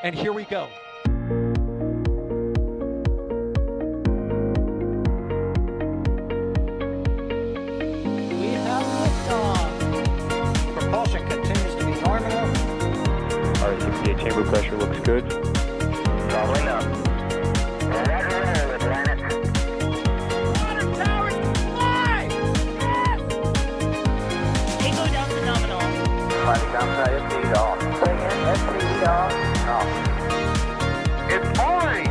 And here we go. We have liftoff. Propulsion continues to be nominal. RCPA chamber pressure looks good. Traveling up. Roger, roll, Atlantic. Water towers fly! Yes! Echo down to nominal. Fighting downside SE off. Bring in SE off. Off. It's orange!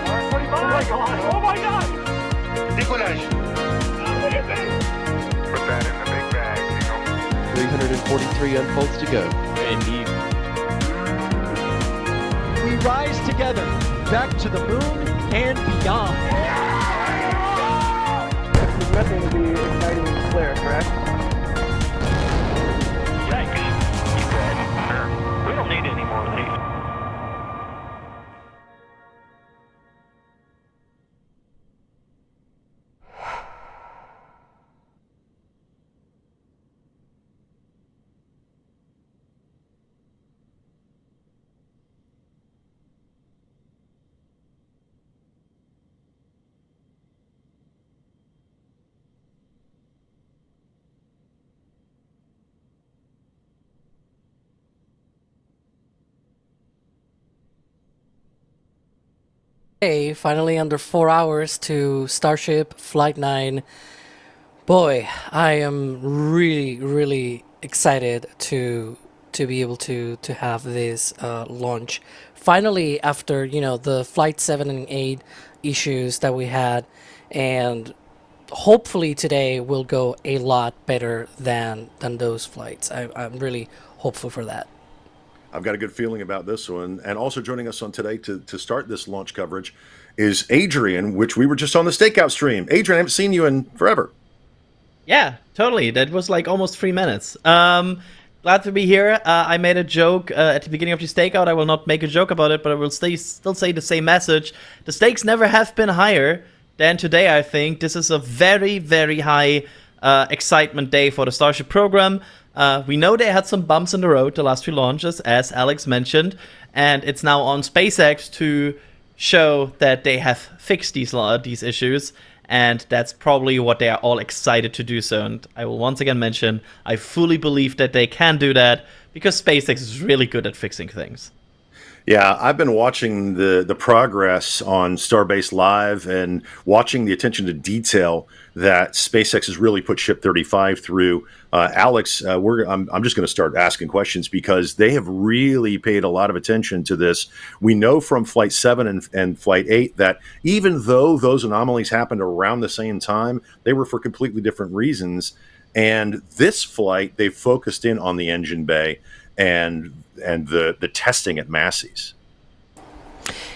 Orange 45! Oh my god! Oh my god! Decollage. Look at this! Put that in the big bag, Signal. 343 unfolds to go. Indeed. We rise together, back to the moon and beyond. It's nothing to be exciting and clear, correct? Yikes. You good? Sure. We don't need any more of these. Hey, finally under 4 hours to Starship Flight 9. Boy, I am really excited to be able to have this launch. Finally, after, you know, the Flight 7 and 8 issues that we had, and hopefully today will go a lot better than those flights. I'm really hopeful for that. I've got a good feeling about this one. And also joining us on today to start this launch coverage is Adrian, which we were just on the stakeout stream. Adrian, I haven't seen you in forever. Yeah, totally. That was like almost 3 minutes. Glad to be here. I made a joke at the beginning of the stakeout. I will not make a joke about it, but I will still say the same message. The stakes never have been higher than today, I think. This is a very high excitement day for the Starship program. We know they had some bumps in the road the last few launches, as Alex mentioned, and it's now on SpaceX to show that they have fixed these issues, and that's probably what they are all excited to do so. And I will once again mention, I fully believe that they can do that because SpaceX is really good at fixing things. Yeah, I've been watching the progress on Starbase Live and watching the attention to detail that SpaceX has really put Ship 35 through. Alex, I'm just going to start asking questions because they have really paid a lot of attention to this. We know from Flight 7 and Flight 8 that even though those anomalies happened around the same time, they were for completely different reasons. And this flight, they focused in on the engine bay and the testing at Massey's.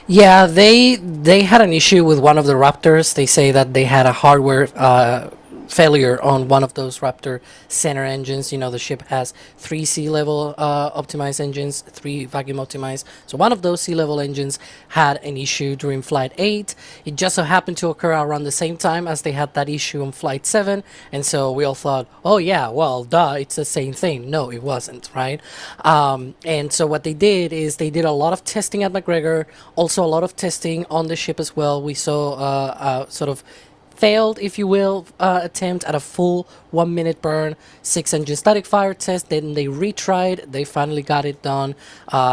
Yeah, they had an issue with one of the Raptors. They say that they had a hardware failure on one of those Raptor center engines. You know, the ship has 3 sea-level optimized engines, 3 vacuum optimized. So one of those sea-level engines had an issue during Flight 8. It just so happened to occur around the same time as they had that issue on Flight 7. And so we all thought, oh yeah, well, duh, it's the same thing. No, it wasn't, right? And so what they did is they did a lot of testing at McGregor, also a lot of testing on the ship as well. We saw sort of failed, if you will, attempt at a full 1 minute burn, 6 engine static fire test. Then they retried. They finally got it done.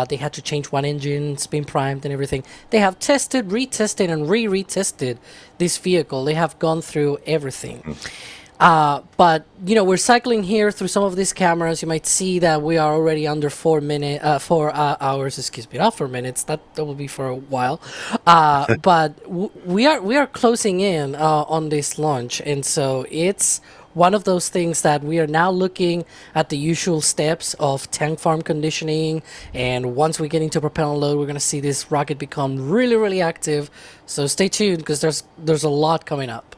They had to change one engine, spin primed and everything. They have tested, retested, and retested this vehicle. They have gone through everything. But you know, we're cycling here through some of these cameras. You might see that we are already under 4 hours. Excuse me, not 4 minutes. That will be for a while. But we are closing in on this launch, and so it's one of those things that we are now looking at the usual steps of tank farm conditioning. And once we get into propellant load, we're going to see this rocket become really active. So stay tuned because there's a lot coming up.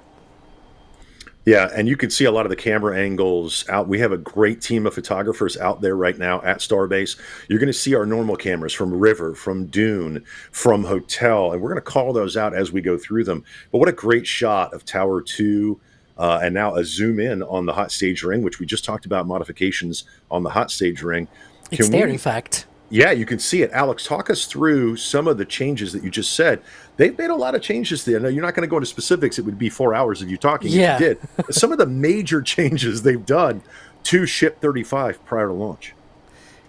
Yeah, and you can see a lot of the camera angles out. We have a great team of photographers out there right now at Starbase. You're going to see our normal cameras from River, from Dune, from Hotel, and we're going to call those out as we go through them. But what a great shot of Tower 2, and now a zoom in on the hot stage ring, which we just talked about modifications on the hot stage ring. It's there, in fact. Yeah, you can see it. Alex, talk us through some of the changes that you just said. They've made a lot of changes there. Now, you're not going to go into specifics. It would be 4 hours of you talking if you Yeah. did. But some of the major changes they've done to Ship 35 prior to launch.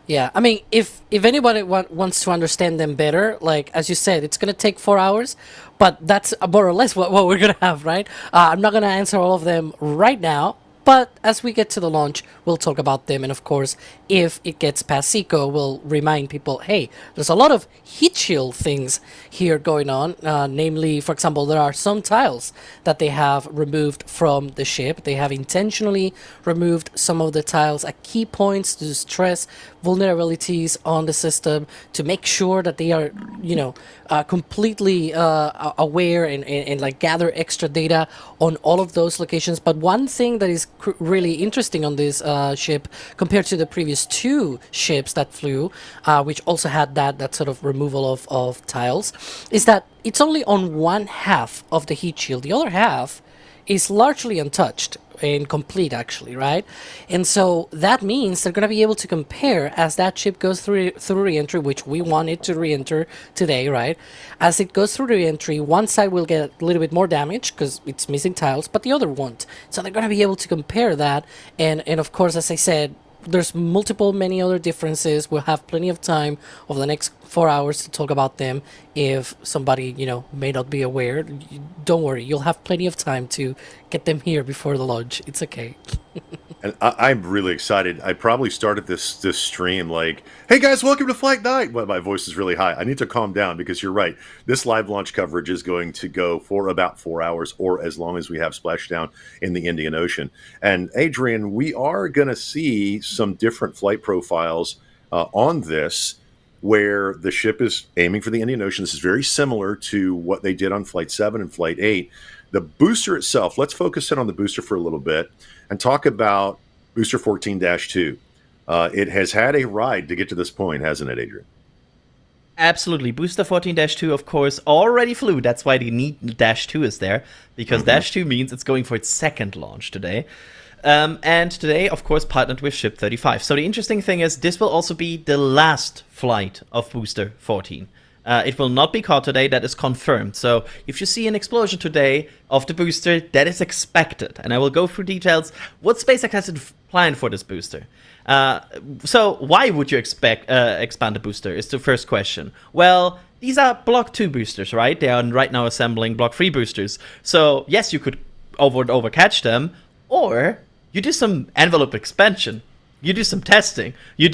Yeah, I mean, if anybody wants to understand them better, like as you said, it's gonna take 4 hours, but that's more or less what we're gonna have, right? I'm not gonna answer all of them right now, but as we get to the launch, we'll talk about them, and of course, if it gets past SECO, we'll remind people, hey, there's a lot of heat shield things here going on. Namely, for example, there are some tiles that they have removed from the ship. They have intentionally removed some of the tiles at key points to stress vulnerabilities on the system, to make sure that they are, completely aware and like gather extra data on all of those locations. But one thing that is really interesting on this ship compared to the previous two ships that flew, which also had that sort of removal of tiles, is that it's only on one half of the heat shield. The other half is largely untouched and complete, actually, right? And so that means they're going to be able to compare as that ship goes through re-entry, which we want it to re-enter today, right? As it goes through re-entry, one side will get a little bit more damage because it's missing tiles, but the other won't. So they're going to be able to compare that. And of course, as I said, there's many other differences. We'll have plenty of time over the next 4 hours to talk about them. If somebody, may not be aware, don't worry. You'll have plenty of time to get them here before the launch. It's okay. And I'm really excited. I probably started this stream like, hey guys, welcome to Flight 9. Well, my voice is really high. I need to calm down because you're right. This live launch coverage is going to go for about 4 hours or as long as we have splashdown in the Indian Ocean. And Adrian, we are going to see some different flight profiles on this where the ship is aiming for the Indian Ocean. This is very similar to what they did on Flight 7 and Flight 8. The booster itself, let's focus in on the booster for a little bit and talk about Booster 14-2. It has had a ride to get to this point, hasn't it, Adrian? Absolutely. Booster 14-2, of course, already flew. That's why the need Dash 2 is there, because Dash 2 means it's going for its second launch today. And today, of course, partnered with Ship 35. So the interesting thing is this will also be the last flight of Booster 14. It will not be caught today, that is confirmed. So if you see an explosion today of the booster, that is expected. And I will go through details what SpaceX has planned for this booster. So why would you expand the booster is the first question. Well, these are Block 2 boosters, right? They are right now assembling Block 3 boosters. So yes, you could overcatch them, or you do some envelope expansion. You do some testing. You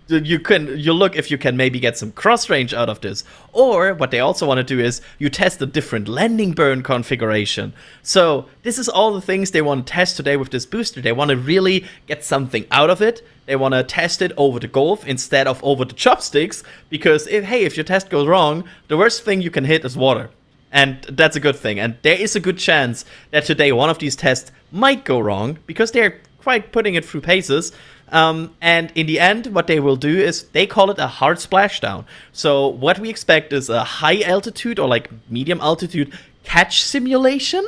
look if you can maybe get some cross range out of this. Or what they also want to do is you test a different landing burn configuration. So this is all the things they want to test today with this booster. They want to really get something out of it. They want to test it over the Gulf instead of over the chopsticks, because if your test goes wrong, the worst thing you can hit is water. And that's a good thing. And there is a good chance that today one of these tests might go wrong, because they're quite putting it through paces. And in the end, what they will do is they call it a hard splashdown. So what we expect is a high altitude or like medium altitude catch simulation.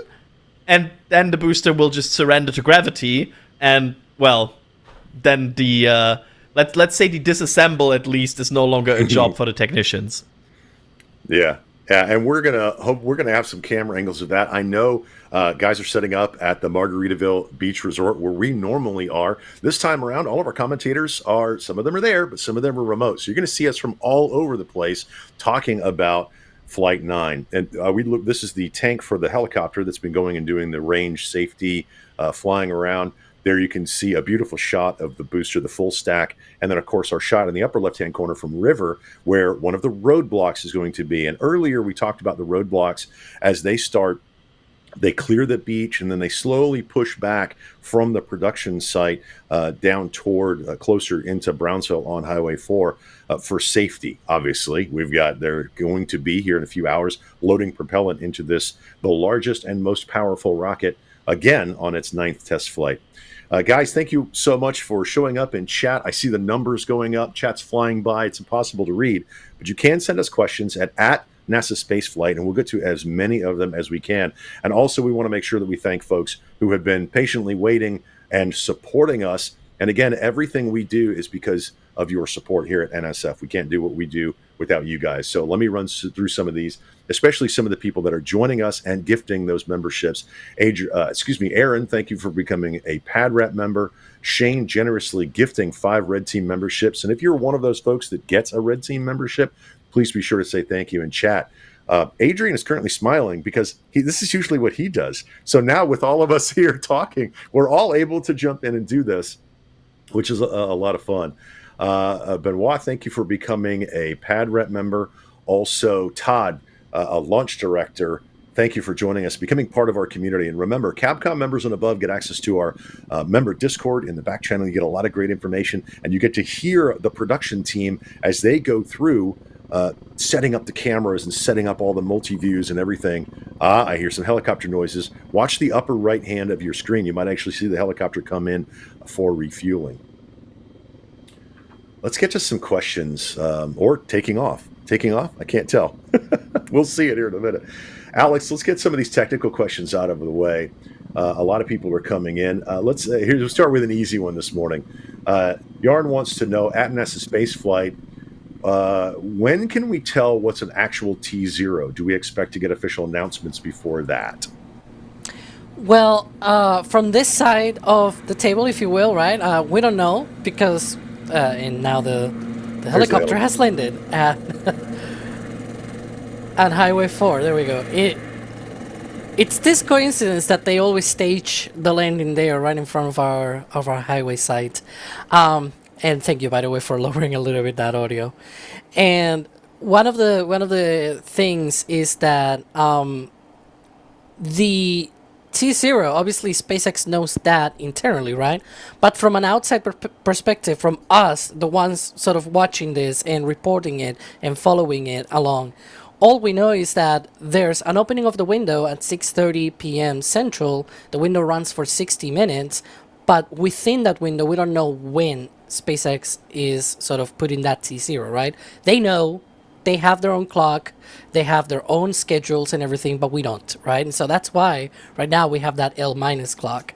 And then the booster will just surrender to gravity. And, well, then the, let's say the disassemble at least is no longer a job for the technicians. Yeah. Yeah, and we're gonna have some camera angles of that. I know guys are setting up at the Margaritaville Beach Resort where we normally are. This time around, all of our commentators some of them are there, but some of them are remote. So you're going to see us from all over the place talking about Flight 9. And this is the tank for the helicopter that's been going and doing the range safety, flying around. There you can see a beautiful shot of the booster, the full stack, and then, of course, our shot in the upper left-hand corner from River, where one of the roadblocks is going to be. And earlier we talked about the roadblocks. As they start, they clear the beach, and then they slowly push back from the production site down toward closer into Brownsville on Highway 4 for safety, obviously. They're going to be here in a few hours loading propellant into the largest and most powerful rocket, again, on its 9th test flight. Guys, thank you so much for showing up in chat. I see the numbers going up. Chat's flying by. It's impossible to read. But you can send us questions at NASASpaceflight, and we'll get to as many of them as we can. And also, we want to make sure that we thank folks who have been patiently waiting and supporting us And again, everything we do is because of your support here at NSF. We can't do what we do without you guys. So let me run through some of these, especially some of the people that are joining us and gifting those memberships. Aaron, thank you for becoming a Pad Rep member. Shane generously gifting 5 Red Team memberships. And if you're one of those folks that gets a Red Team membership, please be sure to say thank you in chat. Adrian is currently smiling because this is usually what he does. So now with all of us here talking, we're all able to jump in and do this, which is a lot of fun. Benoit, thank you for becoming a Pad Rep member. Also, Todd, a launch director, thank you for joining us, becoming part of our community. And remember, Capcom members and above get access to our member Discord in the back channel. You get a lot of great information, and you get to hear the production team as they go through setting up the cameras and setting up all the multi-views and everything. I hear some helicopter noises. Watch the upper right hand of your screen. You might actually see the helicopter come in for refueling. Let's get to some questions, or taking off. Taking off? I can't tell. We'll see it here in a minute. Alex, let's get some of these technical questions out of the way. A lot of people are coming in. Let's start with an easy one this morning. Yarn wants to know, at NASASpaceflight, when can we tell what's an actual T0? Do we expect to get official announcements before that? Well, from this side of the table, if you will, right? We don't know because, and now the helicopter has landed at at Highway 4. There we go. It's this coincidence that they always stage the landing there, right in front of our highway site. And thank you, by the way, for lowering a little bit that audio. And one of the things is that the T0, obviously SpaceX knows that internally, right? But from an outside perspective, from us, the ones sort of watching this and reporting it and following it along, all we know is that there's an opening of the window at 6:30 p.m. Central. The window runs for 60 minutes, but within that window, we don't know when SpaceX is sort of putting that T0, right? They know, they have their own clock, they have their own schedules and everything, but we don't, right? And so that's why right now we have that L- clock.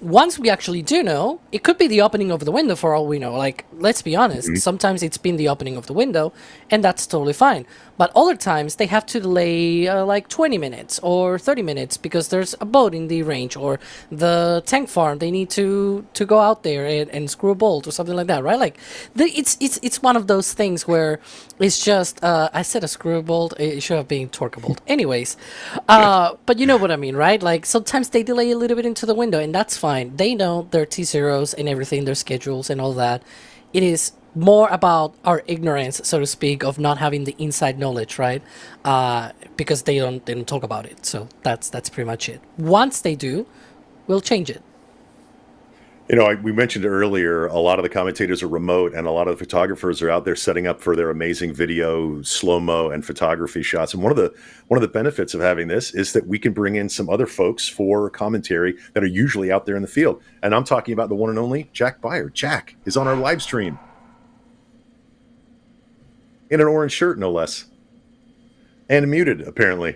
Once we actually do know, it could be the opening of the window for all we know. Like, let's be honest, sometimes it's been the opening of the window, and that's totally fine. But other times, they have to delay like 20 minutes or 30 minutes because there's a boat in the range, or the tank farm, they need to go out there and screw a bolt or something like that, right? Like, it's one of those things where it's just, I said a screw a bolt, it should have been torque a bolt. Anyways, but you know what I mean, right? Like, sometimes they delay a little bit into the window, and that's fine. They know their T0s and everything, their schedules and all that. It is more about our ignorance, so to speak, of not having the inside knowledge, right? Because they don't talk about it. So that's pretty much it. Once they do, we'll change it. You know, we mentioned earlier, a lot of the commentators are remote, and a lot of the photographers are out there setting up for their amazing video, slow-mo, and photography shots. And one of the benefits of having this is that we can bring in some other folks for commentary that are usually out there in the field. And I'm talking about the one and only Jack Beyer. Jack is on our live stream in an orange shirt, no less, and muted apparently.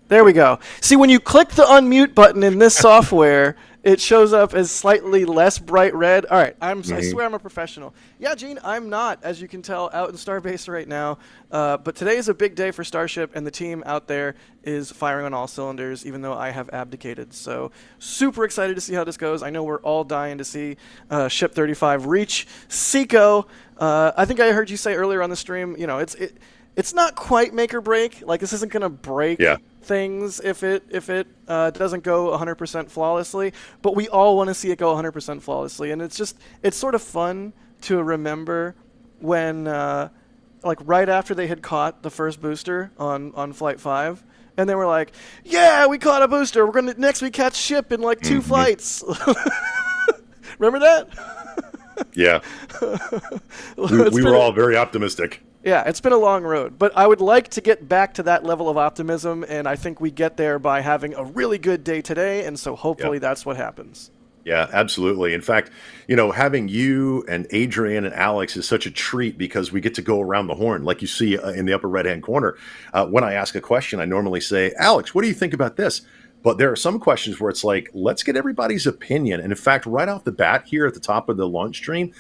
There we go. See, when you click the unmute button in this software, it shows up as slightly less bright red. All right, I swear I'm a professional. Yeah, Gene, I'm not, as you can tell, out in Starbase right now. But today is a big day for Starship, and the team out there is firing on all cylinders, even though I have abdicated. So super excited to see how this goes. I know we're all dying to see Ship 35 reach SECO. I think I heard you say earlier on the stream, you know, it's not quite make or break. Like, this isn't going to break things if it doesn't go 100% flawlessly, but we all want to see it go 100% flawlessly. And it's sort of fun to remember when like right after they had caught the first booster on Flight 5, and they were like, yeah, we caught a booster, we're gonna next we catch ship in like 2 flights. Remember that? Yeah. we were all very optimistic. Yeah, it's been a long road, but I would like to get back to that level of optimism, and I think we get there by having a really good day today, and so hopefully that's what happens. Yeah, absolutely. In fact, you know, having you and Adrian and Alex is such a treat because we get to go around the horn, like you see in the upper right-hand corner. When I ask a question, I normally say, Alex, what do you think about this? But there are some questions where it's like, let's get everybody's opinion. And in fact, right off the bat here at the top of the launch stream,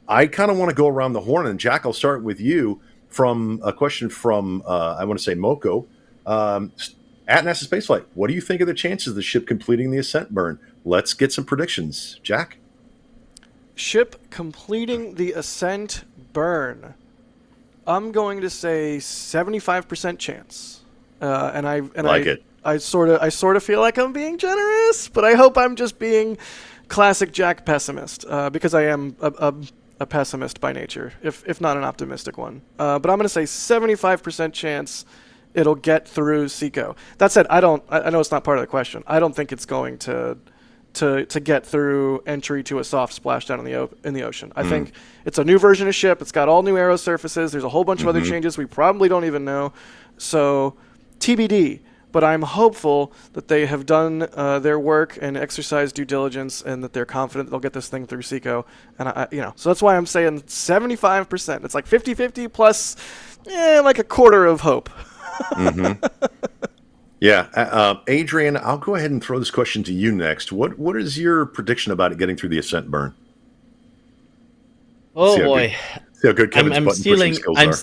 I kind of want to go around the horn. And Jack, I'll start with you from a question from, I want to say Moko, at NASASpaceflight. What do you think of the chances of the ship completing the ascent burn? Let's get some predictions. Jack? Ship completing the ascent burn. I'm going to say 75% chance. I sort of feel like I'm being generous, but I hope I'm just being classic Jack pessimist, because I am a pessimist by nature, if not an optimistic one. But I'm going to say 75% chance it'll get through SECO. That said, I know it's not part of the question. I don't think it's going to get through entry to a soft splashdown in the ocean. I think it's a new version of ship. It's got all new aero surfaces. There's a whole bunch of other changes we probably don't even know. So TBD. But I'm hopeful that they have done their work and exercised due diligence, and that they're confident they'll get this thing through SECO. And so that's why I'm saying 75%. It's like 50-50 plus, like a quarter of hope. Yeah, Adrian, I'll go ahead and throw this question to you next. What is your prediction about it getting through the ascent burn? Oh boy, see how good Kevin's button pushing skills are.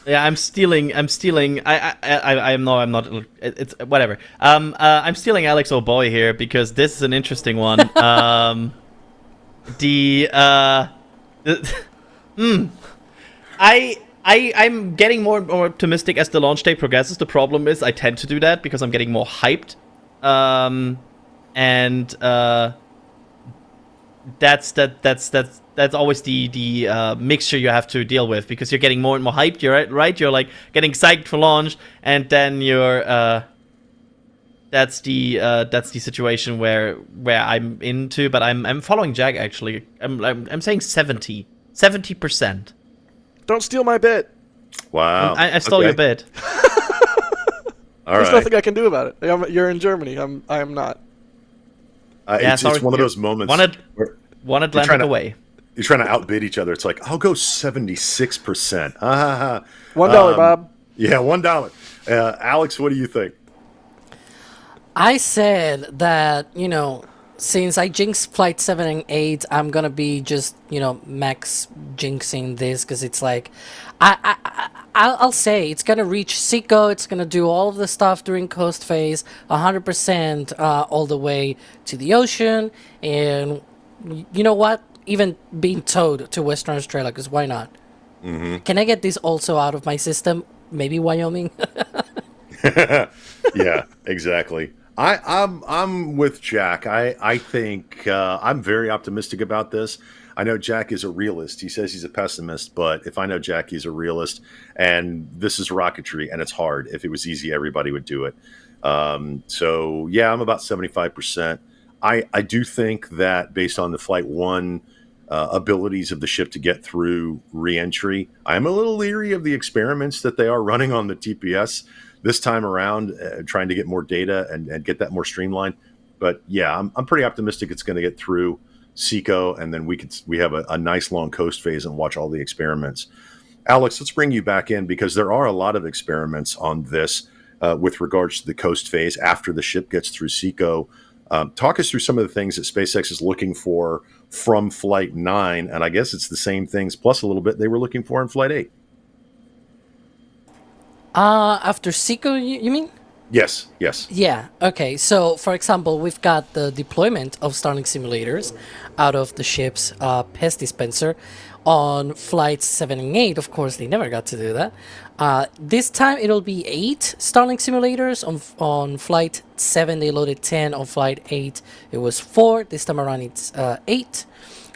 I'm stealing. I'm not. It's whatever. I'm stealing Alex O'Boy here because this is an interesting one. I'm getting more and more optimistic as the launch day progresses. The problem is I tend to do that because I'm getting more hyped, that's always the mixture you have to deal with, because you're getting more and more hyped. You're right. You're like getting psyched for launch, and then you're that's the situation where I'm into. But I'm following Jack actually. I'm saying 70%. Don't steal my bit. Wow, I stole your bit. There's nothing I can do about it. You're in Germany. I am not. It's one of those moments. One Atlantic away. You're trying to outbid each other. It's like, I'll go 76%. $1, Bob. Yeah, $1. Alex, what do you think? I said that, since I jinxed Flight 7 and 8, I'm going to be just, max jinxing this, because it's like, I'll say it's going to reach SECO, it's going to do all of the stuff during coast phase, 100% all the way to the ocean, and you know what? Even being towed to Western Australia, because why not? Can I get this also out of my system? Maybe Wyoming? Yeah, exactly. I'm with Jack. I think I'm very optimistic about this. I know Jack is a realist. He says he's a pessimist, but if I know Jack, he's a realist. And this is rocketry, and it's hard. If it was easy, everybody would do it. So, yeah, I'm about 75%. I do think that based on the Flight 1 abilities of the ship to get through re-entry, I'm a little leery of the experiments that they are running on the TPS this time around, trying to get more data and get that more streamlined. But yeah, I'm pretty optimistic it's going to get through SECO, and then we have a nice long coast phase and watch all the experiments. Alex, let's bring you back in, because there are a lot of experiments on this with regards to the coast phase after the ship gets through SECO. Talk us through some of the things that SpaceX is looking for from Flight 9, and I guess it's the same things plus a little bit they were looking for in Flight 8. After SECO, you mean? Yes. Yeah, okay. So, for example, we've got the deployment of Starlink simulators out of the ship's pest dispenser. On Flights 7 and 8, of course, they never got to do that. This time, it'll be 8 Starlink simulators. On Flight 7, they loaded 10. On Flight 8, it was 4. This time around, it's 8.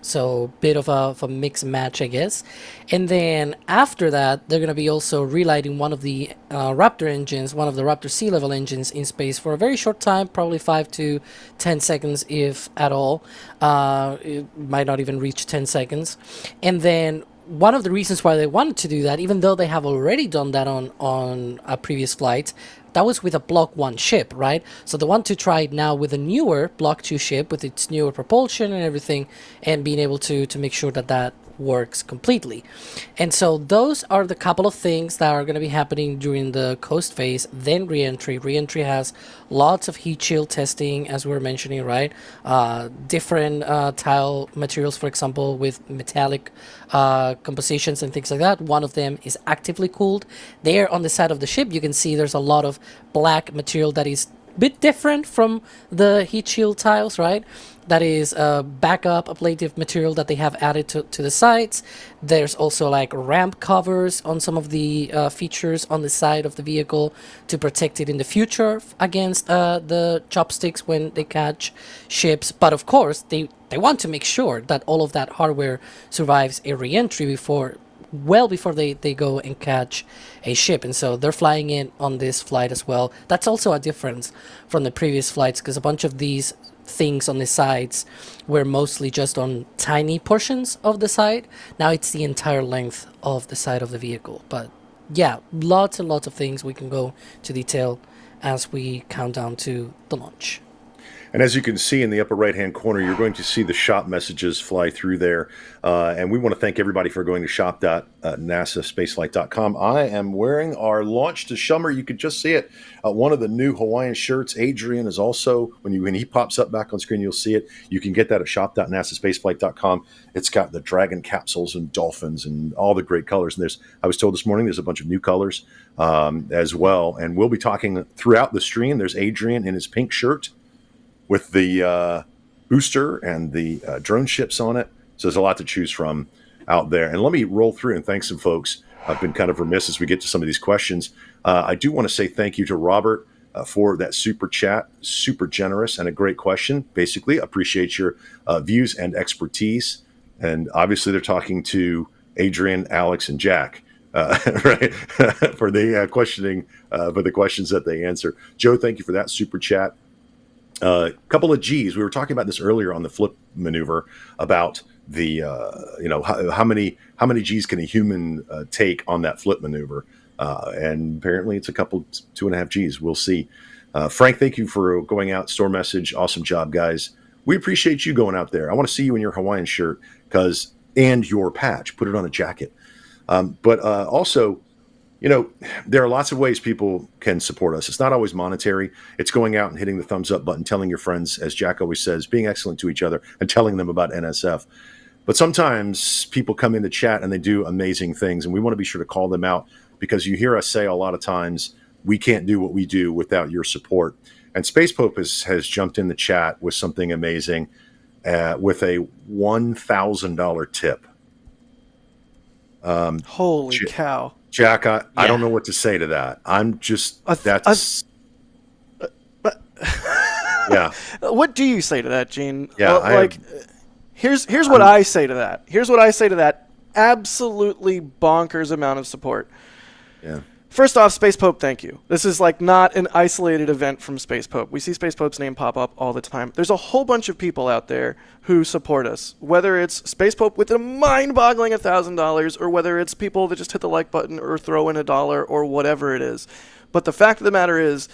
So, bit of a mixed match, I guess. And then after that, they're going to be also relighting one of the Raptor engines, one of the Raptor sea level engines in space for a very short time, probably 5 to 10 seconds, if at all. It might not even reach 10 seconds. And then one of the reasons why they wanted to do that, even though they have already done that on a previous flight, that was with a Block 1 ship, right? So they want to try it now with a newer Block 2 ship with its newer propulsion and everything, and being able to make sure that works completely. And so those are the couple of things that are going to be happening during the coast phase. Then re-entry. Re-entry has lots of heat shield testing, as we were mentioning, right? Different tile materials, for example, with metallic compositions and things like that. One of them is actively cooled. There on the side of the ship, you can see there's a lot of black material that is a bit different from the heat shield tiles, right? That is backup ablative material that they have added to the sides. There's also like ramp covers on some of the features on the side of the vehicle to protect it in the future against the chopsticks when they catch ships. But of course, they want to make sure that all of that hardware survives a re-entry well before they go and catch a ship. And so they're flying in on this flight as well. That's also a difference from the previous flights, because a bunch of these things on the sides were mostly just on tiny portions of the side. Now it's the entire length of the side of the vehicle. But yeah, lots and lots of things we can go to detail as we count down to the launch. And as you can see in the upper right-hand corner, you're going to see the shop messages fly through there. And we want to thank everybody for going to shop.nasaspaceflight.com. I am wearing our Launch to Shummer. You could just see it. One of the new Hawaiian shirts. Adrian is also, when he pops up back on screen, you'll see it. You can get that at shop.nasaspaceflight.com. It's got the dragon capsules and dolphins and all the great colors. And I was told this morning, there's a bunch of new colors as well. And we'll be talking throughout the stream. There's Adrian in his pink shirt with the booster and the drone ships on it. So there's a lot to choose from out there. And let me roll through and thank some folks. I've been kind of remiss as we get to some of these questions. I do want to say thank you to Robert for that super chat, super generous and a great question. Basically, appreciate your views and expertise. And obviously they're talking to Adrian, Alex, and Jack. Right, for the questioning, for the questions that they answer. Joe, thank you for that super chat. Couple of G's. We were talking about this earlier on the flip maneuver about the how many G's can a human take on that flip maneuver, and apparently it's a couple 2.5 G's. We'll see. Frank, thank you for going out. Store message. Awesome job, guys. We appreciate you going out there. I want to see you in your Hawaiian shirt and your patch. Put it on a jacket. But also, there are lots of ways people can support us. It's not always monetary. It's going out and hitting the thumbs up button, telling your friends, as Jack always says, being excellent to each other and telling them about NSF. But sometimes people come in the chat and they do amazing things, and we want to be sure to call them out, because you hear us say a lot of times, we can't do what we do without your support. And Space Pope has jumped in the chat with something amazing, with a $1,000 tip. Holy cow. Jack, I don't know what to say to that. I'm just, yeah. What do you say to that, Gene? Yeah, well, here's what I say to that. Here's what I say to that. Absolutely bonkers amount of support. Yeah. First off, Space Pope, thank you. This is not an isolated event from Space Pope. We see Space Pope's name pop up all the time. There's a whole bunch of people out there who support us, whether it's Space Pope with a mind-boggling $1,000, or whether it's people that just hit the like button or throw in $1 or whatever it is. But the fact of the matter is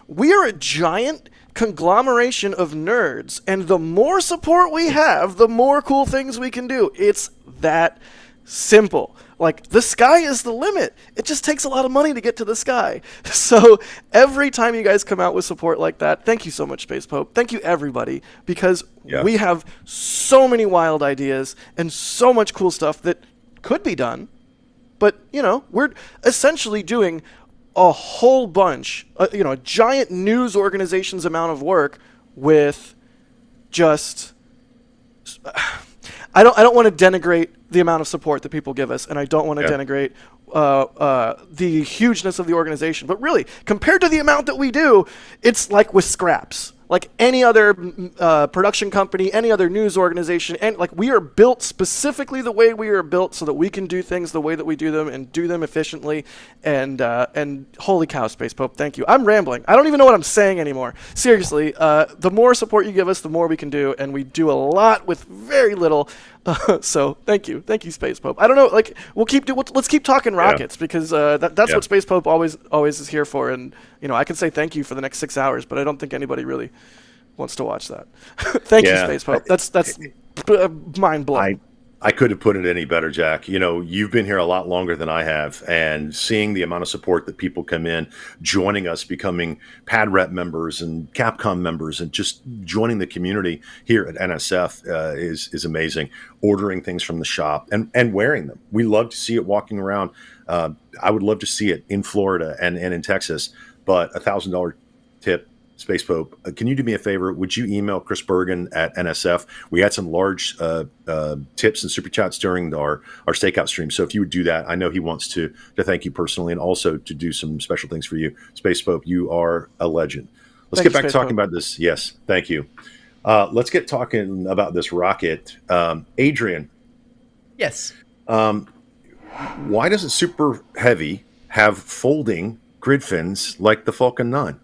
we are a giant conglomeration of nerds, and the more support we have, the more cool things we can do. It's that simple. The sky is the limit. It just takes a lot of money to get to the sky. So every time you guys come out with support like that, thank you so much, Space Pope. Thank you, everybody, because we have so many wild ideas and so much cool stuff that could be done. But, we're essentially doing a whole bunch, a giant news organization's amount of work with just... I don't want to denigrate the amount of support that people give us, and I don't want to denigrate the hugeness of the organization. But really, compared to the amount that we do, it's like with scraps. Like any other production company, any other news organization, and we are built specifically the way we are built, so that we can do things the way that we do them and do them efficiently. And holy cow, Space Pope, thank you. I'm rambling. I don't even know what I'm saying anymore. Seriously, the more support you give us, the more we can do, and we do a lot with very little. So thank you, Space Pope. I don't know, let's keep talking rockets, because that's what Space Pope always is here for. And I can say thank you for the next 6 hours, but I don't think anybody really wants to watch that. Thank you, Space Pope. That's mind blowing. I could have put it any better, Jack. You know, you've been here a lot longer than I have, and seeing the amount of support that people come in, joining us, becoming pad rep members and Capcom members, and just joining the community here at NSF is amazing. Ordering things from the shop and wearing them. We love to see it walking around. I would love to see it in Florida and in Texas, but $1,000 tip. Space Pope, can you do me a favor? Would you email Chris Bergen at NSF? We had some large tips and super chats during our stakeout stream. So if you would do that, I know he wants to thank you personally and also to do some special things for you. Space Pope, you are a legend. Let's get back to talking about this. Yes, thank you. Let's get talking about this rocket. Adrian. Yes. Why does it Super Heavy have folding grid fins like the Falcon 9?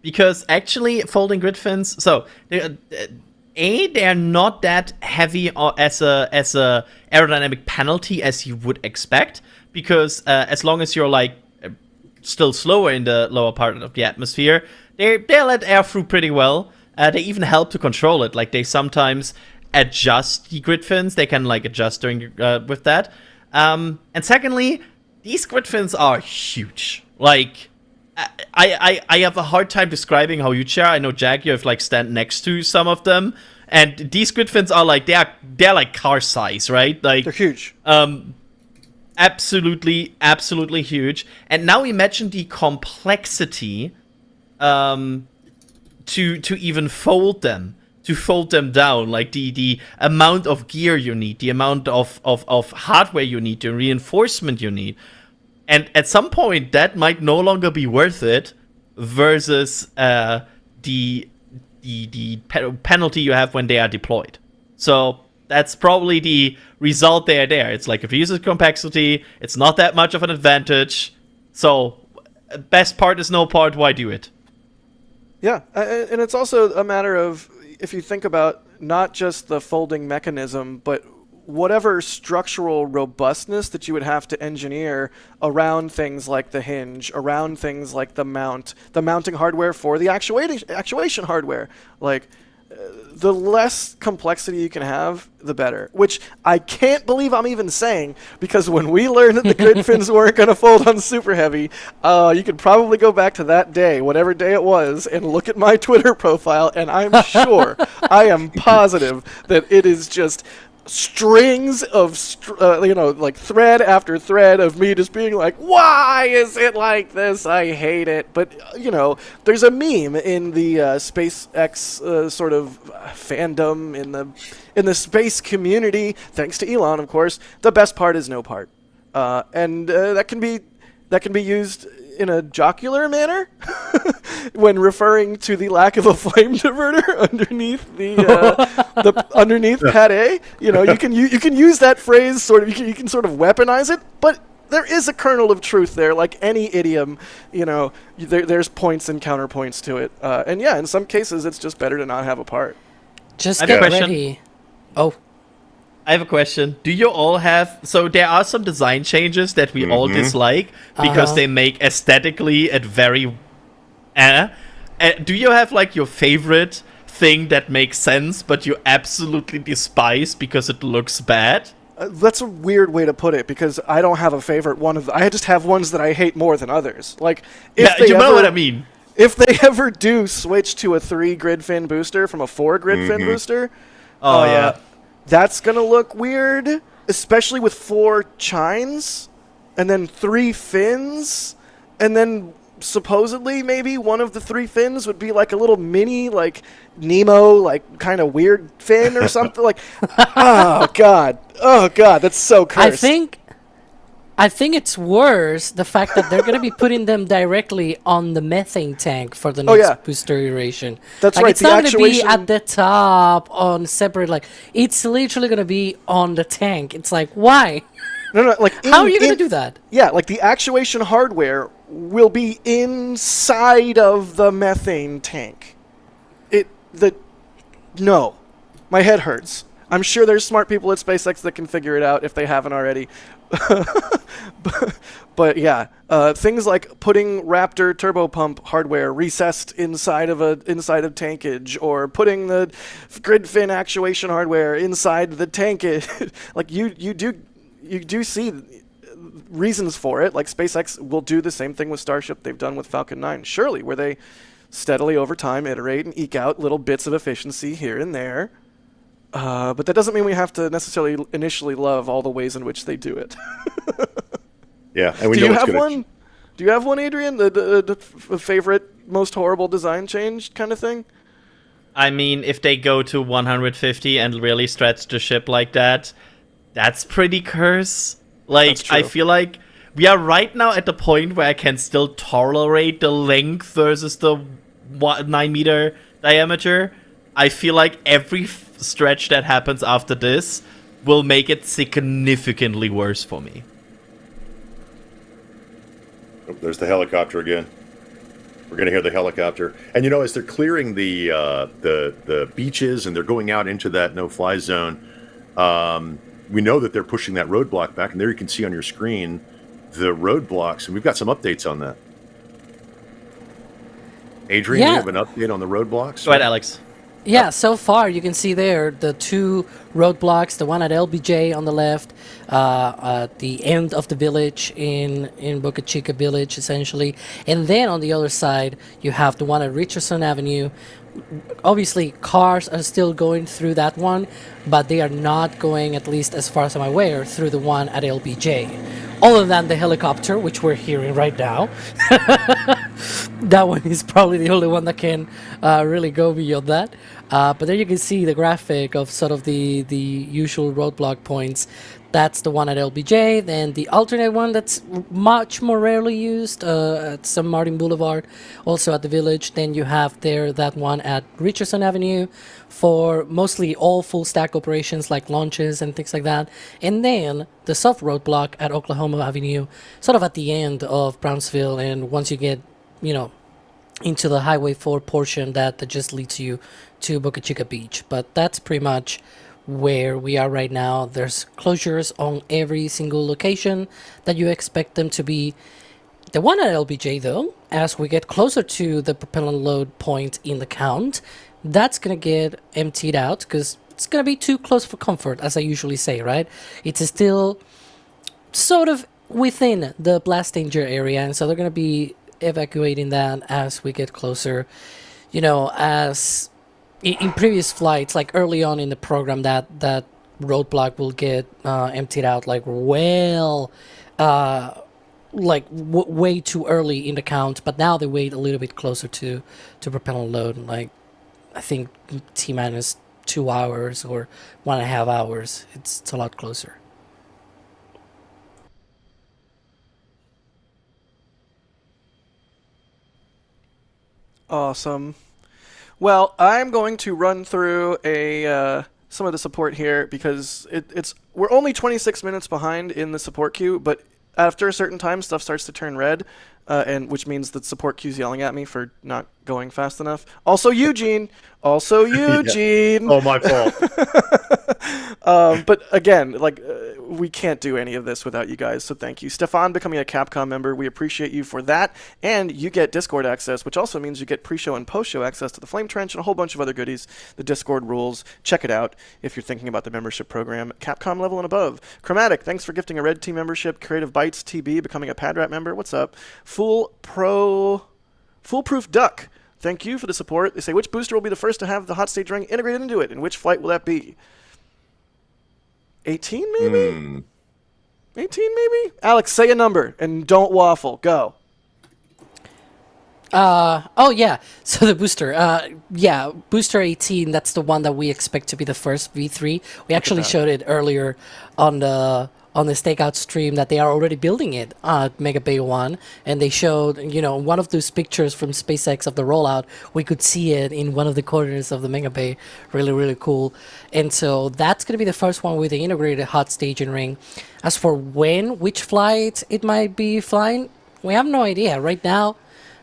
Because actually, folding grid fins. So, they're not that heavy as a aerodynamic penalty as you would expect. Because as long as you're like still slower in the lower part of the atmosphere, they let air through pretty well. They even help to control it. Like they sometimes adjust the grid fins. They can like adjust during with that. And secondly, these grid fins are huge. Like. I have a hard time describing how huge they are. I know, Jack, you have like stand next to some of them, and these grid fins are like they're like car size, right? Like They're huge. Absolutely huge. And now imagine the complexity to even fold them. To fold them down, like the amount of gear you need, the amount of hardware you need, the reinforcement you need. And at some point, that might no longer be worth it versus the penalty you have when they are deployed. So that's probably the result there. It's like if you use the complexity, it's not that much of an advantage. So best part is no part. Why do it? Yeah, and it's also a matter of, if you think about not just the folding mechanism, but whatever structural robustness that you would have to engineer around things like the hinge, around things like the mounting hardware for the actuation hardware. Like, the less complexity you can have, the better. Which I can't believe I'm even saying, because when we learned that the grid fins weren't going to fold on Super Heavy, you could probably go back to that day, whatever day it was, and look at my Twitter profile, and I'm sure, I am positive that it is just strings of like thread after thread of me just being like, why is it like this? I hate it. But there's a meme in the SpaceX sort of fandom in the space community, thanks to Elon, of course. The best part is no part, and that can be used in a jocular manner when referring to the lack of a flame diverter underneath the underneath Pad A. You can use that phrase sort of. You can sort of weaponize it, but there is a kernel of truth there. Like any idiom, there's points and counterpoints to it. And yeah, in some cases, it's just better to not have a part. Just get ready. Oh. I have a question. Do you all have... So there are some design changes that we all dislike because they make aesthetically it very... do you have like your favorite thing that makes sense but you absolutely despise because it looks bad? That's a weird way to put it, because I don't have a favorite one of I just have ones that I hate more than others. Like, you know what I mean. If they ever do switch to a 3 grid fin booster from a 4 grid fin booster... yeah. That's going to look weird, especially with 4 chines, and then 3 fins, and then supposedly maybe one of the 3 fins would be like a little mini, like, Nemo, like, kind of weird fin or something. Like, oh, God, that's so cursed. I think it's worse, the fact that they're going to be putting them directly on the methane tank for the next booster iteration. That's like, right. It's not going to be at the top on separate, like, it's literally going to be on the tank. It's like, why? No, like... How are you going to do that? Yeah, like, the actuation hardware will be inside of the methane tank. No. My head hurts. I'm sure there's smart people at SpaceX that can figure it out if they haven't already. but yeah, things like putting Raptor turbopump hardware recessed inside of tankage, or putting the grid fin actuation hardware inside the tankage. Like you do see reasons for it. Like SpaceX will do the same thing with Starship they've done with Falcon 9, surely, where they steadily over time iterate and eke out little bits of efficiency here and there. But that doesn't mean we have to necessarily initially love all the ways in which they do it. Yeah, and we Do know you it's have going one? Do you have one, Adrian? The favorite, most horrible design change kind of thing? I mean, if they go to 150 and really stretch the ship like that, that's pretty curse. Like, That's true. I feel like we are right now at the point where I can still tolerate the length versus the 9-meter diameter. I feel like every stretch that happens after this will make it significantly worse for me. Oh, there's the helicopter again. We're going to hear the helicopter. And, you know, as they're clearing the beaches and they're going out into that no-fly zone, we know that they're pushing that roadblock back. And there you can see on your screen the roadblocks. And we've got some updates on that. Adrian, Yeah. you have an update on the roadblocks? Go ahead, Alex. Yeah, so far you can see there the two roadblocks, the one at LBJ on the left, at the end of the village in Boca Chica village, essentially. And then on the other side, you have the one at Richardson Avenue. Obviously, cars are still going through that one, but they are not going, at least as far as I'm aware, through the one at LBJ. Other than the helicopter, which we're hearing right now. That one is probably the only one that can really go beyond that. But there you can see the graphic of sort of the usual roadblock points. That's the one at LBJ. Then the alternate one that's much more rarely used at San Martin Boulevard, also at the village. Then you have there that one at Richardson Avenue for mostly all full stack operations like launches and things like that. And then the soft roadblock at Oklahoma Avenue, sort of at the end of Brownsville. And once you get, into the Highway 4 portion that just leads you to Boca Chica Beach. But that's pretty much where we are right now. There's closures on every single location that you expect them to be. The one at LBJ, though, as we get closer to the propellant load point in the count, that's going to get emptied out because it's going to be too close for comfort, as I usually say, right? It's still sort of within the blast danger area, and so they're going to be evacuating that as we get closer. As in previous flights, like early on in the program, that roadblock will get emptied out way too early in the count, but now they wait a little bit closer to propellant load, like I think T-minus 2 hours or 1.5 hours. It's a lot closer. Awesome. Well, I'm going to run through some of the support here because we're only 26 minutes behind in the support queue, but after a certain time, stuff starts to turn red, and which means that support queue's yelling at me for not going fast enough. Also, Eugene. Yeah. Oh, my fault. But again, we can't do any of this without you guys, so thank you. Stefan becoming a Capcom member, we appreciate you for that, and you get Discord access, which also means you get pre-show and post-show access to the Flame Trench and a whole bunch of other goodies. The Discord rules. Check it out if you're thinking about the membership program. Capcom level and above. Chromatic, thanks for gifting a Red Team membership. Creative Bites TB becoming a Padrat member. What's up? Foolproof Duck, thank you for the support. They say, which booster will be the first to have the hot stage ring integrated into it, and which flight will that be? 18 maybe? 18 maybe? Alex, say a number and don't waffle. Go. Oh yeah, so the booster, booster 18, that's the one that we expect to be the first V3. We actually showed it earlier on the stakeout stream that they are already building it at Mega Bay 1, and they showed, one of those pictures from SpaceX of the rollout. We could see it in one of the corners of the Mega Bay. Really, really cool. And so that's going to be the first one with the integrated hot staging ring. As for which flight it might be flying, we have no idea. Right now,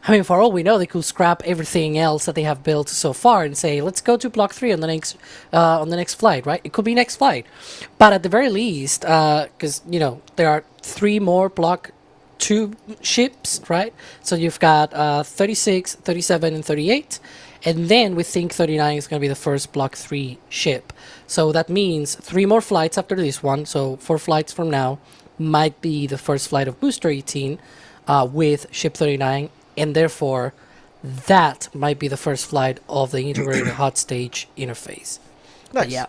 I mean, for all we know, they could scrap everything else that they have built so far and say, let's go to Block 3 on the next flight, right? It could be next flight. But at the very least, because, there are 3 more Block 2 ships, right? So you've got 36, 37, and 38. And then we think 39 is going to be the first Block 3 ship. So that means 3 more flights after this one. So 4 flights from now might be the first flight of Booster 18 with Ship 39. And therefore, that might be the first flight of the integrated hot stage interface. Nice. But yeah.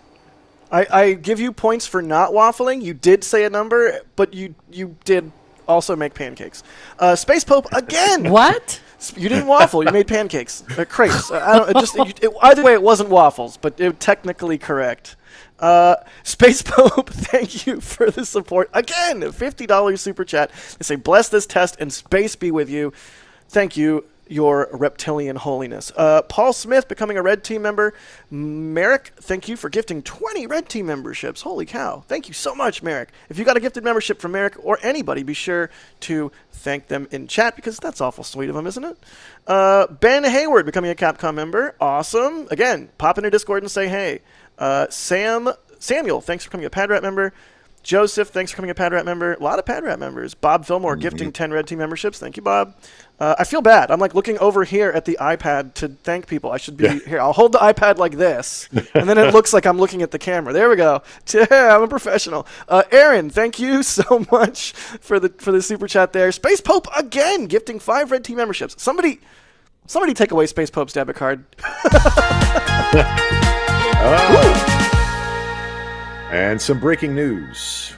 I give you points for not waffling. You did say a number, but you did also make pancakes. Space Pope again. What? You didn't waffle. You made pancakes. Crepes. Either way, it wasn't waffles, but it technically correct. Space Pope, thank you for the support again. $50 super chat. They say, "Bless this test and space be with you." Thank you, your reptilian holiness. Paul Smith becoming a Red Team member. Merrick, thank you for gifting 20 Red Team memberships. Holy cow. Thank you so much, Merrick. If you got a gifted membership from Merrick or anybody, be sure to thank them in chat because that's awful sweet of them, isn't it? Ben Hayward becoming a Capcom member. Awesome. Again, pop into Discord and say hey. Samuel, thanks for becoming a Padrat member. Joseph, thanks for becoming a Padrat member. A lot of Padrat members. Bob Fillmore gifting 10 Red Team memberships. Thank you, Bob. I feel bad. I'm like looking over here at the iPad to thank people. I should be here. I'll hold the iPad like this, and then it looks like I'm looking at the camera. There we go. Yeah, I'm a professional. Aaron, thank you so much for the super chat there. Space Pope again gifting 5 Red Team memberships. Somebody take away Space Pope's debit card. And some breaking news.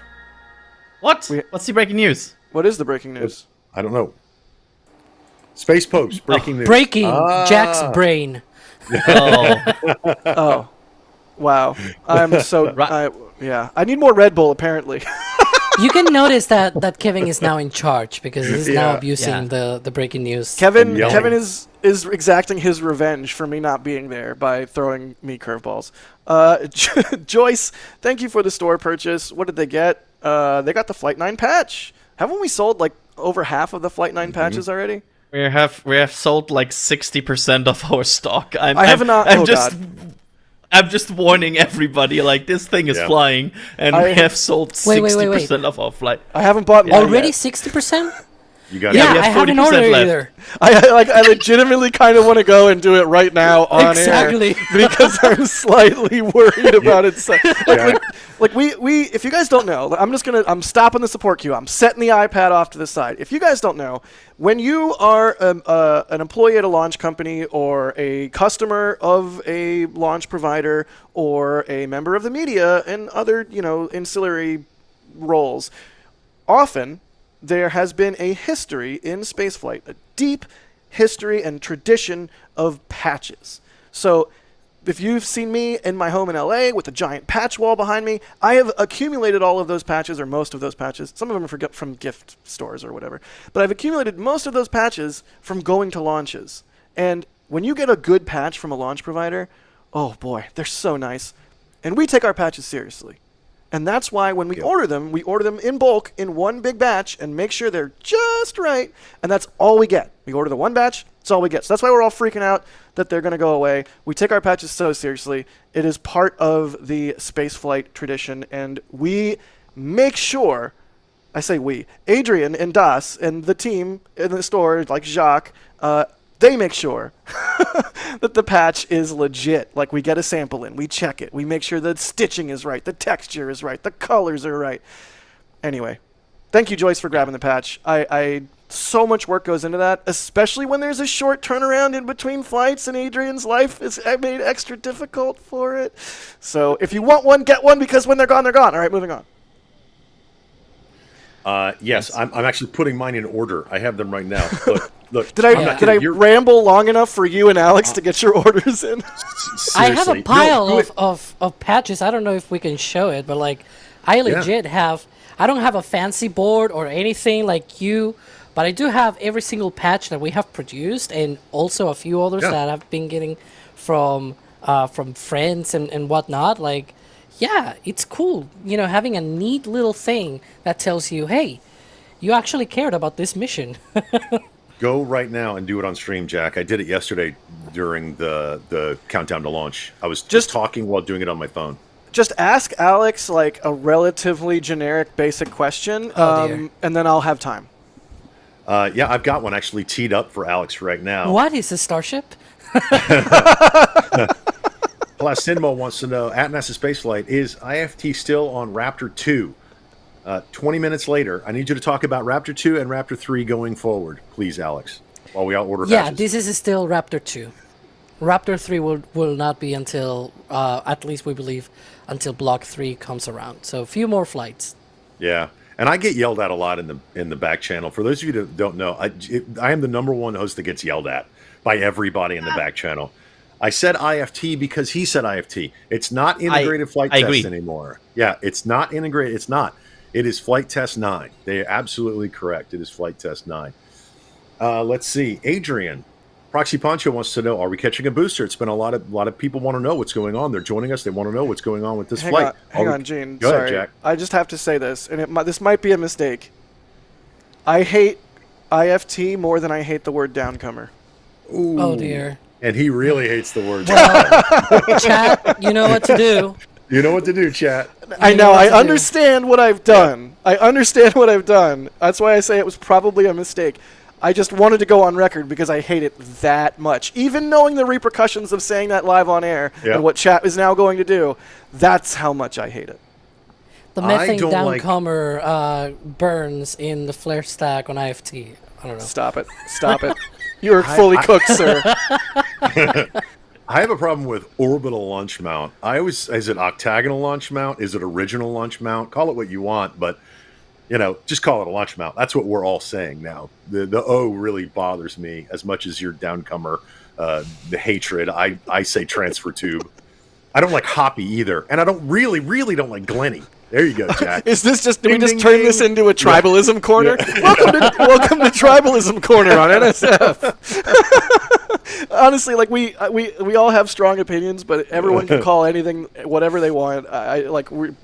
What? What's the breaking news? What is the breaking news? I don't know. Space Popes, breaking news. Breaking Jack's brain. Oh, wow. I'm so... I need more Red Bull, apparently. You can notice that Kevin is now in charge because he's now abusing the breaking news. Kevin is exacting his revenge for me not being there by throwing me curveballs. Joyce, thank you for the store purchase. What did they get? They got the Flight 9 patch. Haven't we sold like over half of the Flight 9 patches already? We have sold like 60% of our stock. I'm just warning everybody, like, this thing is flying, and we have sold 60% of our flight. I haven't bought mine already. yet. 60%? You got I haven't ordered either. I legitimately kind of want to go and do it right now on Exactly. air because I'm slightly worried about it. So, we if you guys don't know, I'm stopping the support queue. I'm setting the iPad off to the side. If you guys don't know, when you are an employee at a launch company or a customer of a launch provider or a member of the media and other, ancillary roles, often there has been a history in spaceflight, a deep history and tradition of patches. So if you've seen me in my home in LA with a giant patch wall behind me, I have accumulated all of those patches, or most of those patches. Some of them are from gift stores or whatever. But I've accumulated most of those patches from going to launches. And when you get a good patch from a launch provider, oh boy, they're so nice. And we take our patches seriously. And that's why when we order them in bulk in one big batch and make sure they're just right. And that's all we get. We order the one batch, that's all we get. So that's why we're all freaking out that they're going to go away. We take our patches so seriously. It is part of the spaceflight tradition. And we make sure, I say we, Adrian and Das and the team in the store, like Jacques, they make sure that the patch is legit. Like, we get a sample in, we check it, we make sure the stitching is right, the texture is right, the colors are right. Anyway, thank you, Joyce, for grabbing the patch. So much work goes into that, especially when there's a short turnaround in between flights, and Adrian's life is made extra difficult for it. So if you want one, get one, because when they're gone, they're gone. All right, moving on. Yes, I'm actually putting mine in order. I have them right now. Look, did I ramble long enough for you and Alex to get your orders in? I have a pile of patches. I don't know if we can show it, but like, I legit have. I don't have a fancy board or anything like you, but I do have every single patch that we have produced, and also a few others that I've been getting from friends and whatnot. Like, yeah, it's cool, having a neat little thing that tells you, hey, you actually cared about this mission. Go right now and do it on stream, Jack. I did it yesterday during the countdown to launch. I was just talking while doing it on my phone. Just ask Alex like a relatively generic, basic question, and then I'll have time. Yeah, I've got one actually teed up for Alex right now. What is a Starship? Placinmo wants to know, at NASASpaceflight, is IFT still on Raptor 2? 20 minutes later, I need you to talk about Raptor 2 and Raptor 3 going forward, please, Alex, while we all order Yeah, batches. this is still Raptor 2. Raptor 3 will not be until, at least we believe, until Block 3 comes around. So a few more flights. Yeah, and I get yelled at a lot in the back channel. For those of you that don't know, I am the #1 host that gets yelled at by everybody in the back channel. I said IFT because he said IFT. It's not integrated flight test agree. anymore. Yeah, it's not integrated. It's not. It is flight test 9. They are absolutely correct. It is flight test 9. Let's see. Adrian, Proxy Poncho wants to know, are we catching a booster? It's been a lot of people want to know what's going on. They're joining us. They want to know what's going on with this flight. Hang on, Gene. Go Sorry. ahead, Jack. I just have to say this, and this might be a mistake. I hate IFT more than I hate the word downcomer. Ooh. Oh, dear. And he really hates the word. Well, chat, you know what to do. You know what to do, chat. I know. I understand what I've done. I understand what I've done. That's why I say it was probably a mistake. I just wanted to go on record because I hate it that much. Even knowing the repercussions of saying that live on air and what chat is now going to do, that's how much I hate it. The methane downcomer burns in the flare stack on IFT. I don't know. Stop it. Stop it. You're fully cooked, sir. I have a problem with orbital launch mount. Is it octagonal launch mount? Is it original launch mount? Call it what you want, but just call it a launch mount. That's what we're all saying now. The O really bothers me as much as your downcomer, the hatred. I say transfer tube. I don't like Hoppy either, and I don't really don't like Glenny. There you go, Jack. Is this just? Did we just turn this into a tribalism corner? Yeah. Welcome to tribalism corner on NSF. Honestly, like we all have strong opinions, but everyone can call anything whatever they want.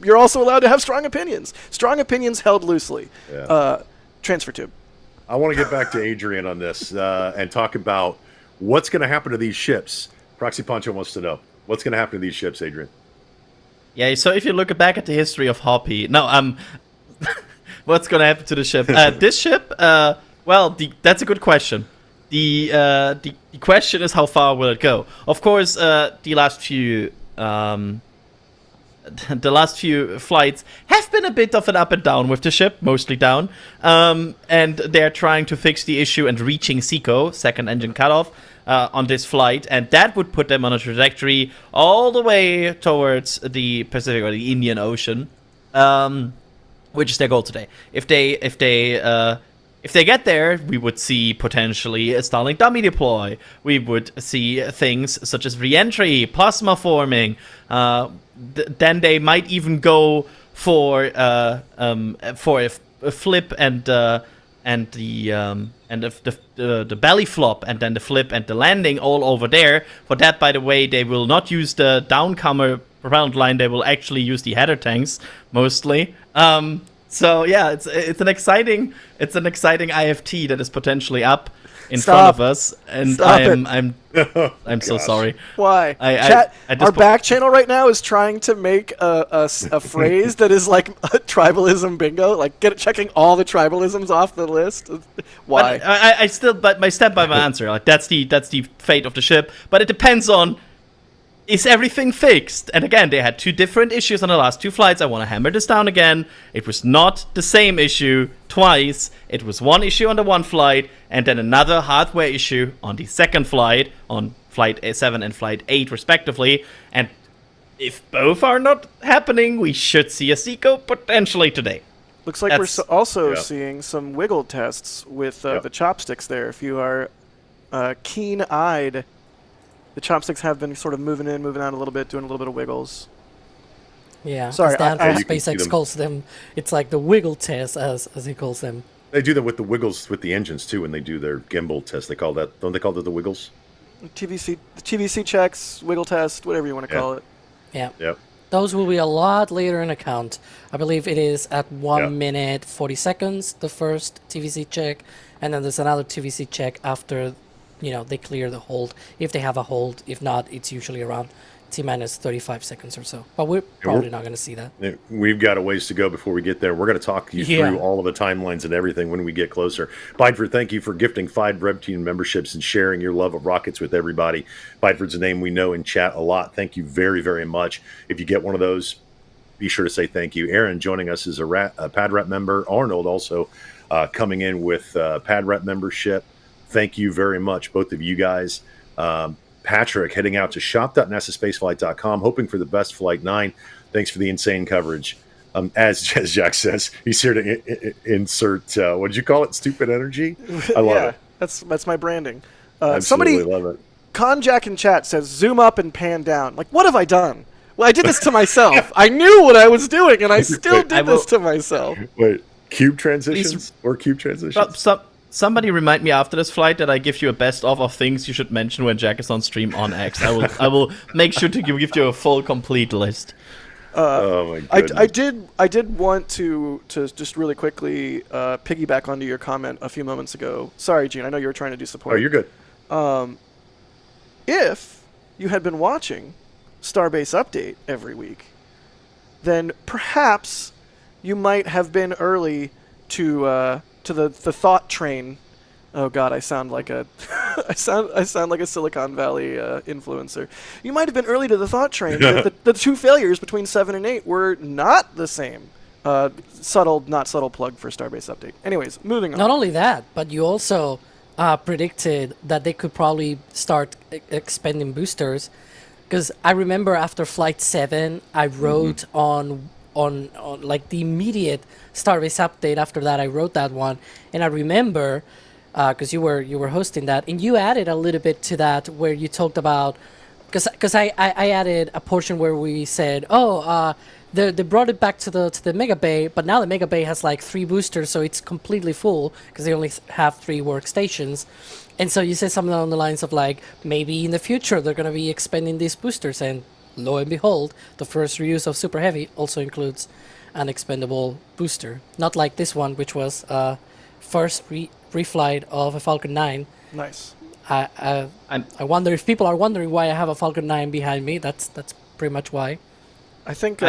You're also allowed to have strong opinions. Strong opinions held loosely. Yeah. Transfer tube. I want to get back to Adrian on this and talk about what's going to happen to these ships. Proxy Poncho wants to know what's going to happen to these ships, Adrian. Yeah, so if you look back at the history of Hoppy, what's going to happen to the ship? This ship, that's a good question. The question is, how far will it go? Of course, the last few flights have been a bit of an up and down with the ship, mostly down, and they're trying to fix the issue and reaching SECO, second engine cutoff, on this flight, and that would put them on a trajectory all the way towards the Pacific or the Indian Ocean, which is their goal today. If they get there, we would see potentially a Starlink dummy deploy. We would see things such as re-entry, plasma forming. Then they might even go for a flip and the belly flop, and then the flip and the landing all over there. For that, by the way, they will not use the downcomer propellant line. They will actually use the header tanks mostly. So yeah, it's an exciting IFT that is potentially up in front of us, and I'm so sorry. Why? Chat, our back channel right now is trying to make a phrase that is like a tribalism bingo, like checking all the tribalisms off the list. Why? But my step by my answer, like that's the fate of the ship. But it depends on, is everything fixed? And again, they had two different issues on the last two flights. I want to hammer this down again. It was not the same issue twice. It was one issue on the one flight, and then another hardware issue on the second flight, on Flight 7 and Flight 8 respectively. And if both are not happening, we should see a SECO potentially today. Looks like we're also seeing some wiggle tests with the chopsticks there. If you are keen-eyed, the chopsticks have been sort of moving in, moving out a little bit, doing a little bit of wiggles. Yeah, sorry. SpaceX calls them. It's like the wiggle test, as he calls them. They do that with the wiggles with the engines too. When they do their gimbal test, they call that. Don't they call it the wiggles? TVC checks, wiggle test, whatever you want to call it. Yeah. Yep. Those will be a lot later in the count. I believe it is at 1 Yeah. minute 40 seconds, the first TVC check, and then there's another TVC check after, they clear the hold, if they have a hold. If not, it's usually around T-minus 35 seconds or so. But we're probably not going to see that. We've got a ways to go before we get there. We're going to talk you through all of the timelines and everything when we get closer. Bideford, thank you for gifting 5 Red Team memberships and sharing your love of rockets with everybody. Bideford's a name we know in chat a lot. Thank you very, very much. If you get one of those, be sure to say thank you. Aaron joining us as a Pad Rep member. Arnold also coming in with Pad Rep membership. Thank you very much, both of you guys. Patrick heading out to shop.nasaspaceflight.com, hoping for the best Flight 9. Thanks for the insane coverage. As Jack says, he's here to insert, what did you call it? Stupid energy? I love it. That's my branding. Absolutely Somebody, love it. Conjack in chat says, zoom up and pan down. Like, what have I done? Well, I did this to myself. I knew what I was doing, and I still did this to myself. Wait, cube transitions or cube transitions? Somebody remind me after this flight that I give you a best of things you should mention when Jack is on stream on X. I will make sure to give you a full complete list. Oh my goodness. I did want to just really quickly piggyback onto your comment a few moments ago. Sorry, Gene. I know you were trying to do support. Oh, you're good. If you had been watching Starbase Update every week, then perhaps you might have been early to the thought train. Oh God, I sound like a I sound like a Silicon Valley influencer. You might have been early to the thought train. The 2 failures between 7 and 8 were not the same. Subtle, not subtle plug for Starbase Update. Anyways, moving on. Not only that, but you also predicted that they could probably start expending boosters. Because I remember after Flight 7, I wrote on like the immediate Starbase Update after that, I wrote that one. And I remember, because you were hosting that, and you added a little bit to that where you talked about, because I added a portion where we said, they brought it back to the Mega Bay, but now the Mega Bay has like 3 boosters, so it's completely full because they only have 3 workstations. And so you said something along the lines of like, maybe in the future they're going to be expanding these boosters, and lo and behold, the first reuse of Super Heavy also includes an expendable booster. Not like this one, which was first reflight of a Falcon 9. Nice. I wonder if people are wondering why I have a Falcon 9 behind me. That's pretty much why. I think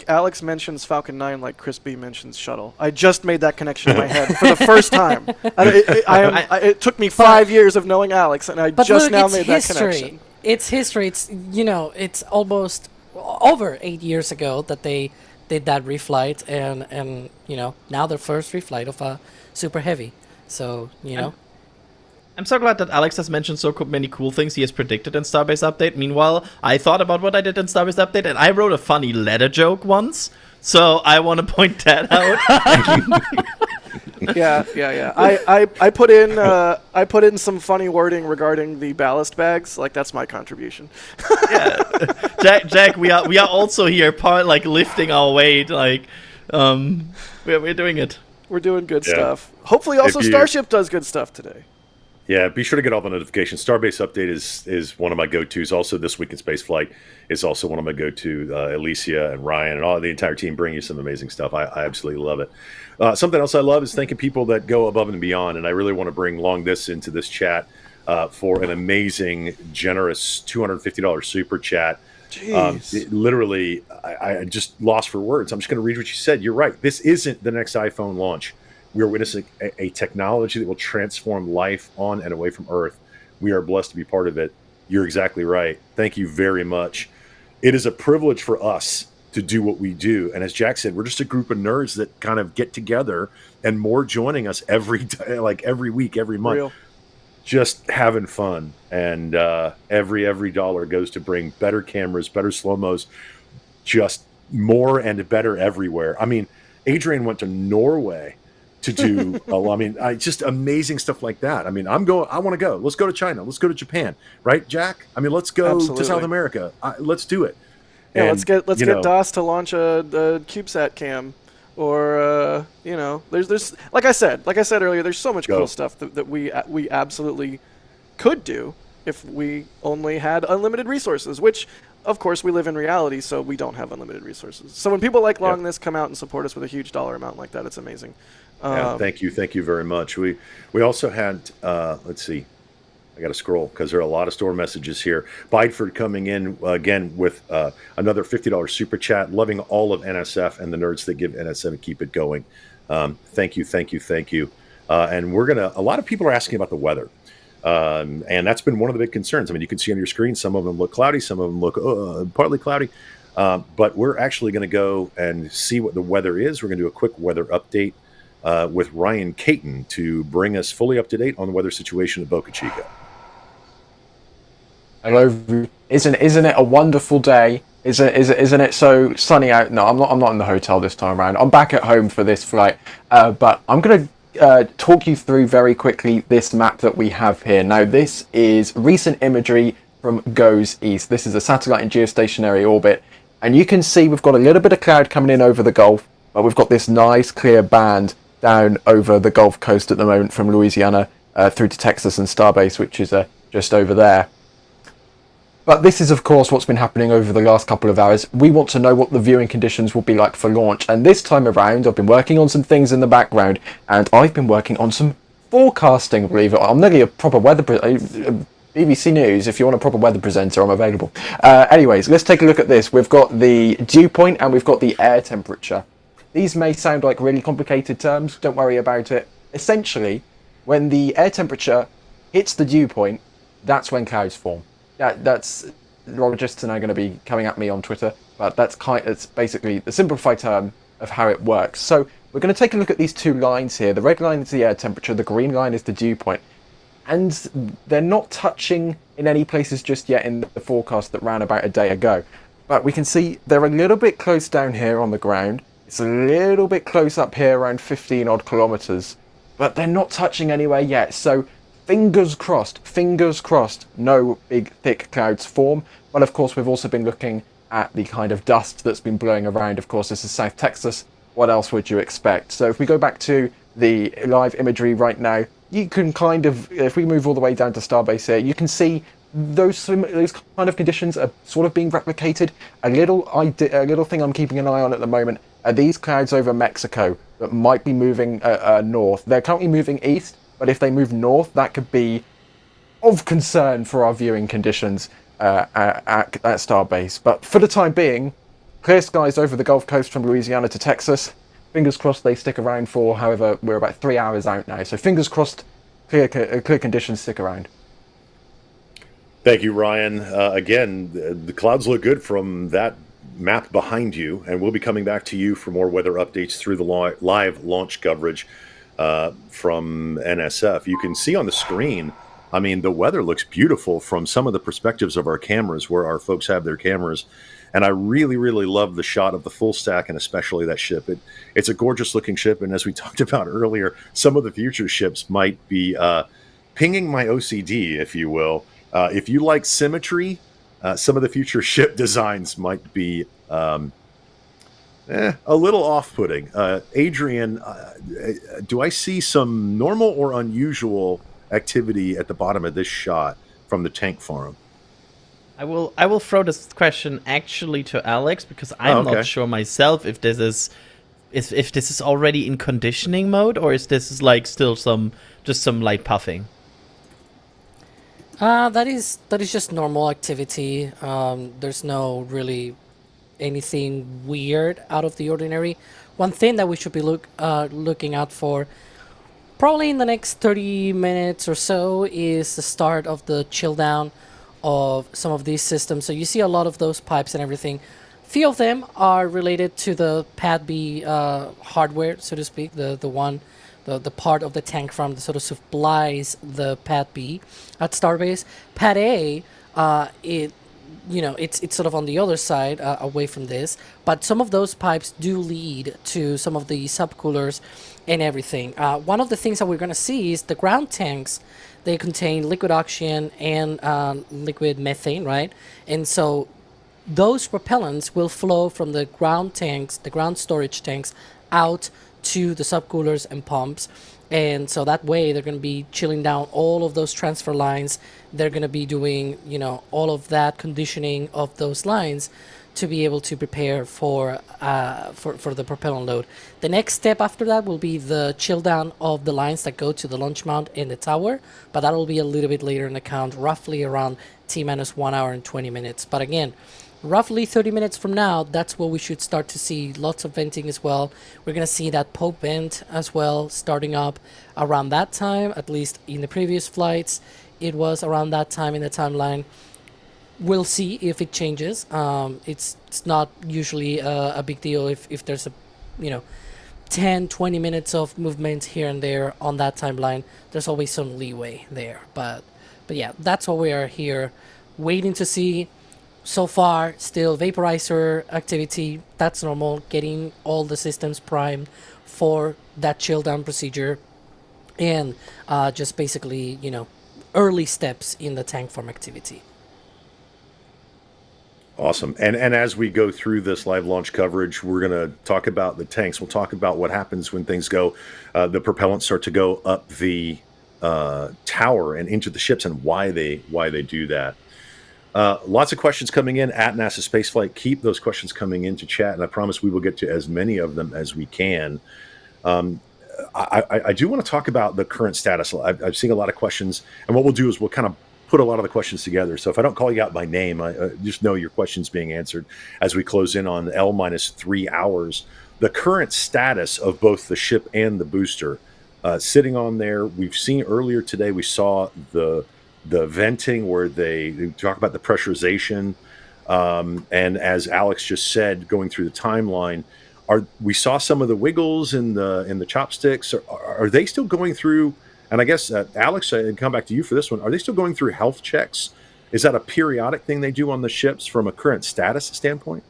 Alex mentions Falcon 9 like Chris B mentions Shuttle. I just made that connection in my head for the first time. It took me 5 years of knowing Alex, and I just now made that connection. It's history. It's it's almost over 8 years ago that they did that reflight, and now their first reflight of a Super Heavy. So I'm so glad that Alex has mentioned so many cool things he has predicted in Starbase Update. Meanwhile, I thought about what I did in Starbase Update, and I wrote a funny letter joke once. So I want to point that out. Yeah. I put in some funny wording regarding the ballast bags. Like, that's my contribution. Yeah, Jack, we are also here, lifting our weight. We're doing it. We're doing good stuff. Hopefully, also Starship does good stuff today. Yeah, be sure to get all the notifications. Starbase Update is one of my go-tos. Also, This Week in Spaceflight is also one of my go-to. Alicia and Ryan and all the entire team bring you some amazing stuff. I absolutely love it. Something else I love is thanking people that go above and beyond, and I really want to bring Long This into this chat for an amazing, generous $250 super chat. Literally, I just lost for words. I'm just going to read what you said. You're right. This isn't the next iPhone launch. We are witnessing a technology that will transform life on and away from Earth. We are blessed to be part of it. You're exactly right. Thank you very much. It is a privilege for us to do what we do. And as Jack said, we're just a group of nerds that kind of get together, and more joining us every day, every week, every month. Real. Just having fun. And every dollar goes to bring better cameras, better slow-mos, just more and better everywhere. I mean, Adrian went to Norway to do just amazing stuff like that. I mean, I want to go. Let's go to China. Let's go to Japan, right, Jack? I mean, let's go to South America. Let's do it. Yeah, let's get DOS to launch a CubeSat cam, or there's like I said earlier, there's so much cool stuff that we absolutely could do. if we only had unlimited resources, which, of course, we live in reality, so we don't have unlimited resources. So when people like Long This come out and support us with a huge dollar amount like that, it's amazing. Yeah, thank you very much. We also had let's see, I got to scroll because there are a lot of store messages here. Bideford coming in again with another $50 super chat, loving all of NSF and the nerds that give NSF and keep it going. Thank you. And a lot of people are asking about the weather. And that's been one of the big concerns. I mean, you can see on your screen, some of them look cloudy, some of them look partly cloudy. But we're actually going to go and see what the weather is. We're going to do a quick weather update with Ryan Caton to bring us fully up to date on the weather situation at Boca Chica. Hello, isn't it a wonderful day? Isn't it so sunny out? No, I'm not in the hotel this time around. I'm back at home for this flight, but I'm going to talk you through very quickly this map that we have here. Now, this is recent imagery from GOES East. This is a satellite in geostationary orbit, and you can see we've got a little bit of cloud coming in over the Gulf, but we've got this nice clear band down over the Gulf Coast at the moment from Louisiana through to Texas and Starbase, which is just over there. But this is, of course, what's been happening over the last couple of hours. We want to know what the viewing conditions will be like for launch. And this time around, I've been working on some things in the background, and I've been working on some forecasting, believe it or not. I'm nearly a proper weather... BBC News, if you want a proper weather presenter, I'm available. Anyways, let's take a look at this. We've got the dew point and we've got the air temperature. These may sound like really complicated terms. Don't worry about it. Essentially, when the air temperature hits the dew point, that's when clouds form. That's logists are now going to be coming at me on Twitter, but it's basically the simplified term of how it works. So we're going to take a look at these two lines here. The red line is the air temperature, the green line is the dew point, and they're not touching in any places just yet in the forecast that ran about a day ago. But we can see they're a little bit close down here on the ground. It's a little bit close up here, around 15 odd kilometers, but they're not touching anywhere yet. So fingers crossed, no big thick clouds form. But of course, we've also been looking at the kind of dust that's been blowing around. Of course, this is South Texas. What else would you expect? So if we go back to the live imagery right now, you can kind of, if we move all the way down to Starbase here, you can see those kind of conditions are sort of being replicated. A little thing I'm keeping an eye on at the moment are these clouds over Mexico that might be moving north. They're currently moving east, but if they move north, that could be of concern for our viewing conditions at Starbase. But for the time being, clear skies over the Gulf Coast from Louisiana to Texas. Fingers crossed they stick around for, however, we're about 3 hours out now. So fingers crossed, clear conditions stick around. Thank you, Ryan. Again, the clouds look good from that map behind you, and we'll be coming back to you for more weather updates through the live launch coverage from NSF. You can see on the screen, I mean, the weather looks beautiful from some of the perspectives of our cameras where our folks have their cameras. And I really, really love the shot of the full stack and especially that ship. It's a gorgeous looking ship. And as we talked about earlier, some of the future ships might be pinging my OCD, if you will. If you like symmetry, some of the future ship designs might be a little off-putting. Adrian, do I see some normal or unusual activity at the bottom of this shot from the tank farm? I will throw this question actually to Alex because I'm not sure myself if this is already in conditioning mode or is this like still some light puffing. That is just normal activity. There's no really anything weird out of the ordinary. One thing that we should be looking out for probably in the next 30 minutes or so is the start of the chill down of some of these systems. So you see a lot of those pipes and everything. Few of them are related to the Pad B hardware, so to speak, the part of the tank farm that sort of supplies the Pad B at Starbase. Pad A, it's sort of on the other side, away from this, but some of those pipes do lead to some of the subcoolers and everything. One of the things that we're going to see is the ground tanks. They contain liquid oxygen and liquid methane, right? And so those propellants will flow from the ground tanks, the ground storage tanks, out to the subcoolers and pumps. And so that way they're going to be chilling down all of those transfer lines. They're going to be doing, all of that conditioning of those lines to be able to prepare for the propellant load. The next step after that will be the chill down of the lines that go to the launch mount and the tower, but that will be a little bit later in the count, roughly around T-minus 1 hour and 20 minutes. But again, roughly 30 minutes from now, that's where we should start to see lots of venting as well. We're going to see that Pope vent as well starting up around that time, at least in the previous flights. It was around that time in the timeline. We'll see if it changes. It's not usually a big deal if there's 10, 20 minutes of movement here and there on that timeline. There's always some leeway there. But yeah, that's what we are here waiting to see. So far, still vaporizer activity. That's normal. Getting all the systems primed for that chill down procedure. And just basically, early steps in the tank farm activity. Awesome. And as we go through this live launch coverage, we're going to talk about the tanks. We'll talk about what happens when things go, the propellants start to go up the tower and into the ships, and why they do that. Lots of questions coming in at NASASpaceflight. Keep those questions coming into chat, and I promise we will get to as many of them as we can. I do want to talk about the current status. I've seen a lot of questions, and what we'll do is we'll kind of put a lot of the questions together. So if I don't call you out by name, I just know your question's being answered as we close in on L-3 hours. The current status of both the ship and the booster sitting on there. We've seen earlier today, we saw the venting where they talk about the pressurization. And as Alex just said, going through the timeline, we saw some of the wiggles in the chopsticks. Are they still going through? And I guess, Alex, I'd come back to you for this one. Are they still going through health checks? Is that a periodic thing they do on the ships from a current status standpoint?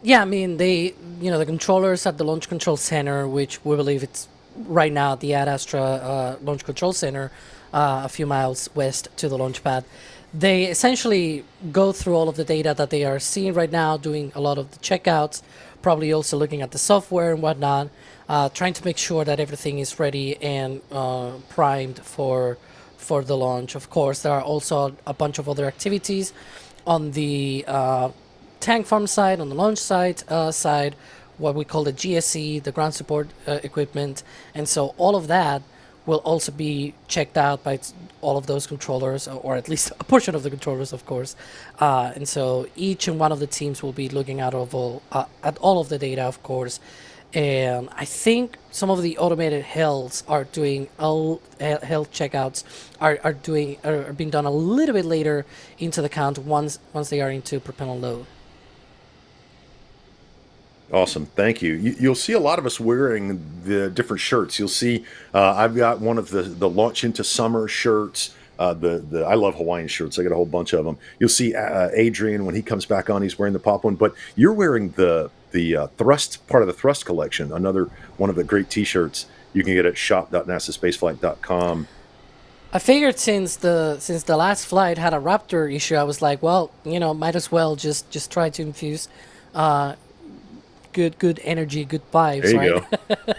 Yeah, I mean, the controllers at the Launch Control Center, which we believe it's right now at the Ad Astra Launch Control Center, a few miles west to the launch pad, they essentially go through all of the data that they are seeing right now, doing a lot of the checkouts, probably also looking at the software and whatnot, trying to make sure that everything is ready and primed for the launch. Of course, there are also a bunch of other activities on the tank farm side, on the launch site side, what we call the GSE, the ground support equipment, and so all of that will also be checked out by all of those controllers, or at least a portion of the controllers, of course. And so each and one of the teams will be looking at all of the data, of course. And I think some of the automated healths are doing health checkouts are being done a little bit later into the count once they are into propellant load. Awesome. Thank you. You'll see a lot of us wearing the different shirts. You'll see I've got one of the launch into summer shirts. I love Hawaiian shirts. I got a whole bunch of them. You'll see Adrian, when he comes back on, he's wearing the pop one. But you're wearing the thrust, part of the thrust collection, another one of the great T-shirts you can get at shop.nasaspaceflight.com. I figured since the last flight had a Raptor issue, I was like, well, might as well just try to infuse good energy, good vibes. There you right? go.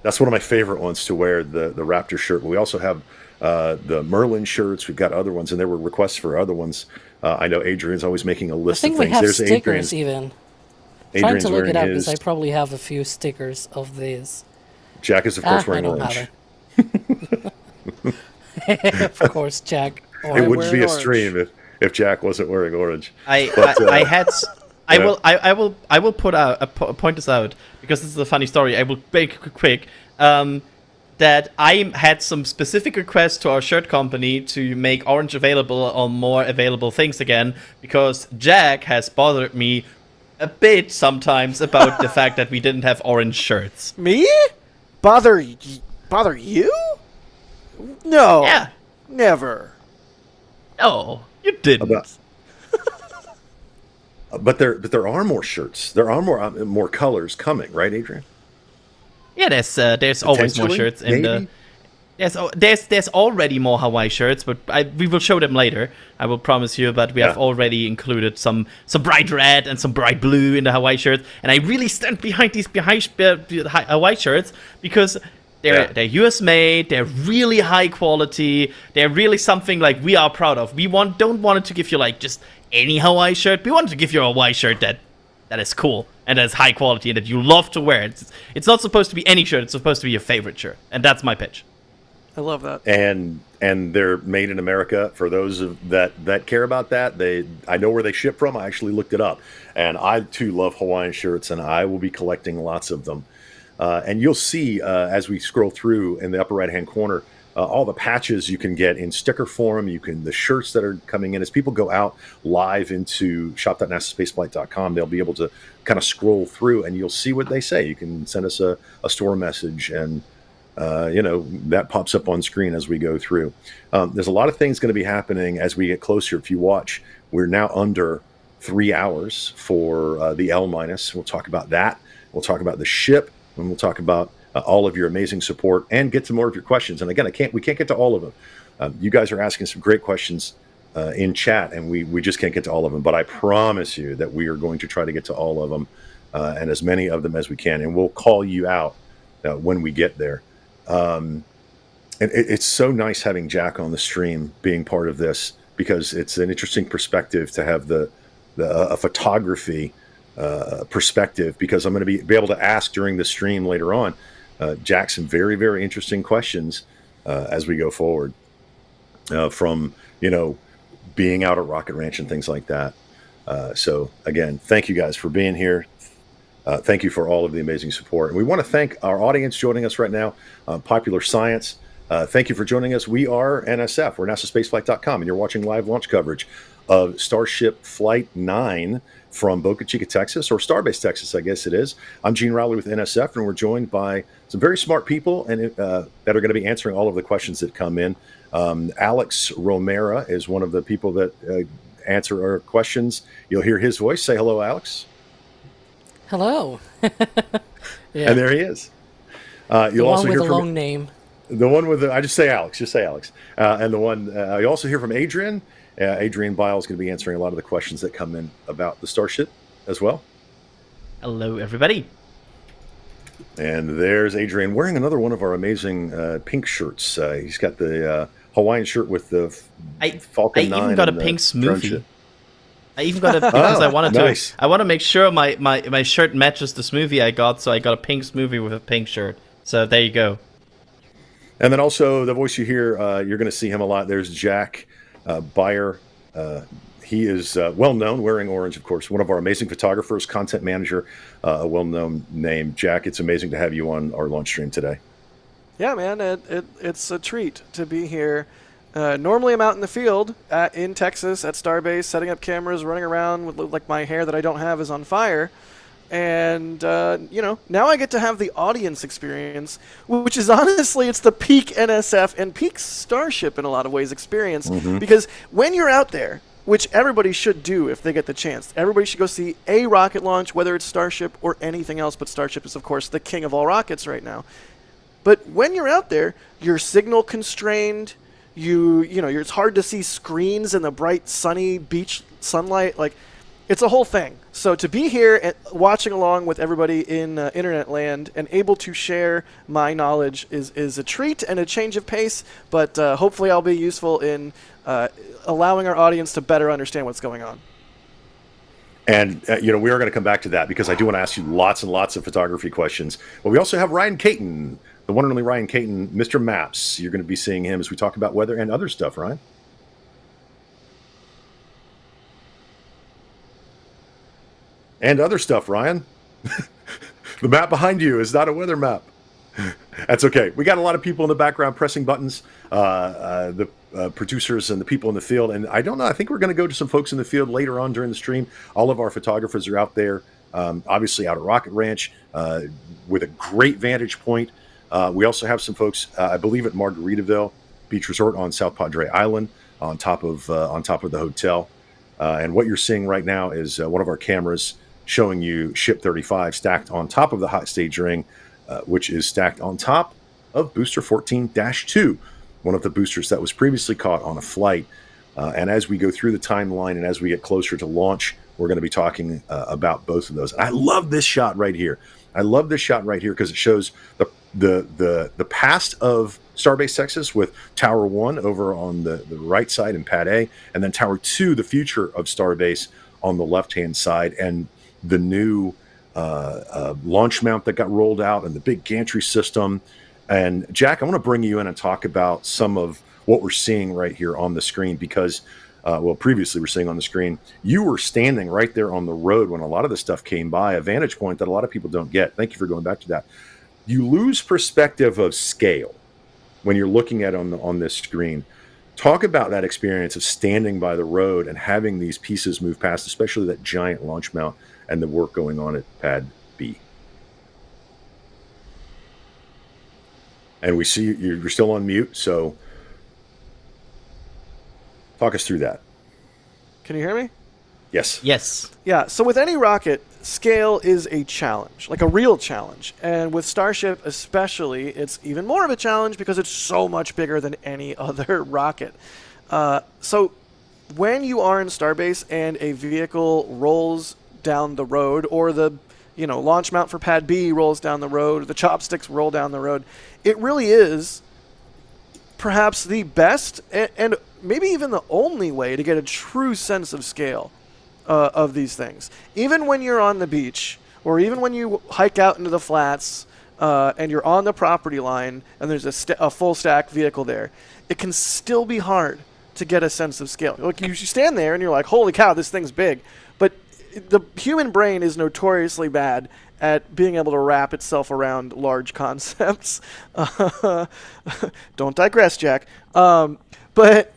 That's one of my favorite ones to wear, the Raptor shirt. But we also have the Merlin shirts. We've got other ones, and there were requests for other ones. I know Adrian's always making a list of things. I think we have There's stickers Adrian's. even. Trying to look it up his. because I probably have a few stickers of these. Jack is, of course, wearing orange. Of course, Jack. It wouldn't be a stream if Jack wasn't wearing orange. I will point this out because this is a funny story. I will make it quick. That I had some specific requests to our shirt company to make orange available on more available things again, because Jack has bothered me a bit sometimes about the fact that we didn't have orange shirts. Me? Bother you? No. Yeah. Never. No, you didn't. But there are more shirts. There are more colors coming, right, Adrian? Yeah, there's always more shirts in there's already more Hawaii shirts, but we will show them later. I will promise you. But we have already included some bright red and some bright blue in the Hawaii shirts, and I really stand behind these Hawaii shirts because they're US made. They're really high quality. They're really something like we are proud of. We don't want it to give you like just any Hawaii shirt. We want to give you a Hawaii shirt that is cool and that is high quality and that you love to wear. It's not supposed to be any shirt. It's supposed to be your favorite shirt, and that's my pitch. I love that. And they're made in America. For those that care about that, I know where they ship from. I actually looked it up, and I too love Hawaiian shirts, and I will be collecting lots of them. And you'll see as we scroll through in the upper right hand corner all the patches you can get in sticker form. The shirts that are coming in as people go out live into shop.nasaspaceflight.com. They'll be able to kind of scroll through, and you'll see what they say. You can send us a store message, and that pops up on screen as we go through. There's a lot of things going to be happening as we get closer. If you watch, we're now under 3 hours for the L-. We'll talk about that. We'll talk about the ship, and we'll talk about all of your amazing support and get to more of your questions. And again, we can't get to all of them. You guys are asking some great questions in chat, and we just can't get to all of them. But I promise you that we are going to try to get to all of them and as many of them as we can. And we'll call you out when we get there. And it's so nice having Jack on the stream being part of this, because it's an interesting perspective to have a photography perspective, because I'm going to be able to ask during the stream later on Jack some very, very interesting questions as we go forward from being out at Rocket Ranch and things like that. So again, thank you guys for being here. Thank you for all of the amazing support. And we want to thank our audience joining us right now, Popular Science. Thank you for joining us. We are NSF. We're NASASpaceflight.com, and you're watching live launch coverage of Starship Flight 9 from Boca Chica, Texas, or Starbase, Texas, I guess it is. I'm Gene Rowley with NSF, and we're joined by some very smart people and that are going to be answering all of the questions that come in. Alex Romero is one of the people that answer our questions. You'll hear his voice. Say hello, Alex. Hello. And there he is. You'll one also with hear a from long name. the one with I just say Alex. And the one you also hear from Adrian. Adrian Bile is going to be answering a lot of the questions that come in about the Starship as well. Hello, everybody. And there's Adrian wearing another one of our amazing pink shirts. He's got the Hawaiian shirt with the Falcon 9. I even got a pink smoothie. I even got it because I wanted to. I want to make sure my shirt matches the smoothie I got, so I got a pink smoothie with a pink shirt. So there you go. And then also the voice you hear, you're going to see him a lot. There's Jack Beyer. He is well known, wearing orange, of course. One of our amazing photographers, content manager, a well-known name. Jack, it's amazing to have you on our launch stream today. Yeah, man, it's a treat to be here. Normally I'm out in the field in Texas at Starbase, setting up cameras, running around with like my hair that I don't have is on fire. And, now I get to have the audience experience, which is honestly, it's the peak NSF and peak Starship in a lot of ways experience. Mm-hmm. Because when you're out there, which everybody should do if they get the chance, everybody should go see a rocket launch, whether it's Starship or anything else, but Starship is, of course, the king of all rockets right now. But when you're out there, you're signal constrained. It's hard to see screens in the bright, sunny beach sunlight. Like, it's a whole thing. So to be here and watching along with everybody in internet land and able to share my knowledge is a treat and a change of pace. But hopefully I'll be useful in allowing our audience to better understand what's going on. And, we are going to come back to that because I do want to ask you lots and lots of photography questions. But we also have Ryan Caton, the one and only Ryan Caton, Mr. Maps. You're going to be seeing him as we talk about weather and other stuff, Ryan. And other stuff, Ryan. The map behind you is not a weather map. That's okay. We got a lot of people in the background pressing buttons, the producers and the people in the field. And I don't know, I think we're going to go to some folks in the field later on during the stream. All of our photographers are out there, obviously out at Rocket Ranch with a great vantage point. We also have some folks, I believe, at Margaritaville Beach Resort on South Padre Island on top of the hotel. And what you're seeing right now is one of our cameras showing you Ship 35 stacked on top of the hot stage ring, which is stacked on top of Booster 14-2, one of the boosters that was previously caught on a flight. And as we go through the timeline and as we get closer to launch, we're going to be talking about both of those. And I love this shot right here. I love this shot right here because it shows the past of Starbase Texas with Tower 1 over on the right side in Pad A, and then Tower 2, the future of Starbase, on the left-hand side, and the new launch mount that got rolled out and the big gantry system. And Jack, I want to bring you in and talk about some of what we're seeing right here on the screen because, previously we're seeing on the screen, you were standing right there on the road when a lot of this stuff came by, a vantage point that a lot of people don't get. Thank you for going back to that. You lose perspective of scale when you're looking at it on this screen. Talk about that experience of standing by the road and having these pieces move past, especially that giant launch mount and the work going on at Pad B. And we see you're still on mute, so talk us through that. Can you hear me? Yes. Yes. Yeah, so with any rocket, scale is a challenge, like a real challenge. And with Starship especially, it's even more of a challenge because it's so much bigger than any other rocket. So when you are in Starbase and a vehicle rolls down the road, or the launch mount for Pad B rolls down the road, or the chopsticks roll down the road, it really is perhaps the best and maybe even the only way to get a true sense of scale of these things. Even when you're on the beach, or even when you hike out into the flats and you're on the property line and there's a full stack vehicle there, it can still be hard to get a sense of scale. Like you stand there and you're like, holy cow, this thing's big. But the human brain is notoriously bad at being able to wrap itself around large concepts. Don't digress, Jack. But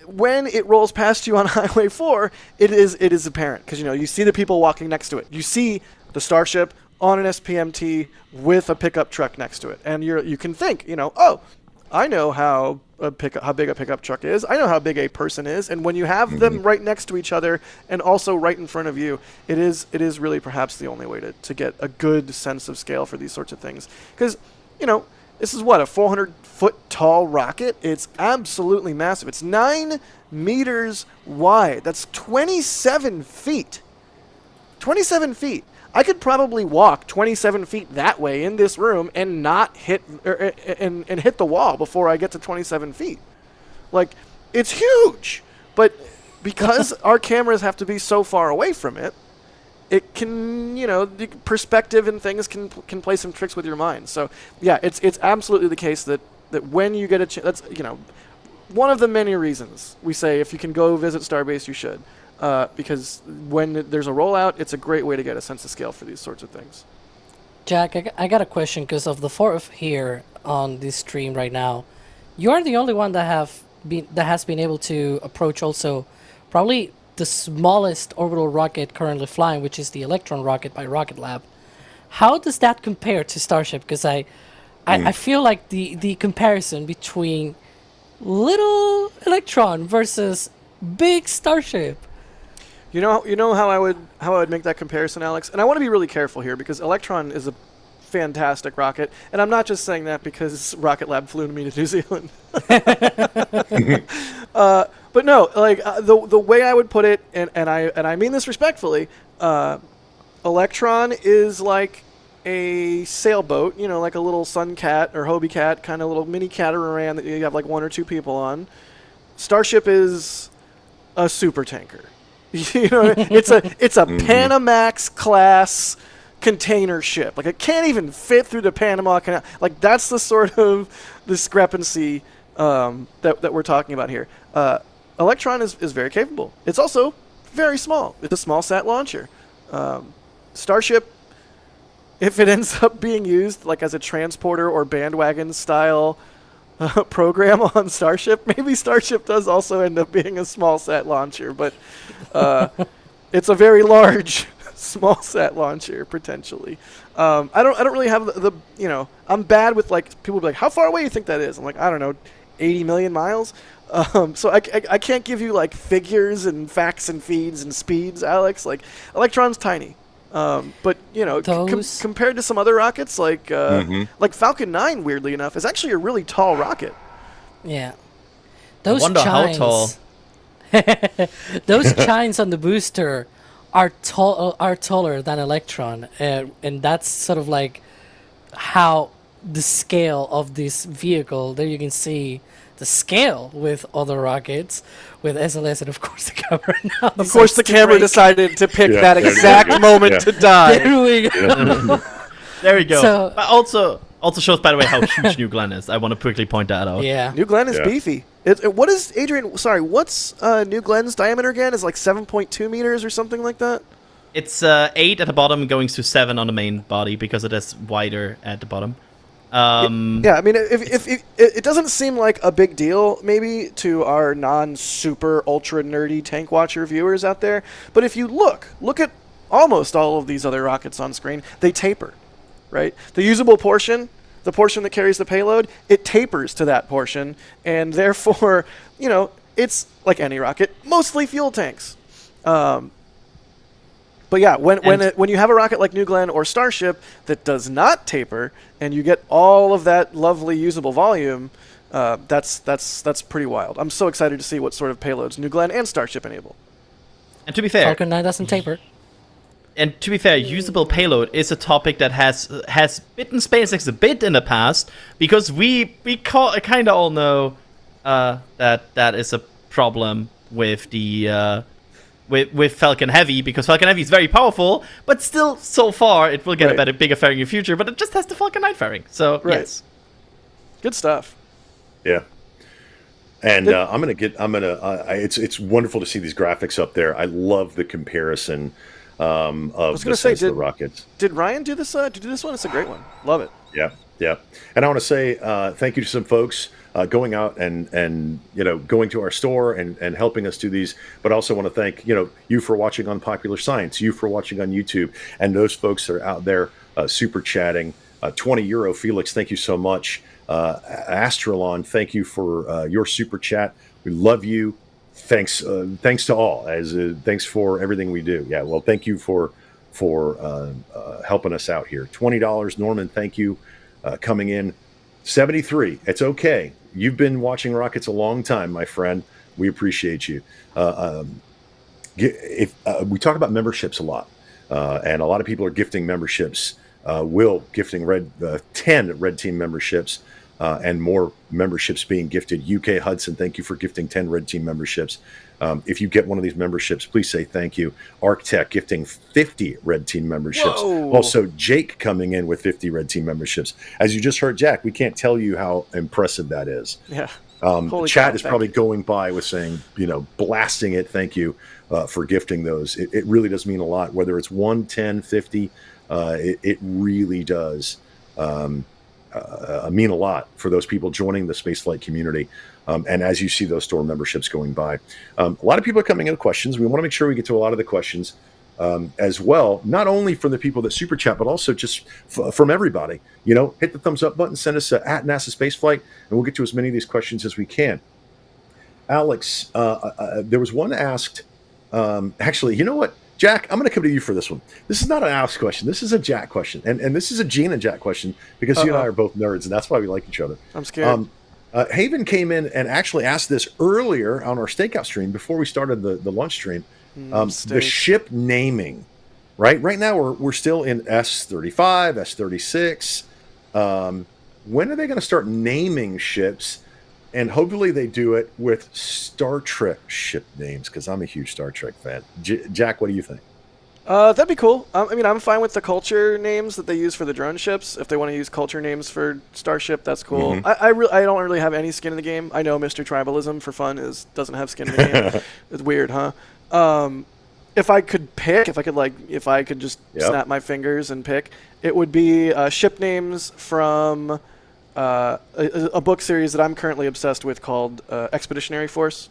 when it rolls past you on Highway 4, it is apparent because you see the people walking next to it. You see the Starship on an SPMT with a pickup truck next to it, and you can think, oh, I know how big a pickup truck is. I know how big a person is, and when you have them right next to each other and also right in front of you, it is really perhaps the only way to get a good sense of scale for these sorts of things. Because this is what, a 400-foot tall rocket? It's absolutely massive. It's 9 meters wide. That's 27 feet. 27 feet. I could probably walk 27 feet that way in this room and not hit and hit the wall before I get to 27 feet. Like, it's huge. But because our cameras have to be so far away from it, it can, the perspective and things can play some tricks with your mind. So, yeah, it's absolutely the case that when you get a chance, that's, one of the many reasons we say if you can go visit Starbase, you should. Because when there's a rollout, it's a great way to get a sense of scale for these sorts of things. Jack, I got a question because of the 4 here on this stream right now. You are the only one that has been able to approach also probably the smallest orbital rocket currently flying, which is the Electron rocket by Rocket Lab. How does that compare to Starship? Because I feel like the comparison between little Electron versus big Starship. You know how I would make that comparison, Alex? And I want to be really careful here because Electron is a fantastic rocket, and I'm not just saying that because Rocket Lab flew me to New Zealand. But no, like the way I would put it, and I mean this respectfully, Electron is like a sailboat, like a little Sun Cat or Hobie Cat, kind of little mini catamaran that you have like 1 or 2 people on. Starship is a super tanker. It's a Panamax class container ship. Like, it can't even fit through the Panama Canal. Like, that's the sort of discrepancy that we're talking about here. Electron is very capable. It's also very small. It's a small sat launcher. Starship, if it ends up being used like as a transporter or bandwagon style program on Starship, maybe Starship does also end up being a small sat launcher, but it's a very large small sat launcher potentially. I don't really have the I'm bad with like people be like, how far away do you think that is? I'm like, I don't know, 80 million miles. So I can't give you like figures and facts and feeds and speeds, Alex. Like, Electron's tiny. But you know, Those- compared to some other rockets, like Falcon 9, weirdly enough, is actually a really tall rocket. Yeah. Those wonder how chines, tall. those chines on the booster are taller than Electron, and that's sort of like how the scale of this vehicle. There you can see the scale with other rockets, with SLS, and of course the camera. Now Of course, the camera decided to pick that there you exact go. moment Yeah. to die. There we go. There we go. So- But also shows, by the way, how huge New Glenn is. I want to quickly point that out. Yeah. New Glenn is Yeah. beefy. What is Adrian? Sorry, what's New Glenn's diameter again? Is like 7.2 meters or something like that? It's 8 at the bottom, going to 7 on the main body because it is wider at the bottom. Yeah, I mean, if it doesn't seem like a big deal, maybe to our non-super ultra nerdy tank watcher viewers out there, but if you look at almost all of these other rockets on screen, they taper, right? The usable portion, the portion that carries the payload, it tapers to that portion, and therefore, you know, it's like any rocket, mostly fuel tanks. But yeah, when you have a rocket like New Glenn or Starship that does not taper, and you get all of that lovely usable volume, that's pretty wild. I'm so excited to see what sort of payloads New Glenn and Starship enable. And to be fair, Falcon 9 doesn't taper. And to be fair, usable payload is a topic that has bitten SpaceX a bit in the past, because we kind of all know that is a problem with the with Falcon Heavy, because Falcon Heavy is very powerful, but still, so far, it will get Right. a bigger fairing in the future, but it just has the Falcon 9 fairing. So, Right. yes. Good stuff. Yeah. And it's wonderful to see these graphics up there. I love the comparison of was the gonna say, sense of the rockets. Did Ryan do this? Did you do this one? It's a great one. Love it. Yeah, yeah. And I want to say thank you to some folks going out and you know, going to our store and helping us do these. But I also want to thank, you know, you for watching on Popular Science, you for watching on YouTube, and those folks that are out there super chatting. 20 euro, Felix, thank you so much. Astralon, thank you for your super chat. We love you. Thanks to all. Thanks for everything we do. Yeah, well, thank you for helping us out here. $20, Norman. Thank you. Coming in, 73. It's okay. You've been watching rockets a long time, my friend. We appreciate you. If we talk about memberships a lot, and a lot of people are gifting memberships. Will gifting 10 Red Team memberships. And more memberships being gifted. UK Hudson, thank you for gifting 10 Red Team memberships. If you get one of these memberships, please say thank you. ArcTech gifting 50 Red Team memberships. Whoa. Also, Jake coming in with 50 Red Team memberships. As you just heard, Jack, we can't tell you how impressive that is. Yeah. Chat cow, is thank probably you. going by with saying, you know, blasting it. Thank you for gifting those. It really does mean a lot, whether it's 1, 10, 50. It really does mean a lot for those people joining the spaceflight community. And as you see those store memberships going by, a lot of people are coming in with questions. We want to make sure we get to a lot of the questions as well, not only from the people that super chat, but also just from everybody. You know, hit the thumbs up button, send us at NASASpaceflight, and we'll get to as many of these questions as we can. Alex, there was one asked, actually, you know what? Jack, I'm going to come to you for this one. This is not an Alex question. This is a Jack question. And this is a Gene and Jack question, because you and I are both nerds, and that's why we like each other. I'm scared. Haven came in and actually asked this earlier on our stakeout stream before we started the lunch stream. The Steak. ship naming, right? Right now we're still in S35, S36. When are they going to start naming ships? And hopefully they do it with Star Trek ship names, because I'm a huge Star Trek fan. Jack, what do you think? That'd be cool. I mean, I'm fine with the culture names that they use for the drone ships. If they want to use culture names for Starship, that's cool. I don't really have any skin in the game. I know Mr. Tribalism for fun doesn't have skin in the game. It's weird, huh? If I could pick, if I could just snap my fingers and pick, it would be ship names from a book series that I'm currently obsessed with called Expeditionary Force.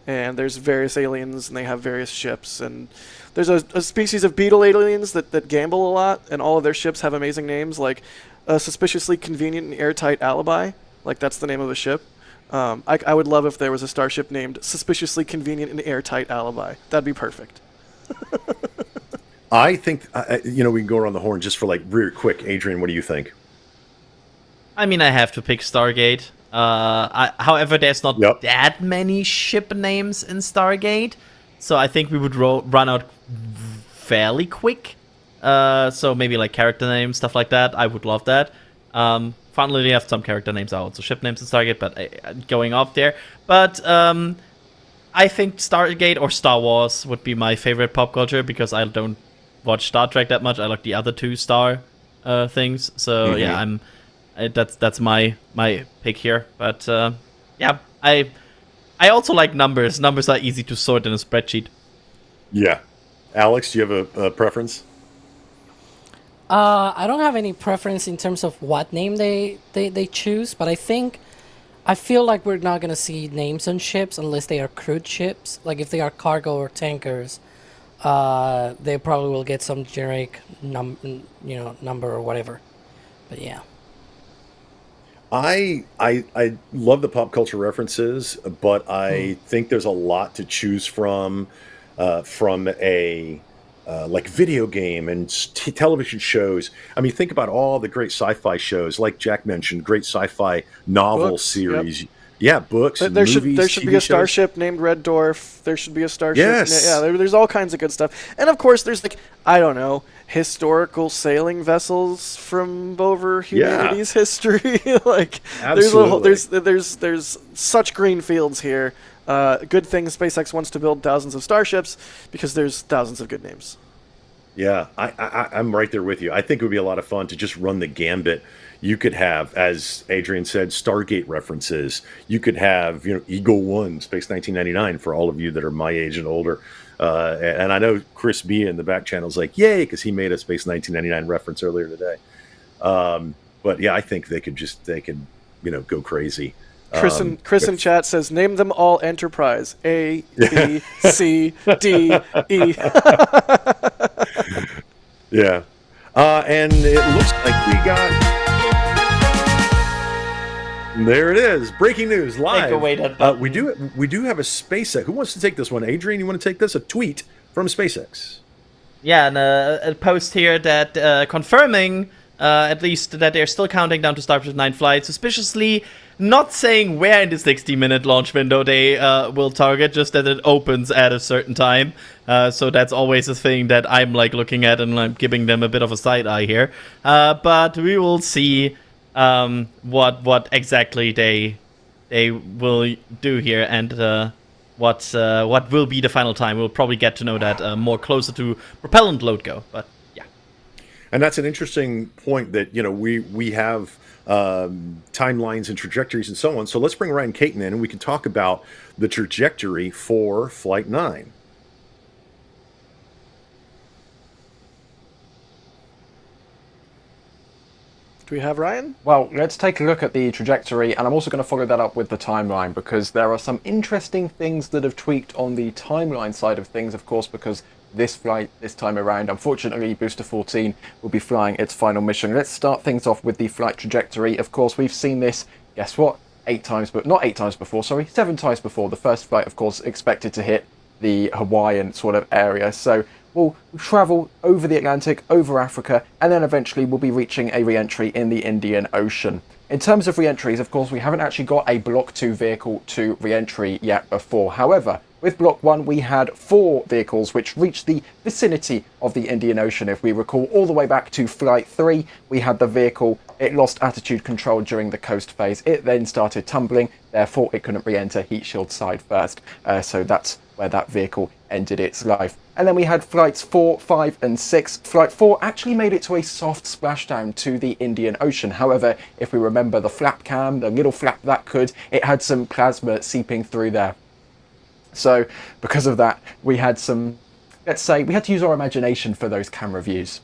And there's various aliens, and they have various ships, and there's a species of beetle aliens that gamble a lot, and all of their ships have amazing names, like a suspiciously convenient and airtight alibi. Like, that's the name of a ship. I would love if there was a starship named Suspiciously Convenient and Airtight Alibi. That'd be perfect. I think, we can go around the horn just for like real quick. Adrian, what do you think? I mean, I have to pick Stargate. However, there's not Yep. that many ship names in Stargate, so I think we would run out fairly quick. So maybe like character names, stuff like that. I would love that. Finally, we have some character names out, so ship names in Stargate, but going off there. But I think Stargate or Star Wars would be my favorite pop culture because I don't watch Star Trek that much. I like the other two Star things. So yeah, that's my pick here. But yeah, I also like numbers. Numbers are easy to sort in a spreadsheet. Yeah. Alex, do you have a preference? I don't have any preference in terms of what name they choose, but I feel like we're not gonna see names on ships unless they are crewed ships. Like if they are cargo or tankers, they probably will get some generic number or whatever. But yeah. I love the pop culture references, but I think there's a lot to choose from a like video game and television shows. I mean, think about all the great sci-fi shows, like Jack mentioned, great sci-fi novel series. Yep. Yeah, books. There movies, should TV be a shows. starship named Red Dwarf. There should be a starship. Yes. Yeah, there's all kinds of good stuff. And of course, there's like, I don't know, historical sailing vessels from over humanity's history. Like Absolutely. there's such green fields here. Good thing SpaceX wants to build thousands of starships because there's thousands of good names. Yeah, I'm right there with you. I think it would be a lot of fun to just run the gambit. You could have, as Adrian said, Stargate references. You could have, Eagle 1, Space 1999 for all of you that are my age and older. And I know Chris B in the back channel is like, yay, because he made a Space 1999 reference earlier today. But yeah, I think they could go crazy. Chris in chat says, name them all Enterprise. A, B, C, D, E. Yeah. And it looks like we got... There it is. Breaking news live. Take away that button. We do have a SpaceX. Who wants to take this one? Adrian, you want to take this? A tweet from SpaceX. Yeah, and a post here that confirming at least that they're still counting down to Starship 9 flight. Suspiciously not saying where in the 60-minute launch window they will target, just that it opens at a certain time. So that's always a thing that I'm like looking at, and I'm giving them a bit of a side eye here. But we will see what exactly they will do here, and what will be the final time. We'll probably get to know that more closer to propellant load go. But yeah, and that's an interesting point that we have timelines and trajectories and so on. So let's bring Ryan Caton in, and we can talk about the trajectory for Flight 9. Do we have Ryan? Well, let's take a look at the trajectory, and I'm also going to follow that up with the timeline, because there are some interesting things that have tweaked on the timeline side of things, of course, because this flight, this time around, unfortunately, Booster 14 will be flying its final mission. Let's start things off with the flight trajectory. Of course, we've seen this, guess what, 7 times before. The first flight, of course, expected to hit the Hawaiian sort of area. So we'll travel over the Atlantic, over Africa, and then eventually we'll be reaching a re-entry in the Indian Ocean. In terms of re-entries, of course, we haven't actually got a Block 2 vehicle to re-entry yet before. However, with Block 1, we had 4 vehicles which reached the vicinity of the Indian Ocean. If we recall all the way back to Flight 3, we had the vehicle, it lost attitude control during the coast phase. It then started tumbling, therefore it couldn't re-enter heat shield side first. So that's where that vehicle ended its life. And then we had Flights 4, 5 and 6. Flight 4 actually made it to a soft splashdown to the Indian Ocean. However, if we remember the flap cam, the little flap that could, it had some plasma seeping through there. So because of that, we had some, let's say, we had to use our imagination for those camera views.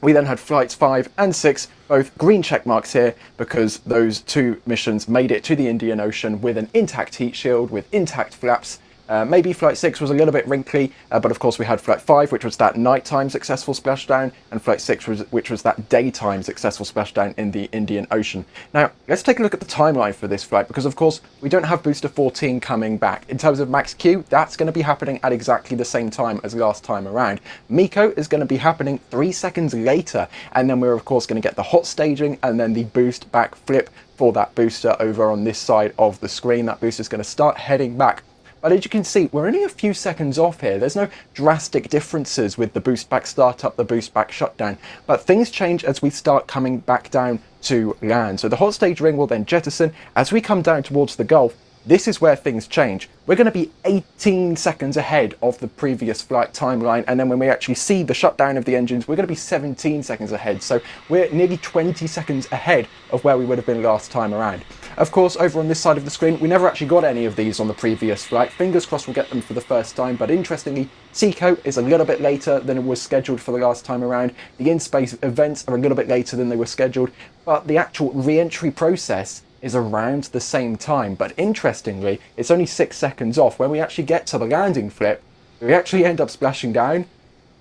We then had Flights 5 and 6, both green check marks here, because those 2 missions made it to the Indian Ocean with an intact heat shield, with intact flaps, Maybe Flight 6 was a little bit wrinkly, but of course we had Flight 5, which was that nighttime successful splashdown, and Flight 6, which was that daytime successful splashdown in the Indian Ocean. Now, let's take a look at the timeline for this flight, because of course we don't have Booster 14 coming back. In terms of Max Q, that's going to be happening at exactly the same time as last time around. MECO is going to be happening 3 seconds later, and then we're of course going to get the hot staging and then the boost back flip for that booster over on this side of the screen. That booster is going to start heading back. But as you can see, we're only a few seconds off here. There's no drastic differences with the boost back startup, the boost back shutdown. But things change as we start coming back down to land. So the hot stage ring will then jettison. As we come down towards the Gulf, this is where things change. We're going to be 18 seconds ahead of the previous flight timeline, and then when we actually see the shutdown of the engines, we're going to be 17 seconds ahead. So we're nearly 20 seconds ahead of where we would have been last time around. Of course, over on this side of the screen, we never actually got any of these on the previous flight. Fingers crossed we'll get them for the first time, but interestingly, SECO is a little bit later than it was scheduled for the last time around. The in-space events are a little bit later than they were scheduled, but the actual re-entry process is around the same time. But interestingly, it's only 6 seconds off. When we actually get to the landing flip, we actually end up splashing down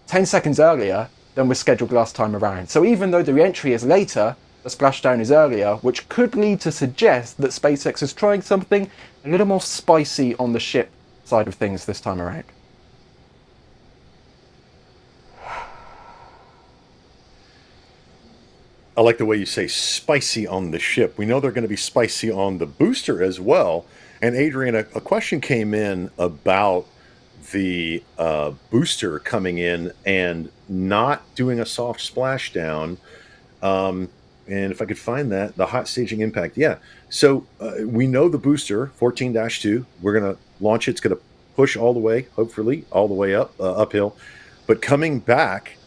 10 seconds earlier than was scheduled last time around. So even though the re-entry is later, the splashdown is earlier, which could lead to suggest that SpaceX is trying something a little more spicy on the ship side of things this time around. I like the way you say spicy on the ship. We know they're going to be spicy on the booster as well. And Adrian, a question came in about the booster coming in and not doing a soft splashdown. And if I could find that, the hot staging impact. Yeah. So we know the booster, 14-2, we're going to launch it. It's going to push all the way, hopefully, all the way up, uphill. But coming back,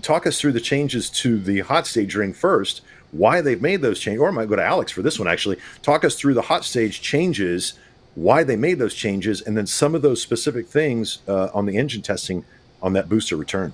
talk us through the changes to the hot stage ring first, why they've made those changes, or I might go to Alex for this one actually. Talk us through the hot stage changes, why they made those changes, and then some of those specific things on the engine testing on that booster return.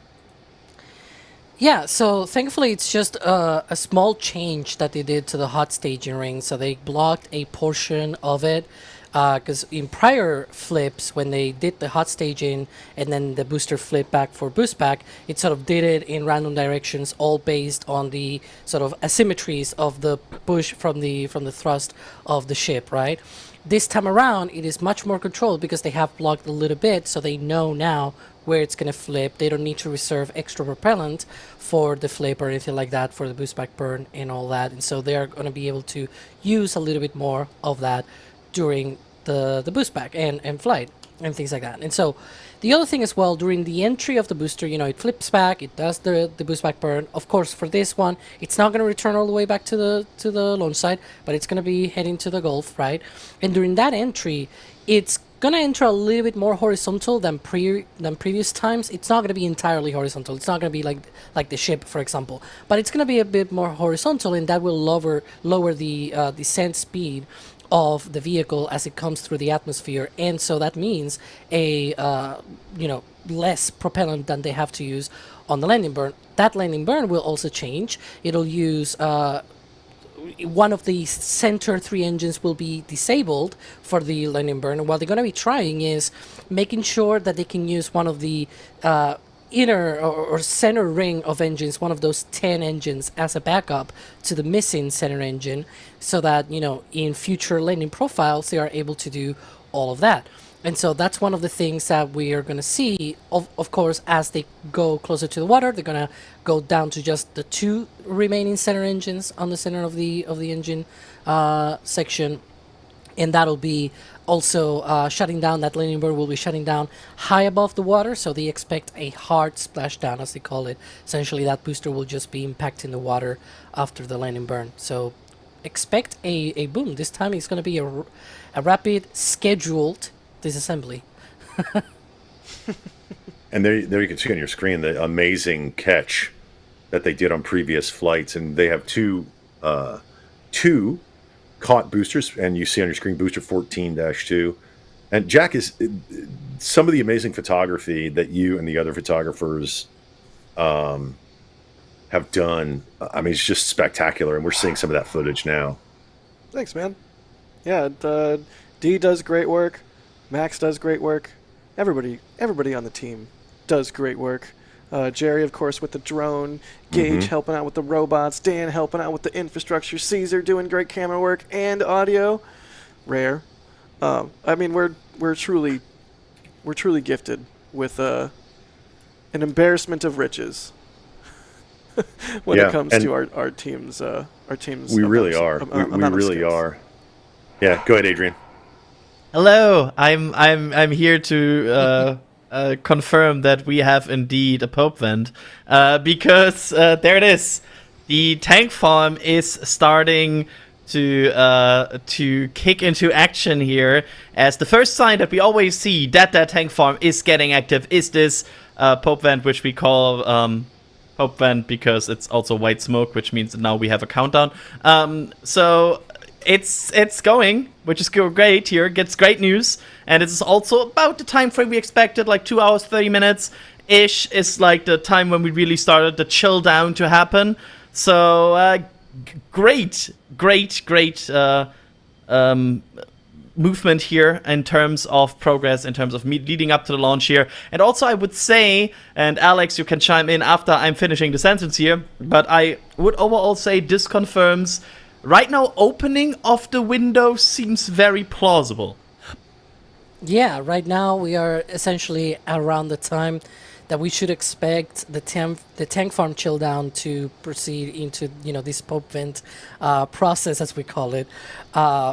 Yeah, so thankfully it's just a small change that they did to the hot staging ring. So they blocked a portion of it. Because in prior flips, when they did the hot staging and then the booster flip back for boost back, it sort of did it in random directions, all based on the sort of asymmetries of the push from the thrust of the ship, right? This time around, it is much more controlled because they have blocked a little bit, so they know now where it's going to flip. They don't need to reserve extra propellant for the flip or anything like that for the boost back burn and all that, and so they are going to be able to use a little bit more of that during the boost back and flight and things like that. And so the other thing as well, during the entry of the booster, you know, it flips back, it does the boost back burn. Of course, for this one, it's not going to return all the way back to the launch site, but it's going to be heading to the Gulf, right? And during that entry, it's going to enter a little bit more horizontal than previous times. It's not going to be entirely horizontal. It's not going to be like the ship, for example, but it's going to be a bit more horizontal, and that will lower the descent speed of the vehicle as it comes through the atmosphere, and so that means a less propellant than they have to use on the landing burn. That landing burn will also change. It'll use one of the center 3 engines will be disabled for the landing burn, and what they're going to be trying is making sure that they can use one of the inner or center ring of engines, one of those 10 engines, as a backup to the missing center engine, so that, you know, in future landing profiles they are able to do all of that. And so that's one of the things that we are going to see, of course, as they go closer to the water. They're going to go down to just the 2 remaining center engines on the center of the engine section, and that'll be also shutting down. That landing burn will be shutting down high above the water, so they expect a hard splashdown, as they call it. Essentially, that booster will just be impacting the water after the landing burn. So expect a boom. This time it's going to be a rapid, scheduled disassembly. And there you can see on your screen the amazing catch that they did on previous flights, and they have two caught boosters, and you see on your screen booster 14-2. And Jack, is some of the amazing photography that you and the other photographers have done. I mean, it's just spectacular, and we're seeing some of that footage now. Thanks, man. Yeah, D does great work. Max does great work. Everybody on the team does great work. Jerry, of course, with the drone. Gage helping out with the robots. Dan helping out with the infrastructure. Caesar doing great camera work and audio. Rare. I mean, we're truly gifted with an embarrassment of riches when it comes to our teams. We really are. We really are. Yeah, go ahead, Adrian. Hello, I'm here to confirm that we have indeed a Pope vent, because there it is. The tank farm is starting to kick into action here, as the first sign that we always see that tank farm is getting active is this Pope vent, which we call Pope vent because it's also white smoke, which means that now we have a countdown. So it's going, which is great here. Gets great news, and it's also about the time frame we expected, like 2 hours 30 minutes ish is like the time when we really started the chill down to happen. So great movement here in terms of progress, in terms of leading up to the launch here. And also I would say, and Alex, you can chime in after I'm finishing the sentence here, but I would overall say this confirms right now opening of the window seems very plausible. Yeah, right now we are essentially around the time that we should expect the tank farm chill down to proceed into, this Pope vent process, as we call it,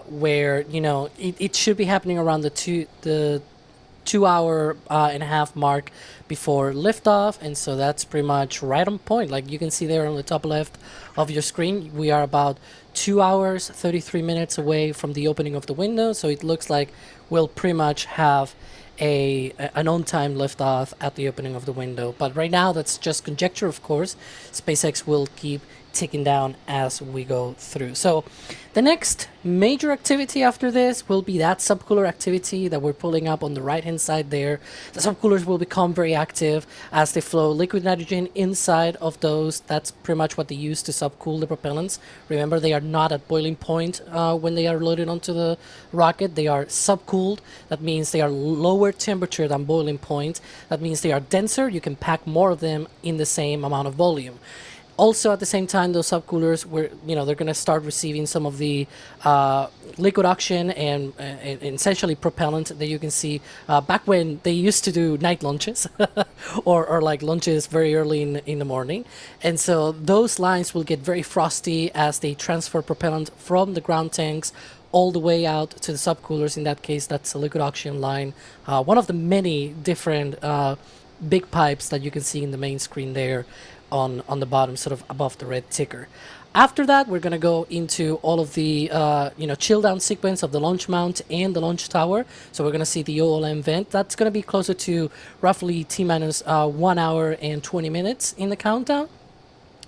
where, it should be happening around the 2 hour and a half mark before liftoff, and so that's pretty much right on point. Like you can see there on the top left of your screen, we are about 2 hours 33 minutes away from the opening of the window, so it looks like we'll pretty much have an on-time liftoff at the opening of the window. But right now that's just conjecture, of course. SpaceX will keep ticking down as we go through. So the next major activity after this will be that subcooler activity that we're pulling up on the right hand side there. The subcoolers will become very active as they flow liquid nitrogen inside of those. That's pretty much what they use to subcool the propellants. Remember, they are not at boiling point when they are loaded onto the rocket. They are subcooled. That means they are lower temperature than boiling point. That means they are denser. You can pack more of them in the same amount of volume. Also, at the same time, those subcoolers, they're going to start receiving some of the liquid oxygen and essentially propellant that you can see back when they used to do night launches or like launches very early in the morning. And so those lines will get very frosty as they transfer propellant from the ground tanks all the way out to the subcoolers. In that case, that's a liquid oxygen line, one of the many different big pipes that you can see in the main screen there on the bottom, sort of above the red ticker. After that, we're going to go into all of the chill down sequence of the launch mount and the launch tower. So we're going to see the OLM vent. That's going to be closer to roughly T-minus 1 hour and 20 minutes in the countdown.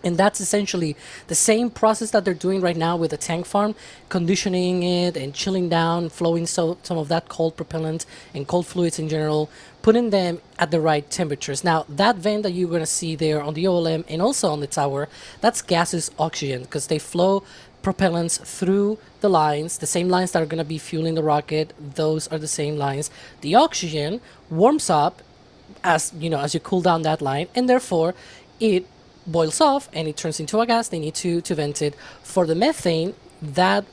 And that's essentially the same process that they're doing right now with the tank farm, conditioning it and chilling down, flowing some of that cold propellant and cold fluids in general, putting them at the right temperatures. Now, that vent that you're going to see there on the OLM and also on the tower, that's gaseous oxygen, because they flow propellants through the lines, the same lines that are going to be fueling the rocket. Those are the same lines. The oxygen warms up as you cool down that line, and therefore it boils off and it turns into a gas. They need to vent it. For the methane, that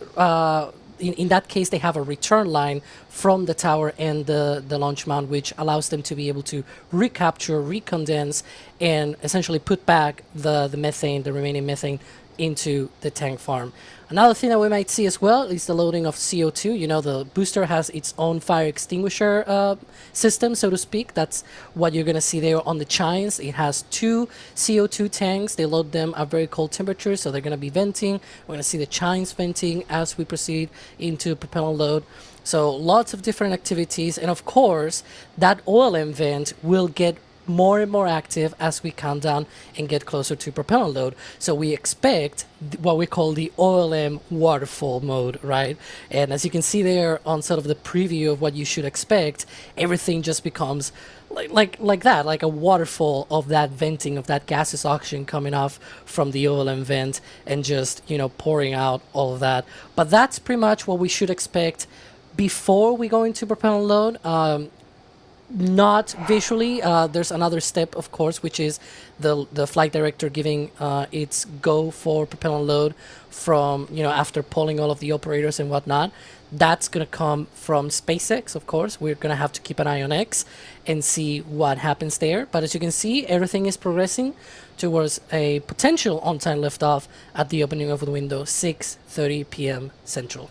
in that case they have a return line from the tower and the launch mount, which allows them to be able to recapture, recondense, and essentially put back the methane, the remaining methane, into the tank farm. Another thing that we might see as well is the loading of CO2. The booster has its own fire extinguisher system, so to speak. That's what you're going to see there on the chines. It has 2 CO2 tanks. They load them at very cold temperatures, so they're going to be venting. We're going to see the chines venting as we proceed into propellant load. So lots of different activities. And of course, that OLM vent will get more and more active as we count down and get closer to propellant load. So we expect what we call the OLM waterfall mode, right? And as you can see there on sort of the preview of what you should expect, everything just becomes like that, like a waterfall of that venting, of that gaseous oxygen coming off from the OLM vent and just, pouring out all of that. But that's pretty much what we should expect before we go into propellant load, not visually. There's another step, of course, which is the flight director giving its go for propellant load from, after polling all of the operators and whatnot. That's going to come from SpaceX, of course. We're going to have to keep an eye on X and see what happens there. But as you can see, everything is progressing towards a potential on-time liftoff at the opening of the window, 6:30 p.m. Central.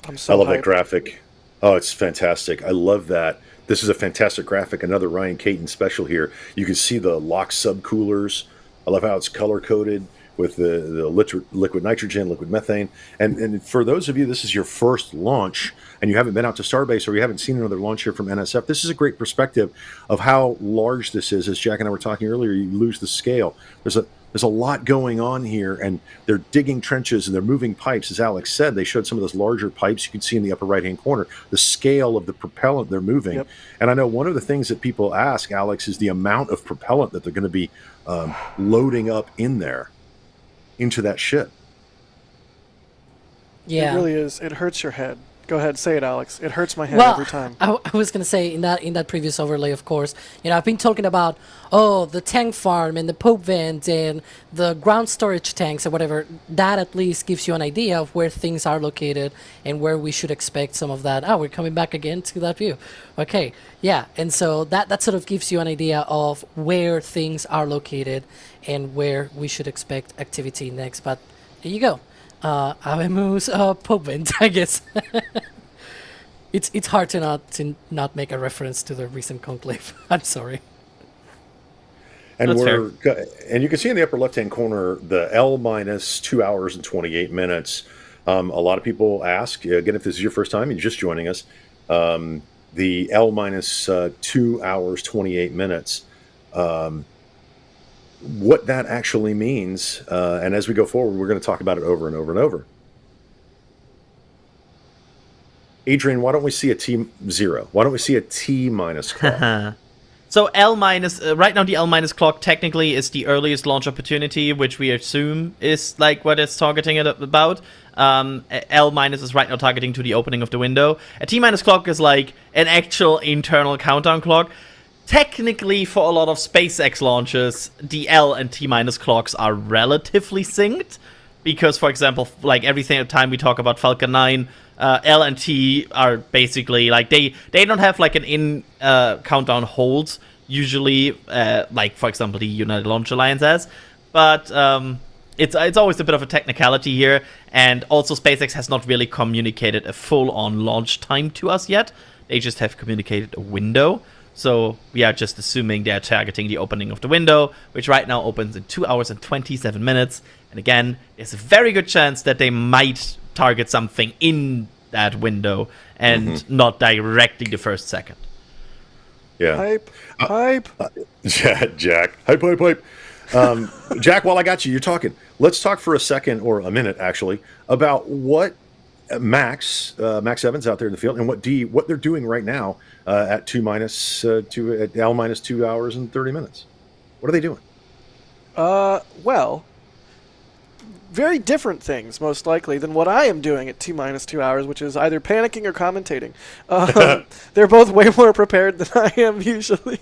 I love that graphic. Oh, it's fantastic. I love that. This is a fantastic graphic. Another Ryan Caton special here. You can see the lock subcoolers. I love how it's color-coded with the liquid nitrogen, liquid methane. And for those of you, this is your first launch, and you haven't been out to Starbase or you haven't seen another launch here from NSF, this is a great perspective of how large this is. As Jack and I were talking earlier, you lose the scale. There's a lot going on here, and they're digging trenches and they're moving pipes. As Alex said, they showed some of those larger pipes you can see in the upper right-hand corner, the scale of the propellant they're moving. Yep. And I know one of the things that people ask, Alex, is the amount of propellant that they're going to be loading up in there into that ship. Yeah. It really is. It hurts your head. Go ahead, say it, Alex. It hurts my head Well, every time. I was gonna say in that previous overlay, of course, I've been talking about the tank farm and the Pope vent and the ground storage tanks or whatever. That at least gives you an idea of where things are located and where we should expect some of that. Oh, we're coming back again to that view. Okay, yeah, and so that sort of gives you an idea of where things are located and where we should expect activity next. But there you go. Avemus Pope vent, I guess. It's hard to not make a reference to the recent conclave. I'm sorry. And and you can see in the upper left-hand corner the L minus 2 hours and 28 minutes. A lot of people ask, again, if this is your first time, you're just joining us, the L minus 2 hours, 28 minutes, what that actually means. And as we go forward, we're going to talk about it over and over and over. Adrian, why don't we see a T0? Why don't we see a T minus clock? So L minus, right now the L minus clock technically is the earliest launch opportunity, which we assume is like what it's targeting it about. L minus is right now targeting to the opening of the window. A T minus clock is like an actual internal countdown clock. Technically, for a lot of SpaceX launches, the L and T minus clocks are relatively synced. Because, for example, like every single time we talk about Falcon 9, L and T are basically like they don't have like an in countdown hold usually, like for example the United Launch Alliance has, but it's always a bit of a technicality here, and also SpaceX has not really communicated a full-on launch time to us yet. They just have communicated a window. So we are just assuming they're targeting the opening of the window, which right now opens in 2 hours and 27 minutes. And again, there's a very good chance that they might target something in that window and not directly the first second. Yeah. Hype. Jack. Hype. Jack, while I got you, you're talking. Let's talk for a second, or a minute actually, about what Max Evans out there in the field, and what they're doing right now at L minus 2 hours and 30 minutes. What are they doing? Well, very different things, most likely, than what I am doing at T minus 2 hours, which is either panicking or commentating. They're both way more prepared than I am usually,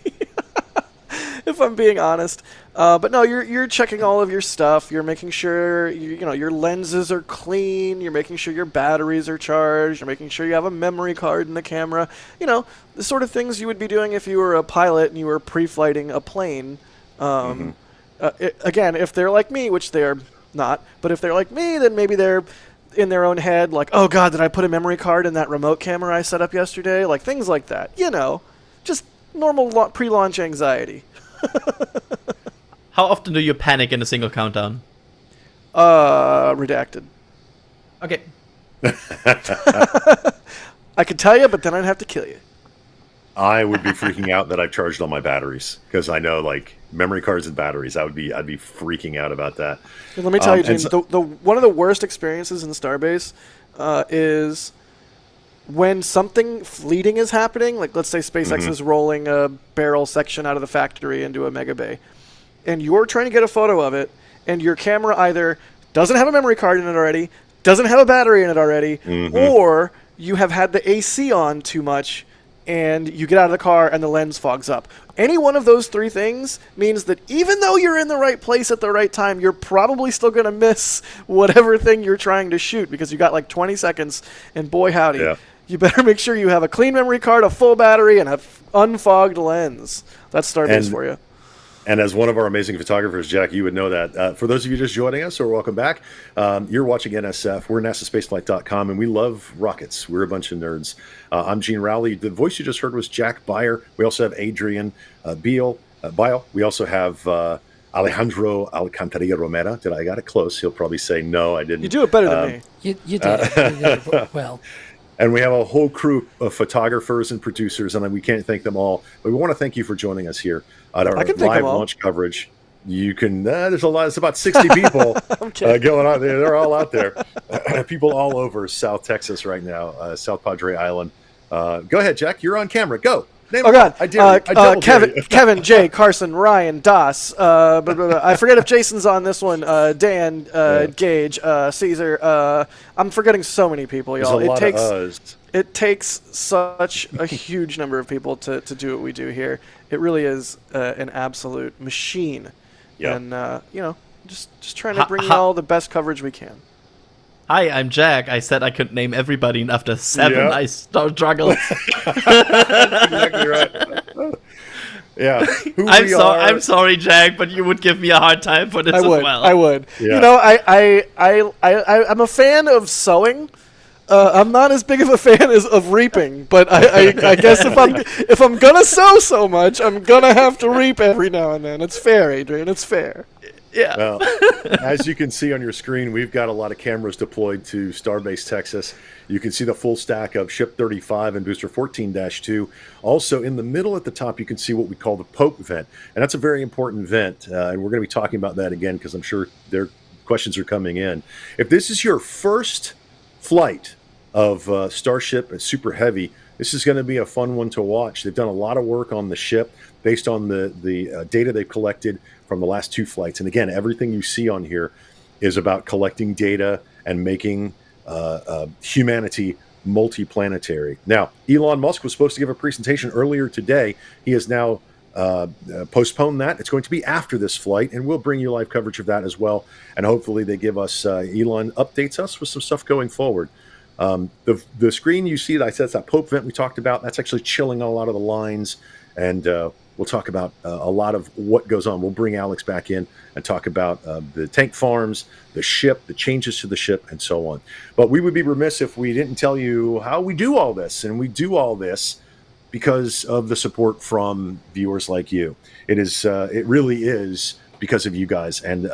if I'm being honest. But no, you're checking all of your stuff. You're making sure your lenses are clean. You're making sure your batteries are charged. You're making sure you have a memory card in the camera. The sort of things you would be doing if you were a pilot and you were pre-flighting a plane. Again, if they're like me, which they're not, but if they're like me, then maybe they're in their own head like, oh god, did I put a memory card in that remote camera I set up yesterday? Like things like that. Just normal pre-launch anxiety. How often do you panic in a single countdown? Redacted. Okay. I could tell you, but then I'd have to kill you. I would be freaking out that I've charged all my batteries, because I know like memory cards and batteries. I'd be freaking out about that. And let me tell you, Gene, one of the worst experiences in Starbase is when something fleeting is happening. Like let's say SpaceX is rolling a barrel section out of the factory into a mega bay, and you're trying to get a photo of it, and your camera either doesn't have a memory card in it already, doesn't have a battery in it already, Mm-hmm. or you have had the AC on too much and you get out of the car and the lens fogs up. Any one of those three things means that even though you're in the right place at the right time, you're probably still going to miss whatever thing you're trying to shoot because you got like 20 seconds, and boy howdy, Yeah. you better make sure you have a clean memory card, a full battery, and a unfogged lens. That's Starbase for you. And as one of our amazing photographers, Jack, you would know that. For those of you just joining us, or welcome back, you're watching NSF. We're NASASpaceflight.com, and we love rockets. We're a bunch of nerds. I'm Gene Rowley. The voice you just heard was Jack Beyer. We also have Adrian Beal. We also have Alejandro Alcantarilla Romera. I got it close? He'll probably say, no, I didn't. You do it better than me. You did it. You did it well. And we have a whole crew of photographers and producers, and we can't thank them all. But we want to thank you for joining us here at our live launch coverage. You can, there's a lot, it's about 60 people going on there. They're all out there. People all over South Texas right now, South Padre Island. Go ahead, Jack. You're on camera. Go. Name Oh God! I dare you. Kevin, Jay, Carson, Ryan, Das. I forget if Jason's on this one. Dan, Gage, Caesar. I'm forgetting so many people, y'all. It takes such a huge number of people to do what we do here. It really is an absolute machine. Yep. And just trying to bring y'all the best coverage we can. Hi, I'm Jack. I said I could name everybody, and after 7, I struggled. Exactly right. Yeah. I'm sorry, Jack, but you would give me a hard time for this as well. I would. Yeah. I'm a fan of sowing. I'm not as big of a fan of reaping, but I guess if I'm gonna sow so much, I'm gonna have to reap every now and then. It's fair, Adrian. It's fair. Yeah. Well, as you can see on your screen, we've got a lot of cameras deployed to Starbase, Texas. You can see the full stack of Ship 35 and Booster 14-2. Also, in the middle at the top, you can see what we call the Pope vent. And that's a very important vent. And we're going to be talking about that again because I'm sure their questions are coming in. If this is your first flight of Starship and Super Heavy, this is going to be a fun one to watch. They've done a lot of work on the ship based on the data they've collected from the last 2 flights. And again, everything you see on here is about collecting data and making humanity multiplanetary. Now, Elon Musk was supposed to give a presentation earlier today. He has now postponed that. It's going to be after this flight, and we'll bring you live coverage of that as well. And hopefully they give us, Elon updates us with some stuff going forward. The screen you see that I said it's that Pope vent we talked about, that's actually chilling a lot of the lines, and we'll talk about a lot of what goes on. We'll bring Alex back in and talk about the tank farms, the ship, the changes to the ship, and so on. But we would be remiss if we didn't tell you how we do all this, and we do all this because of the support from viewers like you. It really is because of you guys, and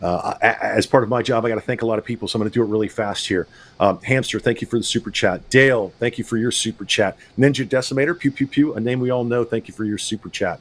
as part of my job, I got to thank a lot of people, so I'm going to do it really fast here. Hamster, thank you for the super chat. Dale, thank you for your super chat. Ninja Decimator, pew pew pew, a name we all know, thank you for your super chat.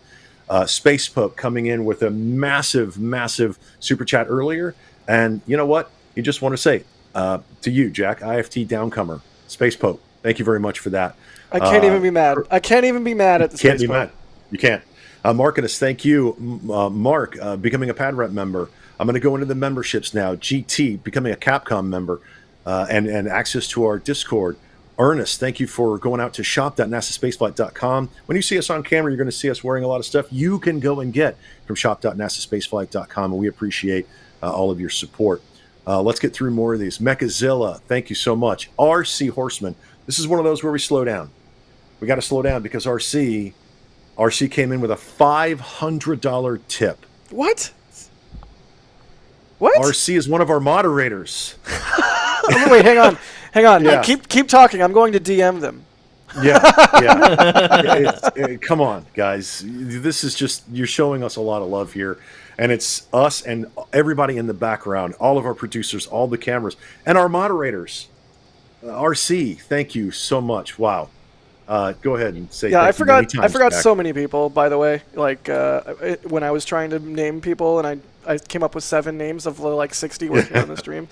Space Pope coming in with a massive super chat earlier, and you know what? You just want to say to you, Jack, IFT Downcomer, Space Pope, thank you very much for that. I can't even be mad. I can't even be mad at the Space Pope. Mad. You can't. Marcus, thank you. Mark, becoming a pad rep member. I'm going to go into the memberships now. GT, becoming a Capcom member, and access to our Discord. Ernest, thank you for going out to shop.nasaspaceflight.com. When you see us on camera, you're going to see us wearing a lot of stuff you can go and get from shop.nasaspaceflight.com, and we appreciate all of your support. Let's get through more of these. Mechazilla, thank you so much. RC Horseman, this is one of those where we slow down. We got to slow down because RC came in with a $500 tip. What? RC is one of our moderators. Wait, hang on. Yeah. Keep talking. I'm going to DM them. Yeah. Come on, guys. This is just, you're showing us a lot of love here. And it's us and everybody in the background, all of our producers, all the cameras, and our moderators. RC, thank you so much. Wow. Go ahead and say I forgot Jack. So many people, by the way. Like when I was trying to name people, and I came up with 7 names of like 60 working on the stream.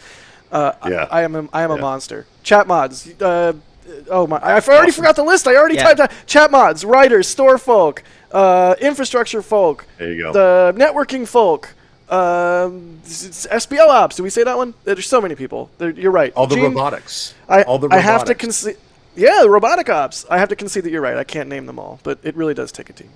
I am a monster. Chat mods. Oh my! I've already forgot the list. I already typed out chat mods, writers, store folk, infrastructure folk. There you go. The networking folk. It's SBO ops. Did we say that one? There's so many people. You're right. All the Gene, robotics. I all the I have to robotics. concede. Yeah, the robotic ops. I have to concede that you're right. I can't name them all, but it really does take a team.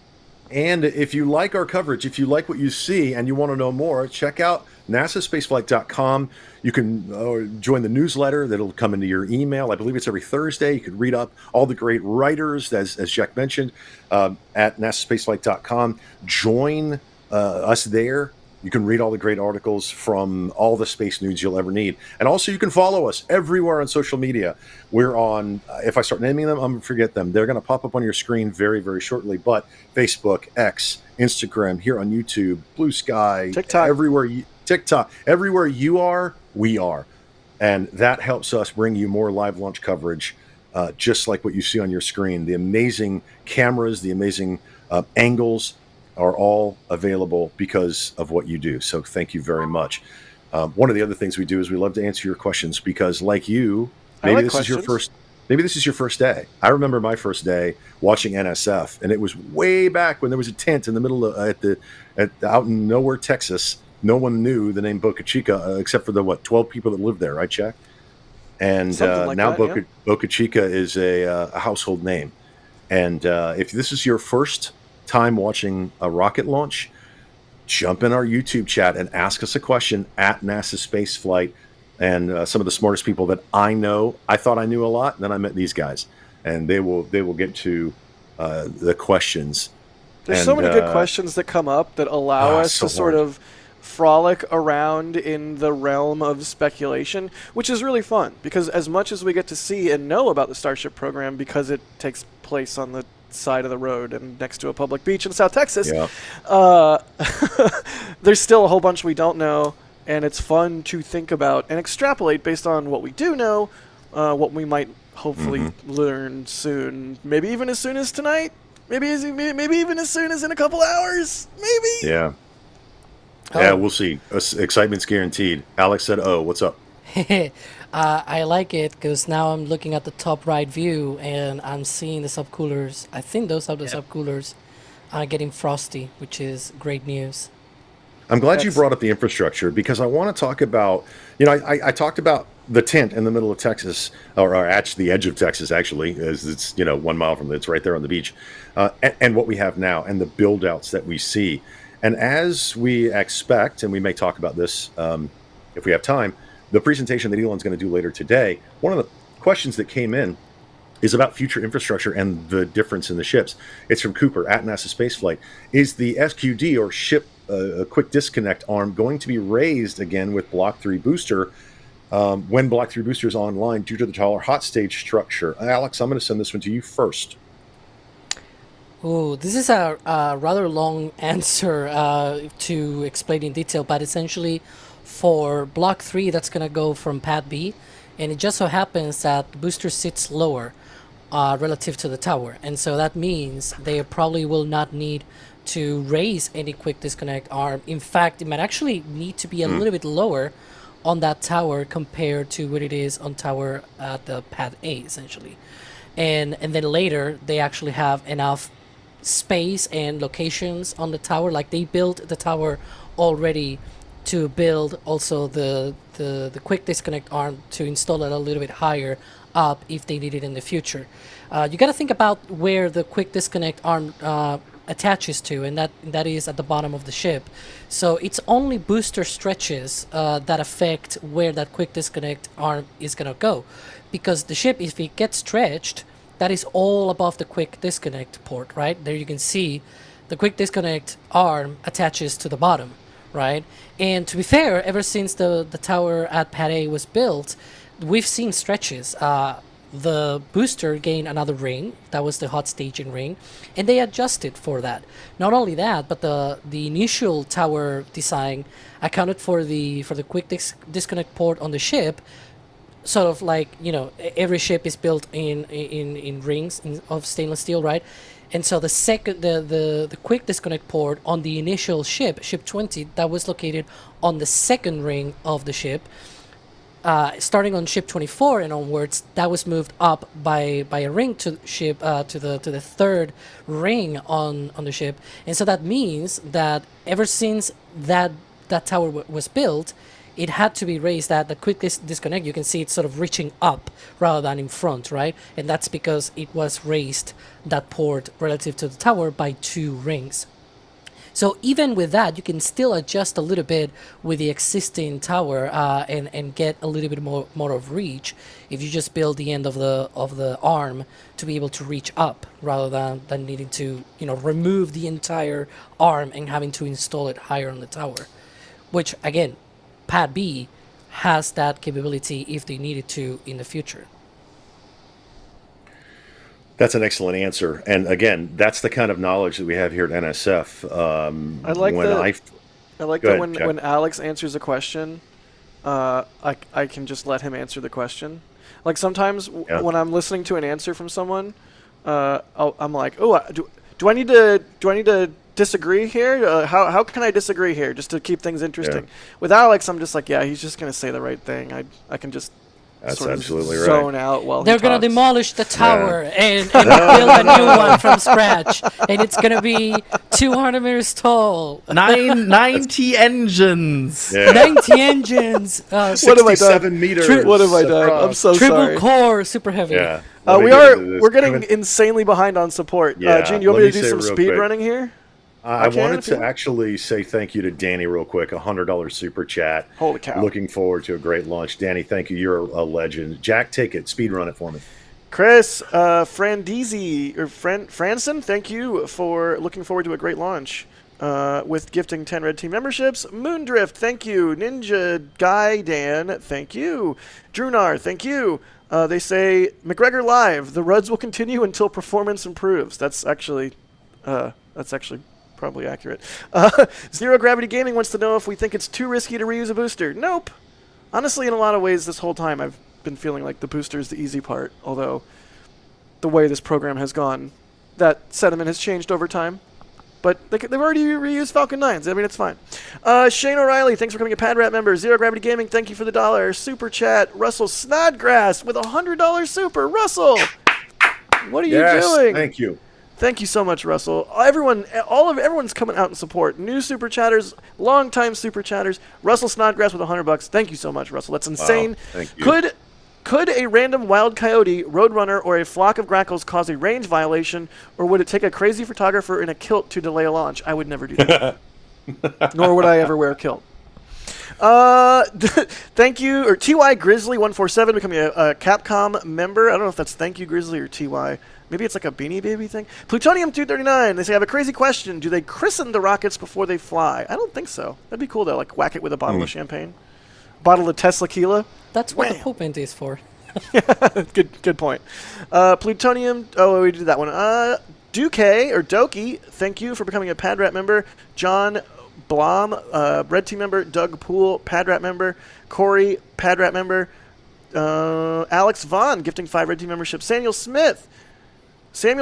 And if you like our coverage, if you like what you see and you want to know more, check out NASASpaceflight.com. You can join the newsletter that'll come into your email. I believe it's every Thursday. You can read up all the great writers, as Jack mentioned, at NASASpaceflight.com. Join us there. You can read all the great articles from all the space news you'll ever need. And also you can follow us everywhere on social media. We're on, if I start naming them, I'm going to forget them. They're going to pop up on your screen very, very shortly. But Facebook, X, Instagram, here on YouTube, Blue Sky, TikTok. TikTok, everywhere you are, we are. And that helps us bring you more live launch coverage, just like what you see on your screen. The amazing cameras, the amazing angles, are all available because of what you do. So thank you very much. One of the other things we do is we love to answer your questions because, like you, maybe this is your first day. I remember my first day watching NSF, and it was way back when there was a tent in the middle of out in nowhere, Texas. No one knew the name Boca Chica except for the 12 people that lived there, right, Jack? And now Boca Chica is a household name. And if this is your first time watching a rocket launch, jump in our YouTube chat and ask us a question at NASASpaceflight. And some of the smartest people that I know, I thought I knew a lot, and then I met these guys, and they will get to the questions. There's so many good questions that come up that allow us to sort of frolic around in the realm of speculation, which is really fun because as much as we get to see and know about the Starship program because it takes place on the side of the road and next to a public beach in South Texas, there's still a whole bunch we don't know, and it's fun to think about and extrapolate based on what we do know, what we might hopefully learn soon, maybe even as soon as tonight, maybe even as soon as in a couple hours, maybe. Yeah, we'll see. Excitement's guaranteed. Alex said, "Oh, what's up?" I like it because now I'm looking at the top right view and I'm seeing the subcoolers. I think those are the subcoolers getting frosty, which is great news. I'm glad you brought up the infrastructure because I want to talk about, I talked about the tent in the middle of Texas, or at the edge of Texas, actually, as it's, 1 mile from it's right there on the beach, and what we have now and the build outs that we see. And as we expect, and we may talk about this if we have time, the presentation that Elon's going to do later today, one of the questions that came in is about future infrastructure and the difference in the ships. It's from Cooper at NASASpaceflight. Is the SQD, or ship quick disconnect arm, going to be raised again with Block 3 booster when Block 3 booster is online due to the taller hot stage structure? Alex, I'm going to send this one to you first. Oh, this is a rather long answer to explain in detail, but essentially for Block 3, that's going to go from Pad B, and it just so happens that the booster sits lower relative to the tower, and so that means they probably will not need to raise any quick disconnect arm. In fact, it might actually need to be a little bit lower on that tower compared to what it is on tower at the Pad A, essentially. And then later, they actually have enough space and locations on the tower. Like, they built the tower already to build also the quick disconnect arm to install it a little bit higher up if they need it in the future. You got to think about where the quick disconnect arm attaches to, and that is at the bottom of the ship. So it's only booster stretches that affect where that quick disconnect arm is going to go, because the ship, if it gets stretched, that is all above the quick disconnect port, right? There you can see the quick disconnect arm attaches to the bottom, right? And to be fair, ever since the tower at Pad A was built, we've seen stretches. The booster gained another ring, that was the hot staging ring, and they adjusted for that. Not only that, but the initial tower design accounted for the quick disconnect port on the ship. Sort of like, every ship is built in rings of stainless steel, right? And so the quick disconnect port on the initial ship 20, that was located on the second ring of the ship. Starting on ship 24 and onwards, that was moved up by a ring to ship to the third ring on the ship. And so that means that ever since that that tower was built, it had to be raised at the quickest disconnect. You can see it's sort of reaching up rather than in front, right? And that's because it was raised, that port, relative to the tower by 2 rings. So even with that, you can still adjust a little bit with the existing tower and get a little bit more of reach if you just build the end of the arm to be able to reach up rather than needing to remove the entire arm and having to install it higher on the tower, which again, Pad B has that capability if they needed to in the future. That's an excellent answer. And again, that's the kind of knowledge that we have here at NSF. I like that when Jack. when Alex answers a question, I can just let him answer the question. Like sometimes when I'm listening to an answer from someone, I'm like, oh, do I need to disagree here? How can I disagree here just to keep things interesting? Yeah. With Alex, I'm just like, yeah, he's just gonna say the right thing. I can just That's sort of absolutely right. zone out while They're he gonna talks. demolish the tower and build a new one from scratch, and it's gonna be 200 meters tall. 90 engines. Yeah. 90 engines. What have I done? 67 meters. What have I done? I'm across. so Triple sorry. core, super heavy. Yeah. Let me We get are into this. we're getting insanely behind on support. Yeah, Gene, you want let me to me do say some real speed quick. running here? I can, wanted if you to want. actually say thank you to Danny real quick. $100 super chat. Holy cow. Looking forward to a great launch. Danny, thank you. You're a legend. Jack, take it. Speed run it for me. Chris, Frandizi, or Franson, thank you for looking forward to a great launch with gifting 10 Red Team memberships. Moondrift, thank you. Ninja Guy Dan, thank you. Drunar, thank you. They say, McGregor Live, the RUDs will continue until performance improves. That's actually probably accurate. Zero Gravity Gaming wants to know if we think it's too risky to reuse a booster. Nope. Honestly, in a lot of ways, this whole time I've been feeling like the booster is the easy part, although the way this program has gone, that sentiment has changed over time. But they've already reused Falcon 9s. I mean, it's fine. Shane O'Reilly, thanks for becoming a PadRat member. Zero Gravity Gaming, thank you for the $1. Super Chat, Russell Snodgrass with a $100 super. Russell, what are you doing? Thank you. Thank you so much, Russell. Everyone's coming out in support. New super chatters, long-time super chatters. Russell Snodgrass with $100. Thank you so much, Russell. That's insane. Wow, thank you. Could a random wild coyote, roadrunner, or a flock of grackles cause a range violation, or would it take a crazy photographer in a kilt to delay a launch? I would never do that. Nor would I ever wear a kilt. Thank you, or TY Grizzly 147 becoming a Capcom member. I don't know if that's thank you Grizzly or TY. Maybe it's like a Beanie Baby thing. Plutonium 239. They say I have a crazy question. Do they christen the rockets before they fly? I don't think so. That'd be cool though. Like whack it with a bottle of champagne, bottle of Tequila. That's what the Pope is for. Good point. Plutonium. Oh, we did that one. Duke or Doki. Thank you for becoming a PadRat member. John Blom, Red Team member. Doug Poole, PadRat member. Corey, PadRat member. Alex Vaughn gifting 5 Red Team memberships. Samuel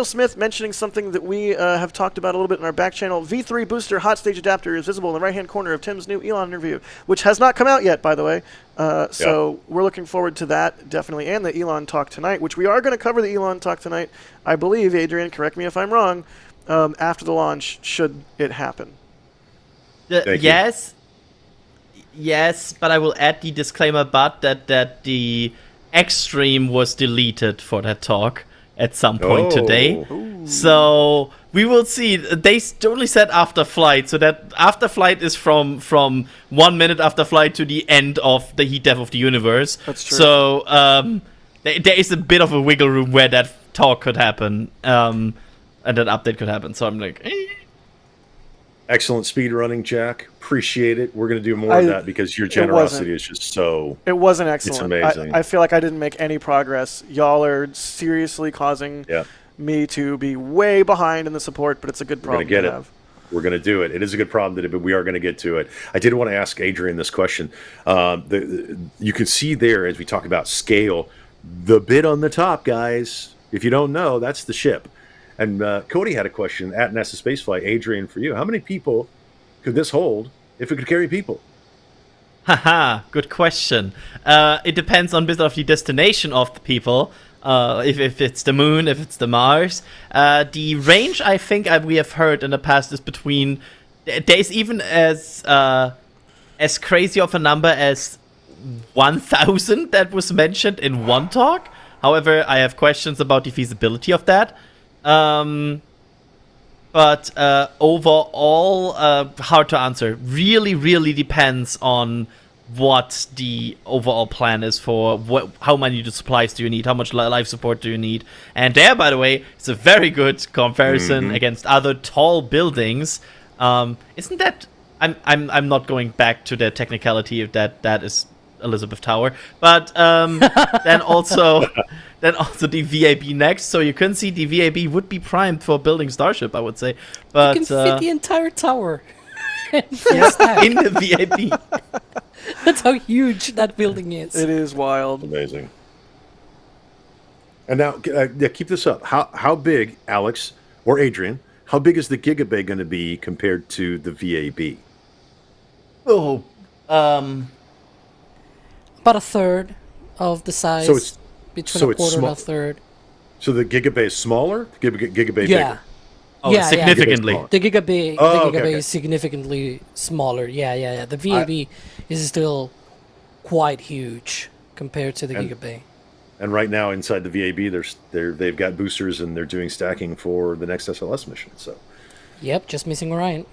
Smith mentioning something that we have talked about a little bit in our back channel. V3 booster hot stage adapter is visible in the right-hand corner of Tim's new Elon interview, which has not come out yet, by the way. So we're looking forward to that, definitely, and the Elon talk tonight, which we are going to cover the Elon talk tonight. I believe, Adrian, correct me if I'm wrong, after the launch, should it happen. Yes, but I will add the disclaimer, that the X stream was deleted for that talk at some point today. So we will see. They only said after flight, so that after flight is from 1 minute after flight to the end of the heat death of the universe. That's true. So there is a bit of a wiggle room where that talk could happen, and that update could happen. So I'm like, Excellent speed running, Jack. Appreciate it. We're going to do more of that because your generosity is just so... It wasn't excellent. It's amazing. I feel like I didn't make any progress. Y'all are seriously causing me to be way behind in the support, but it's a good problem to have. We're going to do it. It is a good problem, but we are going to get to it. I did want to ask Adrian this question. You can see there, as we talk about scale, the bit on the top, guys. If you don't know, that's the ship. And Cody had a question at NASASpaceflight. Adrian, for you, how many people could this hold if it could carry people? Haha, good question. It depends on a bit of the destination of the people. If it's the moon, if it's the Mars. The range, I think we have heard in the past is between... There's even as as crazy of a number as 1,000 that was mentioned in one talk. However, I have questions about the feasibility of that. But overall, hard to answer. Really, really depends on what the overall plan is for how many supplies do you need, how much life support do you need. And there, by the way, it's a very good comparison against other tall buildings. Isn't that... I'm not going back to the technicality of that is Elizabeth Tower, but then also the VAB next, so you can see the VAB would be primed for building Starship, I would say. But You can fit the entire tower in the VAB. That's how huge that building is. It is wild. Amazing. And now, keep this up. How big, Alex or Adrian? How big is the Gigabay going to be compared to the VAB? Oh, About a third of the size. So it's between a quarter and a third. So the Gigabay is smaller. Gigabay Yeah. bigger. oh, Yeah, significantly. yeah. The Gigabay, Okay. is significantly smaller. Yeah. The VAB is still quite huge compared to the Gigabay. And right now, inside the VAB, they've got boosters and they're doing stacking for the next SLS mission. So, Yep, just missing Orion.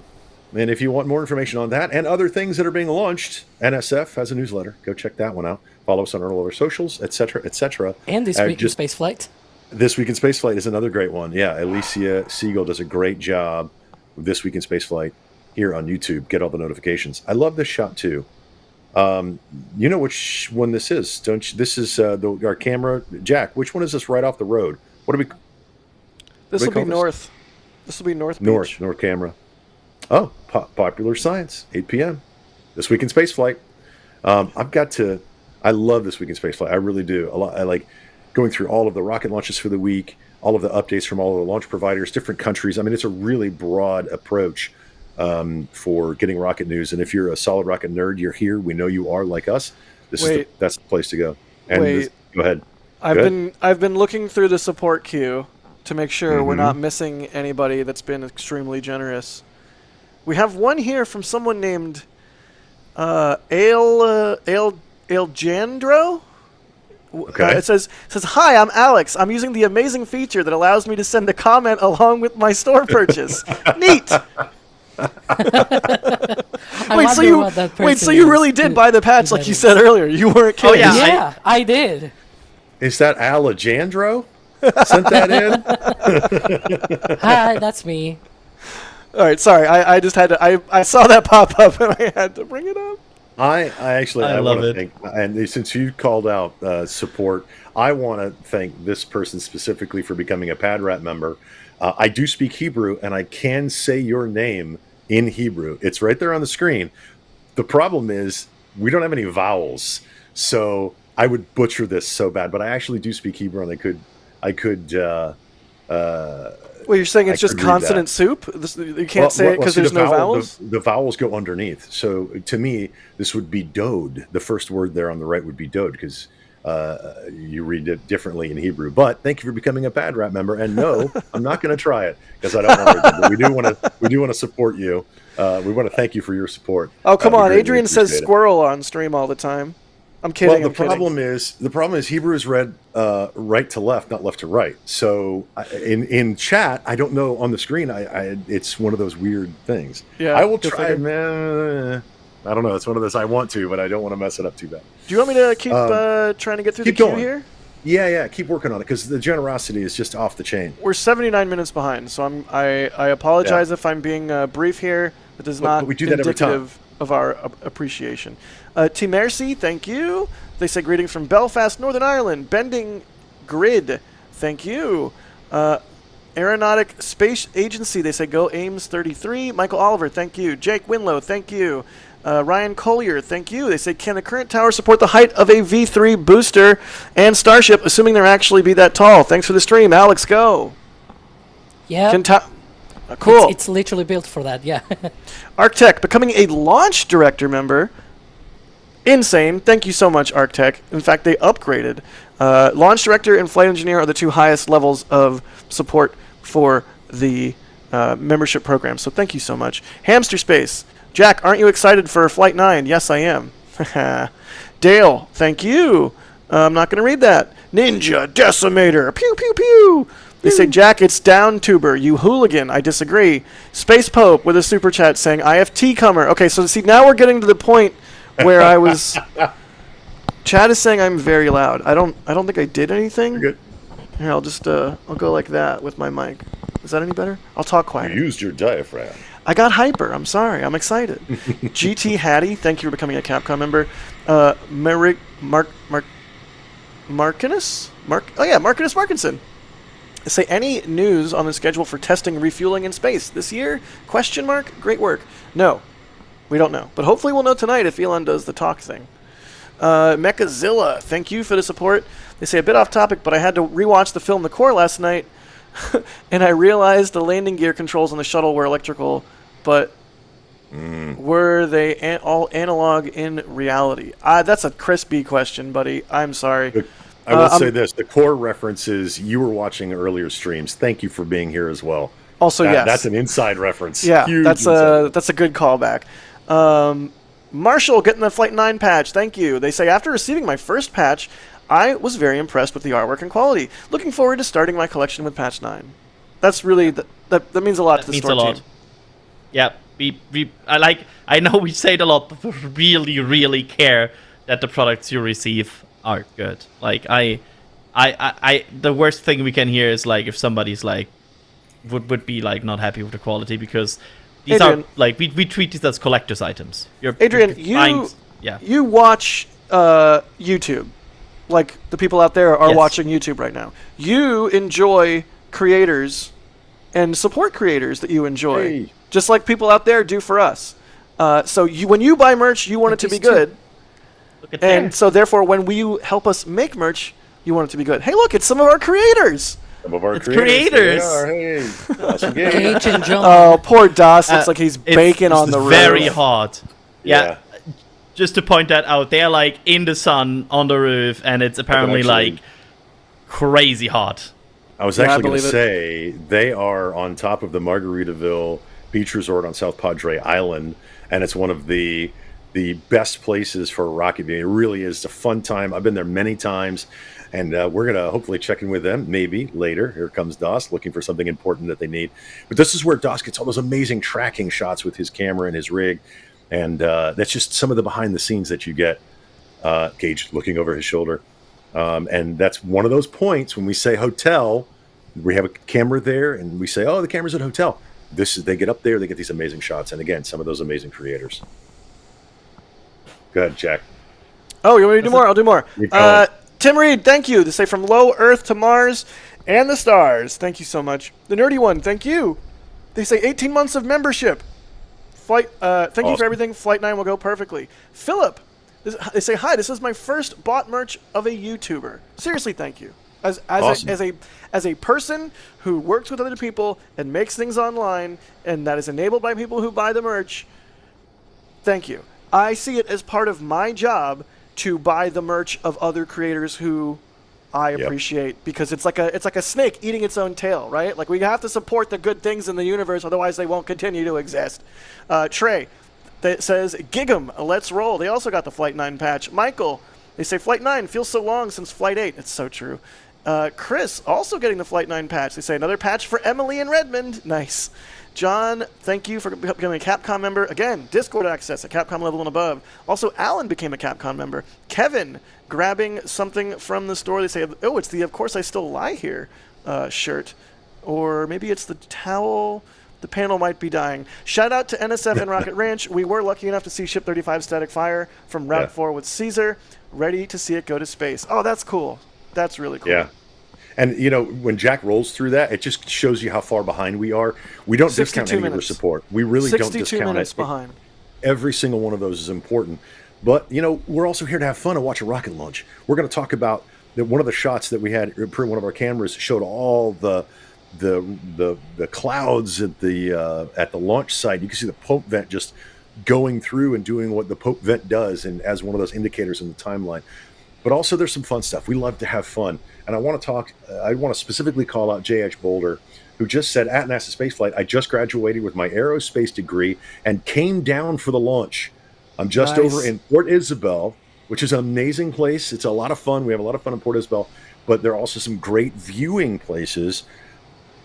and if you want more information on that and other things that are being launched, NSF has a newsletter. Go check that one out. Follow us on all our socials, etc., etc. And this week in Spaceflight. This Week in Spaceflight is another great one. Yeah, Alicia Siegel does a great job with This Week in Spaceflight here on YouTube. Get all the notifications. I love this shot too. You know which one this is, don't you? This is our camera. Jack, which one is this right off the road? What do we... This will be call this? north. This will be North Beach. North camera. Oh, Popular Science, 8 p.m. This Week in Spaceflight. I love This Week in Spaceflight. I really do. I like going through all of the rocket launches for the week, all of the updates from all of the launch providers, different countries. I mean, it's a really broad approach for getting rocket news. And if you're a solid rocket nerd, you're here. We know you are, like us. That's the place to go. And go ahead. I've been looking through the support queue to make sure we're not missing anybody that's been extremely generous. We have one here from someone named Aljandro. Okay. It says, "Hi, I'm Alex. I'm using the amazing feature that allows me to send a comment along with my store purchase. Neat." So you really did buy the patch like you said earlier. You weren't kidding. Oh, yeah. Yeah, I did. Is that Alejandro? Sent that in? Hi, that's me. All right, sorry. I just had to. I saw that pop up and I had to bring it up. I love wanna it. Thank, and since you called out support, I want to thank this person specifically for becoming a PadRat member. I do speak Hebrew, and I can say your name in Hebrew. It's right there on the screen. The problem is we don't have any vowels, so I would butcher this so bad. But I actually do speak Hebrew, and I could. Well, you're saying it's I just could read consonant that. soup? You can't say it because see, there's no vowels? The vowels go underneath. So to me, this would be dode. The first word there on the right would be dode because you read it differently in Hebrew. But thank you for becoming a PadRat member. And no, I'm not going to try it because I don't want to. But we do want to support you. We want to thank you for your support. Oh, come We on. greatly Adrian says appreciate it. squirrel on stream all the time. I'm kidding. Well, the problem is Hebrew is read right to left, not left to right. So in chat, I don't know on the screen. It's one of those weird things. Yeah, I will go try. figure. I don't know. It's one of those I want to, but I don't want to mess it up too bad. Do you want me to keep trying to get through the keep queue going. here? Yeah. Keep working on it because the generosity is just off the chain. We're 79 minutes behind, so I apologize if I'm being brief here. That is not but we do that every time. indicative of our appreciation. Team Mercy, thank you. They say greetings from Belfast, Northern Ireland. Bending Grid, thank you. Aeronautic Space Agency, they say go Ames 33. Michael Oliver, thank you. Jake Winlow, thank you. Ryan Collier, thank you. They say, can the current tower support the height of a V3 booster and Starship, assuming they'll actually be that tall? Thanks for the stream. Alex, go. Yeah. Cool. It's literally built for that, yeah. Arctech, becoming a launch director member. Insane. Thank you so much, Arctech. In fact, they upgraded. Launch director and flight engineer are the two highest levels of support for the membership program. So thank you so much. Hamster Space, Jack, aren't you excited for Flight 9? Yes, I am. Dale, thank you. I'm not going to read that. Ninja Decimator. Pew, pew, pew. They say, Jack, it's down, Tuber. You hooligan. I disagree. Space Pope with a super chat saying, IFT comer. Okay, so see, now we're getting to the point where I was... Chad is saying I'm very loud. I don't think I did anything. You're good. Here, I'll just, I'll go like that with my mic. Is that any better? I'll talk quiet. You used your diaphragm. I got hyper. I'm sorry. I'm excited. GT Hattie, thank you for becoming a Capcom member. Markinus Markinson. Say, any news on the schedule for testing refueling in space this year? Question mark. Great work. No, we don't know. But hopefully we'll know tonight if Elon does the talk thing. Mechazilla, thank you for the support. They say, a bit off topic, but I had to rewatch the film The Core last night, and I realized the landing gear controls on the shuttle were electrical, but were they all analog in reality? That's a crispy question, buddy. I'm sorry. I will say this. The Core references, you were watching earlier streams. Thank you for being here as well. Also, yes. That's an inside reference. Yeah, Huge that's inside. a good callback. Marshall getting the Flight 9 patch. Thank you. They say, after receiving my first patch, I was very impressed with the artwork and quality. Looking forward to starting my collection with patch 9. That's really that means a lot to the store team. Yeah, I know we say it a lot, but we really, really care that the products you receive are good. Like I the worst thing we can hear is like if somebody's like would be like not happy with the quality, because these Adrian, are like we treat these as collector's items. Adrian, you watch YouTube. Like the people out there are watching YouTube right now. You enjoy creators and support creators that you enjoy, just like people out there do for us. So when you buy merch, you want it to be good. And so therefore, when you help us make merch, you want it to be good. Hey, look, it's some of our creators. Some of our creators. Hey, awesome game. Ancient John. Oh, poor Das. Looks like he's baking on the roof. Very hot. Yeah. Just to point that out, they're like in the sun on the roof, and it's apparently like crazy hot. I was actually going to say they are on top of the Margaritaville Beach Resort on South Padre Island, and it's one of the best places for a rocket viewing. It really is a fun time. I've been there many times, and we're going to hopefully check in with them maybe later. Here comes Das looking for something important that they need. But this is where Das gets all those amazing tracking shots with his camera and his rig. And that's just some of the behind the scenes that you get. Gage looking over his shoulder. And that's one of those points when we say hotel, we have a camera there and we say, oh, the camera's at a hotel. They get up there, they get these amazing shots. And again, some of those amazing creators. Go ahead, Jack. Oh, you want me to do more? I'll do more. Tim Reed, thank you. They say from low Earth to Mars and the stars. Thank you so much. The nerdy one, thank you. They say 18 months of membership. Thank you for everything. Flight 9 will go perfectly. Philip, they say, hi, this is my first bought merch of a YouTuber. Seriously, thank you. As a person who works with other people and makes things online, and that is enabled by people who buy the merch, thank you. I see it as part of my job to buy the merch of other creators who I appreciate, because it's like a snake eating its own tail, right? Like, we have to support the good things in the universe, otherwise they won't continue to exist. Trey, that says, Gig'em, let's roll. They also got the Flight 9 patch. Michael, they say Flight 9 feels so long since Flight 8. It's so true. Chris, also getting the Flight 9 patch. They say another patch for Emily in Redmond. Nice. John, thank you for becoming a Capcom member. Again, Discord access at Capcom level and above. Also, Alan became a Capcom member. Kevin, grabbing something from the store. They say, oh, it's the Of Course I Still Lie Here shirt. Or maybe it's the towel. The panel might be dying. Shout out to NSF and Rocket Ranch. We were lucky enough to see Ship 35 Static Fire from Route 4 with Caesar. Ready to see it go to space. Oh, that's cool. That's really cool. Yeah. And, you know, when Jack rolls through that, it just shows you how far behind we are. We don't discount any of our support. We really don't discount it. 62 minutes behind. Every single one of those is important. But, you know, we're also here to have fun and watch a rocket launch. We're going to talk about one of the shots that we had, one of our cameras showed all the clouds at the launch site. You can see the Pope vent just going through and doing what the Pope vent does, and as one of those indicators in the timeline. But also there's some fun stuff. We love to have fun. And I want to specifically call out JH Boulder who just said, at NASA Spaceflight, I just graduated with my aerospace degree and came down for the launch. I'm just over in Port Isabel, which is an amazing place. It's a lot of fun. We have a lot of fun in Port Isabel, but there are also some great viewing places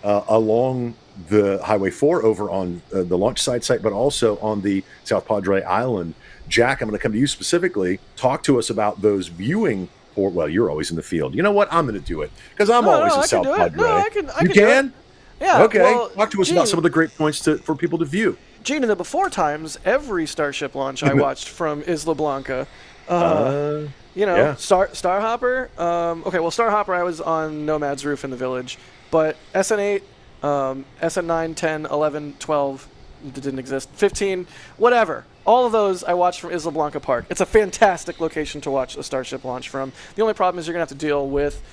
along the Highway 4 over on the launch site, but also on the South Padre Island. Jack, I'm going to come to you specifically. Talk to us about those viewing. Well, you're always in the field. You know what? I'm going to do it because I'm always in South Padre. No, I can. You can? Yeah. Okay. Well, talk to us about some of the great points for people to view. Gene, in the before times, every Starship launch I watched from Isla Blanca. Starhopper. Okay, well, Starhopper, I was on Nomad's roof in the village, but SN8, SN9, 10, 11, 12 didn't exist. 15, whatever. All of those I watched from Isla Blanca Park. It's a fantastic location to watch a Starship launch from. The only problem is you're gonna have to deal with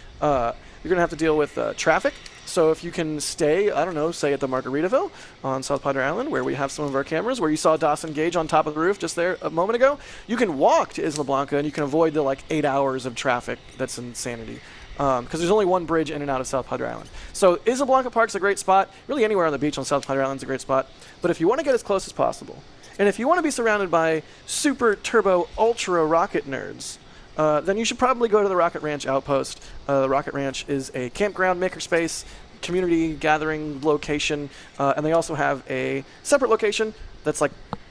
traffic. So if you can stay, I don't know, say at the Margaritaville on South Padre Island, where we have some of our cameras, where you saw Dawson Gage on top of the roof just there a moment ago, you can walk to Isla Blanca and you can avoid the 8 hours of traffic. That's insanity. Because there's only one bridge in and out of South Padre Island. So Isla Blanca Park's a great spot. Really anywhere on the beach on South Padre Island's a great spot. But if you want to get as close as possible, and if you want to be surrounded by super turbo ultra rocket nerds, then you should probably go to the Rocket Ranch Outpost. The Rocket Ranch is a campground, makerspace, community gathering location, and they also have a separate location that's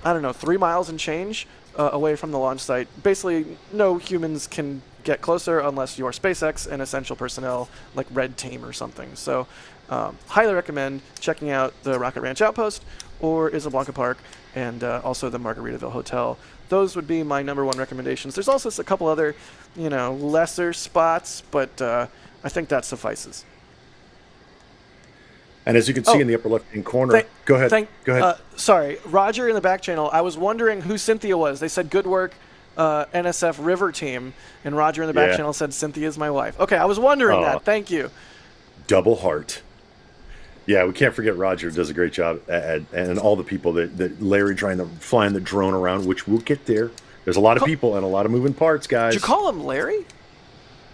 3 miles and change away from the launch site. Basically, no humans can get closer unless you're SpaceX and essential personnel like Red Team or something. So highly recommend checking out the Rocket Ranch Outpost or Isla Blanca Park, and also the Margaritaville Hotel. Those would be my number one recommendations. There's also a couple other, lesser spots, but I think that suffices. And as you can see in the upper left-hand corner, go ahead. Go ahead. Sorry, Roger in the back channel. I was wondering who Cynthia was. They said, good work, NSF River Team. And Roger in the back channel said, Cynthia's my wife. Okay, I was wondering that. Thank you. Double heart. Yeah, we can't forget Roger does a great job, and all the people that Larry flying the drone around, which we'll get there. There's a lot of people and a lot of moving parts, guys. Did you call him Larry?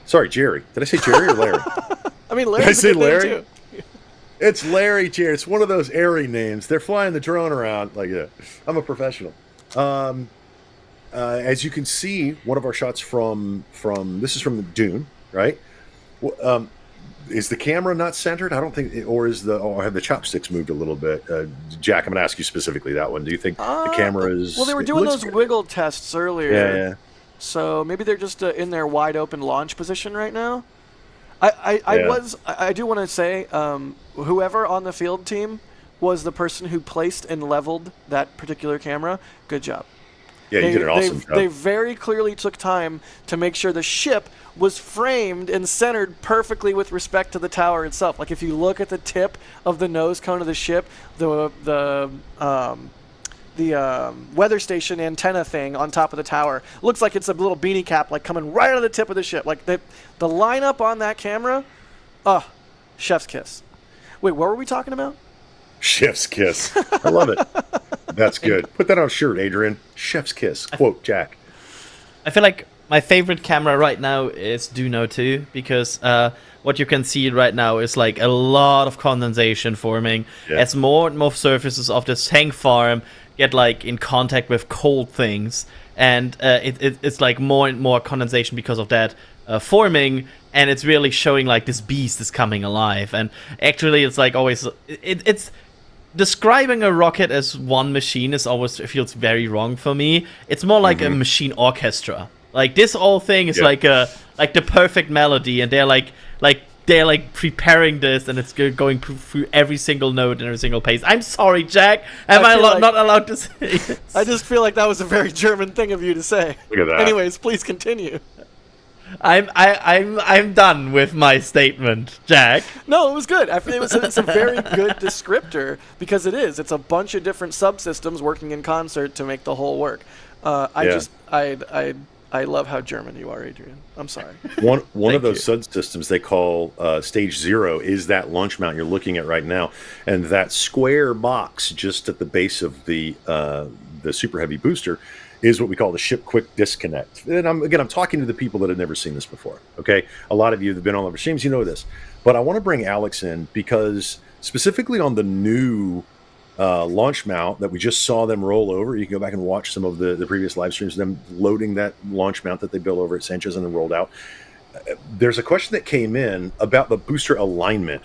Sorry, Jerry. Did I say Jerry or Larry? I mean, Larry's Did I say a good Larry? name too. It's Larry, Jerry. It's one of those airy names. They're flying the drone around. I'm a professional. As you can see, one of our shots from this is from the dune, right? Is the camera not centered? I don't think, or have the chopsticks moved a little bit? Jack, I'm going to ask you specifically that one. Do you think the camera is? Well, they were doing those wiggle tests earlier. Yeah. So maybe they're just in their wide open launch position right now. I do want to say, whoever on the field team was the person who placed and leveled that particular camera. Good job. Yeah, you did an awesome job. They very clearly took time to make sure the ship was framed and centered perfectly with respect to the tower itself. Like if you look at the tip of the nose cone of the ship, the weather station antenna thing on top of the tower looks like it's a little beanie cap coming right out of the tip of the ship. Like the lineup on that camera, chef's kiss. Wait, what were we talking about? Chef's kiss. I love it. That's good. Put that on a shirt, Adrian. Chef's kiss. Quote, Jack. I feel like my favorite camera right now is Duno 2 because what you can see right now is a lot of condensation forming as more and more surfaces of this tank farm get in contact with cold things, and it's more and more condensation because of that forming, and it's really showing this beast is coming alive. And actually it's always it's describing a rocket as one machine is always feels very wrong for me. It's more like a machine orchestra. This whole thing is like the perfect melody, and they're preparing this, and it's going through every single note and every single pace. I'm sorry, Jack. Am I not allowed to say it? I just feel like that was a very German thing of you to say. Look at that. Anyways, please continue. I'm done with my statement, Jack. No, it was good. I feel it's a very good descriptor because it is. It's a bunch of different subsystems working in concert to make the whole work. I love how German you are, Adrian. I'm sorry. One of those subsystems they call stage 0 is that launch mount you're looking at right now, and that square box just at the base of the super heavy booster is what we call the ship quick disconnect. And I'm talking to the people that have never seen this before. Okay, a lot of you that have been on live streams, you know this, but I want to bring Alex in because specifically on the new launch mount that we just saw them roll over. You can go back and watch some of the previous live streams of them loading that launch mount that they built over at Sanchez and then rolled out. There's a question that came in about the booster alignment.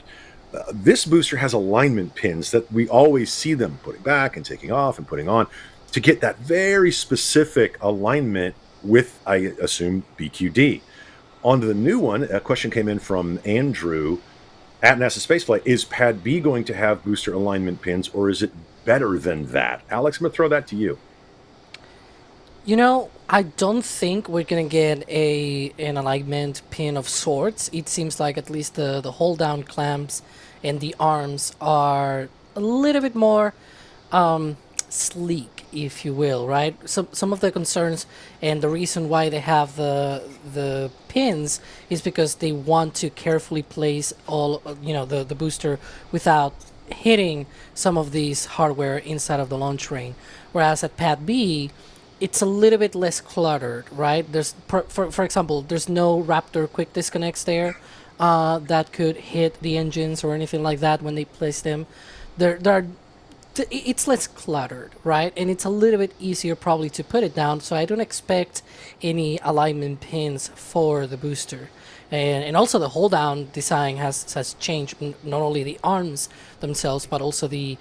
This booster has alignment pins that we always see them putting back and taking off and putting on to get that very specific alignment with, I assume, BQD. On to the new one, a question came in from Andrew at NASASpaceflight. Is Pad B going to have booster alignment pins, or is it better than that? Alex, I'm going to throw that to you. You know, I don't think we're gonna get an alignment pin of sorts. It seems like at least the hold down clamps and the arms are a little bit more sleek, if you will, right? Some of the concerns and the reason why they have the pins is because they want to carefully place all the booster without hitting some of these hardware inside of the launch ring. Whereas at Pad B, it's a little bit less cluttered, right? There's, for example, there's no Raptor quick disconnects there that could hit the engines or anything like that when they place them. It's less cluttered, right? And it's a little bit easier probably to put it down, so I don't expect any alignment pins for the booster. And also the hold down design has changed, not only the arms themselves, but also the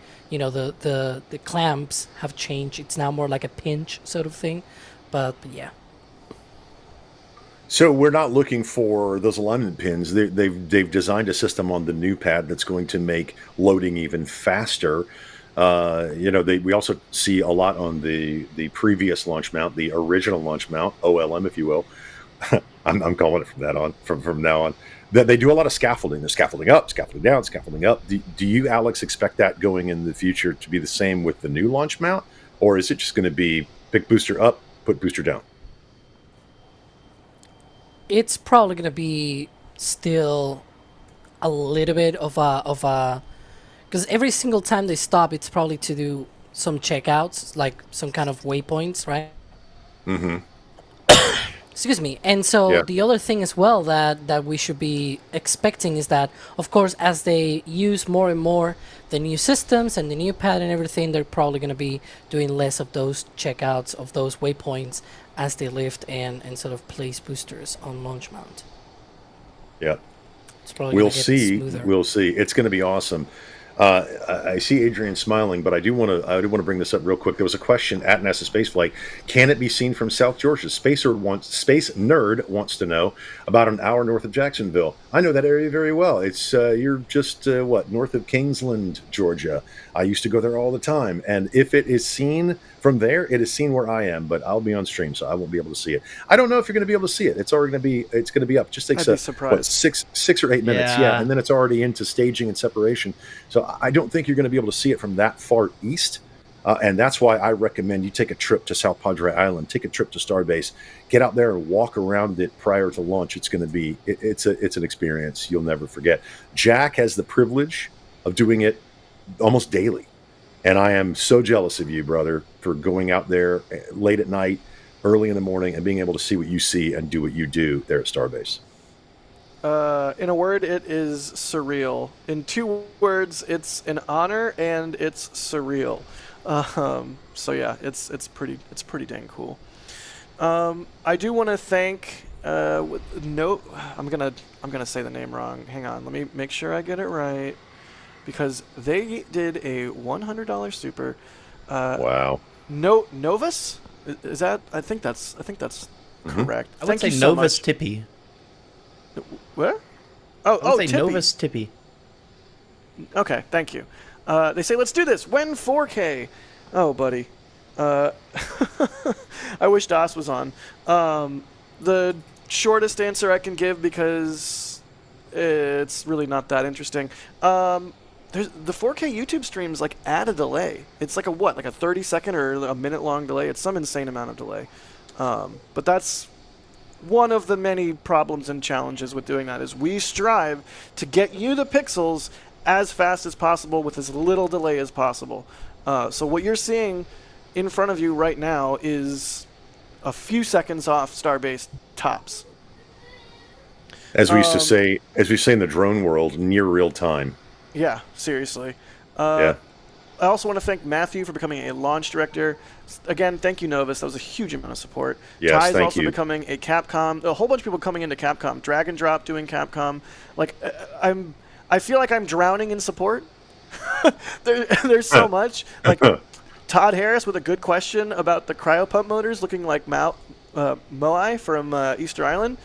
clamps have changed. It's now more like a pinch sort of thing, but yeah. So we're not looking for those alignment pins. They've designed a system on the new pad that's going to make loading even faster. We also see a lot on the previous launch mount, the original launch mount, OLM, if you will. I'm calling it from now on. That they do a lot of scaffolding. They're scaffolding up, scaffolding down, scaffolding up. Do you, Alex, expect that going in the future to be the same with the new launch mount, or is it just going to be pick booster up, put booster down? It's probably going to be still a little bit of a because every single time they stop, it's probably to do some checkouts, like some kind of waypoints, right? Mm-hmm. Excuse me. And so the other thing as well that we should be expecting is that, of course, as they use more and more the new systems and the new pad and everything, they're probably going to be doing less of those checkouts, of those waypoints as they lift and sort of place boosters on launch mount. Yeah. It's probably We'll gonna get see. smoother. We'll see. It's going to be awesome. I see Adrian smiling, but I do want to bring this up real quick. There was a question at NASASpaceflight: can it be seen from South Georgia? Space Nerd wants to know about an hour north of Jacksonville. I know that area very well. It's you're just north of Kingsland, Georgia. I used to go there all the time, and if it is seen from there, it is seen where I am. But I'll be on stream, so I won't be able to see it. I don't know if you're going to be able to see it. It's already going to be up. Just takes I'd be surprised. 6 or 8 minutes, Yeah. and then it's already into staging and separation. So I don't think you're going to be able to see it from that far east. And that's why I recommend you take a trip to South Padre Island, take a trip to Starbase, get out there and walk around it prior to launch. It's going to be, it's an experience you'll never forget. Jack has the privilege of doing it almost daily. And I am so jealous of you, brother, for going out there late at night, early in the morning, and being able to see what you see and do what you do there at Starbase. In a word, it is surreal. In 2 words, it's an honor and it's surreal. So yeah, it's pretty dang cool. I do want to thank I'm gonna say the name wrong. Hang on, let me make sure I get it right, because they did a $100 super. Wow. Novus? Is that? I think that's correct. I would Thank say you so Novus much. Tippy. Where? I would say Tippy. Novus Tippy. Okay, thank you. They say, let's do this. When 4K? Oh, buddy. I wish Das was on. The shortest answer I can give, because it's really not that interesting. There's the 4K YouTube streams add a delay. It's like a 30-second or a minute-long delay. It's some insane amount of delay. But that's one of the many problems and challenges with doing that, is we strive to get you the pixels as fast as possible with as little delay as possible. So what you're seeing in front of you right now is a few seconds off Starbase tops. As we used to say, in the drone world, near real time. Yeah, seriously. Yeah. I also want to thank Matthew for becoming a launch director. Again, thank you, Novus. That was a huge amount of support. Yes, Ty's thank also you. becoming a Capcom. A whole bunch of people coming into Capcom. Drag and Drop doing Capcom. Like, I feel like I'm drowning in support. There's so much. Like, Todd Harris with a good question about the cryopump motors looking like Moai from Easter Island.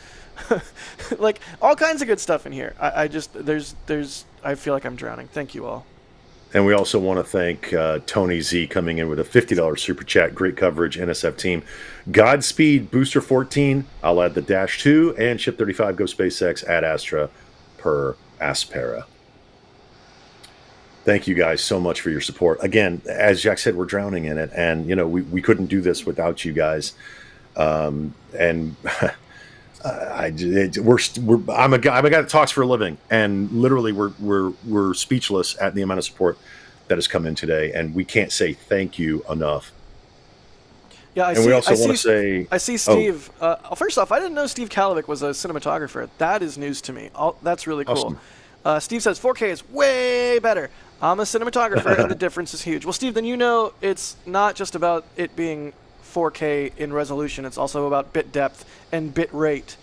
Like, all kinds of good stuff in here. I feel like I'm drowning. Thank you all. And we also want to thank Tony Z coming in with a $50 super chat. Great coverage, NSF team. Godspeed, Booster 14. I'll add the -2 and Ship 35. Go SpaceX. Ad Astra per Aspera. Thank you guys so much for your support. Again, as Jack said, we're drowning in it, and we couldn't do this without you guys. And I'm a guy that talks for a living, and literally we're speechless at the amount of support that has come in today, and we can't say thank you enough. Yeah, I see Steve. First off, I didn't know Steve Kalovic was a cinematographer. That is news to me. That's really cool. Awesome. Steve says 4K is way better. I'm a cinematographer, and the difference is huge. Well, Steve, then it's not just about it being 4K in resolution. It's also about bit depth and bit rate.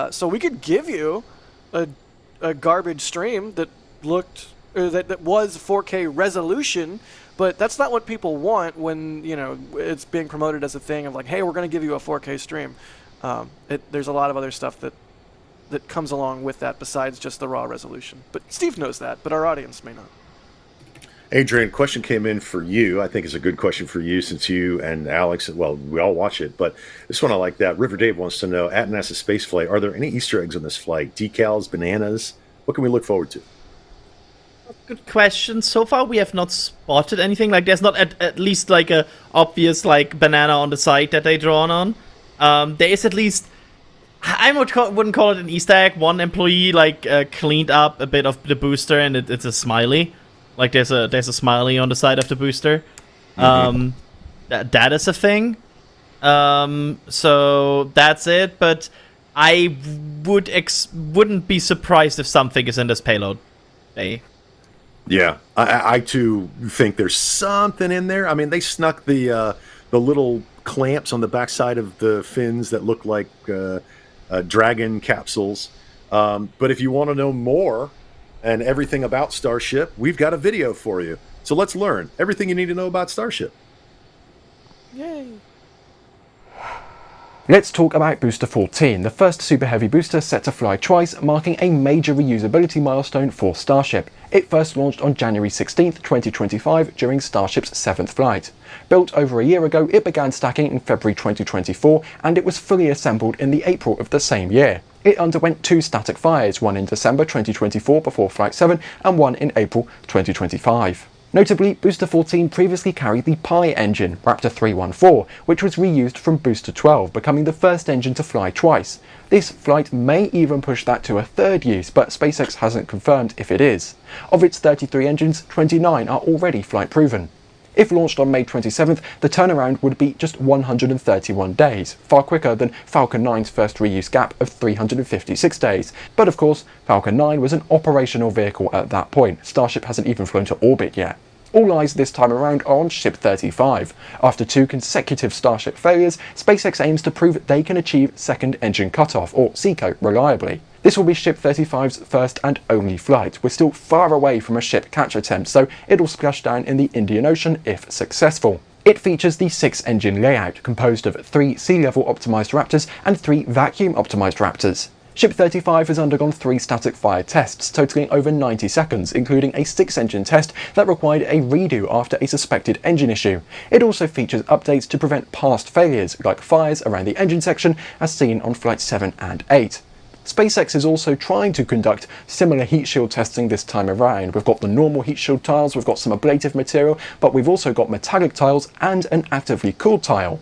So we could give you a garbage stream that that was 4K resolution, but that's not what people want when it's being promoted as a thing of like, hey, we're going to give you a 4K stream. There's a lot of other stuff that comes along with that besides just the raw resolution. But Steve knows that, but our audience may not. Adrian, question came in for you. I think it's a good question for you since you and Alex, well, we all watch it, but this one I like that. River Dave wants to know, at NASASpaceflight, are there any Easter eggs on this flight? Decals, bananas? What can we look forward to? Good question. So far, we have not spotted anything. Like, there's not at least like a obvious like banana on the side that they drawn on. There is at least, I wouldn't call it an Easter egg. One employee like cleaned up a bit of the booster, and it's a smiley. Like there's a smiley on the side of the booster. That is a thing. So that's it. But I wouldn't be surprised if something is in this payload bay. Yeah, I too think there's something in there. I mean, they snuck the little clamps on the backside of the fins that look like dragon capsules. But if you want to know more and everything about Starship, we've got a video for you. So let's learn everything you need to know about Starship. Yay! Let's talk about Booster 14, the first Super Heavy booster set to fly twice, marking a major reusability milestone for Starship. It first launched on January 16th, 2025 during Starship's 7th flight. Built over a year ago, it began stacking in February 2024, and it was fully assembled in the April of the same year. It underwent 2 static fires, one in December 2024 before Flight 7 and one in April 2025. Notably, Booster 14 previously carried the Pi engine, Raptor 314, which was reused from Booster 12, becoming the first engine to fly twice. This flight may even push that to a 3rd use, but SpaceX hasn't confirmed if it is. Of its 33 engines, 29 are already flight proven. If launched on May 27th, the turnaround would be just 131 days, far quicker than Falcon 9's first reuse gap of 356 days. But of course, Falcon 9 was an operational vehicle at that point. Starship hasn't even flown to orbit yet. All eyes this time around are on Ship 35. After 2 consecutive Starship failures, SpaceX aims to prove they can achieve second engine cutoff, or SECO, reliably. This will be Ship 35's first and only flight. We're still far away from a ship catch attempt, so it'll splash down in the Indian Ocean if successful. It features the 6-engine layout, composed of 3 sea-level optimized Raptors and 3 vacuum optimized Raptors. Ship 35 has undergone 3 static fire tests, totaling over 90 seconds, including a 6-engine test that required a redo after a suspected engine issue. It also features updates to prevent past failures, like fires around the engine section, as seen on Flights 7 and 8. SpaceX is also trying to conduct similar heat shield testing this time around. We've got the normal heat shield tiles, we've got some ablative material, but we've also got metallic tiles and an actively cooled tile.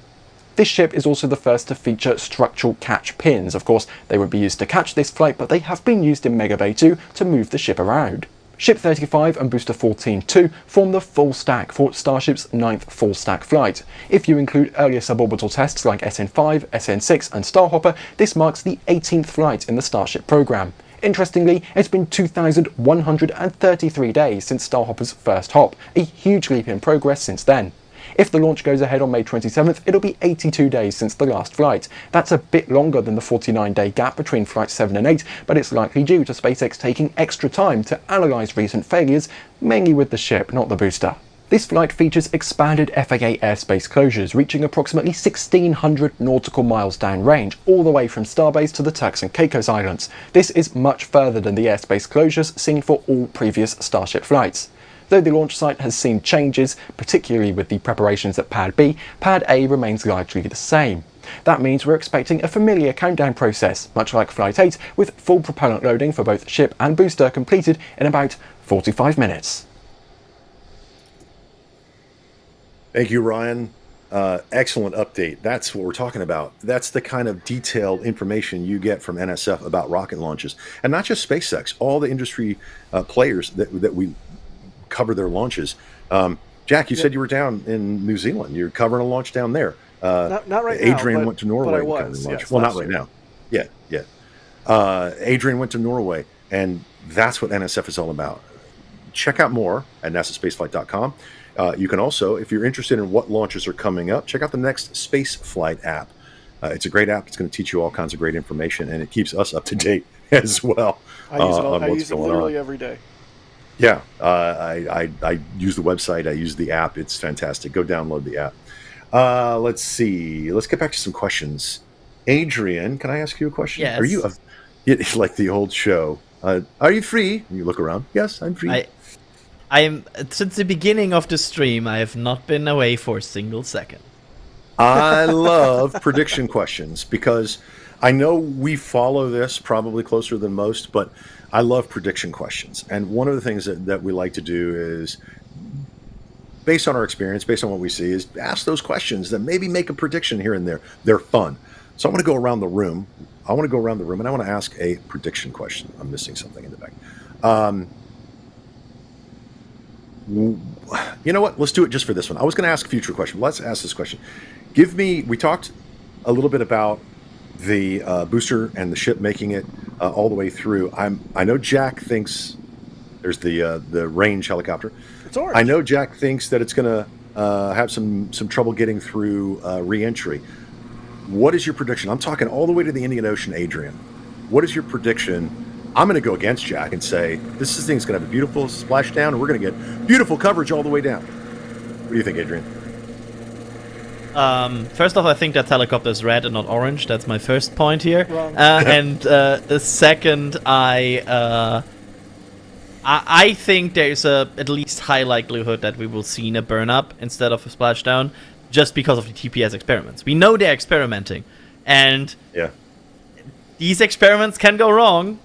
This ship is also the first to feature structural catch pins. Of course, they won't be used to catch this flight, but they have been used in Mega Bay 2 to move the ship around. Ship 35 and Booster 14-2 form the full stack for Starship's 9th full stack flight. If you include earlier suborbital tests like SN5, SN6 and Starhopper, this marks the 18th flight in the Starship program. Interestingly, it's been 2,133 days since Starhopper's first hop, a huge leap in progress since then. If the launch goes ahead on May 27th, it'll be 82 days since the last flight. That's a bit longer than the 49-day gap between flights 7 and 8, but it's likely due to SpaceX taking extra time to analyse recent failures, mainly with the ship, not the booster. This flight features expanded FAA airspace closures, reaching approximately 1,600 nautical miles downrange, all the way from Starbase to the Turks and Caicos Islands. This is much further than the airspace closures seen for all previous Starship flights. Though the launch site has seen changes, particularly with the preparations at Pad B, Pad A remains largely the same. That means we're expecting a familiar countdown process, much like Flight 8, with full propellant loading for both ship and booster completed in about 45 minutes. Thank you, Ryan. Excellent update. That's what we're talking about. That's the kind of detailed information you get from NSF about rocket launches. And not just SpaceX, all the industry players that we cover their launches. Jack, you said you were down in New Zealand. You're covering a launch down there. Not right Adrian now, went to Norway. but I was, yes, well, not last right year. now. Yeah. Adrian went to Norway, and that's what NSF is all about. Check out more at NASASpaceflight.com. You can also, if you're interested in what launches are coming up, check out the next Spaceflight app. It's a great app. It's going to teach you all kinds of great information, and it keeps us up to date as well. I use it literally every day. Yeah, I use the website. I use the app. It's fantastic. Go download the app. Let's see. Let's get back to some questions. Adrian, can I ask you a question? Yes. Are you like the old show? Are you free? And you look around. Yes, I'm free. I'm since the beginning of the stream. I have not been away for a single second. I love prediction questions because I know we follow this probably closer than most, but I love prediction questions. And one of the things that we like to do is, based on our experience, based on what we see, is ask those questions that maybe make a prediction here and there. They're fun. So I want to go around the room. And I want to ask a prediction question. I'm missing something in the back. You know what? Let's do it just for this one. I was going to ask a future question. Let's ask this question. We talked a little bit about the booster and the ship making it all the way through. I know Jack thinks there's the range helicopter. It's orange. I know Jack thinks that it's going to have some trouble getting through re-entry. What is your prediction? I'm talking all the way to the Indian Ocean, Adrian. What is your prediction? I'm going to go against Jack and say this thing's going to have a beautiful splashdown, and we're going to get beautiful coverage all the way down. What do you think, Adrian? First off, I think that helicopter is red and not orange. That's my first point here. Wrong. And the second, I think there's at least high likelihood that we will see a burn up instead of a splashdown, just because of the TPS experiments. We know they're experimenting, and these experiments can go wrong,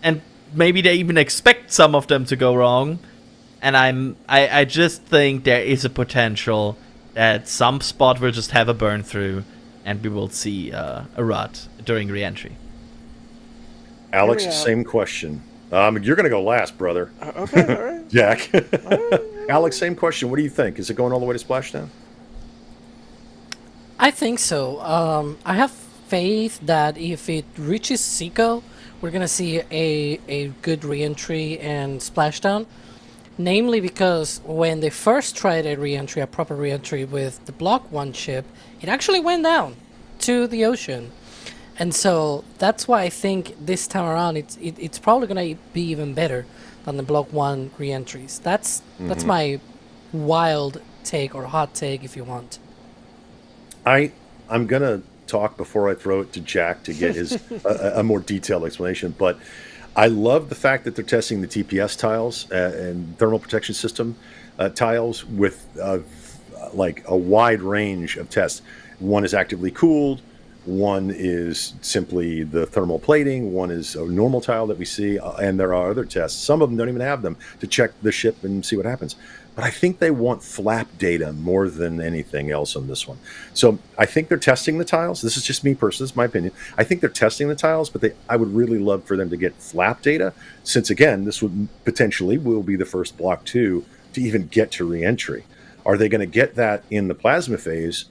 and maybe they even expect some of them to go wrong. And I just think there is a potential that some spot will just have a burn through, and we will see a rut during re-entry. Alex, same question. You're going to go last, brother. Okay, all right. Jack. Alex, same question. What do you think? Is it going all the way to splashdown? I think so. I have faith that if it reaches SECO, we're going to see a good re-entry and splashdown. Namely because when they first tried a proper re-entry with the Block 1 ship, it actually went down to the ocean. And so that's why I think this time around it's probably going to be even better than the Block 1 re-entries. That's my wild take, or hot take if you want. I'm going to talk before I throw it to Jack to get his a more detailed explanation, but I love the fact that they're testing the TPS tiles and thermal protection system tiles with like a wide range of tests. One is actively cooled, one is simply the thermal plating, one is a normal tile that we see, and there are other tests. Some of them don't even have them to check the ship and see what happens. But I think they want flap data more than anything else on this one. So I think they're testing the tiles. This is just me personally, this is my opinion. I think they're testing the tiles, but I would really love for them to get flap data, since again, this would potentially will be the first Block 2 to even get to re-entry. Are they going to get that in the plasma phase,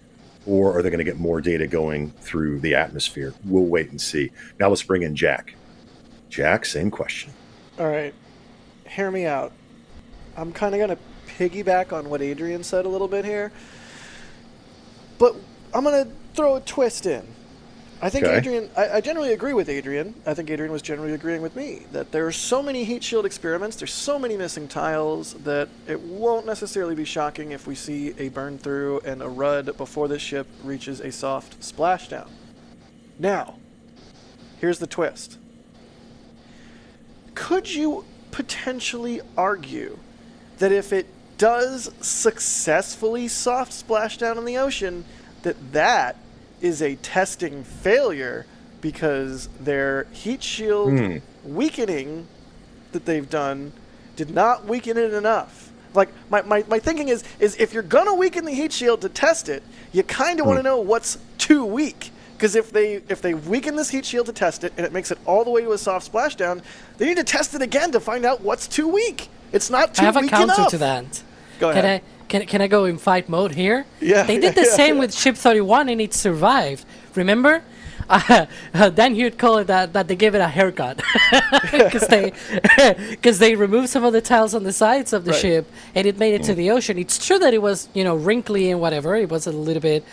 or are they going to get more data going through the atmosphere? We'll wait and see. Now let's bring in Jack. Jack, same question. All right, hear me out. I'm kind of going to piggyback on what Adrian said a little bit here, but I'm going to throw a twist in. I think Okay. Adrian, I generally agree with Adrian. I think Adrian was generally agreeing with me that there are so many heat shield experiments, there's so many missing tiles that it won't necessarily be shocking if we see a burn through and a RUD before this ship reaches a soft splashdown. Now, here's the twist. Could you potentially argue that if it does successfully soft splashdown in the ocean, that is a testing failure because their heat shield weakening that they've done did not weaken it enough? Like, my thinking is if you're going to weaken the heat shield to test it, you kind of want to know what's too weak. Because if they weaken this heat shield to test it and it makes it all the way to a soft splashdown, they need to test it again to find out what's too weak. It's not too weak enough. I have a counter to that. Go ahead. Can I go in fight mode here? Yeah. They did the same with Ship 31 and it survived. Remember? Then you'd call it that they gave it a haircut because they removed some of the tiles on the sides of the ship and it made it to the ocean. It's true that it was wrinkly and whatever. It was a little bit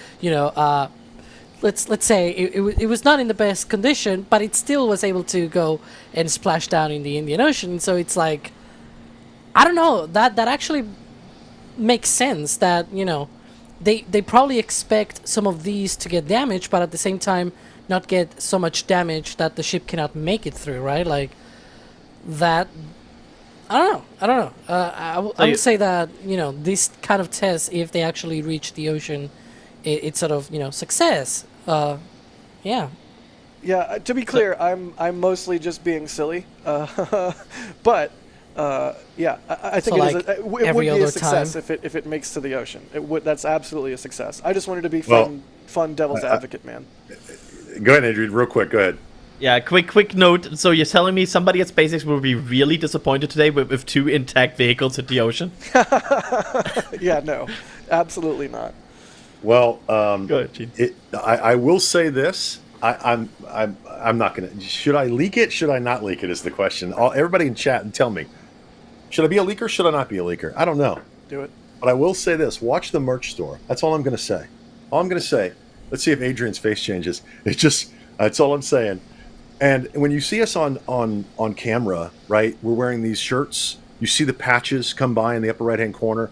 let's say it was not in the best condition, but it still was able to go and splash down in the Indian Ocean. So it's like, I don't know, that actually makes sense that they probably expect some of these to get damaged, but at the same time not get so much damage that the ship cannot make it through, right? Like that. I don't know. I would say that this kind of test, if they actually reach the ocean, it's sort of success. Yeah. Yeah, to be clear, I'm mostly just being silly, but yeah, I think So, it would be every a success time? if it makes to the ocean. That's absolutely a success. I just wanted to be Well, fun devil's advocate, man. Go ahead, Adrian, real quick. Go ahead. Yeah, quick note. So you're telling me somebody at SpaceX will be really disappointed today if 2 intact vehicles hit the ocean? Yeah, no, absolutely not. Well, Go ahead, Gene. I will say this. I'm not gonna. Should I leak it? Should I not leak it? Is the question. Everybody in chat and tell me. Should I be a leaker? Should I not be a leaker? I don't know. Do it. But I will say this. Watch the merch store. That's all I'm gonna say. All I'm gonna say. Let's see if Adrian's face changes. That's all I'm saying. And when you see us on camera, right? We're wearing these shirts. You see the patches come by in the upper right hand corner.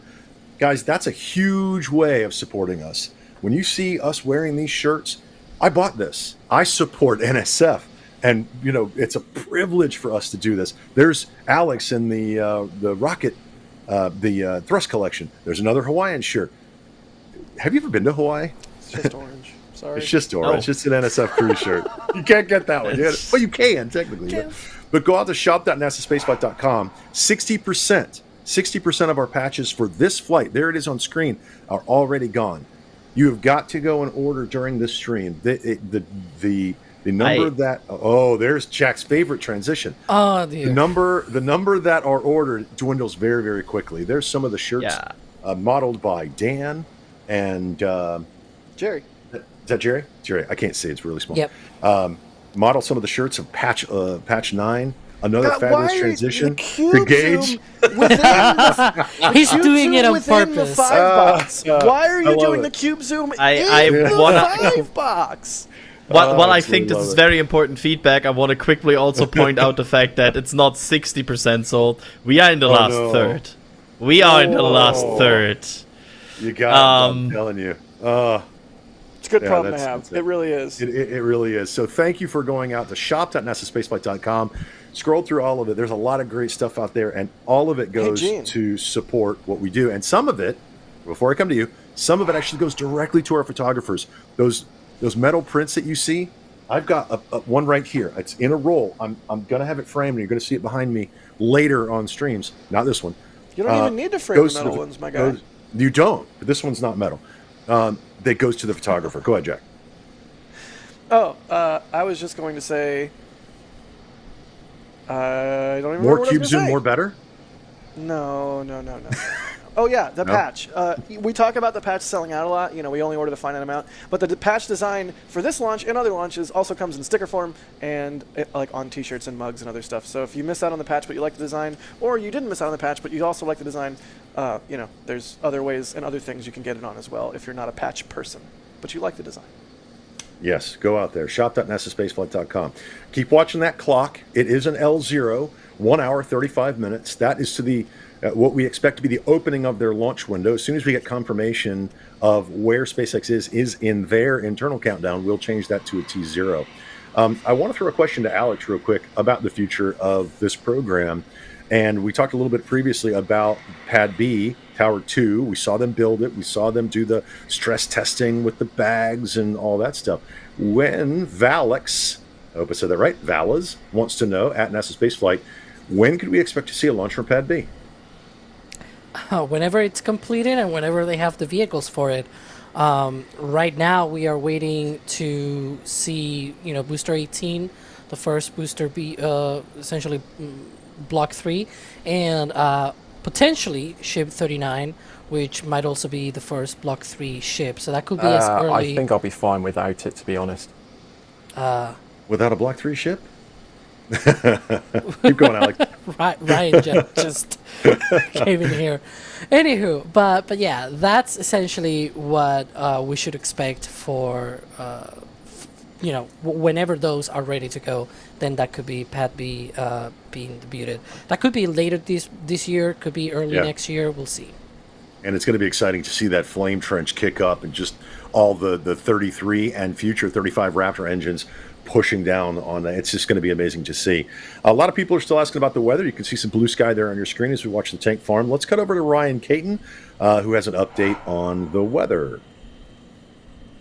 Guys, that's a huge way of supporting us. When you see us wearing these shirts, I bought this. I support NSF. And, it's a privilege for us to do this. There's Alex in the rocket, the thrust collection. There's another Hawaiian shirt. Have you ever been to Hawaii? It's just orange. Sorry. It's just orange. It's an NSF cruise shirt. You can't get that one. Well, you can, technically. But go out to shop.nasaspaceflight.com. 60% of our patches for this flight, there it is on screen, are already gone. You have got to go and order during this stream. The number there's Jack's favorite transition. Oh, dear. The number that are ordered dwindles very, very quickly. There's some of the shirts modeled by Dan and Jerry. Is that Jerry? Jerry, I can't see. It's really small. Yep. Model some of the shirts of Patch 9. Another God, fabulous why transition. the cube The gauge. zoom within the He's doing it on within the purpose. 5 box. Why are I you love doing it. the cube zoom I in the wanna- 5 box? While I absolutely think this love is it. very important feedback, I want to quickly also point out the fact that it's not 60% sold. We are in the last third. We are in the last third. You got it. I'm telling you. It's a good Yeah, problem to that's- have. that's It really is. It really is. So thank you for going out to shop.nasaspaceflight.com. Scroll through all of it. There's a lot of great stuff out there, and all of it goes Gene. to support what we do. And some of it, before I come to you, some of it actually goes directly to our photographers. Those metal prints that you see, I've got a one right here. It's in a roll. I'm going to have it framed, and you're going to see it behind me later on streams. Not this one. You don't even need to frame the Goes to metal ones, my guy. You don't. But this one's not metal. That goes to the photographer. Go ahead, Jack. Oh, I was just going to say. I don't even remember More what I cube was zoom, gonna say. more better. No. Oh yeah, the No? patch. We talk about the patch selling out a lot. You know, we only ordered a finite amount, but the patch design for this launch and other launches also comes in sticker form and like on T-shirts and mugs and other stuff. So if you miss out on the patch but you like the design, or you didn't miss out on the patch but you also like the design, you know, there's other ways and other things you can get it on as well if you're not a patch person but you like the design. Yes, go out there. Shop.nasaspaceflight.com. Keep watching that clock. It is an L0, 1 hour, 35 minutes. That is to the what we expect to be the opening of their launch window. As soon as we get confirmation of where SpaceX is in their internal countdown, we'll change that to a T0. I want to throw a question to Alex real quick about the future of this program. And we talked a little bit previously about Pad B, Tower 2. We saw them build it. We saw them do the stress testing with the bags and all that stuff. When Valix, I hope I said that right, Valas, wants to know at NASASpaceflight, when could we expect to see a launch from Pad B? Whenever it's completed and whenever they have the vehicles for it. Right now, we are waiting to see, you know, Booster 18, the first booster be essentially Block 3, and potentially Ship 39, which might also be the first Block 3 ship. So that could be as early. I think I'll be fine without it, to be honest. Without a Block 3 ship? Keep going, Alex. Ryan just came in here. Anywho, but yeah, that's essentially what we should expect for you know, whenever those are ready to go. Then that could be Pad B being debuted. That could be later this year. Could be early next year. We'll see. And it's going to be exciting to see that flame trench kick up and just all the 33 and future 35 Raptor engines pushing down on that. It's just going to be amazing to see. A lot of people are still asking about the weather. You can see some blue sky there on your screen as we watch the tank farm. Let's cut over to Ryan Caton, who has an update on the weather.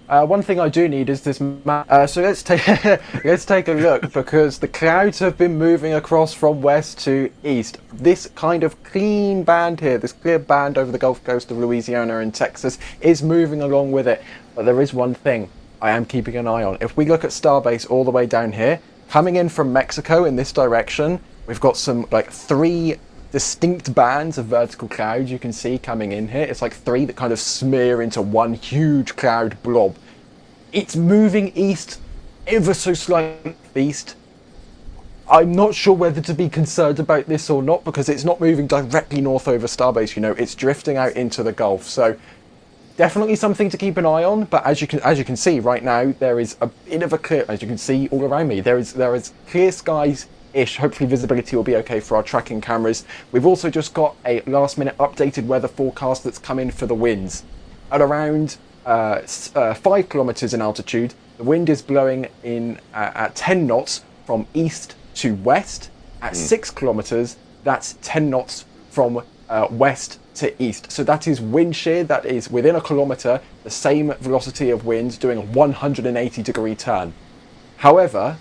One thing I do need is this map. So let's take a look, because the clouds have been moving across from west to east. This kind of clean band here, this clear band over the Gulf Coast of Louisiana and Texas, is moving along with it. But there is one thing I am keeping an eye on. If we look at Starbase all the way down here, coming in from Mexico in this direction, we've got some like 3 distinct bands of vertical clouds you can see coming in here. It's like 3 that kind of smear into one huge cloud blob. It's moving east, ever so slightly east. I'm not sure whether to be concerned about this or not, because it's not moving directly north over Starbase, you know, it's drifting out into the Gulf. So definitely something to keep an eye on, but as you can see right now, there is a bit of a clear, as you can see all around me, there is clear skies-ish. Hopefully visibility will be okay for our tracking cameras. We've also just got a last-minute updated weather forecast that's come in for the winds. At around 5 kilometers in altitude, the wind is blowing in at 10 knots from east to west. At 6 kilometers, that's 10 knots from west to east. So that is wind shear, that is within a kilometer, the same velocity of wind doing a 180-degree turn. However,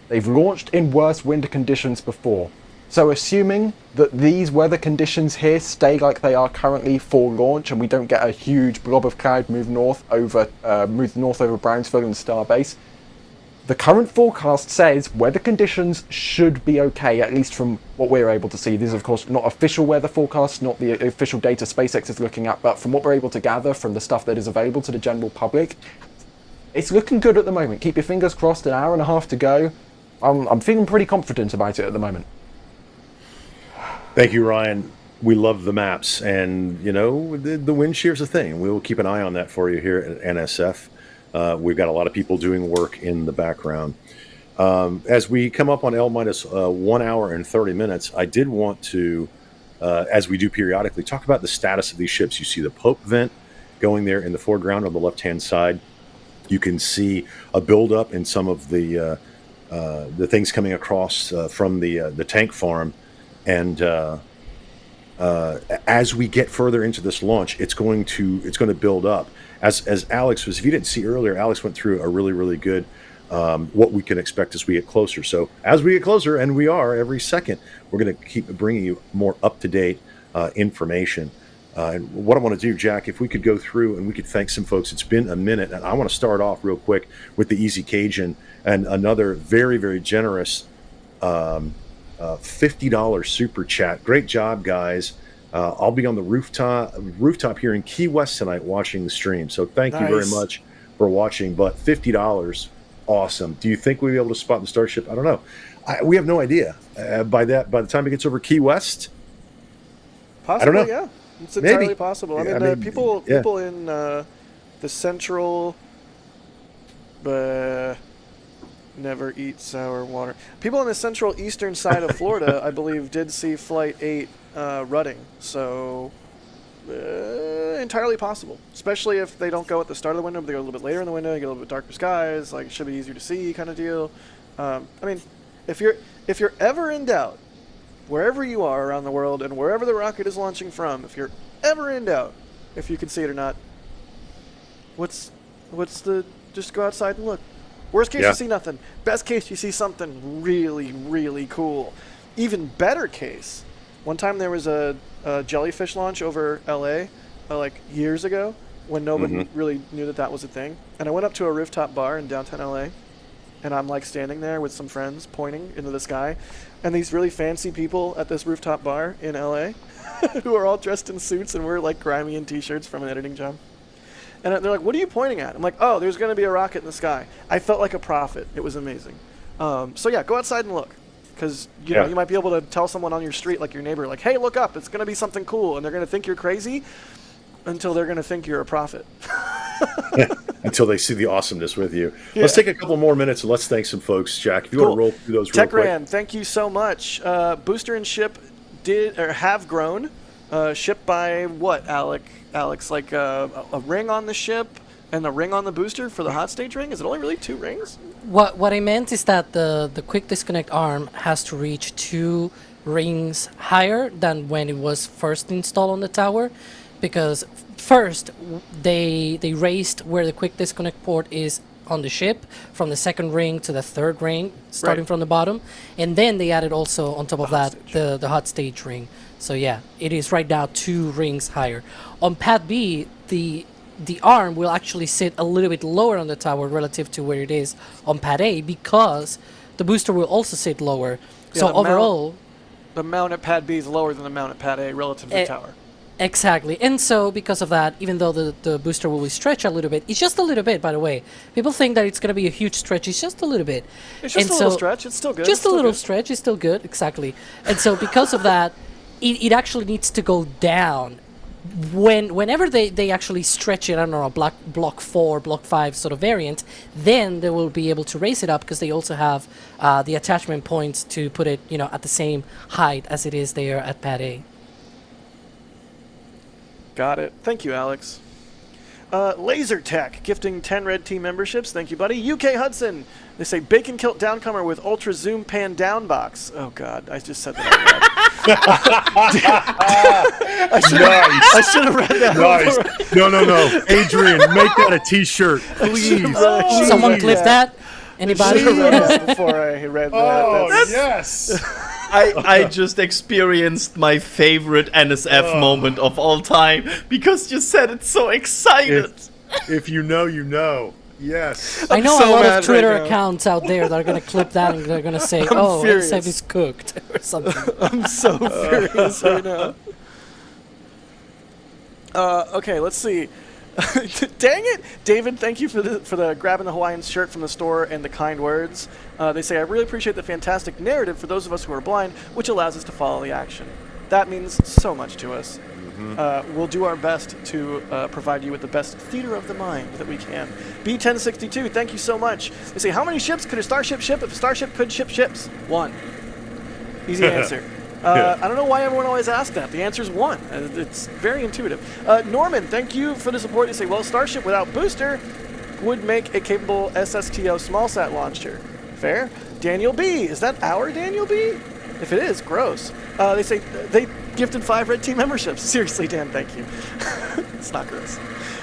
they've launched in worse wind conditions before. So assuming that these weather conditions here stay like they are currently for launch, and we don't get a huge blob of cloud move north over Brownsville and Starbase, the current forecast says weather conditions should be okay, at least from what we're able to see. This is, of course, not official weather forecast, not the official data SpaceX is looking at, but from what we're able to gather from the stuff that is available to the general public, it's looking good at the moment. Keep your fingers crossed, an hour and a half to go. I'm feeling pretty confident about it at the moment. Thank you, Ryan. We love the maps, and you know the wind shear's a thing. We will keep an eye on that for you here at NSF. We've got a lot of people doing work in the background. As we come up on L minus 1 hour and 30 minutes, I did want to, as we do periodically, talk about the status of these ships. You see the Pope vent going there in the foreground on the left-hand side. You can see a buildup in some of the things coming across from the tank farm. And as we get further into this launch, it's going to build up. As Alex was, if you didn't see earlier, Alex went through a really good what we can expect as we get closer. So as we get closer, and we are every second, we're going to keep bringing you more up-to-date information. And what I want to do, Jack, if we could go through and we could thank some folks. It's been a minute, and I want to start off real quick with the Easy Cajun and another very generous $50 super chat. Great job, guys. I'll be on the rooftop here in Key West tonight watching the stream. So thank you very Nice. much for watching. But $50, awesome. Do you think we'll be able to spot the Starship? I don't know. We have no idea. By the time it gets over Key West, Possibly, know. yeah. It's entirely Maybe. possible. I Yeah, mean, I mean, people yeah. people in the central never eat sour water. People on the central eastern side of Florida, I believe, did see Flight 8 rutting. So entirely possible. Especially if they don't go at the start of the window, but they go a little bit later in the window, you get a little bit darker skies, like it should be easier to see kind of deal. I mean, if you're ever in doubt, wherever you are around the world and wherever the rocket is launching from, if you're ever in doubt if you can see it or not, just go outside and look. Worst case, Yeah. you see nothing. Best case, you see something really, really cool. Even better case, one time there was a jellyfish launch over LA, like years ago, when nobody really knew that was a thing. And I went up to a rooftop bar in downtown LA, and I'm like standing there with some friends pointing into the sky, and these really fancy people at this rooftop bar in LA who are all dressed in suits, and we're like grimy in t-shirts from an editing job. And they're like, "What are you pointing at?" I'm like, "Oh, there's going to be a rocket in the sky." I felt like a prophet. It was amazing. So yeah, go outside and look, because you know you might be able to tell someone on your street, like your neighbor, like, "Hey, look up! It's going to be something cool," and they're going to think you're crazy until they're going to think you're a prophet. until they see the awesomeness with you. Let's take a couple more minutes and let's thank some folks, Jack. If you want to roll through those real quick. TechRan, thank you so much. Booster and ship have grown. Shipped by what, Alex? Like a ring on the ship and a ring on the booster for the hot stage ring? Is it only really 2 rings? What I meant is that the quick disconnect arm has to reach 2 rings higher than when it was first installed on the tower, because first they raised where the quick disconnect port is on the ship from the 2nd ring to the 3rd ring, starting from the bottom, and then they added also on top of that the hot stage ring. So yeah, it is right now 2 rings higher. On pad B, the arm will actually sit a little bit lower on the tower relative to where it is on pad A, because the booster will also sit lower. Yeah, so overall, the mount at pad B is lower than the mount at pad A relative to the tower. Exactly. And so because of that, even though the booster will be stretched a little bit, it's just a little bit, by the way. People think that it's going to be a huge stretch. It's just a little bit. It's just a little stretch. It's still good. Just a little stretch. It's still good. Exactly. And so because of that, it actually needs to go down. Whenever they actually stretch it, I don't know, a block 4, block 5 sort of variant, then they will be able to raise it up, because they also have the attachment points to put it, at the same height as it is there at pad A. Got it. Thank you, Alex. Laser Tech gifting 10 red team memberships. Thank you, buddy. UK Hudson. They say bacon kilt downcomer with ultra zoom pan down box. Oh God, I just said that. I should have read that. Nice. No. Adrian, make that a t-shirt, please. Someone clip that? Anybody? Before I read that. Oh, yes. I just experienced my favorite NSF moment of all time, because you said it so excited. If you know, you know. Yes. I know so a lot mad of Twitter right now. accounts out there that are going to clip that and they're going to say, furious. NSF is cooked or something. I'm so furious right now. Okay, let's see. Dang it, David! Thank you for the grabbing the Hawaiian shirt from the store and the kind words. They say, I really appreciate the fantastic narrative for those of us who are blind, which allows us to follow the action. That means so much to us. We'll do our best to provide you with the best theater of the mind that we can. B1062, thank you so much. They say, how many ships could a starship ship if a starship could ship ships? 1. Easy answer. I don't know why everyone always asks that. The answer is 1. It's very intuitive. Norman, thank you for the support. They say, well, Starship without booster would make a capable SSTO smallsat launcher. Fair. Daniel B. Is that our Daniel B? If it is, gross. They say they gifted 5 red team memberships. Seriously, Dan, thank you. It's not gross.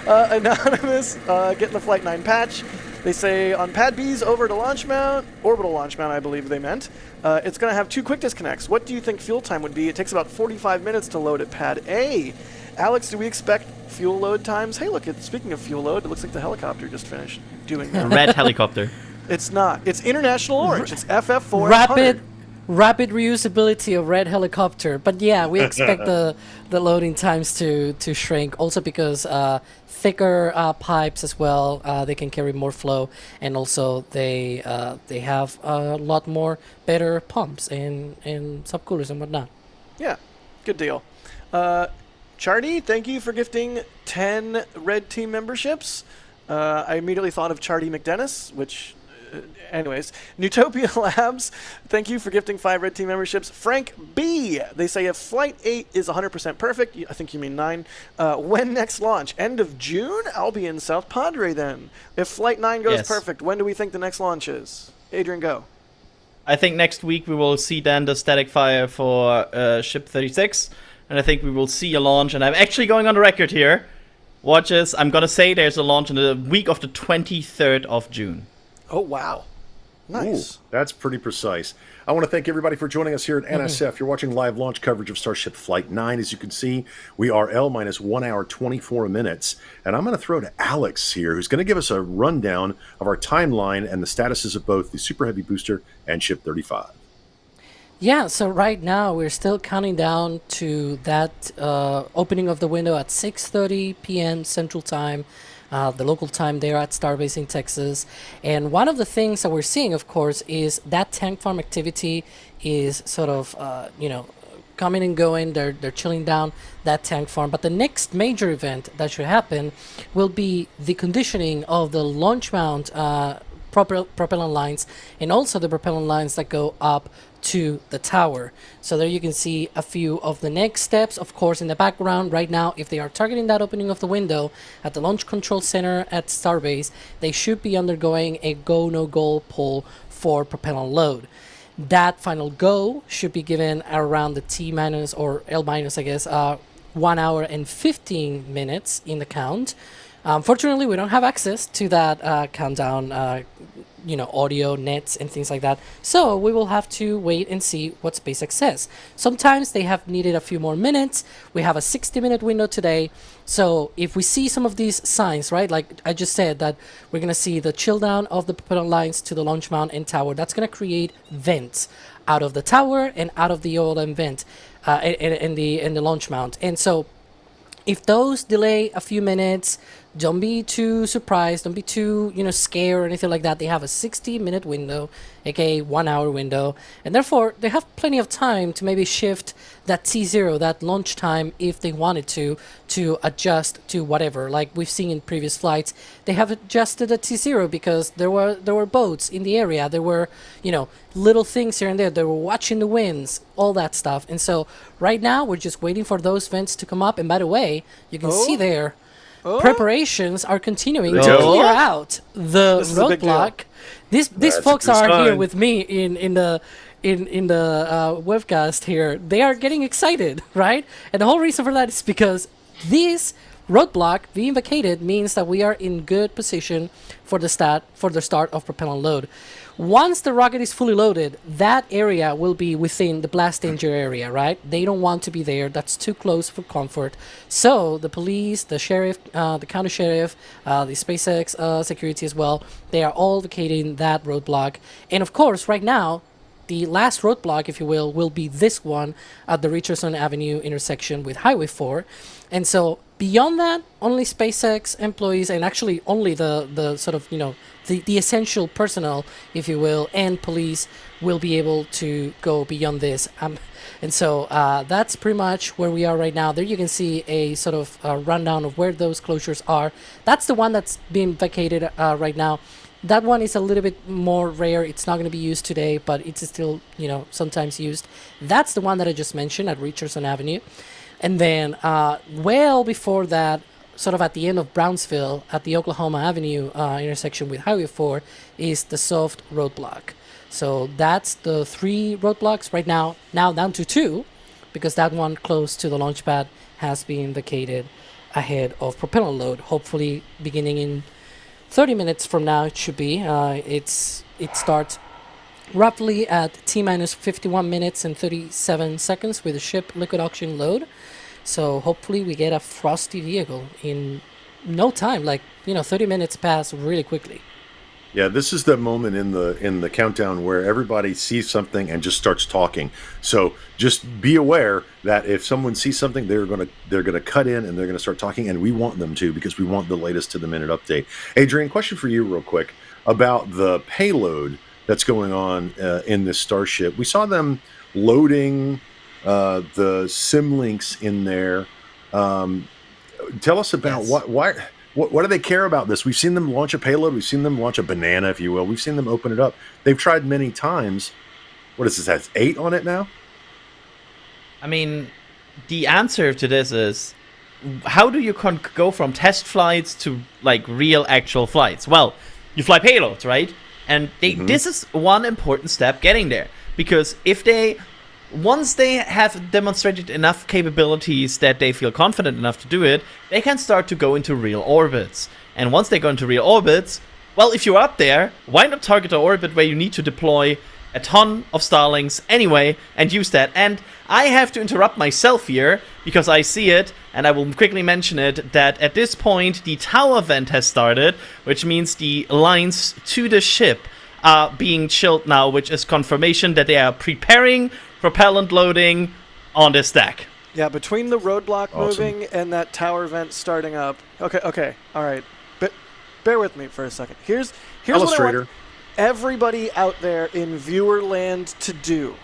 Anonymous, getting the Flight 9 patch. They say on pad B's over to launch mount, orbital launch mount, I believe they meant. It's going to have 2 quick disconnects. What do you think fuel time would be? It takes about 45 minutes to load at pad A. Alex, do we expect fuel load times? Hey, look, speaking of fuel load, it looks like the helicopter just finished doing that. Red helicopter. It's not. It's International Orange. It's FF400. rapid reusability of red helicopter. But yeah, we expect the loading times to shrink, also because thicker pipes as well. They can carry more flow, and also they have a lot more better pumps and subcoolers and whatnot. Yeah, good deal. Chardy, thank you for gifting 10 Red Team memberships. I immediately thought of Chardy McDennis, which... anyways, Newtopia Labs, thank you for gifting 5 Red Team memberships. Frank B, they say if Flight 8 is 100% perfect, I think you mean 9, when next launch? End of June? I'll be in South Padre then. If Flight 9 goes perfect, when do we think the next launch is? Adrian, go. I think next week we will see then the static fire for Ship 36, and I think we will see a launch, and I'm actually going on the record here. Watch this, I'm gonna say there's a launch in the week of the 23rd of June. Oh, wow. Nice. Ooh, that's pretty precise. I want to thank everybody for joining us here at NSF. You're watching live launch coverage of Starship Flight 9. As you can see, we are L-1 hour, 24 minutes. And I'm going to throw to Alex here, who's going to give us a rundown of our timeline and the statuses of both the Super Heavy booster and Ship 35. Yeah, so right now we're still counting down to that opening of the window at 6:30 p.m. Central Time. The local time there at Starbase in Texas. And one of the things that we're seeing, of course, is that tank farm activity is sort of, coming and going. They're chilling down that tank farm. But the next major event that should happen will be the conditioning of the launch mount propellant lines, and also the propellant lines that go up to the tower. So there you can see a few of the next steps. Of course, in the background right now, if they are targeting that opening of the window at the Launch Control Center at Starbase, they should be undergoing a go no go pull for propellant load. That final go should be given around the T minus or L minus, I guess, 1 hour and 15 minutes in the count. Fortunately, we don't have access to that countdown, audio, nets, and things like that. So we will have to wait and see what SpaceX says. Sometimes they have needed a few more minutes. We have a 60-minute window today. So if we see some of these signs, right, like I just said, that we're going to see the chill down of the propellant lines to the launch mount and tower, that's going to create vents out of the tower and out of the OLM vent in the launch mount. And so if those delay a few minutes, don't be too surprised, don't be too, scared or anything like that. They have a 60-minute window, aka 1 hour window, and therefore they have plenty of time to maybe shift that T0, that launch time, if they wanted to adjust to whatever. Like we've seen in previous flights, they have adjusted the T0 because there were boats in the area, there were, little things here and there, they were watching the winds, all that stuff. And so right now we're just waiting for those vents to come up. And by the way, you can see there, preparations are continuing to clear out the roadblock. These folks are here with me in the webcast here. They are getting excited, right? And the whole reason for that is because this roadblock being vacated means that we are in good position for the start of propellant load. Once the rocket is fully loaded, that area will be within the blast danger area, right? They don't want to be there. That's too close for comfort. So the police, the sheriff, the county sheriff, the SpaceX security as well, they are all vacating that roadblock. And of course, right now, the last roadblock, if you will be this one at the Richardson Avenue intersection with Highway 4. And so beyond that, only SpaceX employees, and actually only the sort of, the essential personnel, if you will, and police will be able to go beyond this. And so that's pretty much where we are right now. There you can see a sort of rundown of where those closures are. That's the one that's being vacated right now. That one is a little bit more rare. It's not going to be used today, but it's still, sometimes used. That's the one that I just mentioned at Richardson Avenue. And then well before that, sort of at the end of Brownsville, at the Oklahoma Avenue intersection with Highway 4, is the soft roadblock. So that's the 3 roadblocks right now down to 2, because that one close to the launch pad has been vacated ahead of propellant load. Hopefully beginning in 30 minutes from now, it should be. It starts roughly at T-minus 51 minutes and 37 seconds with the ship liquid oxygen load. So hopefully we get a frosty vehicle in no time. 30 minutes pass really quickly. Yeah, this is the moment in the countdown where everybody sees something and just starts talking. So just be aware that if someone sees something, they're gonna cut in and they're gonna start talking, and we want them to because we want the latest to the minute update. Adrian, question for you, real quick, about the payload that's going on in this Starship. We saw them loading the sim links in there. Tell us about what do they care about this? We've seen them launch a payload. We've seen them launch a banana, if you will. We've seen them open it up. They've tried many times. What is this? Has 8 on it now? I mean, the answer to this is, how do you go from test flights to like real actual flights? Well, you fly payloads, right? And this is one important step getting there, because once they have demonstrated enough capabilities that they feel confident enough to do it, they can start to go into real orbits. And once they go into real orbits, well, if you're up there, why not target an orbit where you need to deploy a ton of Starlinks anyway and use that? And I have to interrupt myself here because I see it, and I will quickly mention it, that at this point the tower vent has started, which means the lines to the ship are being chilled now, which is confirmation that they are preparing propellant loading on this deck. Yeah, between the roadblock moving and that tower vent starting up. Okay, all right. But bear with me for a second. Here's what I want everybody out there in viewer land to do.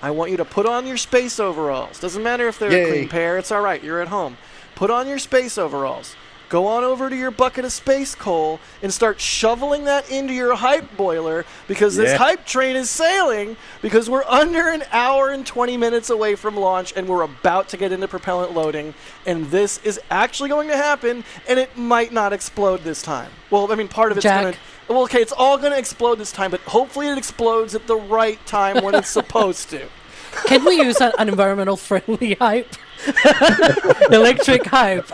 I want you to put on your space overalls. Doesn't matter if they're a clean pair. It's all right. You're at home. Put on your space overalls. Go on over to your bucket of space coal and start shoveling that into your hype boiler, because this hype train is sailing, because we're under an hour and 20 minutes away from launch and we're about to get into propellant loading, and this is actually going to happen, and it might not explode this time. Well, I mean, part of it's going to... Well, okay, it's all going to explode this time, but hopefully it explodes at the right time when it's supposed to. Can we use an environmental friendly hype? Electric hype.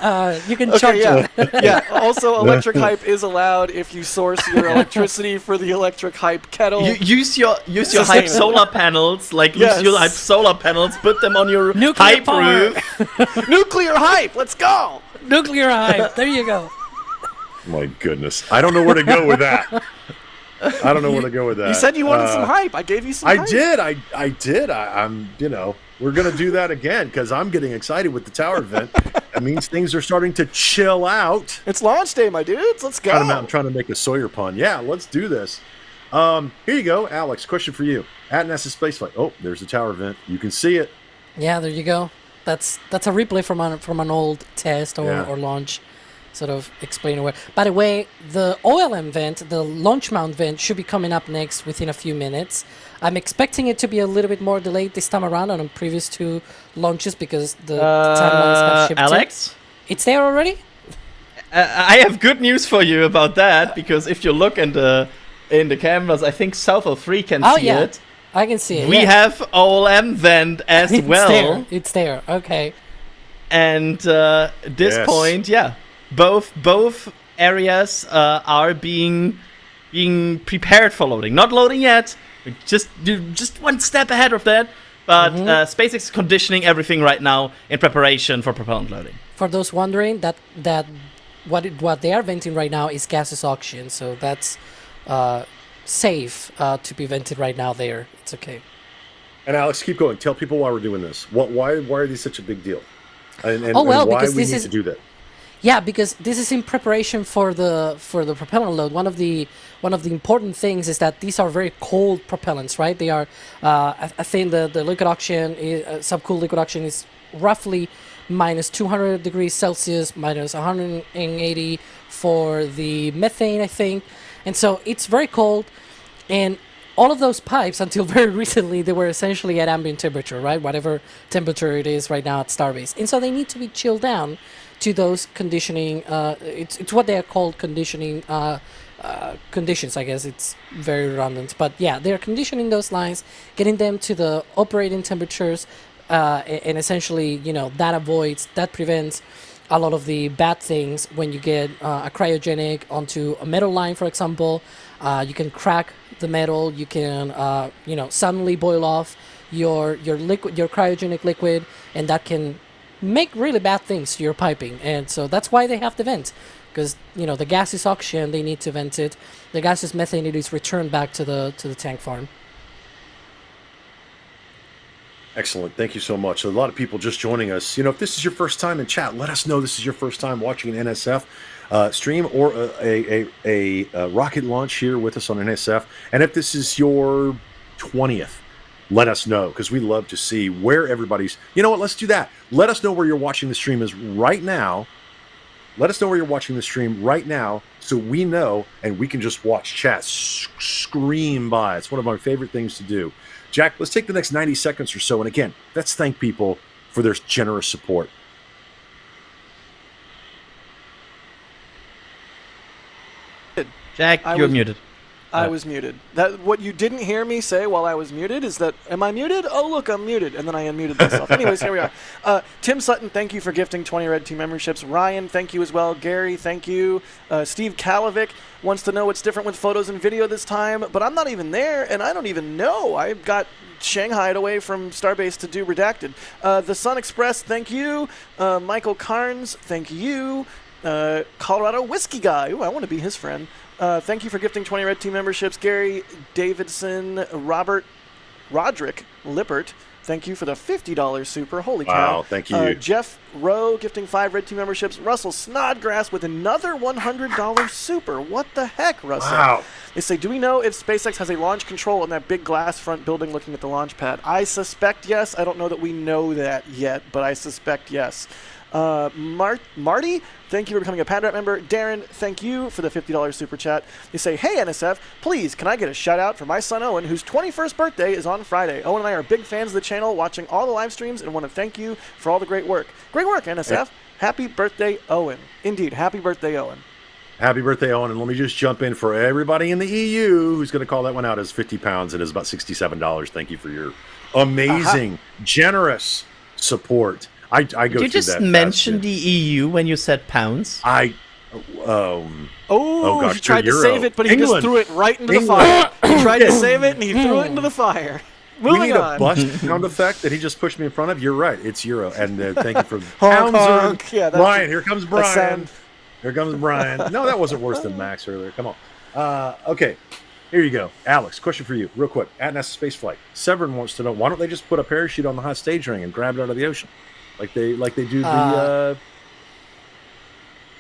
You can charge it. Yeah. Also, electric hype is allowed if you source your electricity for the electric hype kettle. Use your hype solar panels. Use your hype solar panels. Put them on your nuclear hype roof. Nuclear hype. Let's go. Nuclear hype. There you go. My goodness, I don't know where to go with that. I don't know where to go with that. You said you wanted some hype. I gave you some hype. I did. I'm, we're going to do that again because I'm getting excited with the tower event. That means things are starting to chill out. It's launch day, my dudes. Let's go. I'm trying to make a Sawyer pun. Yeah, let's do this. Here you go, Alex. Question for you. At NASASpaceflight. Oh, there's the tower event. You can see it. Yeah, there you go. That's a replay from an old test or launch. Sort of explain away. By the way, the OLM vent, the launch mount vent, should be coming up next within a few minutes. I'm expecting it to be a little bit more delayed this time around on previous 2 launches because the timelines have shifted. Alex? It's there already? I have good news for you about that, because if you look in the cameras, I think South of 3 can see it. I can see it. We have OLM vent as well. It's there. Okay. And this point, both areas are being prepared for loading. Not loading yet. Just one step ahead of that. But SpaceX is conditioning everything right now in preparation for propellant loading. For those wondering, that what they are venting right now is gaseous oxygen, so that's safe to be vented right now. There, it's okay. And Alex, keep going. Tell people why we're doing this. Why are these such a big deal? And why because we need to do that. Yeah, because this is in preparation for the propellant load. One of the important things is that these are very cold propellants, right? They are, I think the liquid oxygen, subcooled liquid oxygen is roughly minus 200 degrees Celsius, minus 180 for the methane, I think. And so it's very cold, and all of those pipes, until very recently, they were essentially at ambient temperature, right? Whatever temperature it is right now at Starbase. And so they need to be chilled down to those conditioning, it's what they are called conditioning conditions, I guess. It's very redundant. But yeah, they're conditioning those lines, getting them to the operating temperatures, and essentially, that prevents a lot of the bad things when you get a cryogenic onto a metal line, for example. You can crack the metal, you can, suddenly boil off your liquid, your cryogenic liquid, and that can make really bad things to your piping. And so that's why they have the vent, because the gas is oxygen. They need to vent it. The gas is methane. It is returned back to the tank farm. Excellent. Thank you so much. So a lot of people just joining us. If this is your first time in chat, let us know this is your first time watching an NSF stream or a rocket launch here with us on NSF. And if this is your 20th, let us know, because we love to see where everybody's. You know what? Let's do that. Let us know where you're watching the stream is right now. Let us know where you're watching the stream right now, so we know, and we can just watch chat scream by. It's one of my favorite things to do. Jack, let's take the next 90 seconds or so, and again, let's thank people for their generous support. Jack, you're muted. I was muted. What you didn't hear me say while I was muted is that, am I muted? Oh, look, I'm muted. And then I unmuted myself. Anyways, here we are. Tim Sutton, thank you for gifting 20 Red Team memberships. Ryan, thank you as well. Gary, thank you. Steve Kalovic wants to know what's different with photos and video this time, but I'm not even there, and I don't even know. I got Shanghaied away from Starbase to do Redacted. The Sun Express, thank you. Michael Carnes, thank you. Colorado Whiskey Guy. Ooh, I want to be his friend. Thank you for gifting 20 Red Team memberships. Gary Davidson, Roderick Lippert, thank you for the $50 super. Holy cow. Wow, thank you. Jeff Rowe gifting 5 Red Team memberships. Russell Snodgrass with another $100 super. What the heck, Russell? Wow. They say, do we know if SpaceX has a launch control on that big glass front building looking at the launch pad? I suspect yes. I don't know that we know that yet, but I suspect yes. Marty, thank you for becoming a Padrat member. Darren, thank you for the $50 super chat. They say, hey NSF, please, can I get a shout out for my son Owen, whose 21st birthday is on Friday. Owen and I are big fans of the channel, watching all the live streams, and want to thank you for all the great work. Great work, NSF. Yeah. Happy birthday, Owen. Indeed, happy birthday, Owen. Happy birthday, Owen. And let me just jump in for everybody in the EU who's going to call that one out as 50 pounds and is about $67. Thank you for your amazing, generous support. I go Did you just mention the EU when you said pounds? Oh gosh, he tried to save it, but he England. just threw it right into the fire. He tried to save it, and he threw it into the fire. Moving we need on. a bust sound effect that he just pushed me in front of. You're right. It's Euro. And thank you for honk, honk. Yeah, Brian, here comes Brian. Ascend. Here comes Brian. No, that wasn't worse than Max earlier. Come on. Okay. Here you go. Alex, question for you, real quick. At NASASpaceflight, Severin wants to know, why don't they just put a parachute on the hot stage ring and grab it out of the ocean? Like they do the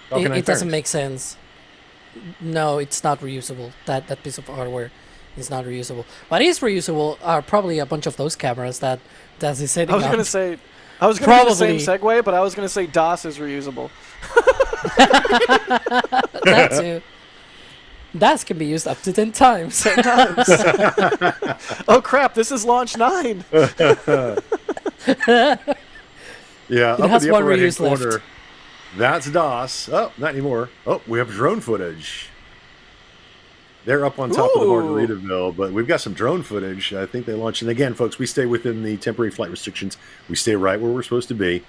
it doesn't make sense. No, it's not reusable. That piece of hardware is not reusable. What is reusable are probably a bunch of those cameras that is setting I was up. going to say, I was going to do the same segue, but I was going to say DOS is reusable. That too. DOS can be used up to 10 times. 10 times. Oh crap! This is launch 9. Yeah, it up has in the one upper right-hand reuse left. corner. That's DOS. Oh, not anymore. Oh, we have drone footage. They're up on top of the Margaritaville, but we've got some drone footage. I think they launched. And again, folks, we stay within the temporary flight restrictions. We stay right where we're supposed to be.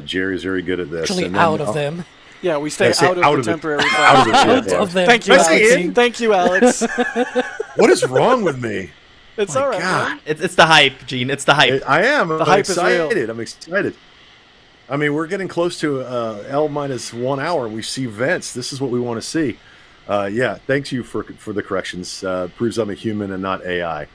Jerry's very good at this. Actually, and then, out of them. Yeah, we stay out of the temporary flight. Out of them. Thank you, Alex. Thank you, Alex. What is wrong with me? It's all right. Man. It's the hype, Gene. It's the hype. I am. The I'm hype excited. is real. I'm excited. I mean, we're getting close to L minus 1 hour. We see vents. This is what we want to see. Yeah, thanks you for the corrections. Proves I'm a human and not AI.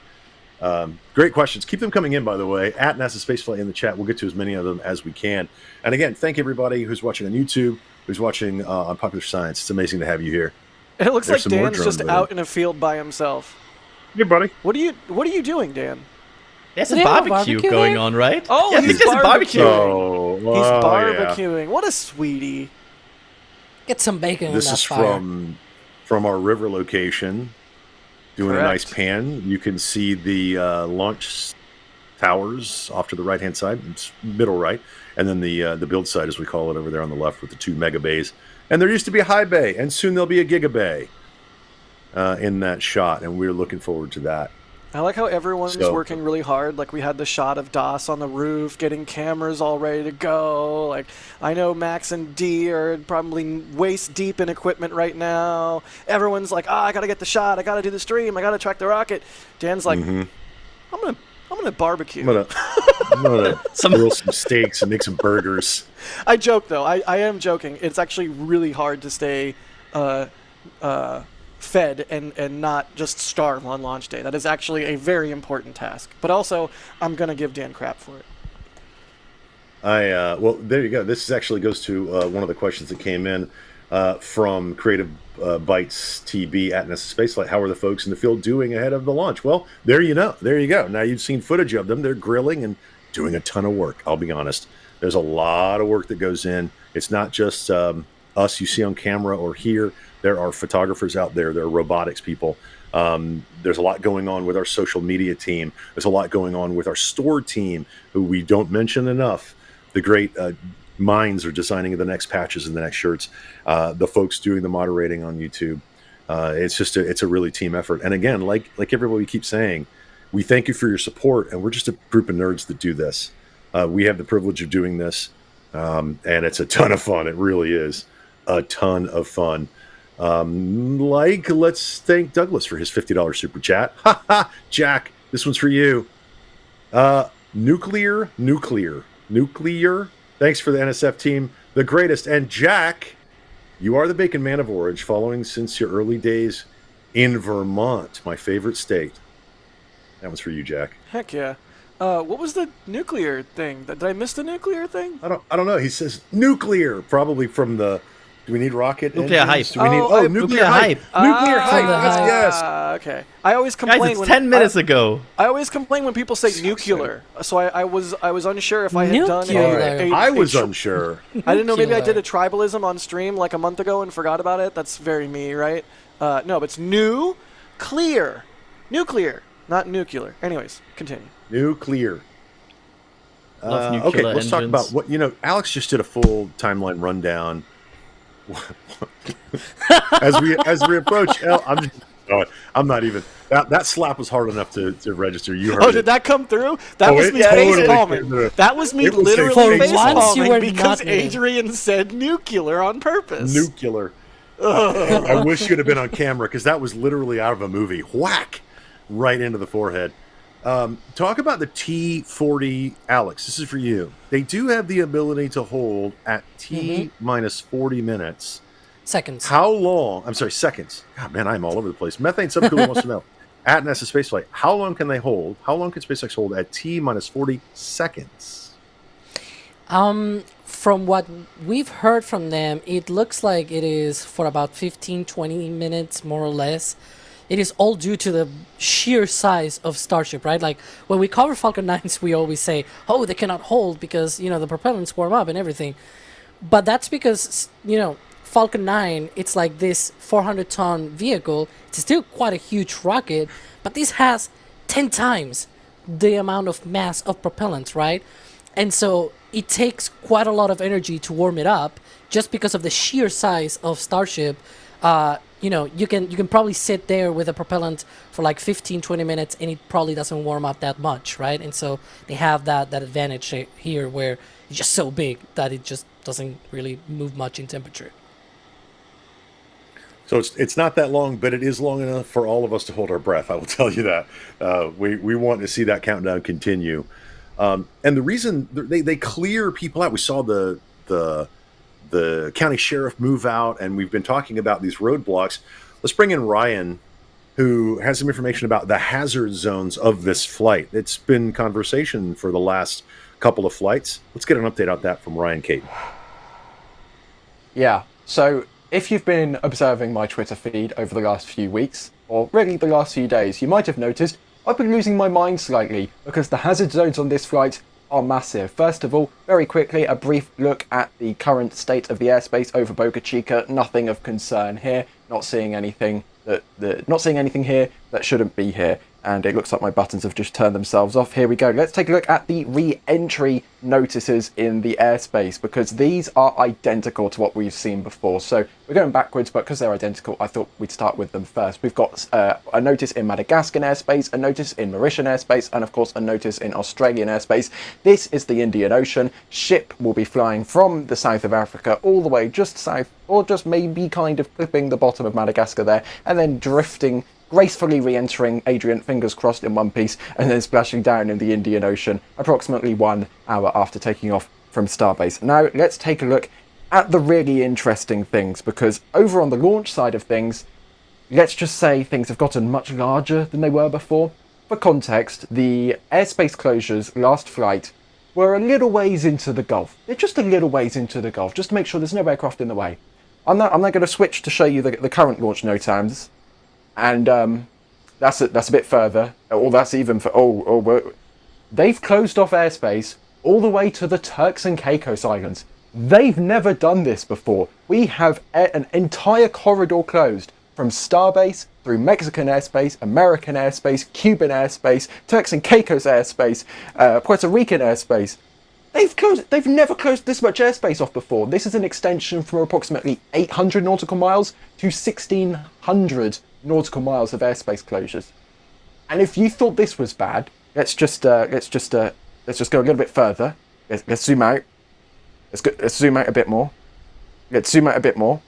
Great questions. Keep them coming in, by the way, at NASASpaceflight in the chat. We'll get to as many of them as we can. And again, thank everybody who's watching on YouTube, who's watching on Popular Science. It's amazing to have you here. It looks like Dan's just out in a field by himself. Hey, buddy. What are you doing, Dan? There's a barbecue going on, right? Oh, yeah, he's barbecuing. Oh, he's barbecuing. Yeah. What a sweetie. Get some bacon. This is from our river location. Doing a nice pan. You can see the launch towers off to the right-hand side, it's middle right, and then the build site, as we call it, over there on the left with the 2 mega bays. And there used to be a high bay, and soon there'll be a giga bay in that shot, and we're looking forward to that. I like how everyone's working really hard. Like, we had the shot of DOS on the roof, getting cameras all ready to go. Like, I know Max and D are probably waist deep in equipment right now. Everyone's like, I got to get the shot. I got to do the stream. I got to track the rocket. Dan's like, I'm I'm gonna barbecue. I'm gonna grill some steaks and make some burgers. I joke though. I am joking. It's actually really hard to stay fed and not just starve on launch day. That is actually a very important task. But also, I'm gonna give Dan crap for it. Well, there you go. This actually goes to one of the questions that came in from Creative Bytes TB at NASASpaceflight. How are the folks in the field doing ahead of the launch? Well, there you go. Now you've seen footage of them. They're grilling and doing a ton of work. I'll be honest. There's a lot of work that goes in. It's not just us you see on camera or here. There are photographers out there. There are robotics people. There's a lot going on with our social media team. There's a lot going on with our store team, who we don't mention enough. The great minds are designing the next patches and the next shirts. The folks doing the moderating on YouTube. It's a really team effort. And again, like everybody keeps saying, we thank you for your support, and we're just a group of nerds that do this. We have the privilege of doing this, and it's a ton of fun. It really is a ton of fun. Let's thank Douglas for his $50 super chat. Jack, this one's for you. Nuclear. Thanks for the NSF team, the greatest. And Jack, you are the bacon man of Origin, following since your early days in Vermont, my favorite state. That one's for you, Jack. Heck yeah. What was the nuclear thing? Did I miss the nuclear thing? I don't know. He says nuclear, probably from the. Do we need rocket? Nuclear hype. Do we need, nuclear hype. Nuclear hype. Yes. Okay. I always complain. Guys, it's 10 minutes ago. I always complain when people say nuclear. So I was unsure if I had done I was unsure. I didn't know. Maybe I did a tribalism on stream like a month ago and forgot about it. That's very me, right? No, but it's nuclear, not nuclear. Anyways, continue. Nuclear. Love nuclear Okay, let's talk engines. about what Alex just did a full timeline rundown. as we approach I'm not even that slap was hard enough to register. You heard it. Did that come through? That was me face palming. That was me literally face palming because Adrian said nuclear on purpose. Nuclear. I wish you'd have been on camera, because that was literally out of a movie. Whack right into the forehead. Talk about the T40, Alex. This is for you. They do have the ability to hold at T minus 40 minutes. Seconds. How long? I'm sorry, seconds. God, man, I'm all over the place. Methane Subcooler wants to know. At NASASpaceflight, how long can they hold? How long can SpaceX hold at T minus 40 seconds? From what we've heard from them, it looks like it is for about 15-20 minutes, more or less. It is all due to the sheer size of Starship, right? Like, when we cover Falcon 9s, we always say, oh, they cannot hold because, the propellants warm up and everything. But that's because, Falcon 9, it's like this 400-ton vehicle. It's still quite a huge rocket, but this has 10 times the amount of mass of propellant, right? And so it takes quite a lot of energy to warm it up just because of the sheer size of Starship. You can probably sit there with a propellant for like 15-20 minutes and it probably doesn't warm up that much, right? And so they have that advantage here where it's just so big that it just doesn't really move much in temperature. So it's not that long, but it is long enough for all of us to hold our breath. I will tell you that. We want to see that countdown continue. And the reason they clear people out, we saw the county sheriff move out, and we've been talking about these roadblocks. Let's bring in Ryan, who has some information about the hazard zones of this flight. It's been conversation for the last couple of flights. Let's get an update on that from Ryan Caton. Yeah, so if you've been observing my Twitter feed over the last few weeks, or really the last few days, you might have noticed I've been losing my mind slightly because the hazard zones on this flight are massive. First of all, very quickly, a brief look at the current state of the airspace over Boca Chica. Nothing of concern here. Not seeing anything here that shouldn't be here. And it looks like my buttons have just turned themselves off. Here we go. Let's take a look at the re-entry notices in the airspace, because these are identical to what we've seen before. So we're going backwards, but because they're identical, I thought we'd start with them first. We've got a notice in Madagascar airspace, a notice in Mauritian airspace, and of course a notice in Australian airspace. This is the Indian Ocean. Ship will be flying from the south of Africa all the way just south, or just maybe kind of clipping the bottom of Madagascar there, and then drifting gracefully re-entering Adrian, fingers crossed, in one piece, and then splashing down in the Indian Ocean approximately 1 hour after taking off from Starbase. Now, let's take a look at the really interesting things, because over on the launch side of things, let's just say things have gotten much larger than they were before. For context, the airspace closures last flight were a little ways into the Gulf. They're just a little ways into the Gulf, just to make sure there's no aircraft in the way. I'm now going to switch to show you the current launch no times, and that's a bit further. Or that's even for they've closed off airspace all the way to the Turks and Caicos Islands. They've never done this before. We have an entire corridor closed from Starbase through Mexican airspace, American airspace, Cuban airspace, Turks and Caicos airspace, Puerto Rican airspace. They've never closed this much airspace off before. This is an extension from approximately 800 nautical miles to 1,600 nautical miles of airspace closures. And if you thought this was bad, let's just go a little bit further. Let's zoom out. Let's zoom out a bit more. Let's zoom out a bit more.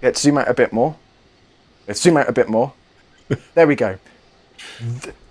Let's zoom out a bit more. Let's zoom out a bit more. There we go.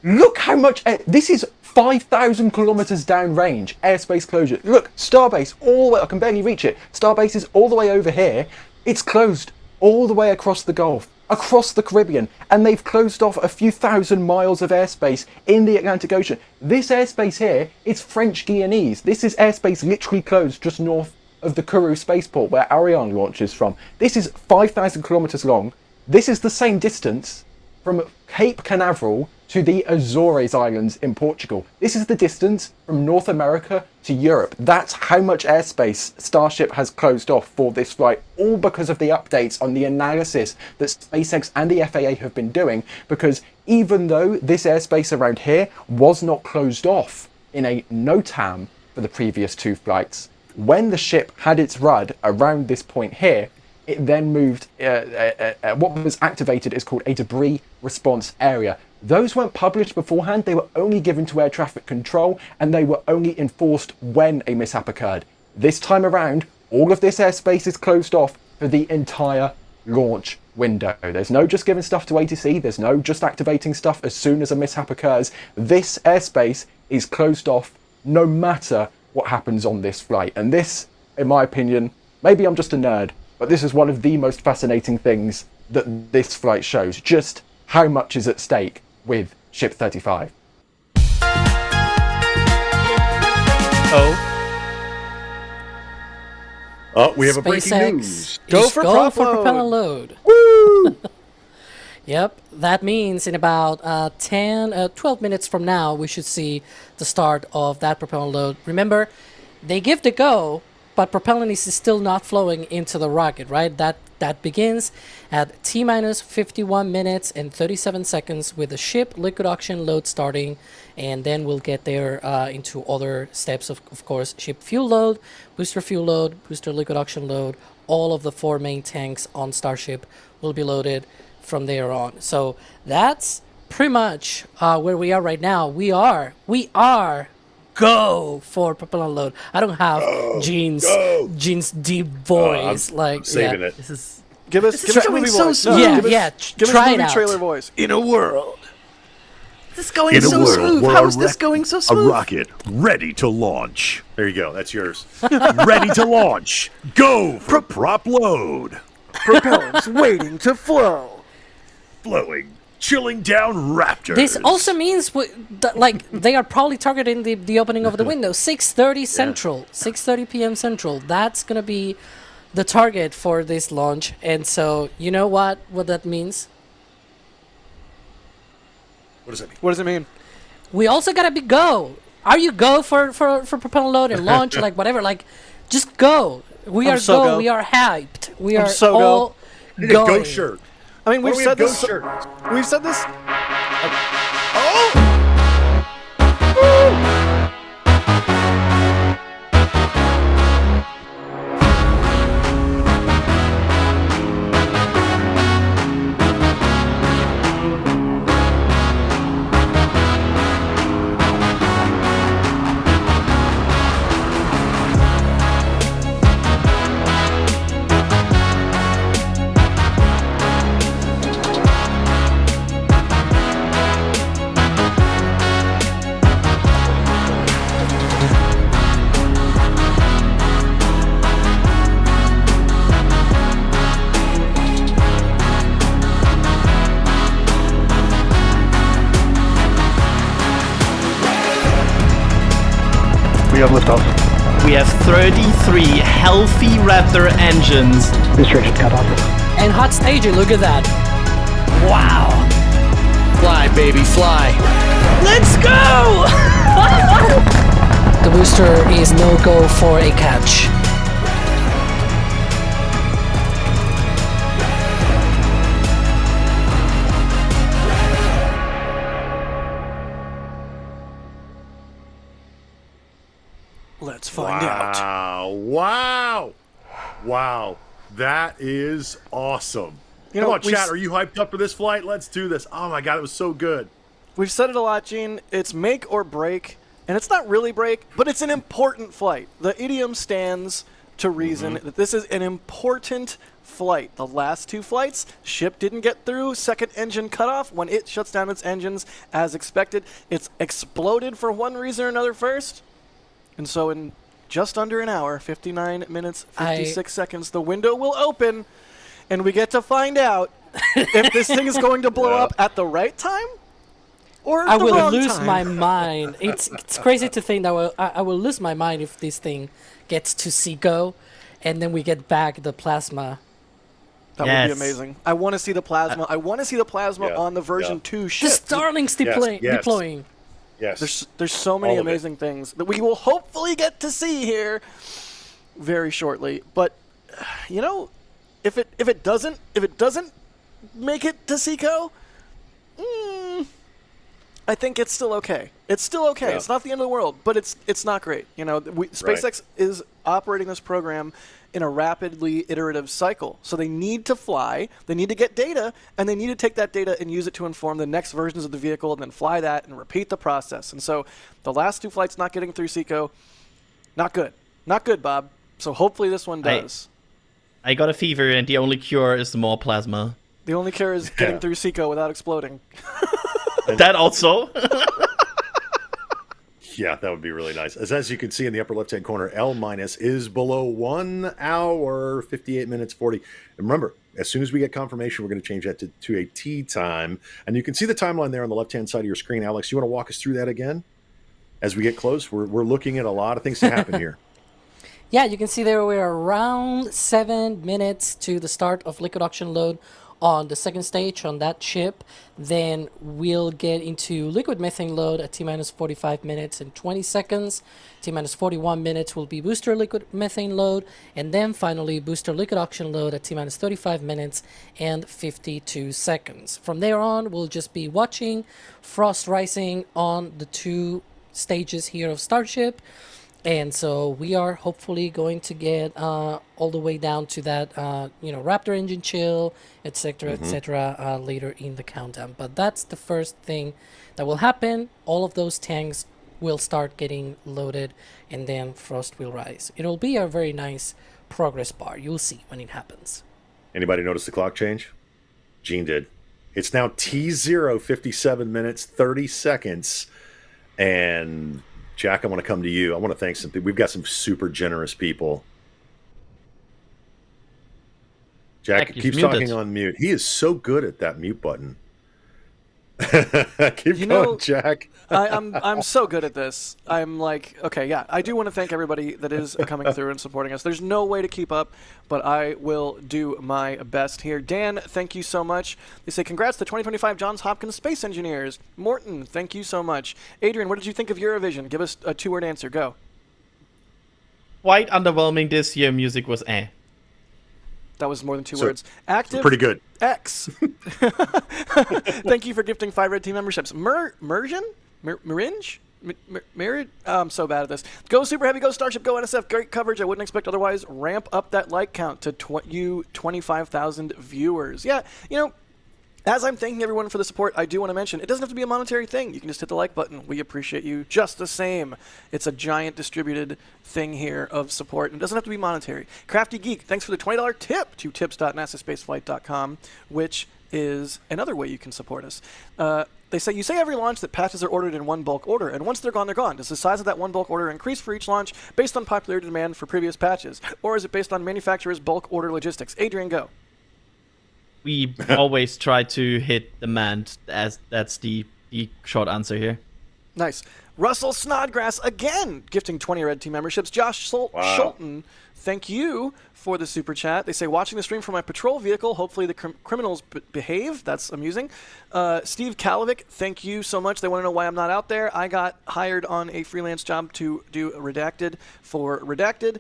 Look how much this is. 5,000 kilometers downrange airspace closure. Look, Starbase all the way. I can barely reach it. Starbase is all the way over here. It's closed all the way across the Gulf, across the Caribbean, and they've closed off a few thousand miles of airspace in the Atlantic Ocean. This airspace here is French Guianese. This is airspace literally closed just north of the Kourou spaceport where Ariane launches from. This is 5,000 kilometers long. This is the same distance from Cape Canaveral to the Azores Islands in Portugal. This is the distance from North America to Europe. That's how much airspace Starship has closed off for this flight, all because of the updates on the analysis that SpaceX and the FAA have been doing, because even though this airspace around here was not closed off in a NOTAM for the previous 2 flights, when the ship had its RUD around this point here, it then moved, what was activated is called a debris response area. Those weren't published beforehand, they were only given to air traffic control, and they were only enforced when a mishap occurred. This time around, all of this airspace is closed off for the entire launch window. There's no just giving stuff to ATC, there's no just activating stuff as soon as a mishap occurs. This airspace is closed off no matter what happens on this flight. And this, in my opinion, maybe I'm just a nerd, but this is one of the most fascinating things that this flight shows, just how much is at stake with Ship 35. Oh, we have a breaking SpaceX news. Go is for going prop for load. propellant load. Woo! Yep, that means in about 12 minutes from now, we should see the start of that propellant load. Remember, they give the go, but propellant is still not flowing into the rocket, right? That begins at T-minus 51 minutes and 37 seconds with the ship liquid oxygen load starting, and then we'll get there into other steps, of course, ship fuel load, booster liquid oxygen load. All of the 4 main tanks on Starship will be loaded from there on. So that's pretty much where we are right now. We are go for propellant load. I don't have Gene's deep voice. I'm saving it. This is Give us going movie so voice. smooth. Yeah, Give try us it movie out. trailer voice. in a world. This is going In a so world smooth. where How a is this rock- going so A smooth? rocket ready to launch. There you go. That's yours. Ready to launch. Go for prop load. Propellants waiting to flow. Flowing. Chilling down Raptors. This also means they are probably targeting the opening of the window. 6:30 Central, 6:30 p.m. Central. That's gonna be the target for this launch. And so you know what that means? What does that mean? What does it mean? We also gotta be go. Are you go for propellant load and launch, like whatever? Like, just go. We I'm are so go. We are hyped. We I'm are so go. all I need a going. ghost shirt. I mean, we've Why said do we this. have ghost shirt? We've said this. you have liftoff? We have 33 healthy Raptor engines. Booster engine cut off. And hot staging, look at that. Wow. Fly, baby, fly. Let's go! The booster is no go for a catch. Let's find out. Wow. That is awesome. Come on, chat. Are you hyped up for this flight? Let's do this. Oh my God, it was so good. We've said it a lot, Gene. It's make or break, and it's not really break, but it's an important flight. The idiom stands to reason that this is an important flight. The last two flights, ship didn't get through, second engine cutoff. When it shuts down its engines as expected, it's exploded for one reason or another first. And so in just under an hour, 59 minutes, 56 seconds, the window will open, and we get to find out if this thing is going to blow up at the right time or I the will wrong lose time. my mind. It's crazy to think that I will lose my mind if this thing gets to SECO, and then we get back the plasma. That would be amazing. I want to see the plasma. I want to see the plasma on the version 2 ship. The Starlink's deploying. Yes. There's so many amazing things that we will hopefully get to see here very shortly. But you know, if it doesn't make it to SECO, I think it's still okay. It's still okay. Yeah. It's not the end of the world, but it's not great. You know, SpaceX is operating this program in a rapidly iterative cycle. So they need to fly, they need to get data, and they need to take that data and use it to inform the next versions of the vehicle and then fly that and repeat the process. And so the last two flights not getting through SECO, not good. Not good, Bob. So hopefully this one does. I got a fever, and the only cure is more plasma. The only cure is getting through SECO without exploding. That also? Yeah, that would be really nice. As you can see in the upper left-hand corner, L- is below 1 hour, 58 minutes, 40. And remember, as soon as we get confirmation, we're going to change that to a T time. And you can see the timeline there on the left-hand side of your screen. Alex, you want to walk us through that again? As we get close, we're looking at a lot of things to happen here. Yeah, you can see there we're around 7 minutes to the start of liquid oxygen load on the second stage on that ship. Then we'll get into liquid methane load at T-minus 45 minutes and 20 seconds. T-minus 41 minutes will be booster liquid methane load. And then finally booster liquid oxygen load at T-minus 35 minutes and 52 seconds. From there on, we'll just be watching frost rising on the two stages here of Starship. And so we are hopefully going to get all the way down to that, Raptor engine chill, etc., later in the countdown. But that's the first thing that will happen. All of those tanks will start getting loaded, and then frost will rise. It'll be a very nice progress bar. You'll see when it happens. Anybody notice the clock change? Gene did. It's now T0, 57 minutes, 30 seconds, and Jack, I want to come to you. I want to thank some people. We've got some super generous people. Jack keeps talking on mute. He is so good at that mute button. Keep going, Jack. I'm so good at this. I'm like, okay, yeah. I do want to thank everybody that is coming through and supporting us. There's no way to keep up, but I will do my best here. Dan, thank you so much. They say, congrats to 2025 Johns Hopkins Space Engineers. Morton, thank you so much. Adrian, what did you think of Eurovision? Give us a 2-word answer. Go. Quite underwhelming this year. Music was eh. That was more than 2 words. Active. Pretty good. X. Thank you for gifting 5 red team memberships. Mergen? Maringe? I'm so bad at this. Go Super Heavy, go Starship, go NSF. Great coverage. I wouldn't expect otherwise. Ramp up that like count to 25,000 viewers. Yeah, as I'm thanking everyone for the support, I do want to mention, it doesn't have to be a monetary thing. You can just hit the like button. We appreciate you just the same. It's a giant distributed thing here of support, and it doesn't have to be monetary. Crafty Geek, thanks for the $20 tip to tips.nasaspaceflight.com, which is another way you can support us. They say, you say every launch that patches are ordered in one bulk order, and once they're gone, they're gone. Does the size of that one bulk order increase for each launch based on popularity demand for previous patches? Or is it based on manufacturer's bulk order logistics? Adrian, go. We always try to hit demand, as that's the short answer here. Nice. Russell Snodgrass again gifting 20 Red Team memberships. Josh Schulten, thank you for the super chat. They say, watching the stream from my patrol vehicle. Hopefully the criminals behave. That's amusing. Steve Kalovic, thank you so much. They want to know why I'm not out there. I got hired on a freelance job to do Redacted for Redacted.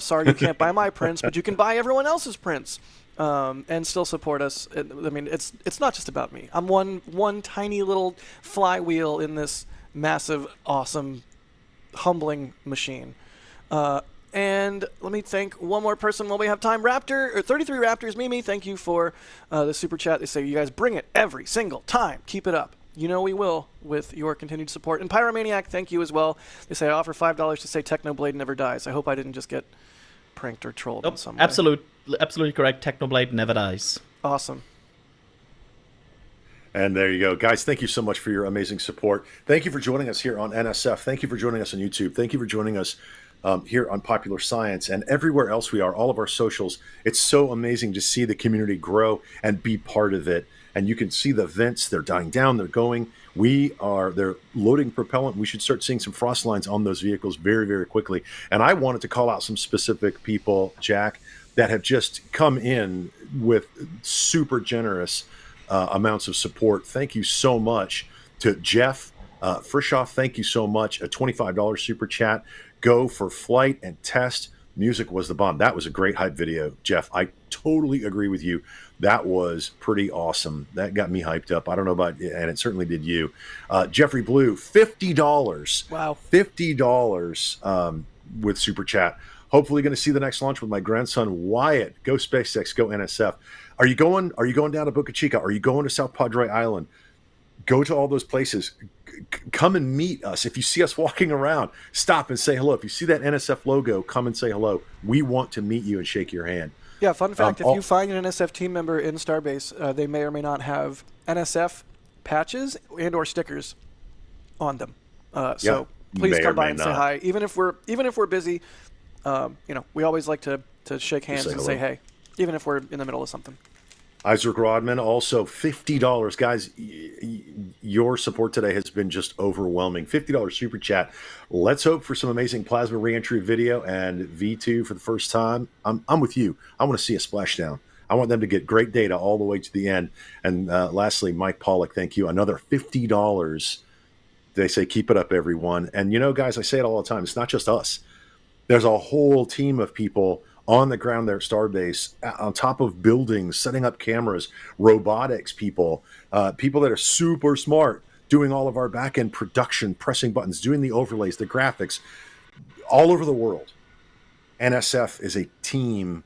Sorry you can't buy my prints, but you can buy everyone else's prints. And still support us. I mean, it's not just about me. I'm one tiny little flywheel in this massive, awesome, humbling machine. And let me thank one more person while we have time. 33 Raptors, Mimi, thank you for the super chat. They say, you guys bring it every single time. Keep it up. You know we will with your continued support. And Pyromaniac, thank you as well. They say, I offer $5 to say Technoblade never dies. I hope I didn't just get pranked or trolled in some way. Absolutely correct. Technoblade never dies. Awesome. And there you go. Guys, thank you so much for your amazing support. Thank you for joining us here on NSF. Thank you for joining us on YouTube. Thank you for joining us here on Popular Science and everywhere else we are, all of our socials. It's so amazing to see the community grow and be part of it. And you can see the vents. They're dying down. They're going. They're loading propellant. We should start seeing some frost lines on those vehicles very, very quickly. And I wanted to call out some specific people, Jack, that have just come in with super generous amounts of support. Thank you so much to Jeff Frishoff. Thank you so much. A $25 super chat. Go for flight and test. Music was the bomb. That was a great hype video, Jeff. I totally agree with you. That was pretty awesome. That got me hyped up. I don't know about, and it certainly did you. Jeffrey Blue, $50. Wow. $50 with super chat. Hopefully going to see the next launch with my grandson Wyatt. Go SpaceX, go NSF. Are you going down to Boca Chica? Are you going to South Padre Island? Go to all those places. Come and meet us. If you see us walking around, stop and say hello. If you see that NSF logo, come and say hello. We want to meet you and shake your hand. Yeah, fun fact, if you find an NSF team member in Starbase, they may or may not have NSF patches and or stickers on them. So please come by and say hi. Even if we're busy, we always like to shake hands and say hey, even if we're in the middle of something. Isaac Rodman, also $50. Guys, your support today has been just overwhelming. $50 super chat. Let's hope for some amazing plasma reentry video and V2 for the first time. I'm with you. I want to see a splashdown. I want them to get great data all the way to the end. And lastly, Mike Pollock, thank you. Another $50. They say, keep it up, everyone. And, guys, I say it all the time. It's not just us. There's a whole team of people on the ground there at Starbase, on top of buildings, setting up cameras, robotics people, people that are super smart, doing all of our back-end production, pressing buttons, doing the overlays, the graphics, all over the world. NSF is a team,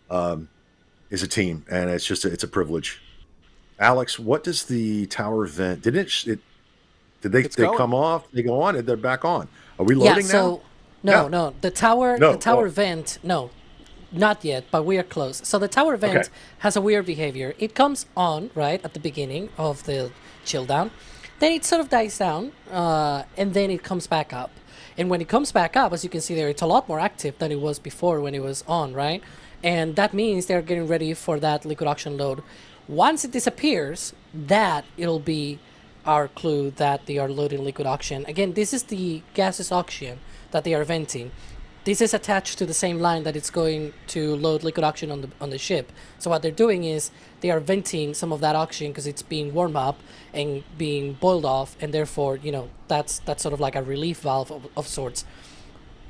and it's a privilege. Alex, what does the tower vent? Did they come off? They go on? They're back on. Are we loading now? No. The tower vent, no. Not yet, but we are close. So the tower vent has a weird behavior. It comes on, right, at the beginning of the chill down. Then it sort of dies down, and then it comes back up. And when it comes back up, as you can see there, it's a lot more active than it was before when it was on, right? And that means they're getting ready for that liquid oxygen load. Once it disappears, it'll be our clue that they are loading liquid oxygen. Again, this is the gaseous oxygen that they are venting. This is attached to the same line that it's going to load liquid oxygen on the ship. So what they're doing is they are venting some of that oxygen because it's being warmed up and being boiled off, and therefore, that's sort of like a relief valve of sorts.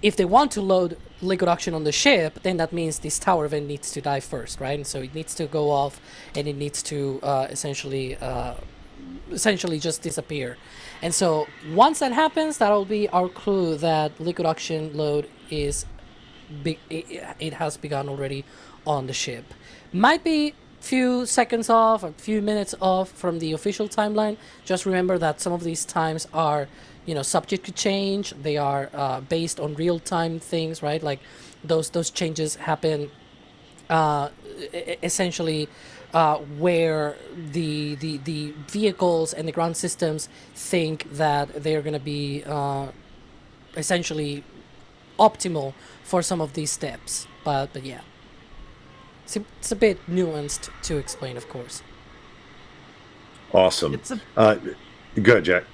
If they want to load liquid oxygen on the ship, then that means this tower vent needs to die first, right? And so it needs to go off, and it needs to essentially just disappear. And so once that happens, that'll be our clue that liquid oxygen load is it has begun already on the ship. Might be few seconds off, a few minutes off from the official timeline. Just remember that some of these times are, subject to change. They are based on real-time things, right? Like those changes happen essentially where the vehicles and the ground systems think that they're going to be essentially optimal for some of these steps. But yeah, it's a bit nuanced to explain, of course. Awesome. Go ahead, Jack.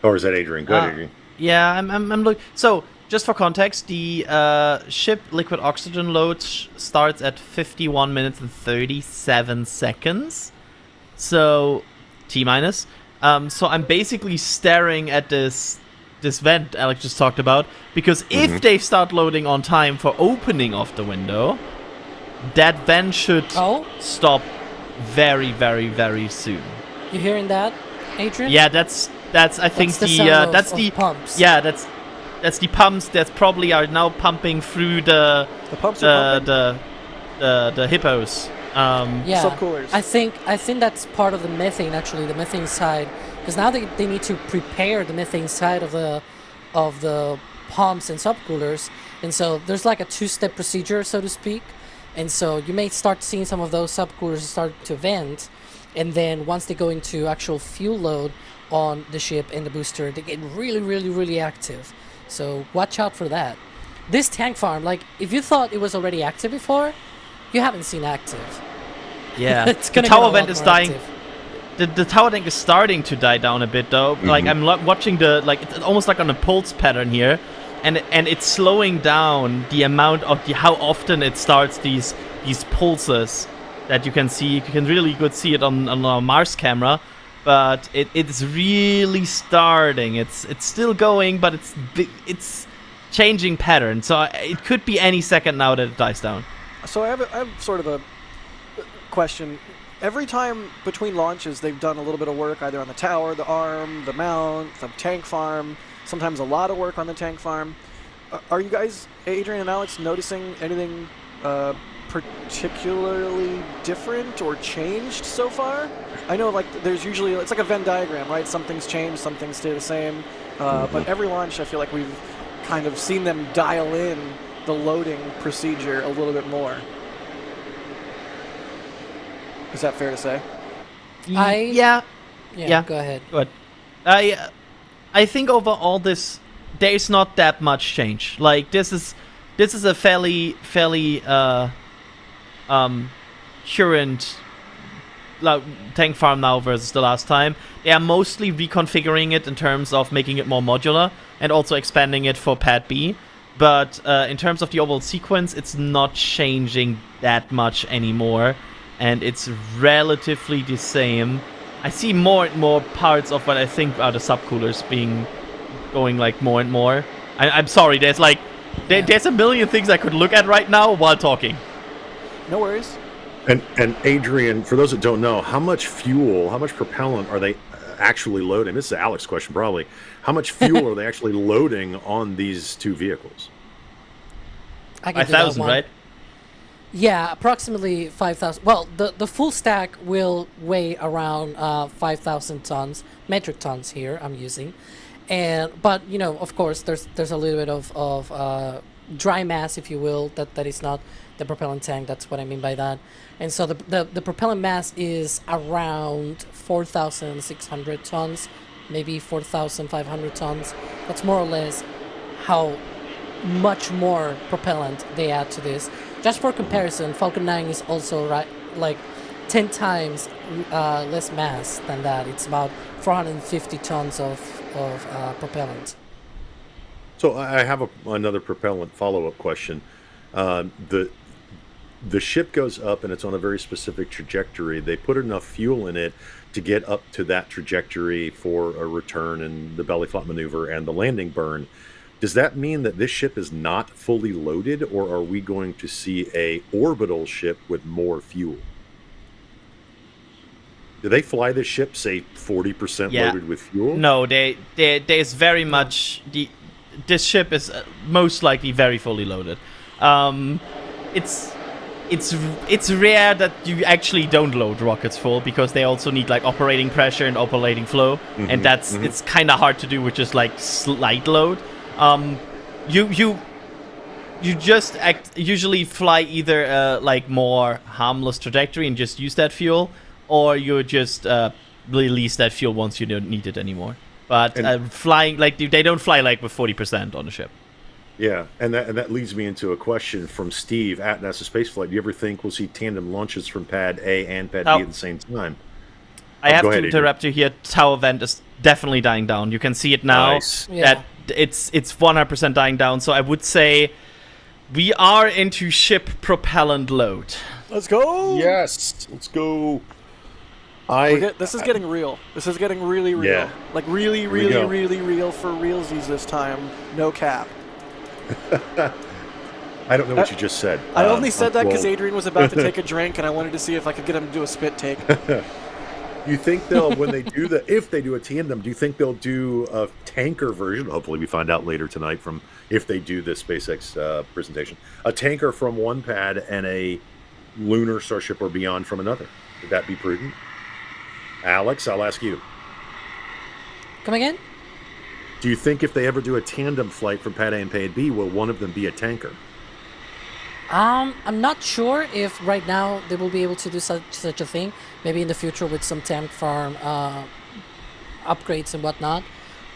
Or is that Adrian? Go ahead, Adrian. Yeah, I'm looking. So, just for context, the ship liquid oxygen load starts at 51 minutes and 37 seconds. So, T-minus. So I'm basically staring at this vent Alex just talked about, because if they start loading on time for opening of the window, that vent should stop very, very, very soon. You hearing that, Adrian? Yeah, that's I think that's the pumps. Yeah, that's the pumps that probably are now pumping through the pumps are pumping? the hippos. Yeah, subcoolers. I think that's part of the methane, actually, the methane side, because now they need to prepare the methane side of the pumps and subcoolers, and so there's like a two-step procedure, so to speak, and so you may start seeing some of those subcoolers start to vent, and then once they go into actual fuel load on the ship and the booster, they get really, really, really active. So watch out for that. This tank farm, like, if you thought it was already active before, you haven't seen active. Yeah, it's the gonna tower get a vent lot is more dying. active. The tower tank is starting to die down a bit though. Like I'm watching it's almost like on a pulse pattern here, and it's slowing down the amount of how often it starts these pulses that you can see. You can really good see it on our Mars camera, but it's really starting. It's still going, but it's changing pattern. So it could be any second now that it dies down. So I have sort of a question. Every time between launches, they've done a little bit of work either on the tower, the arm, the mount, the tank farm, sometimes a lot of work on the tank farm. Are you guys, Adrian and Alex, noticing anything particularly different or changed so far? I know, like, there's usually, it's like a Venn diagram, right? Some things change, some things stay the same. But every launch, I feel like we've kind of seen them dial in the loading procedure a little bit more. Is that fair to say? Yeah. Go ahead. Good. I think overall there is not that much change. Like this is a fairly current tank farm now versus the last time. They are mostly reconfiguring it in terms of making it more modular and also expanding it for Pad B. But in terms of the overall sequence, it's not changing that much anymore. And it's relatively the same. I see more and more parts of what I think are the subcoolers going like more and more. I'm sorry, there's like there's a million things I could look at right now while talking. No worries. And Adrian, for those that don't know, how much fuel, how much propellant are they actually loading? This is Alex's question probably. How much fuel are they actually loading on these two vehicles? 5,000, right? Yeah, approximately 5,000. Well, the full stack will weigh around 5,000 tons, metric tons here I'm using. But, you know, of course, there's a little bit of dry mass, if you will, that is not the propellant tank. That's what I mean by that. And so the propellant mass is around 4,600 tons, maybe 4,500 tons. That's more or less how much more propellant they add to this. Just for comparison, Falcon 9 is also like 10 times less mass than that. It's about 450 tons of propellant. So I have another propellant follow-up question. The ship goes up and it's on a very specific trajectory. They put enough fuel in it to get up to that trajectory for a return and the belly flop maneuver and the landing burn. Does that mean that this ship is not fully loaded, or are we going to see a orbital ship with more fuel? Do they fly this ship, say, 40% loaded with fuel? No, there's very much this ship is most likely very fully loaded. It's rare that you actually don't load rockets full, because they also need like operating pressure and operating flow, and it's kind of hard to do with just like slight load. You just usually fly either like more harmless trajectory and just use that fuel, or you just release that fuel once you don't need it anymore. But flying, like, they don't fly like with 40% on the ship. Yeah, and that leads me into a question from Steve at NASASpaceflight. Do you ever think we'll see tandem launches from Pad A and Pad B at the same time? I have to interrupt you here. Tower vent is definitely dying down. You can see it now. Nice. Yeah. it's 100% dying down. So I would say we are into ship propellant load. Let's go. Yes, let's go. This is getting real. This is getting really real. Yeah. Like really, really, really real for realsies this time. No cap. I don't know what you just said. I only said that because well- Adrian was about to take a drink, and I wanted to see if I could get him to do a spit take. You think they'll, when they do if they do a tandem, do you think they'll do a tanker version? Hopefully we find out later tonight from if they do the SpaceX presentation. A tanker from one pad and a lunar Starship or beyond from another. Would that be prudent? Alex, I'll ask you. Come again? Do you think if they ever do a tandem flight from pad A and pad B, will one of them be a tanker? I'm not sure if right now they will be able to do such a thing. Maybe in the future with some tank farm upgrades and whatnot.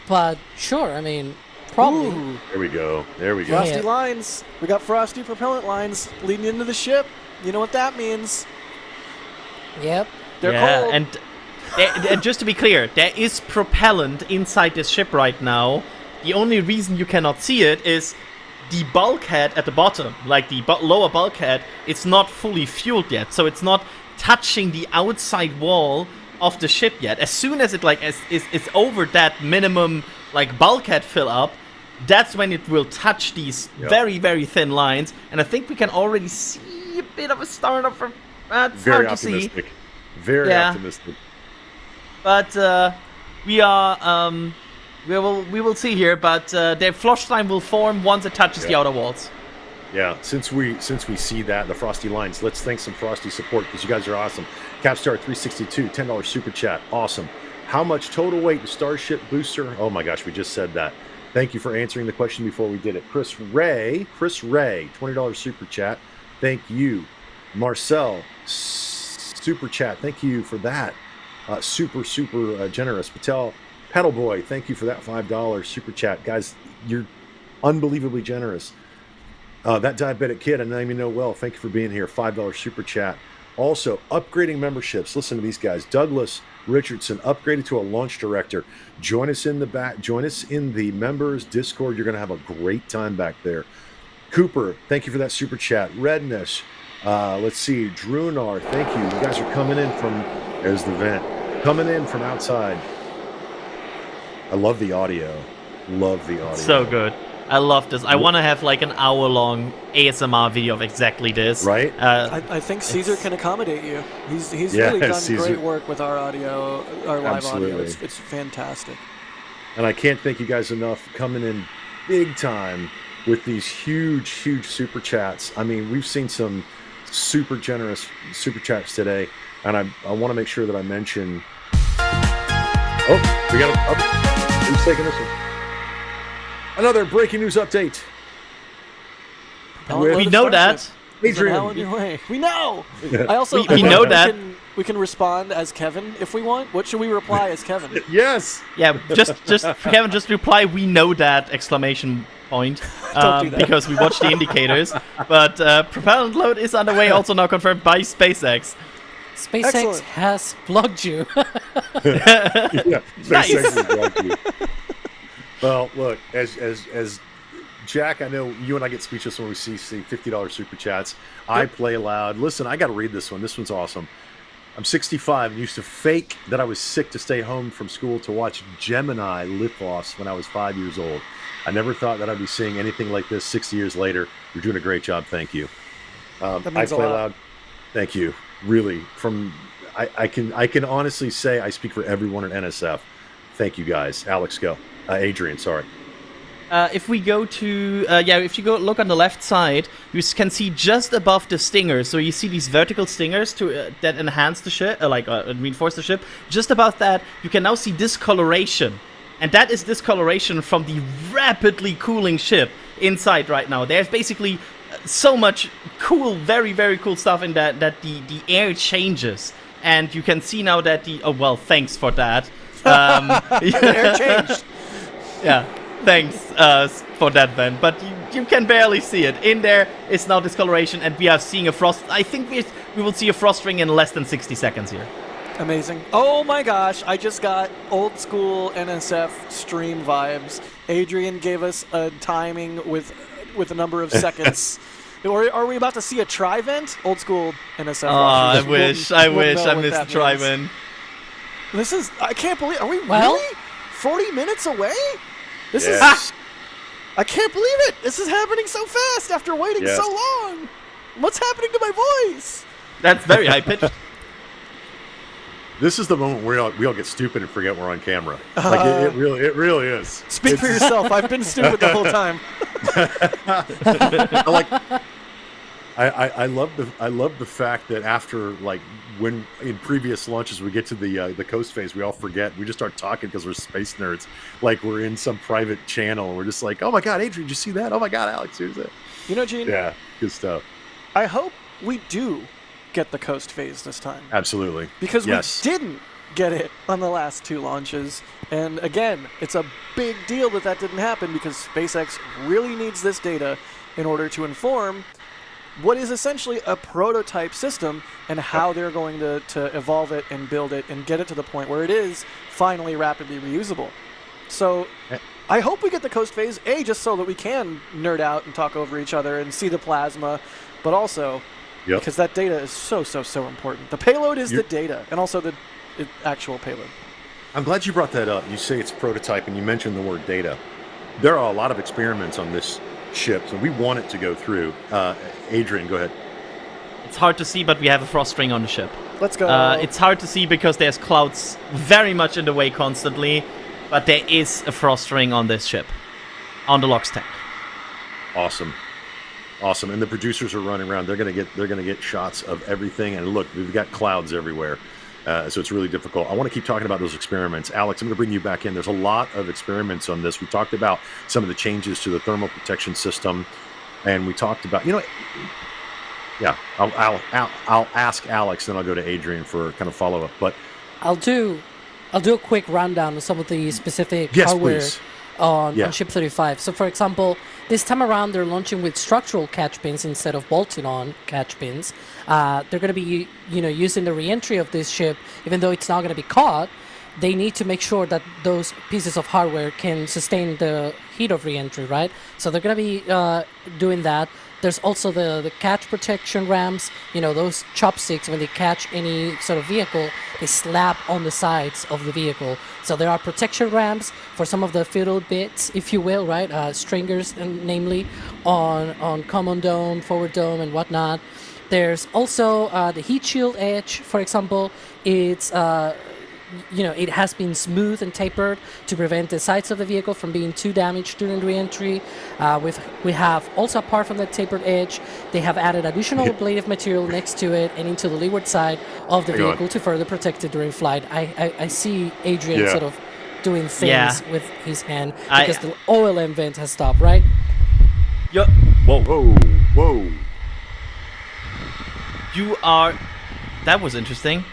But sure, I mean, probably. Ooh. There we go. There we go. Frosty Yeah. lines. We got frosty propellant lines leading into the ship. You know what that means? Yep. They're yeah, cold. and just to be clear, there is propellant inside this ship right now. The only reason you cannot see it is the bulkhead at the bottom, like the lower bulkhead, it's not fully fueled yet, so it's not touching the outside wall of the ship yet. As soon as it is over that minimum like bulkhead fill up, that's when it will touch these very, very thin lines. And I think we can already see a bit of a startup from. It's Very hard to see. optimistic. Very optimistic. But we are we will see here. But the flush line will form once it touches the outer walls. Yeah, since we see that, the Frosty lines, let's thank some Frosty support because you guys are awesome. Capstar362, $10 super chat, awesome. How much total weight the Starship booster? Oh my gosh, we just said that. Thank you for answering the question before we did it. Chris Ray, $20 super chat. Thank you. Marcel, super chat. Thank you for that. Super generous. Patel, Pedal Boy, thank you for that $5 super chat. Guys, you're unbelievably generous. That diabetic kid, I know you know well. Thank you for being here. $5 super chat. Also, upgrading memberships. Listen to these guys. Douglas Richardson upgraded to a launch director. Join us in the members Discord. You're going to have a great time back there. Cooper, thank you for that super chat. Redness. Let's see. Drunar, thank you. You guys are coming in from. There's the vent. Coming in from outside. I love the audio. Love the audio. So good. I love this. I want to have like an hour-long ASMR video of exactly this. Right? I think Caesar can accommodate you. He's really done Caesar. great work with our audio, our live audio. Absolutely. It's fantastic. And I can't thank you guys enough coming in big time with these huge super chats. I mean, we've seen some super generous super chats today, and I want to make sure that I mention. Oh, we got who's taking this one? Another breaking news update. With We know that. Adrian. Hell in your way. We know. I also We know that. we can respond as Kevin if we want. What should we reply as Kevin? Yes. Yeah, just Kevin, just reply. We know that! Exclamation point. Don't do that. Because we watched the indicators. But propellant load is underway. Also now confirmed by SpaceX. SpaceX Excellent. has plugged you. Yeah. Nice. SpaceX is lucky. Well, look, as Jack, I know you and I get speechless when we see $50 super chats. I play loud. Listen, I got to read this one. This one's awesome. I'm 65 and used to fake that I was sick to stay home from school to watch Gemini lift-offs when I was 5 years old. I never thought that I'd be seeing anything like this 60 years later. You're doing a great job. Thank you. That I means a play lot. loud. Thank you. Really, I can honestly say I speak for everyone at NSF. Thank you guys. Alex, go. Adrian, sorry. If we go to if you go look on the left side, you can see just above the stingers. So you see these vertical stingers to that enhance the ship, reinforce the ship. Just above that, you can now see discoloration, and that is discoloration from the rapidly cooling ship inside right now. There's basically so much cool, very very cool stuff in that the air changes, and you can see now that thanks for that. The air changed. Yeah, thanks for that, Ben. But you can barely see it. In there, it's now discoloration, and we are seeing a frost. I think we will see a frost ring in less than 60 seconds here. Amazing. Oh my gosh, I just got old school NSF stream vibes. Adrian gave us a timing with a number of seconds. Are we about to see a tri-vent? Old school NSF. I wish I missed the tri-vent. This is, I can't believe, are we Well- really 40 minutes away? This Yes. is, I can't believe it. This is happening so fast after waiting Yes. so long. What's happening to my voice? That's very high pitched. This is the moment where we all get stupid and forget we're on camera. Like it really is. Speak for yourself. I've been stupid the whole time. I love the fact that after, like, when in previous launches we get to the coast phase, we all forget. We just start talking because we're space nerds, like we're in some private channel, and we're just like, "Oh my God, Adrian, did you see that? Oh my God, Alex, who's that?" You know, Gene, Yeah, good stuff. I hope we do get the coast phase this time. Absolutely, Because yes. we didn't get it on the last two launches. And again, it's a big deal that didn't happen because SpaceX really needs this data in order to inform what is essentially a prototype system and how they're going to evolve it and build it and get it to the point where it is finally rapidly reusable. So I hope we get the coast phase, just so that we can nerd out and talk over each other and see the plasma, but also because that data is so important. The payload is the data, and also the actual payload. I'm glad you brought that up. You say it's prototype, and you mentioned the word data. There are a lot of experiments on this ship, so we want it to go through. Adrian, go ahead. It's hard to see, but we have a frost ring on the ship. Let's go. It's hard to see because there's clouds very much in the way constantly, but there is a frost ring on this ship, on the LOX tank. Awesome. And the producers are running around. They're gonna get shots of everything. And look, we've got clouds everywhere, so it's really difficult. I want to keep talking about those experiments. Alex, I'm going to bring you back in. There's a lot of experiments on this. We talked about some of the changes to the thermal protection system, and we talked about, yeah. I'll ask Alex, then I'll go to Adrian for kind of follow up. But I'll do a quick rundown of some of the specific Yes, hardware please. on Yeah. Ship 35. So, for example, this time around they're launching with structural catch pins instead of bolted-on catch pins. They're going to be, using the re-entry of this ship, even though it's not going to be caught. They need to make sure that those pieces of hardware can sustain the heat of re-entry, right? So they're going to be doing that. There's also the catch protection rams, those chopsticks. When they catch any sort of vehicle, they slap on the sides of the vehicle. So there are protection rams for some of the fiddle bits, if you will, right? Stringers, namely, on common dome, forward dome, and whatnot. There's also the heat shield edge, for example. It's it has been smoothed and tapered to prevent the sides of the vehicle from being too damaged during re-entry. We have also, apart from that tapered edge, they have added additional ablative material next to it and into the leeward side of the vehicle to further protect it during flight. I see Adrian sort of doing things with his hand because the OLM vent has stopped, right? Whoa. You are... That was interesting.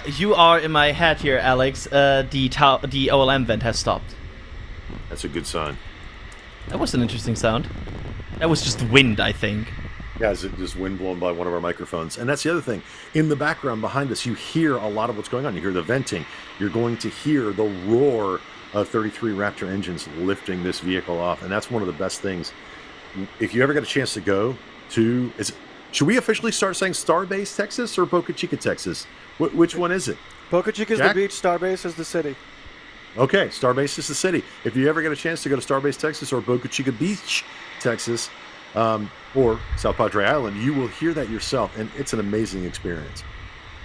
You are in my head here, Alex. The OLM vent has stopped. That's a good sign. That was an interesting sound. That was just wind, I think. Yeah, it's just wind blown by one of our microphones. And that's the other thing. In the background behind us, you hear a lot of what's going on. You hear the venting. You're going to hear the roar of 33 Raptor engines lifting this vehicle off. And that's one of the best things. If you ever get a chance to go to... Should we officially start saying Starbase, Texas, or Boca Chica, Texas? Which one is it? Boca Chica is the beach, Starbase is the city. Okay, Starbase is the city. If you ever get a chance to go to Starbase, Texas, or Boca Chica Beach, Texas, or South Padre Island, you will hear that yourself, and it's an amazing experience.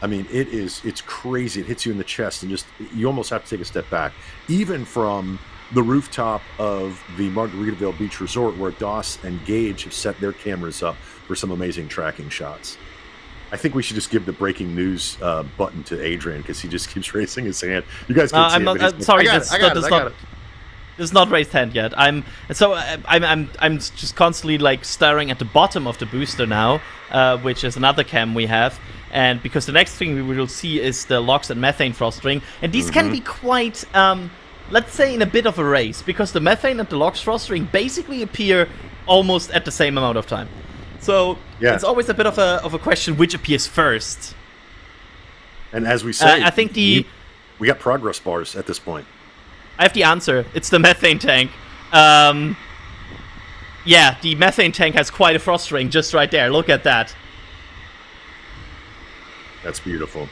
I mean, it's crazy. It hits you in the chest, and you almost have to take a step back. Even from the rooftop of the Margaritaville Beach Resort, where Doss and Gage have set their cameras up for some amazing tracking shots. I think we should just give the breaking news button to Adrian because he just keeps raising his hand. You guys can't see it. But sorry, I got it. It's not raised hand yet. I'm just constantly like staring at the bottom of the booster now, which is another cam we have. And because the next thing we will see is the LOX and methane frost ring, and these can be quite, let's say, in a bit of a race, because the methane and the LOX frost ring basically appear almost at the same amount of time. So it's always a bit of a question which appears first. And as we say, I think we got progress bars at this point. I have the answer. It's the methane tank. Yeah, the methane tank has quite a frost ring just right there. Look at that. That's beautiful.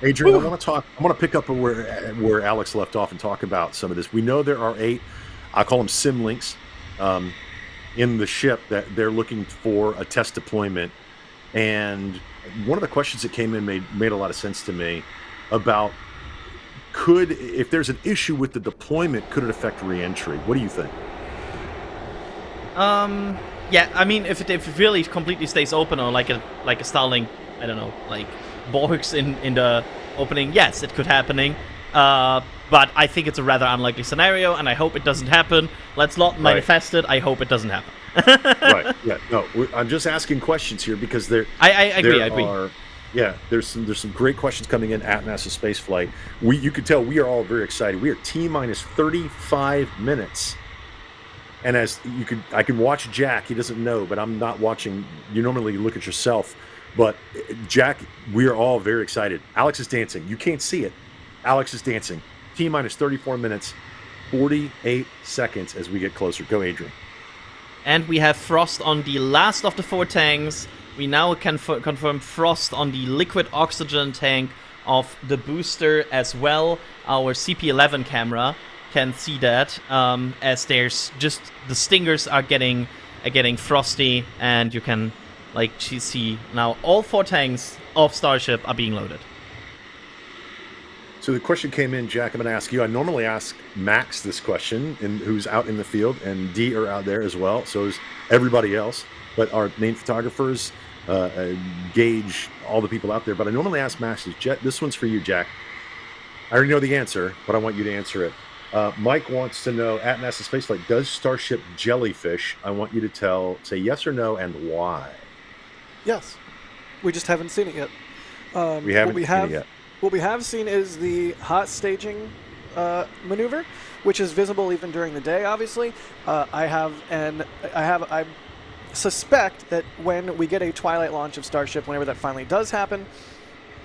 Adrian, I want to pick up where Alex left off and talk about some of this. We know there are 8, I call them sim links, in the ship that they're looking for a test deployment. And one of the questions that came in made a lot of sense to me about if there's an issue with the deployment, could it affect re-entry? What do you think? Yeah, I mean, if it really completely stays open, or like a Starlink, I don't know, like Borgs in the opening, yes, it could happening. But I think it's a rather unlikely scenario, and I hope it doesn't happen. Let's not manifest it. I hope it doesn't happen. Right. Yeah. No, I'm just asking questions here because I agree. Yeah, there's some great questions coming in at NASASpaceflight. You can tell we are all very excited. We are T-minus 35 minutes. And I can watch Jack. He doesn't know, but I'm not watching. You normally look at yourself. But Jack, we are all very excited. Alex is dancing. You can't see it. Alex is dancing. T-minus 34 minutes, 48 seconds as we get closer. Go, Adrian. And we have frost on the last of the 4 tanks. We now can confirm frost on the liquid oxygen tank of the booster as well. Our CP11 camera can see that, as there's just the stingers are getting frosty, and you can see now all 4 tanks of Starship are being loaded. So the question came in, Jack. I'm going to ask you. I normally ask Max this question, who's out in the field, and Dee are out there as well. So is everybody else. But our main photographers, Gage, all the people out there. But I normally ask Max this one's for you, Jack. I already know the answer, but I want you to answer it. Mike wants to know, at NASASpaceflight, does Starship jellyfish? I want you to say yes or no, and why. Yes. We just haven't seen it yet. We haven't seen it yet. What we have seen is the hot staging maneuver, which is visible even during the day, obviously. I suspect that when we get a twilight launch of Starship, whenever that finally does happen,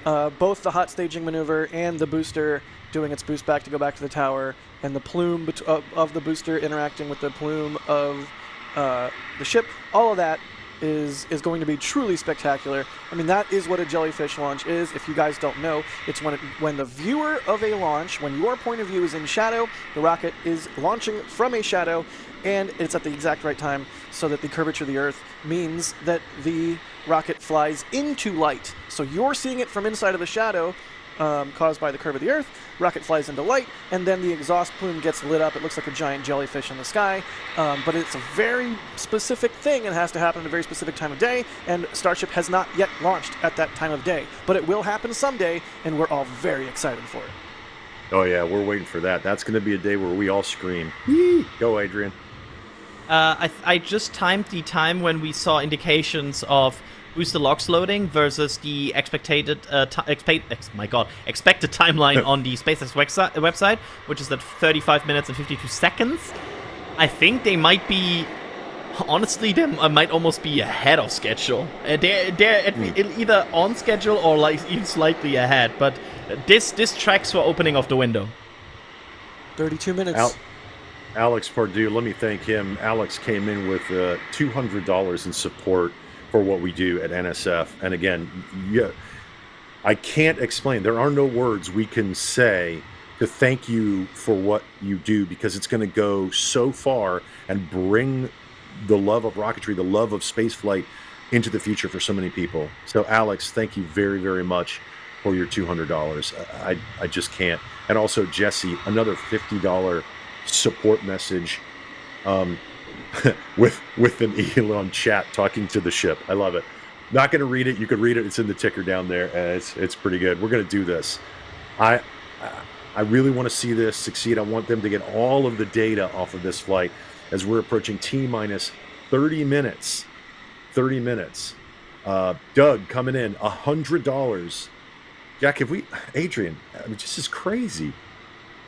both the hot staging maneuver and the booster doing its boost back to go back to the tower, and the plume of the booster interacting with the plume of the ship, all of that is going to be truly spectacular. I mean, that is what a jellyfish launch is. If you guys don't know, it's when the viewer of a launch, when your point of view is in shadow, the rocket is launching from a shadow, and it's at the exact right time so that the curvature of the Earth means that the rocket flies into light. So you're seeing it from inside of the shadow, caused by the curve of the Earth. Rocket flies into light, and then the exhaust plume gets lit up. It looks like a giant jellyfish in the sky, but it's a very specific thing and has to happen at a very specific time of day, and Starship has not yet launched at that time of day. But it will happen someday, and we're all very excited for it. Oh, yeah, we're waiting for that. That's going to be a day where we all scream. Go, Adrian. I just timed the time when we saw indications of booster logs loading versus the expected timeline on the SpaceX website, which is at 35 minutes and 52 seconds. I think they might be, honestly, they might almost be ahead of schedule. They're either on schedule or even slightly ahead. But this tracks for opening of the window. 32 minutes. Alex Pardue, let me thank him. Alex came in with $200 in support for what we do at NSF. And again, I can't explain. There are no words we can say to thank you for what you do, because it's going to go so far and bring the love of rocketry, the love of spaceflight into the future for so many people. So Alex, thank you very, very much for your $200. I just can't. And also Jesse, another $50 support message. with an Elon chat talking to the ship. I love it. Not going to read it. You could read it. It's in the ticker down there. It's pretty good. We're going to do this. I really want to see this succeed. I want them to get all of the data off of this flight as we're approaching T-minus 30 minutes. 30 minutes. Doug coming in, $100. Jack, Adrian, I mean, this is crazy.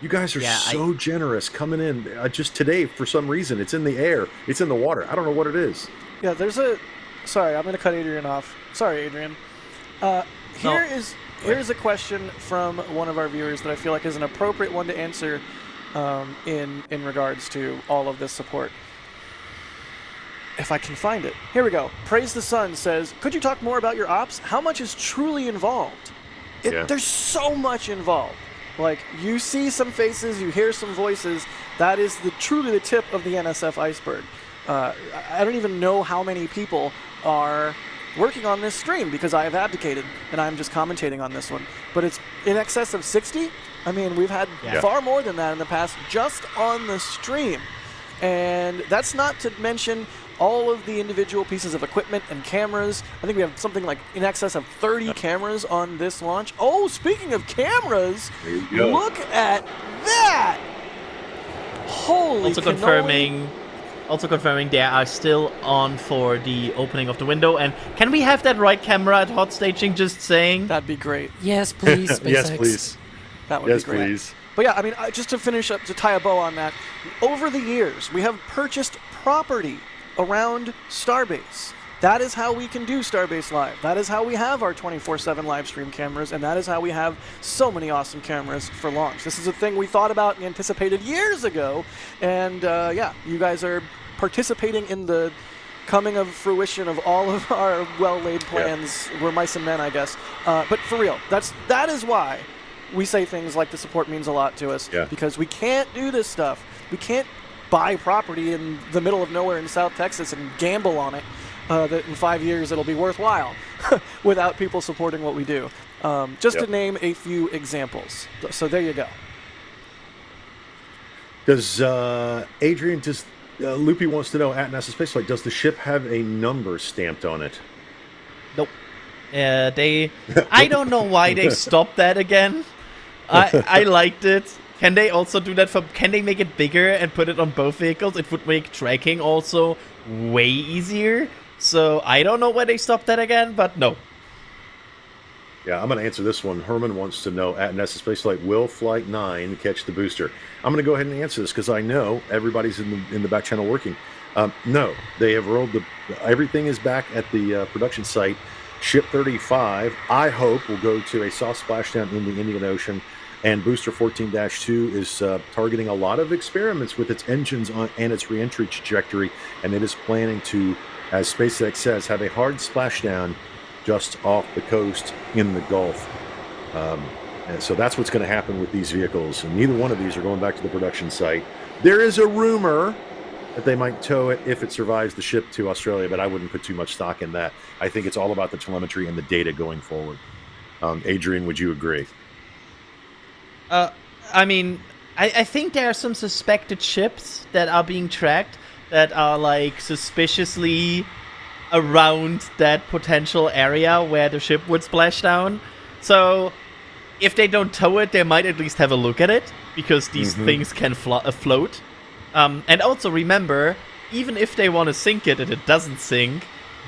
You guys are so generous coming in. Just today, for some reason, it's in the air. It's in the water. I don't know what it is. Yeah, sorry, I'm going to cut Adrian off. Sorry, Adrian. Here is Here's a question from one of our viewers that I feel like is an appropriate one to answer in regards to all of this support. If I can find it. Here we go. Praise the Sun says, could you talk more about your ops? How much is truly involved? There's so much involved. Like, you see some faces, you hear some voices. That is truly the tip of the NSF iceberg. I don't even know how many people are working on this stream because I have abdicated and I'm just commentating on this one. But it's in excess of 60. I mean, we've had far more than that in the past just on the stream. And that's not to mention all of the individual pieces of equipment and cameras. I think we have something like in excess of 30 cameras on this launch. Oh, speaking of cameras, look at that! Holy cannoli. Also confirming they are still on for the opening of the window. And can we have that right camera at hot staging, just saying? That'd be great. Yes, please, SpaceX. Yes, please. That would be great. Please. But yeah, I mean, just to finish up, to tie a bow on that, over the years, we have purchased property around Starbase. That is how we can do Starbase Live. That is how we have our 24/7 live stream cameras, and that is how we have so many awesome cameras for launch. This is a thing we thought about and anticipated years ago, and yeah, you guys are participating in the coming of fruition of all of our well-laid plans. We're mice and men, I guess. But for real, that is why we say things like the support means a lot to us, because we can't do this stuff. We can't buy property in the middle of nowhere in South Texas and gamble on it that in 5 years it'll be worthwhile without people supporting what we do. Just to name a few examples. So there you go. Does Adrian, Loopy wants to know, at NASASpaceflight, does the ship have a number stamped on it? Nope. I don't know why they stopped that again. I liked it. Can they also do that can they make it bigger and put it on both vehicles? It would make tracking also way easier. So I don't know why they stopped that again, but no. Yeah, I'm going to answer this one. Herman wants to know, at NASASpaceflight, will Flight 9 catch the booster? I'm going to go ahead and answer this because I know everybody's in the back channel working. No, they have rolled everything is back at the production site. Ship 35, I hope, will go to a soft splashdown in the Indian Ocean. And Booster 14-2 is targeting a lot of experiments with its engines and its reentry trajectory, and it is planning to, as SpaceX says, have a hard splashdown just off the coast in the Gulf. And so that's what's going to happen with these vehicles. And neither one of these are going back to the production site. There is a rumor that they might tow it if it survives the ship to Australia, but I wouldn't put too much stock in that. I think it's all about the telemetry and the data going forward. Adrian, would you agree? I mean, I think there are some suspected ships that are being tracked that are, like, suspiciously around that potential area where the ship would splash down. So, if they don't tow it, they might at least have a look at it, because these things can float. And also remember, even if they want to sink it and it doesn't sink,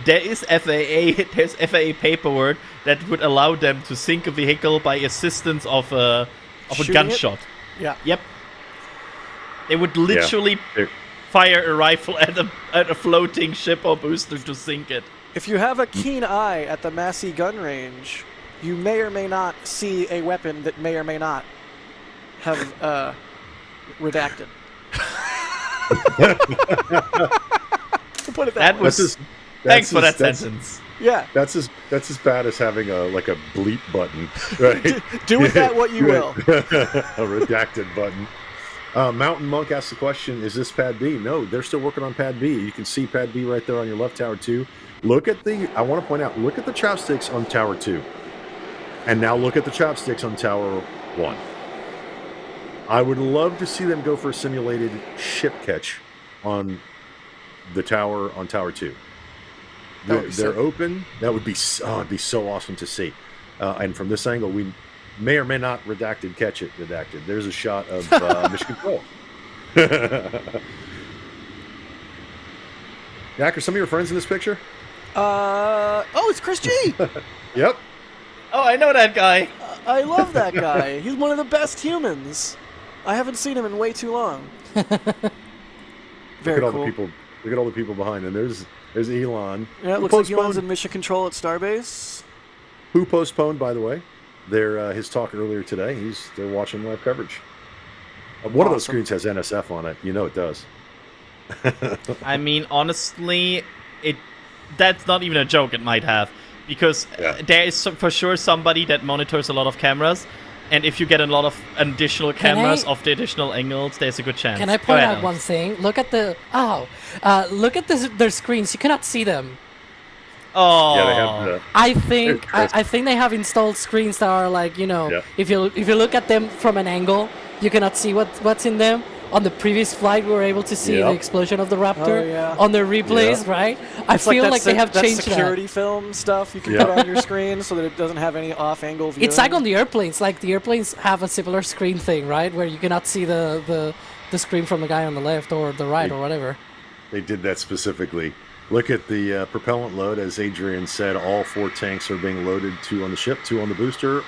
there's FAA paperwork that would allow them to sink a vehicle by assistance of a gunshot. Yeah. Yep. They would literally fire a rifle at a floating ship or booster to sink it. If you have a keen eye at the Massey gun range, you may or may not see a weapon that may or may not have redacted. Put it that way. Thanks for that sentence. Yeah, that's as bad as having a bleep button, right? Do with that what you will. A redacted button. Mountain Monk asks the question: is this Pad B? No, they're still working on Pad B. You can see Pad B right there on your left, Tower 2. Look at I want to point out, look at the chopsticks on Tower 2, and now look at the chopsticks on Tower 1. I would love to see them go for a simulated ship catch on the tower on Tower 2. They're open. That would be it'd be so awesome to see. And from this angle, we may or may not catch it redacted. There's a shot of Mission Control. Yak, are some of your friends in this picture? It's Chris G. Yep. Oh, I know that guy. I love that guy. He's one of the best humans. I haven't seen him in way too long. Very cool. Look at all the people behind him. There's Elon. Yeah, it looks like Elon's in mission control at Starbase. Who postponed, by the way? his talk earlier today. They're watching live coverage. One of those screens has NSF on it. You know it does. I mean, honestly, that's not even a joke. It might have, because there is for sure somebody that monitors a lot of cameras, and if you get a lot of additional cameras of the additional angles, there's a good chance. Can I point out one thing? Look at their screens. You cannot see them. Oh, yeah, they have I think they have installed screens that are like, if you look at them from an angle, you cannot see what's in them. On the previous flight, we were able to see the explosion of the Raptor on the replays, right? I feel like they have changed that. Security film stuff you can put on your screen so that it doesn't have any off-angle viewing. It's like on the airplanes. Like the airplanes have a similar screen thing, right? Where you cannot see the screen from the guy on the left or the right or whatever. They did that specifically. Look at the propellant load. As Adrian said, all 4 tanks are being loaded, 2 on the ship, 2 on the booster.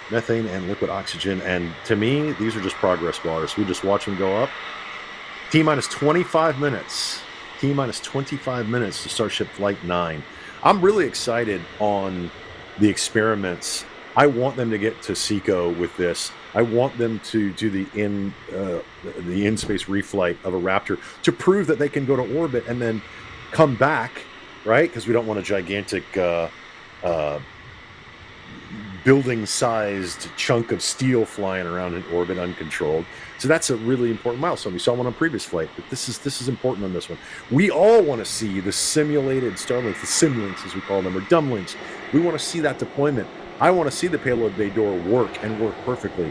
Methane and liquid oxygen, and to me, these are just progress bars. We just watch them go up. T-minus 25 minutes. T-minus 25 minutes to Starship Flight 9. I'm really excited on the experiments. I want them to get to SECO with this. I want them to do the in-space reflight of a Raptor to prove that they can go to orbit and then come back, right? Because we don't want a gigantic building-sized chunk of steel flying around in orbit uncontrolled. So that's a really important milestone. We saw one on previous flight, but this is important on this one. We all want to see the simulated Starlink, the simlinks as we call them, or dumblinks. We want to see that deployment. I want to see the payload bay door work and work perfectly.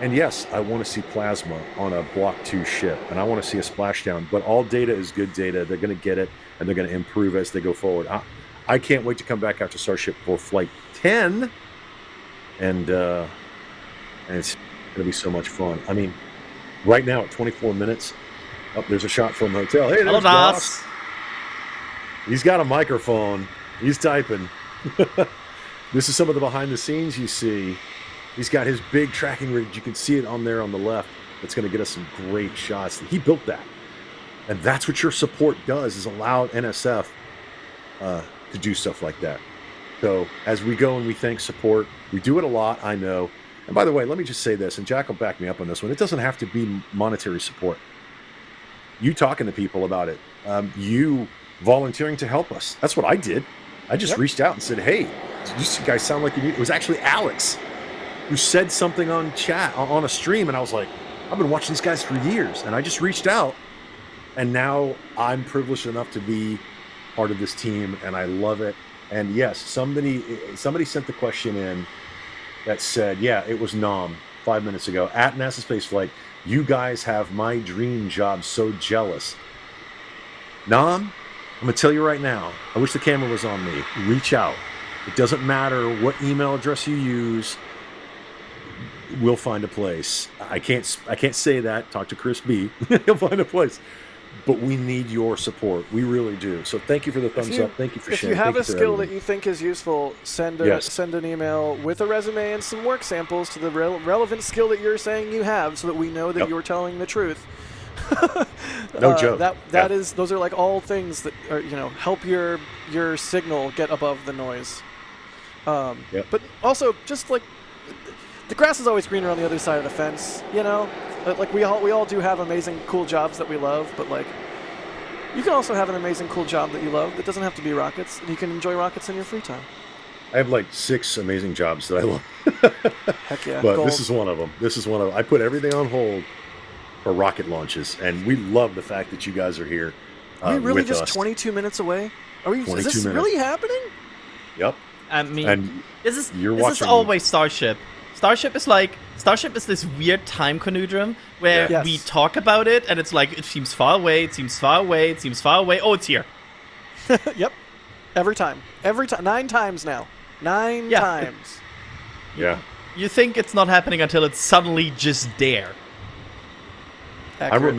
And yes, I want to see plasma on a Block 2 ship, and I want to see a splashdown. But all data is good data. They're going to get it, and they're going to improve as they go forward. I can't wait to come back after Starship for Flight 10. And it's going to be so much fun. I mean, right now at 24 minutes, there's a shot from the hotel. Hey, there's Ross. He's got a microphone. He's typing. This is some of the behind the scenes you see. He's got his big tracking rig. You can see it on there on the left. It's going to get us some great shots. He built that. And that's what your support does, is allow NSF to do stuff like that. So as we go and we thank support, we do it a lot, I know. And by the way, let me just say this, and Jack will back me up on this one. It doesn't have to be monetary support. You talking to people about it. You volunteering to help us. That's what I did. I just reached out and said, hey, you guys sound like you need... It was actually Alex who said something on chat, on a stream, and I was like, I've been watching these guys for years. And I just reached out, and now I'm privileged enough to be part of this team, and I love it. And yes, somebody sent the question in that said, yeah, it was Nom 5 minutes ago at NASASpaceflight. You guys have my dream job. So jealous. Nom, I'm going to tell you right now, I wish the camera was on me. Reach out. It doesn't matter what email address you use. We'll find a place. I can't say that. Talk to Chris B. He'll find a place. But we need your support. We really do. So thank you for the thumbs up. Thank you for sharing. If you have a skill that you think is useful, send an email with a resume and some work samples to the relevant skill that you're saying you have, so that we know that you're telling the truth. No joke. Those are like all things that are, help your signal get above the noise. But also, just like the grass is always greener on the other side of the fence. Like we all do have amazing, cool jobs that we love, but like you can also have an amazing, cool job that you love that doesn't have to be rockets, and you can enjoy rockets in your free time. I have like 6 amazing jobs that I love. Heck yeah! But gold. This is one of them. I put everything on hold for rocket launches, and we love the fact that you guys are here. Are we really with just us. 22 minutes away? Is this minutes. really happening? Yep. I mean, and this is always Starship. Starship is this weird time conundrum where we talk about it, and it's like, it seems far away, it seems far away, it seems far away. Oh, it's here. Yep. Every time. 9 times now. 9 times. Yeah. You think it's not happening until it's suddenly just there. Accurate.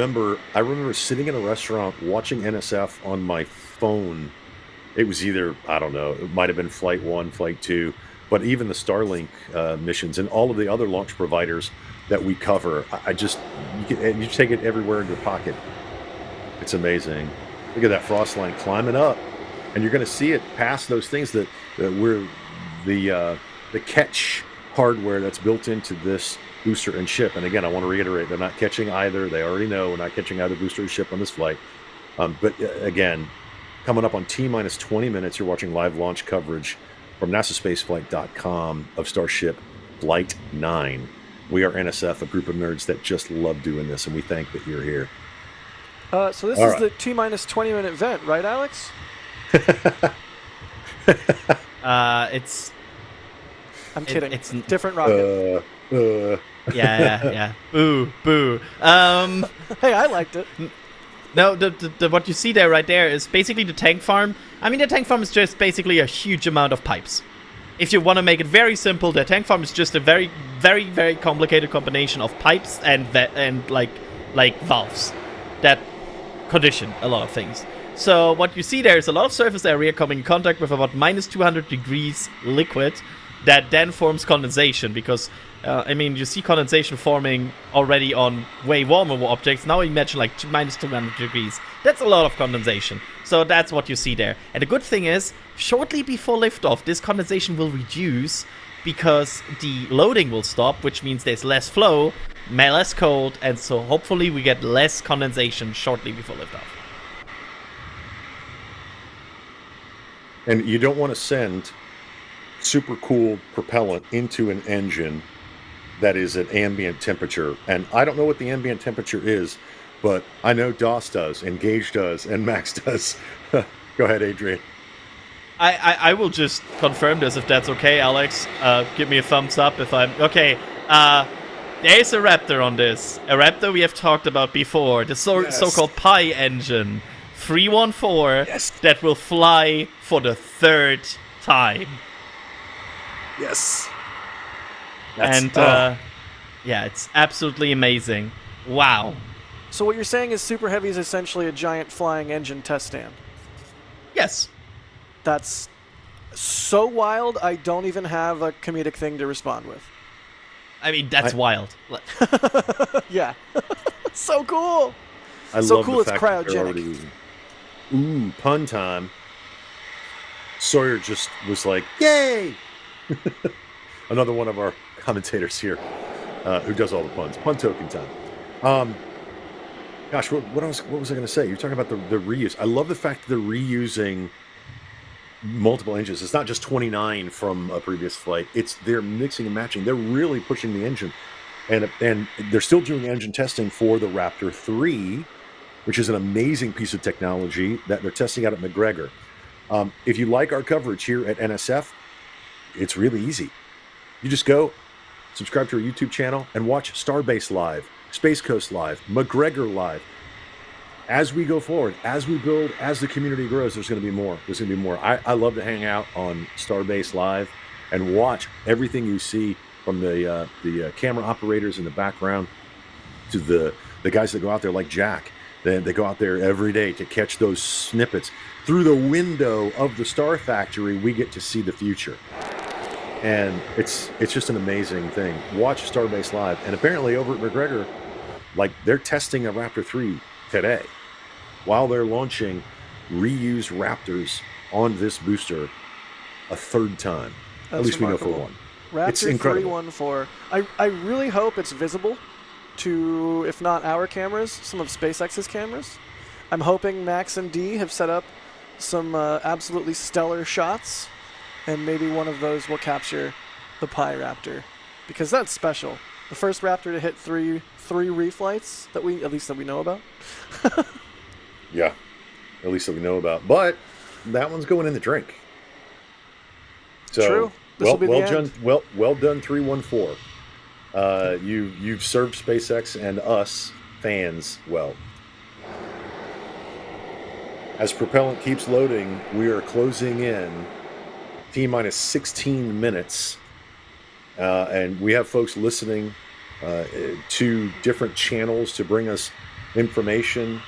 I remember sitting in a restaurant watching NSF on my phone. It was either, I don't know, it might have been Flight 1, Flight 2, but even the Starlink missions and all of the other launch providers that we cover, you take it everywhere in your pocket. It's amazing. Look at that frost line climbing up, and you're going to see it past those things that where the the catch hardware that's built into this booster and ship. And again, I want to reiterate, they're not catching either. They already know we're not catching either booster or ship on this flight. But again, coming up on T-minus 20 minutes, you're watching live launch coverage from NASASpaceflight.com of Starship Flight 9. We are NSF, a group of nerds that just love doing this, and we thank that you're here. So this is the T-minus 20-minute vent, right, Alex? It's... I'm kidding. It's different rocket. Yeah. Boo. Hey, I liked it. No, the what you see there right there is basically the tank farm. I mean, the tank farm is just basically a huge amount of pipes. If you want to make it very simple, the tank farm is just a very, very, very complicated combination of pipes and like valves that condition a lot of things. So what you see there is a lot of surface area coming in contact with about minus 200 degrees liquid that then forms condensation because, I mean, you see condensation forming already on way warmer objects. Now imagine like minus 200 degrees. That's a lot of condensation. So that's what you see there. And the good thing is, shortly before liftoff, this condensation will reduce because the loading will stop, which means there's less flow, less cold, and so hopefully we get less condensation shortly before liftoff. And you don't want to send super cool propellant into an engine that is at ambient temperature. And I don't know what the ambient temperature is, but I know DOS does, and Gage does, and Max does. Go ahead, Adrian. I will just confirm this if that's okay, Alex. Give me a thumbs up if I'm... Okay, there's a Raptor on this. A Raptor we have talked about before. The so-called Pi engine. 314 that will fly for the third time. Yes. Yeah, it's absolutely amazing. Wow. So what you're saying is Super Heavy is essentially a giant flying engine test stand. Yes. That's so wild, I don't even have a comedic thing to respond with. I mean, that's wild. Yeah. So cool. I so love cool the it's fact that they're cryogenic. Ooh, pun time. Sawyer just was like, yay! Another one of our commentators here who does all the puns. Pun token time. Gosh, what was I going to say? You're talking about the reuse. I love the fact that they're reusing multiple engines. It's not just 29 from a previous flight. They're mixing and matching. They're really pushing the engine. And they're still doing engine testing for the Raptor 3, which is an amazing piece of technology that they're testing out at McGregor. If you like our coverage here at NSF, it's really easy. You just go, subscribe to our YouTube channel, and watch Starbase Live, Space Coast Live, McGregor Live. As we go forward, as we build, as the community grows, there's going to be more. There's going to be more. I love to hang out on Starbase Live and watch everything you see from the camera operators in the background to the guys that go out there like Jack. They go out there every day to catch those snippets. Through the window of the Star Factory, we get to see the future. And it's just an amazing thing. Watch Starbase Live. And apparently over at McGregor, like they're testing a Raptor 3 today while they're launching reused Raptors on this booster a third time. That's at least remarkable. We know for one. Raptor It's incredible. 314. I really hope it's visible to, if not our cameras, some of SpaceX's cameras. I'm hoping Max and D have set up some absolutely stellar shots, and maybe one of those will capture the Pi Raptor, because that's special. The first Raptor to hit three reflights that we know about. Yeah, at least that we know about. But that one's going in the drink. So, True. This will be the end. Well done, 314. You've served SpaceX and us fans well. As Propellant keeps loading, we are closing in T-minus 16 minutes, and we have folks listening to different channels to bring us information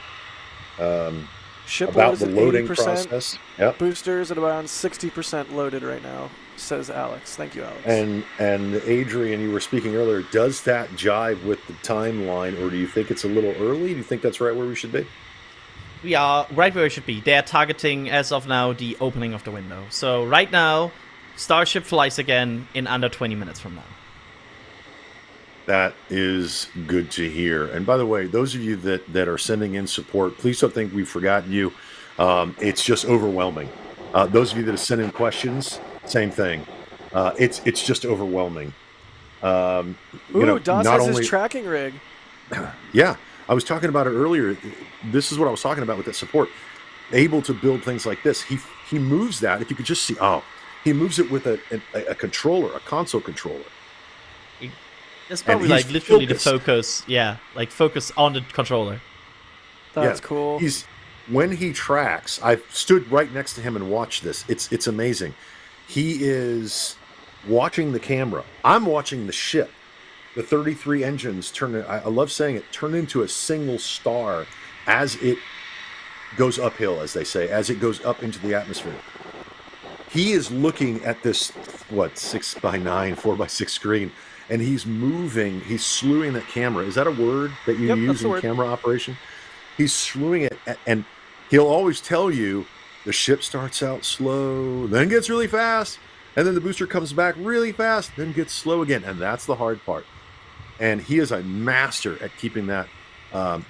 Ship about load the is at loading 80%. process. Yep. Boosters at around 60% loaded right now, says Alex. Thank you, Alex. And Adrian, you were speaking earlier. Does that jive with the timeline, or do you think it's a little early? Do you think that's right where we should be? We are right where it should be. They're targeting, as of now, the opening of the window. So right now, Starship flies again in under 20 minutes from now. That is good to hear. And by the way, those of you that are sending in support, please don't think we've forgotten you. It's just overwhelming. Those of you that have sent in questions, same thing. It's just overwhelming. Ooh, Doss has his tracking rig. Yeah, I was talking about it earlier. This is what I was talking about with that support. Able to build things like this. He moves that. If you could just see, he moves it with a controller, a console controller. It's probably like literally focused. The focus. Yeah, like focus on the controller. That's cool. When he tracks, I've stood right next to him and watched this. It's amazing. He is watching the camera. I'm watching the ship. The 33 engines turn. I love saying it. Turn into a single star as it goes uphill, as they say, as it goes up into the atmosphere. He is looking at this 6x9, 4x6 screen, and he's moving. He's slewing that camera. Is that a word that you use in camera operation? He's slewing it, and he'll always tell you the ship starts out slow, then gets really fast, and then the booster comes back really fast, then gets slow again, and that's the hard part. And he is a master at keeping that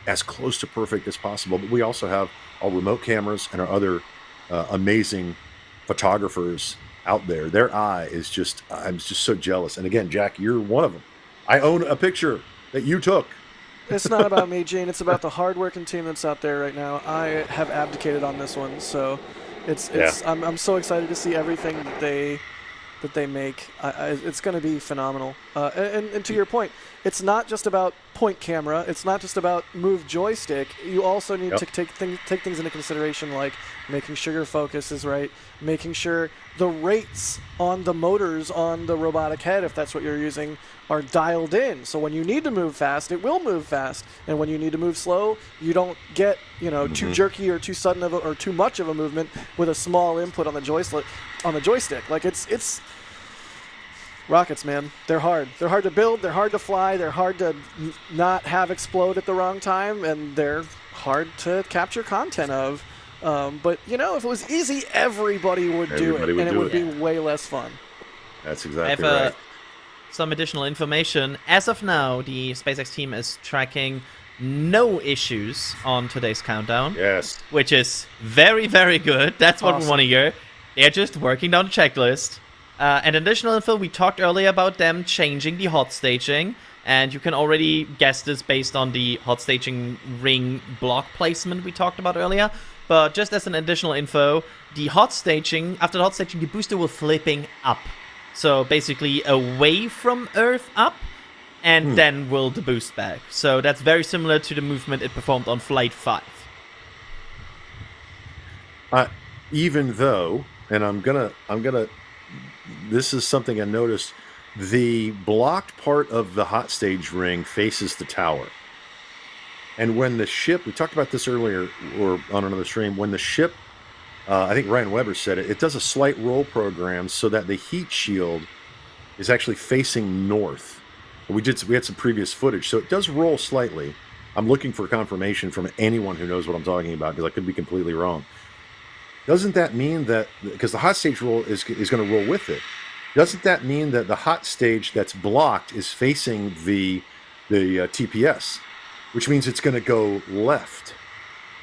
as close to perfect as possible. But we also have our remote cameras and our other amazing photographers out there. Their eye is just, I'm just so jealous. And again, Jack, you're one of them. I own a picture that you took. It's not about me, Gene. It's about the hardworking team that's out there right now. I have abdicated on this one, so I'm so excited to see everything that they make. It's going to be phenomenal. And to your point, it's not just about point camera. It's not just about move joystick. You also need to take things into consideration, like making sure your focus is right, making sure the rates on the motors on the robotic head, if that's what you're using, are dialed in. So when you need to move fast, it will move fast, and when you need to move slow, you don't get too jerky or too sudden or too much of a movement with a small input on the joystick. Like it's rockets, man. They're hard. They're hard to build. They're hard to fly. They're hard to not have explode at the wrong time, and they're hard to capture content of. But if it was easy, everybody would do it, and it would be way less fun. That's exactly right. Some additional information. As of now, the SpaceX team is tracking no issues on today's countdown. Yes. Which is very, very good. That's what we want to hear. They're just working down the checklist. And additional info, we talked earlier about them changing the hot staging, and you can already guess this based on the hot staging ring block placement we talked about earlier. But just as an additional info, the hot staging, after the hot staging, the booster will flipping up. So basically away from Earth up, and then will the boost back. So that's very similar to the movement it performed on Flight 5. Even though, and I'm gonna this is something I noticed, the blocked part of the hot stage ring faces the tower. And when the ship, we talked about this earlier or on another stream, when the ship, I think Ryan Weber said it does a slight roll program so that the heat shield is actually facing north. We had some previous footage, so it does roll slightly. I'm looking for confirmation from anyone who knows what I'm talking about, because I could be completely wrong. Doesn't that mean that, because the hot stage roll is going to roll with it, doesn't that mean that the hot stage that's blocked is facing the TPS, which means it's going to go left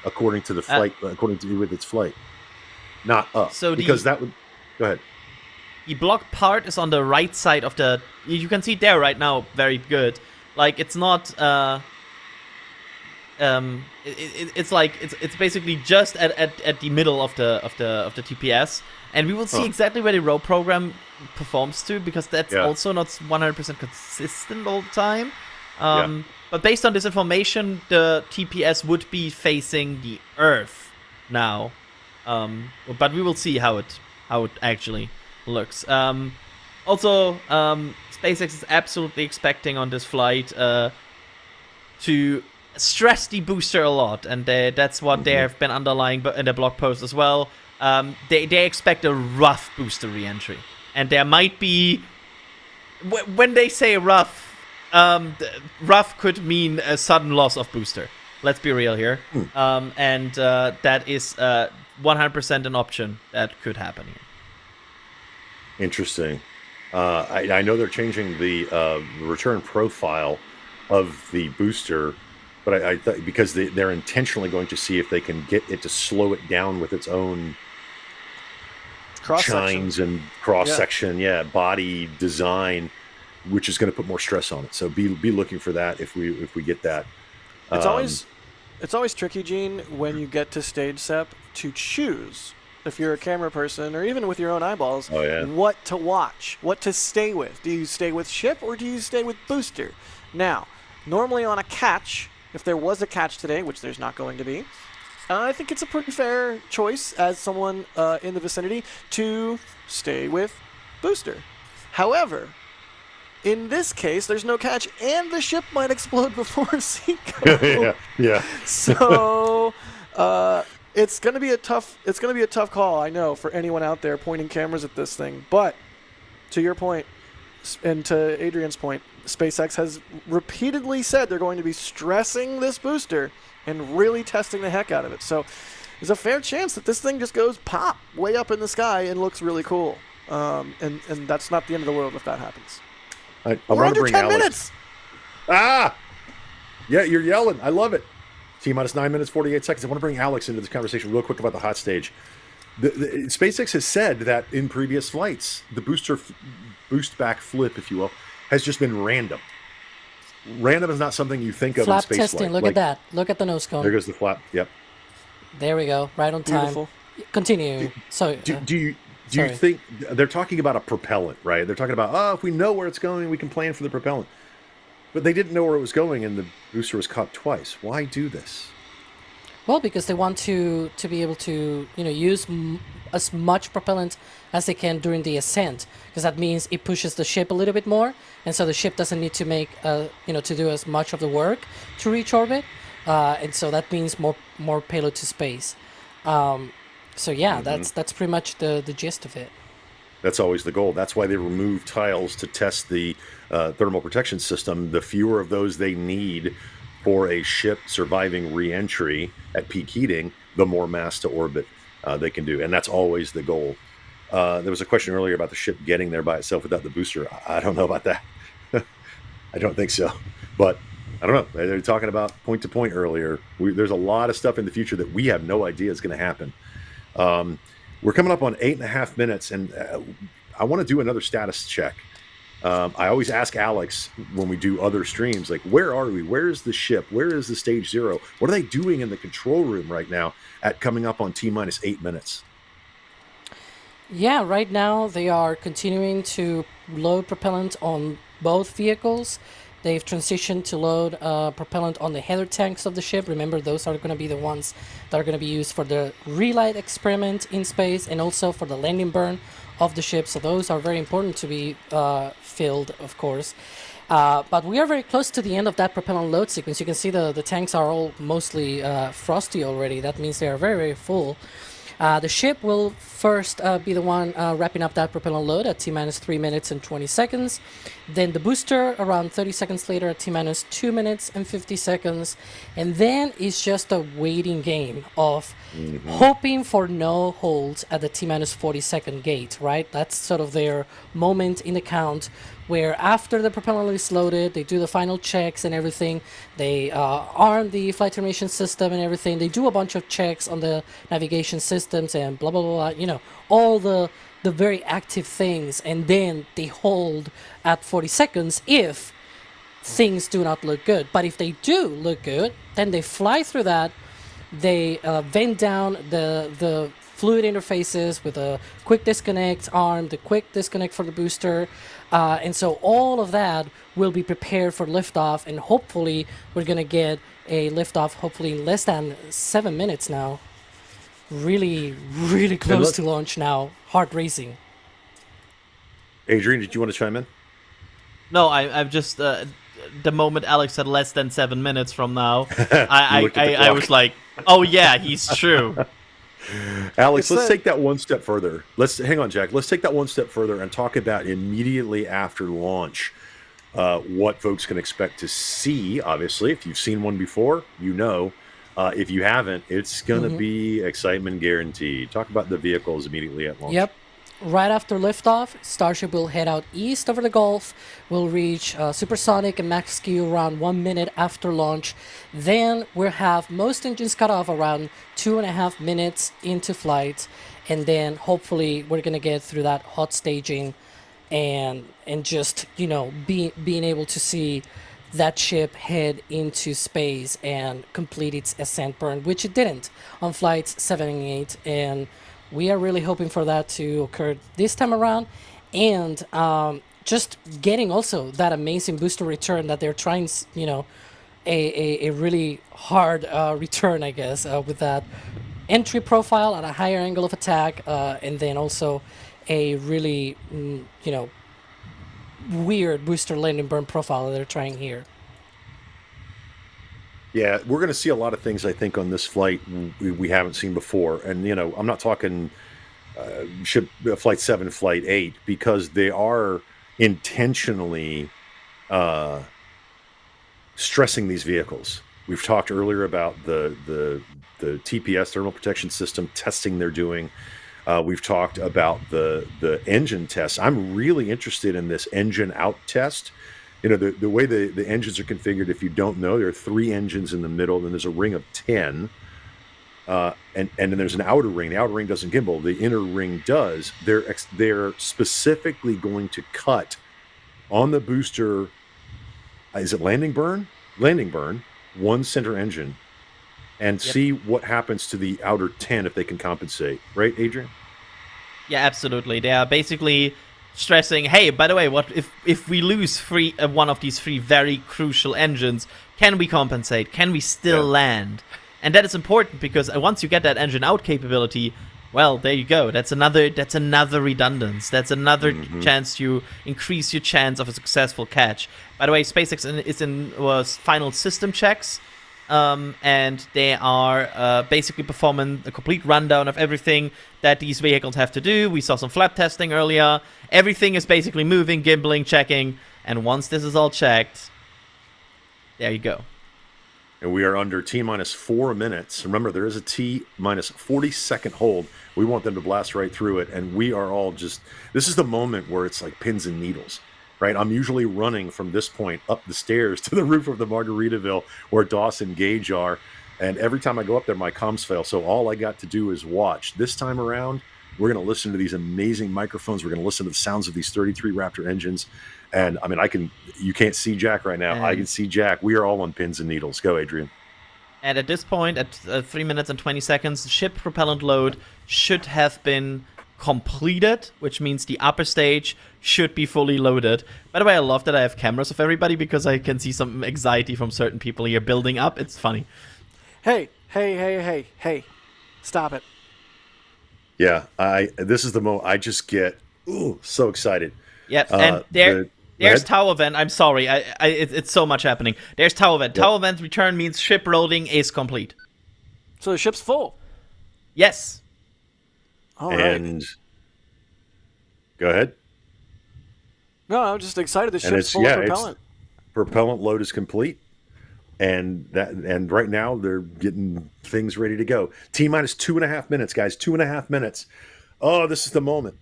according to the flight, with its flight, not up? So that would go ahead. The blocked part is on the right side of the. You can see it there right now, very good. Like it's not. It's basically just at the middle of the TPS, and we will see exactly where the row program performs to, because that's also not 100% consistent all the time. But based on this information, the TPS would be facing the Earth now. But we will see how it actually looks. Also, SpaceX is absolutely expecting on this flight to stress the booster a lot, and that's what they have been underlying in the blog post as well. They expect a rough booster re-entry, and there might be, when they say rough, rough could mean a sudden loss of booster. Let's be real here. And that is 100% an option that could happen here. Interesting. I know they're changing the return profile of the booster, but I thought because they're intentionally going to see if they can get it to slow it down with its own chines and cross section, body design, which is going to put more stress on it. So be looking for that if we get that. It's always tricky, Gene, when you get to stage sep to choose, if you're a camera person or even with your own eyeballs, what to watch, what to stay with. Do you stay with ship or do you stay with booster? Now, normally on a catch, if there was a catch today, which there's not going to be, I think it's a pretty fair choice as someone in the vicinity to stay with booster. However, in this case, there's no catch, and the ship might explode before SECO. So it's gonna be a tough call, I know, for anyone out there pointing cameras at this thing. But to your point, and to Adrian's point, SpaceX has repeatedly said they're going to be stressing this booster and really testing the heck out of it. So there's a fair chance that this thing just goes pop way up in the sky and looks really cool. And that's not the end of the world if that happens. We're under 10 minutes. Yeah, you're yelling. I love it. T-minus 9 minutes, 48 seconds. I want to bring Alex into this conversation real quick about the hot stage. SpaceX has said that in previous flights, the boost back flip, if you will, has just been random. Random is not something you think of flap in space testing. flight. Look at that. Look at the nose cone. There goes the flap. Yep. There we go. Right on time. Beautiful. Continue. Do you think they're talking about a propellant, right? They're talking about, if we know where it's going, we can plan for the propellant. But they didn't know where it was going, and the booster was caught twice. Why do this? Well, because they want to be able to use as much propellant as they can during the ascent, because that means it pushes the ship a little bit more, and so the ship doesn't need to make to do as much of the work to reach orbit, and so that means more payload to space. So yeah, that's pretty much the gist of it. That's always the goal. That's why they remove tiles to test the thermal protection system. The fewer of those they need for a ship surviving re-entry at peak heating, the more mass to orbit they can do. And that's always the goal. There was a question earlier about the ship getting there by itself without the booster. I don't know about that. I don't think so. But I don't know. They were talking about point-to-point earlier. There's a lot of stuff in the future that we have no idea is going to happen. We're coming up on 8.5 minutes, and I want to do another status check. I always ask Alex when we do other streams, like, where are we? Where is the ship? Where is the stage 0? What are they doing in the control room right now at coming up on T-minus 8 minutes? Yeah, right now they are continuing to load propellant on both vehicles. They've transitioned to load propellant on the header tanks of the ship. Remember, those are going to be the ones that are going to be used for the relight experiment in space and also for the landing burn of the ship. So those are very important to be filled, of course. But we are very close to the end of that propellant load sequence. You can see the tanks are all mostly frosty already. That means they are very, very full. The ship will first be the one wrapping up that propellant load at T-minus 3 minutes and 20 seconds. Then the booster around 30 seconds later at T-minus 2 minutes and 50 seconds. And then it's just a waiting game of hoping for no holds at the T-minus 40-second gate, right? That's sort of their moment in the count where after the propellant is loaded, they do the final checks and everything. They arm the flight termination system and everything. They do a bunch of checks on the navigation systems and blah, blah, blah, blah, all the very active things. And then they hold at 40 seconds if things do not look good. But if they do look good, then they fly through that. They vent down the fluid interfaces with a quick disconnect arm, the quick disconnect for the booster. And so all of that will be prepared for liftoff, and hopefully we're going to get a liftoff hopefully in less than 7 minutes now. Really, really close to launch now. Heart racing. Adrian, did you want to chime in? No, I've just... the moment Alex said less than 7 minutes from now, I was like, oh yeah, he's true. Alex, let's take that one step further. Hang on, Jack. Let's take that one step further and talk about immediately after launch what folks can expect to see. Obviously, if you've seen one before, you know. If you haven't, it's going to be excitement guaranteed. Talk about the vehicles immediately at launch. Yep. right after liftoff, Starship will head out east over the Gulf. We'll reach supersonic and max Q around 1 minute after launch. Then we'll have most engines cut off around 2.5 minutes into flight. And then hopefully we're going to get through that hot staging and just, being able to see that ship head into space and complete its ascent burn, which it didn't on flights 7 and 8. And we are really hoping for that to occur this time around. And just getting also that amazing booster return that they're trying, a really hard return, I guess, with that entry profile at a higher angle of attack, and then also a really, weird booster landing burn profile that they're trying here. Yeah, we're going to see a lot of things, I think, on this flight we haven't seen before. And, I'm not talking Flight 7, Flight 8, because they are intentionally stressing these vehicles. We've talked earlier about the TPS, thermal protection system testing they're doing. We've talked about the engine tests. I'm really interested in this engine out test. The way the engines are configured, if you don't know, there are 3 engines in the middle, then there's a ring of 10. And then there's an outer ring. The outer ring doesn't gimbal. The inner ring does. They're specifically going to cut on the booster. Is it landing burn? Landing burn. 1 center engine. And see what happens to the outer 10 if they can compensate. Right, Adrian? Yeah, absolutely. They are basically stressing, hey, by the way, what if we lose one of these 3 very crucial engines, can we compensate? Can we still land? And that is important because once you get that engine out capability, well, there you go. That's another redundance. That's another chance to increase your chance of a successful catch. By the way, SpaceX was final system checks. And they are basically performing a complete rundown of everything that these vehicles have to do. We saw some flap testing earlier. Everything is basically moving, gimbling, checking. And once this is all checked, there you go. And we are under T-minus 4 minutes. Remember, there is a T-minus 40-second hold. We want them to blast right through it. And we are all just... This is the moment where it's like pins and needles. Right, I'm usually running from this point up the stairs to the roof of the Margaritaville where Doss and Gage are, and every time I go up there, my comms fail. So all I got to do is watch. This time around, we're going to listen to these amazing microphones. We're going to listen to the sounds of these 33 Raptor engines, and I mean, you can't see Jack right now. I can see Jack. We are all on pins and needles. Go, Adrian. And at this point, at 3 minutes and 20 seconds, the ship propellant load should have been completed, which means the upper stage should be fully loaded. By the way, I love that I have cameras of everybody because I can see some anxiety from certain people here building up. It's funny. Hey, stop it. Yeah, this is the moment I just get so excited. Yep, and there's tower vent. I'm sorry, it's so much happening. There's tower vent. Yep. Tower vent return means ship loading is complete. So the ship's full? Yes. All right. And go ahead. No, I'm just excited. The ship's full of propellant. Propellant load is complete, and right now they're getting things ready to go. T-minus 2.5 minutes, guys. 2.5 minutes. Oh, this is the moment.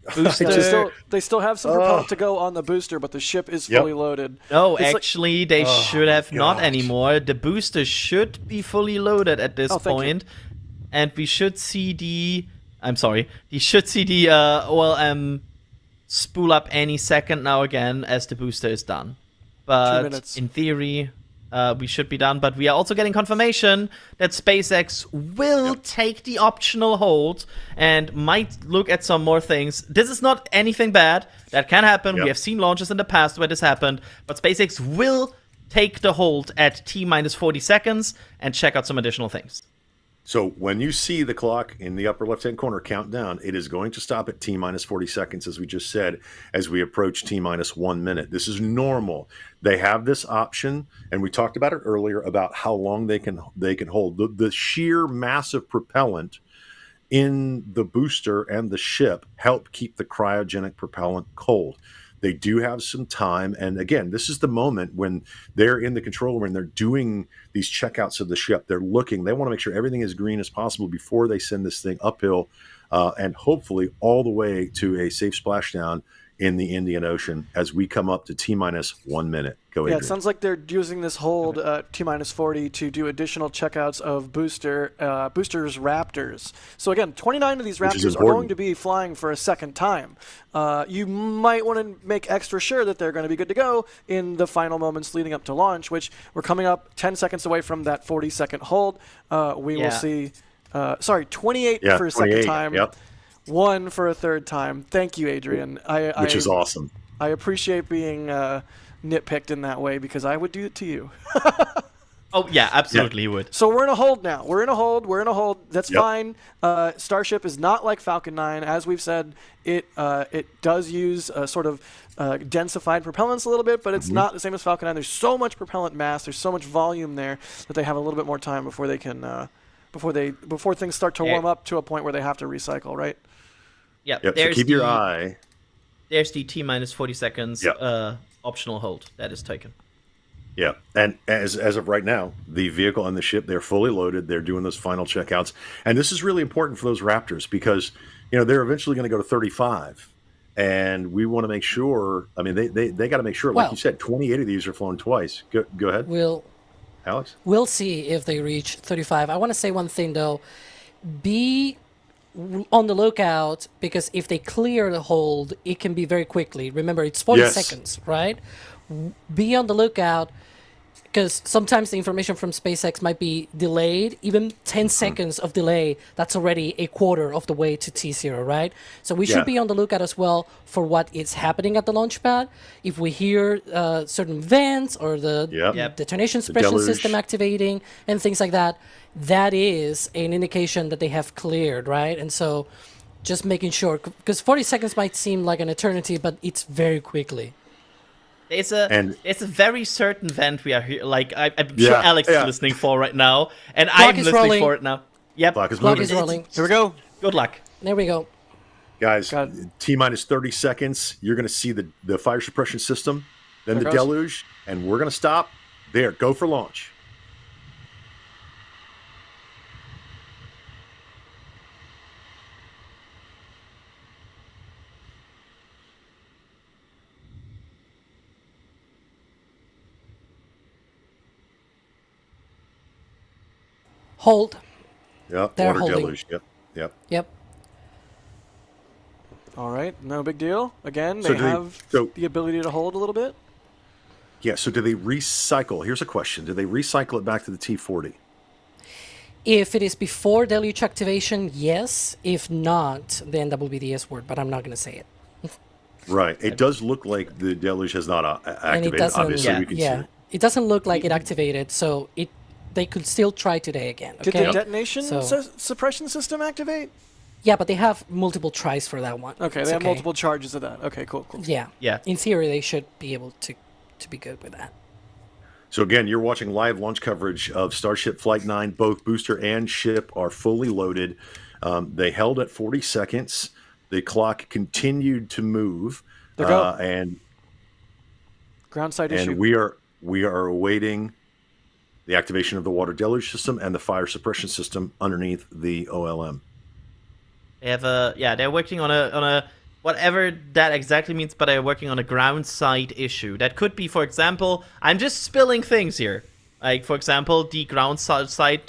They still have some propellant to go on the booster, but the ship is fully loaded. No, actually, they should have not anymore. The booster should be fully loaded at this point, and we should see the OLM spool up any second now again as the booster is done. But in theory, we should be done. But we are also getting confirmation that SpaceX will take the optional hold and might look at some more things. This is not anything bad. That can happen. We have seen launches in the past where this happened. But SpaceX will take the hold at T-minus 40 seconds and check out some additional things. So when you see the clock in the upper left-hand corner count down, it is going to stop at T-minus 40 seconds, as we just said, as we approach T-minus 1 minute. This is normal. They have this option, and we talked about it earlier about how long they can hold. The sheer massive propellant in the booster and the ship help keep the cryogenic propellant cold. They do have some time. And again, this is the moment when they're in the control room and they're doing these checkouts of the ship. They're looking, they want to make sure everything is green as possible before they send this thing uphill and hopefully all the way to a safe splashdown in the Indian Ocean as we come up to T-minus 1 minute. Go, Adrian. Yeah, it sounds like they're using this hold T-minus 40 to do additional checkouts of boosters Raptors. So again, 29 of these Raptors are going to be flying for a second time. You might want to make extra sure that they're going to be good to go in the final moments leading up to launch, which we're coming up 10 seconds away from that 40-second hold. We will see, 28 for a second time. Yep. 1 for a third time. Thank you, Adrian. Which is awesome. I appreciate being nitpicked in that way because I would do it to you. Oh, yeah, absolutely you would. So we're in a hold now. We're in a hold. That's fine. Starship is not like Falcon 9. As we've said, it does use sort of densified propellants a little bit, but it's not the same as Falcon 9. There's so much propellant mass. There's so much volume there that they have a little bit more time before they can before things start to warm up to a point where they have to recycle, right? Yep. So keep your eye. There's the T-minus 40 seconds optional hold that is taken. Yeah, and as of right now, the vehicle and the ship, they're fully loaded. They're doing those final checkouts. And this is really important for those Raptors because, they're eventually going to go to 35. And we want to make sure, they got to make sure, like you said, 28 of these are flown twice. Go ahead. Alex? We'll see if they reach 35. I want to say one thing, though. Be on the lookout, because if they clear the hold, it can be very quickly. Remember, it's 40 seconds, right? Be on the lookout, because sometimes the information from SpaceX might be delayed. Even 10 seconds of delay, that's already a quarter of the way to T0, right? So we should be on the lookout as well for what is happening at the launch pad. If we hear certain vents or the detonation suppression system activating and things like that, that is an indication that they have cleared, right? And so just making sure, because 40 seconds might seem like an eternity, but it's very quickly. It's a very certain vent we are here. Like I'm sure Alex is listening for right now, and I'm listening for it now. Yep, Clock is rolling. Here we go. Good luck. There we go. Guys, T-minus 30 seconds. You're going to see the fire suppression system, then the deluge, and we're going to stop there. Go for launch. Hold. Yep. They're Water holding. deluge. Yep. All right, no big deal. Again, they have the ability to hold a little bit. Yeah, so do they recycle? Here's a question. Do they recycle it back to the T-40? If it is before deluge activation, yes. If not, then that will be the S word, but I'm not going to say it. Right. It does look like the deluge has not activated. Obviously, we can see it. It doesn't look like it activated, so they could still try today again. Okay? Did the detonation suppression system activate? Yeah, but they have multiple tries for that one. Okay, they have multiple charges of that. Okay, cool. Yeah. In theory, they should be able to be good with that. So again, you're watching live launch coverage of Starship Flight 9. Both booster and ship are fully loaded. They held at 40 seconds. The clock continued to move. There go. And ground side issue. And we are awaiting the activation of the water deluge system and the fire suppression system underneath the OLM. They have they're working on a whatever that exactly means, but they're working on a ground side issue. That could be, for example, I'm just spilling things here. Like, for example, the ground side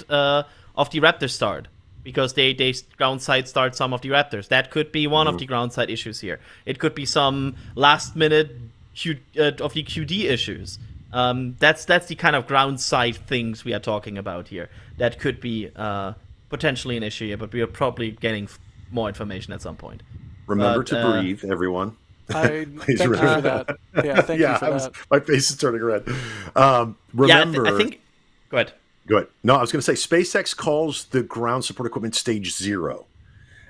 of the Raptor start, because they ground side start some of the Raptors. That could be one of the ground side issues here. It could be some last minute of the QD issues. That's the kind of ground side things we are talking about here. That could be potentially an issue here, but we are probably getting more information at some point. Remember to breathe, everyone. Thank you for that. Yeah, thank you for that. My face is turning red. Remember, I think. Go ahead. Go ahead. No, I was going to say SpaceX calls the ground support equipment stage 0,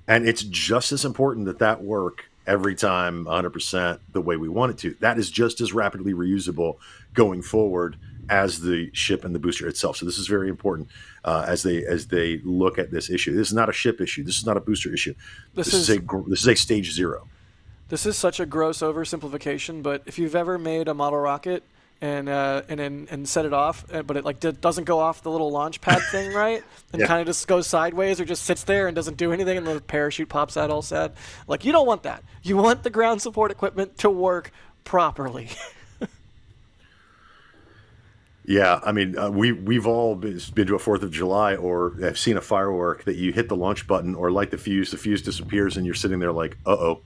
and it's just as important that work every time 100% the way we want it to. That is just as rapidly reusable going forward as the ship and the booster itself. So this is very important as they look at this issue. This is not a ship issue. This is not a booster issue. This is a stage 0. This is such a gross oversimplification, but if you've ever made a model rocket and set it off, but it like doesn't go off the little launch pad thing, right? And kind of just goes sideways or just sits there and doesn't do anything, and the parachute pops out all sad. Like, you don't want that. You want the ground support equipment to work properly. Yeah, I mean, we've all been to a 4th of July or have seen a firework that you hit the launch button or light the fuse disappears, and you're sitting there like, uh-oh,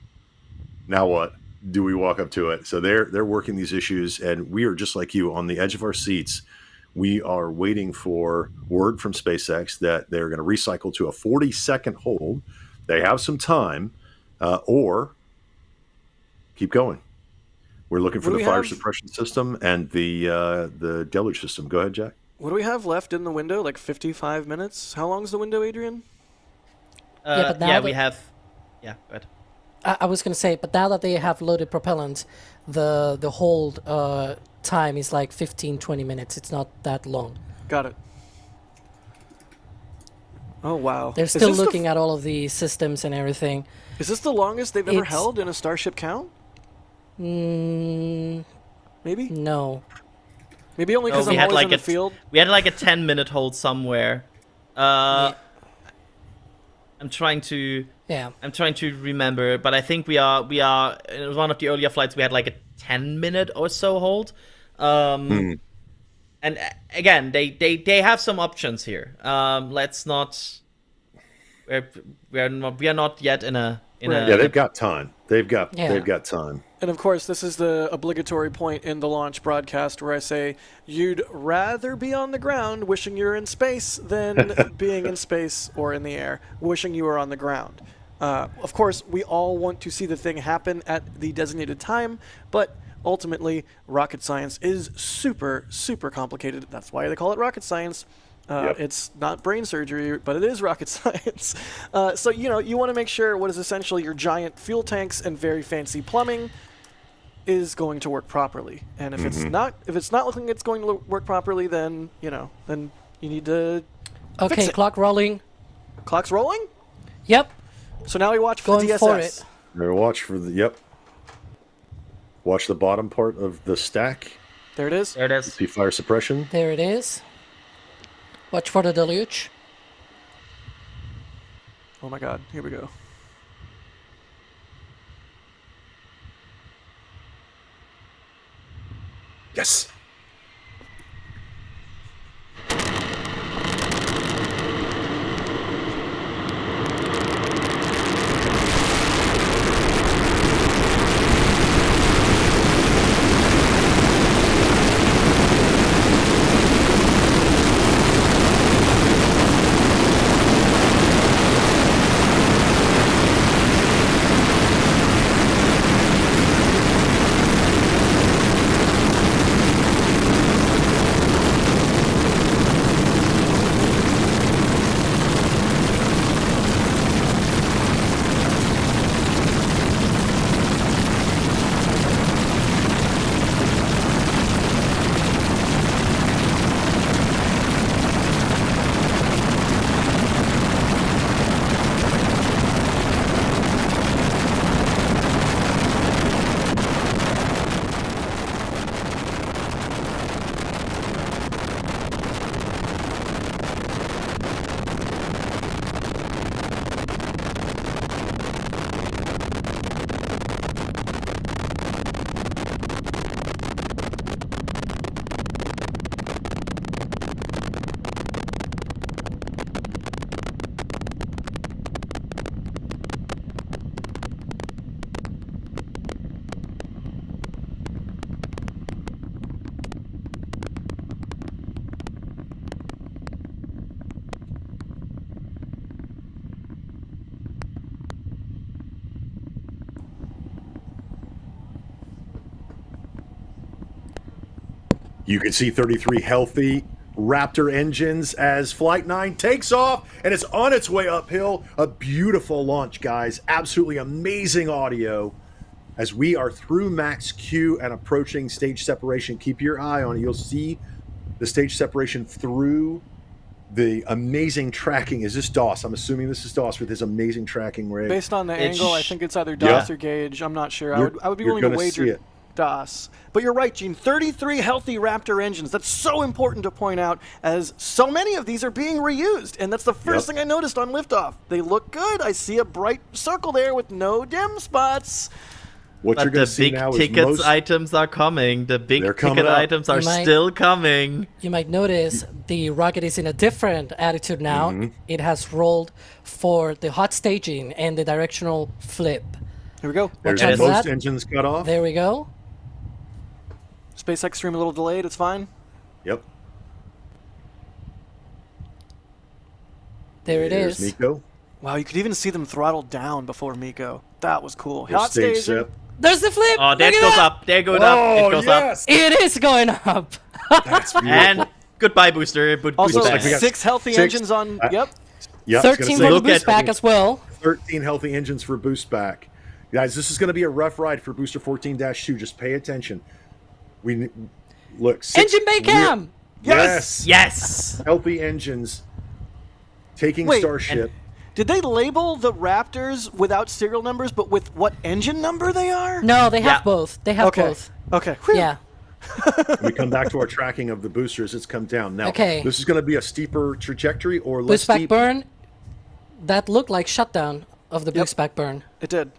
now what? Do we walk up to it? So they're working these issues, and we are just like you on the edge of our seats. We are waiting for word from SpaceX that they're going to recycle to a 40-second hold. They have some time, or keep going. We're looking for the fire suppression system and the deluge system. Go ahead, Jack. What do we have left in the window? Like 55 minutes? How long is the window, Adrian? Yeah, but now we have... Yeah, go ahead. I was going to say, but now that they have loaded propellant, the hold time is like 15-20 minutes. It's not that long. Got it. Oh, wow. They're still looking at all of the systems and everything. Is this the longest they've ever held in a Starship count? Maybe? No. Maybe only because I'm always in the field? We had like a 10-minute hold somewhere. I'm trying to remember, but I think we are in one of the earlier flights we had like a 10-minute or so hold. And again, they have some options here. Let's not we are not yet in a yeah, they've got time. They've got time. And of course, this is the obligatory point in the launch broadcast where I say you'd rather be on the ground wishing you were in space than being in space or in the air wishing you were on the ground. Of course, we all want to see the thing happen at the designated time, but ultimately, rocket science is super, super complicated. That's why they call it rocket science. It's not brain surgery, but it is rocket science. So, you want to make sure what is essentially your giant fuel tanks and very fancy plumbing is going to work properly. And if it's not looking it's going to work properly, then, then you need to fix it. Clock rolling. Clock's rolling? Yep. So now we watch for the DSS. For it. Watch for Watch the bottom part of the stack. There it is. There it is. See fire suppression. There it is. Watch for the deluge. Oh my god, here we go. Yes. You can see 33 healthy Raptor engines as Flight 9 takes off and it's on its way uphill. A beautiful launch, guys. Absolutely amazing audio. As we are through max Q and approaching stage separation, keep your eye on it. You'll see the stage separation through the amazing tracking. Is this DOS? I'm assuming this is DOS with his amazing tracking rig. Based on the It's- angle, I think it's either DOS or Gauge. I'm not sure. I would be You're willing to gonna see wager it. DOS. But you're right, Gene. 33 healthy Raptor engines. That's so important to point out, as so many of these are being reused. And that's the first thing I noticed on liftoff. They look good. I see a bright circle there with no dim spots. What you're But going the to see big now is tickets most. items are coming. The big They're coming ticket up. items are You might- still coming. You might notice the rocket is in a different attitude now. Mm-hmm. It has rolled for the hot staging and the directional flip. Here we go. There's Watch out for most that. engines cut off. There we go. SpaceX stream a little delayed. It's fine. Yep. There it There's is. Miko. Wow, you could even see them throttled down before Miko. That was cool. There's Hot stage staging. sip. There's the flip. Oh, that Look at goes that. up. There goes up. It goes up. It is going up. That's beautiful. And goodbye, booster. Also, Booster like we got 6 healthy six- engines on. Yep. Yep, I was gonna 13 say, for the look boost at- back as well. 13 healthy engines for boost back. Guys, this is going to be a rough ride for Booster 14-2. Just pay attention. We look. Engine bay cam. Yes. Yes. Healthy engines taking Wait, Starship. Did they label the Raptors without serial numbers, but with what engine number they are? No, they have Yeah. both. They have Okay. both. Okay. Whew. Yeah. We come back to our tracking of the boosters. It's come down. Now, Okay. this is going to be a steeper trajectory or less Boost back steep. burn. That looked like shutdown of the boost back burn. It did.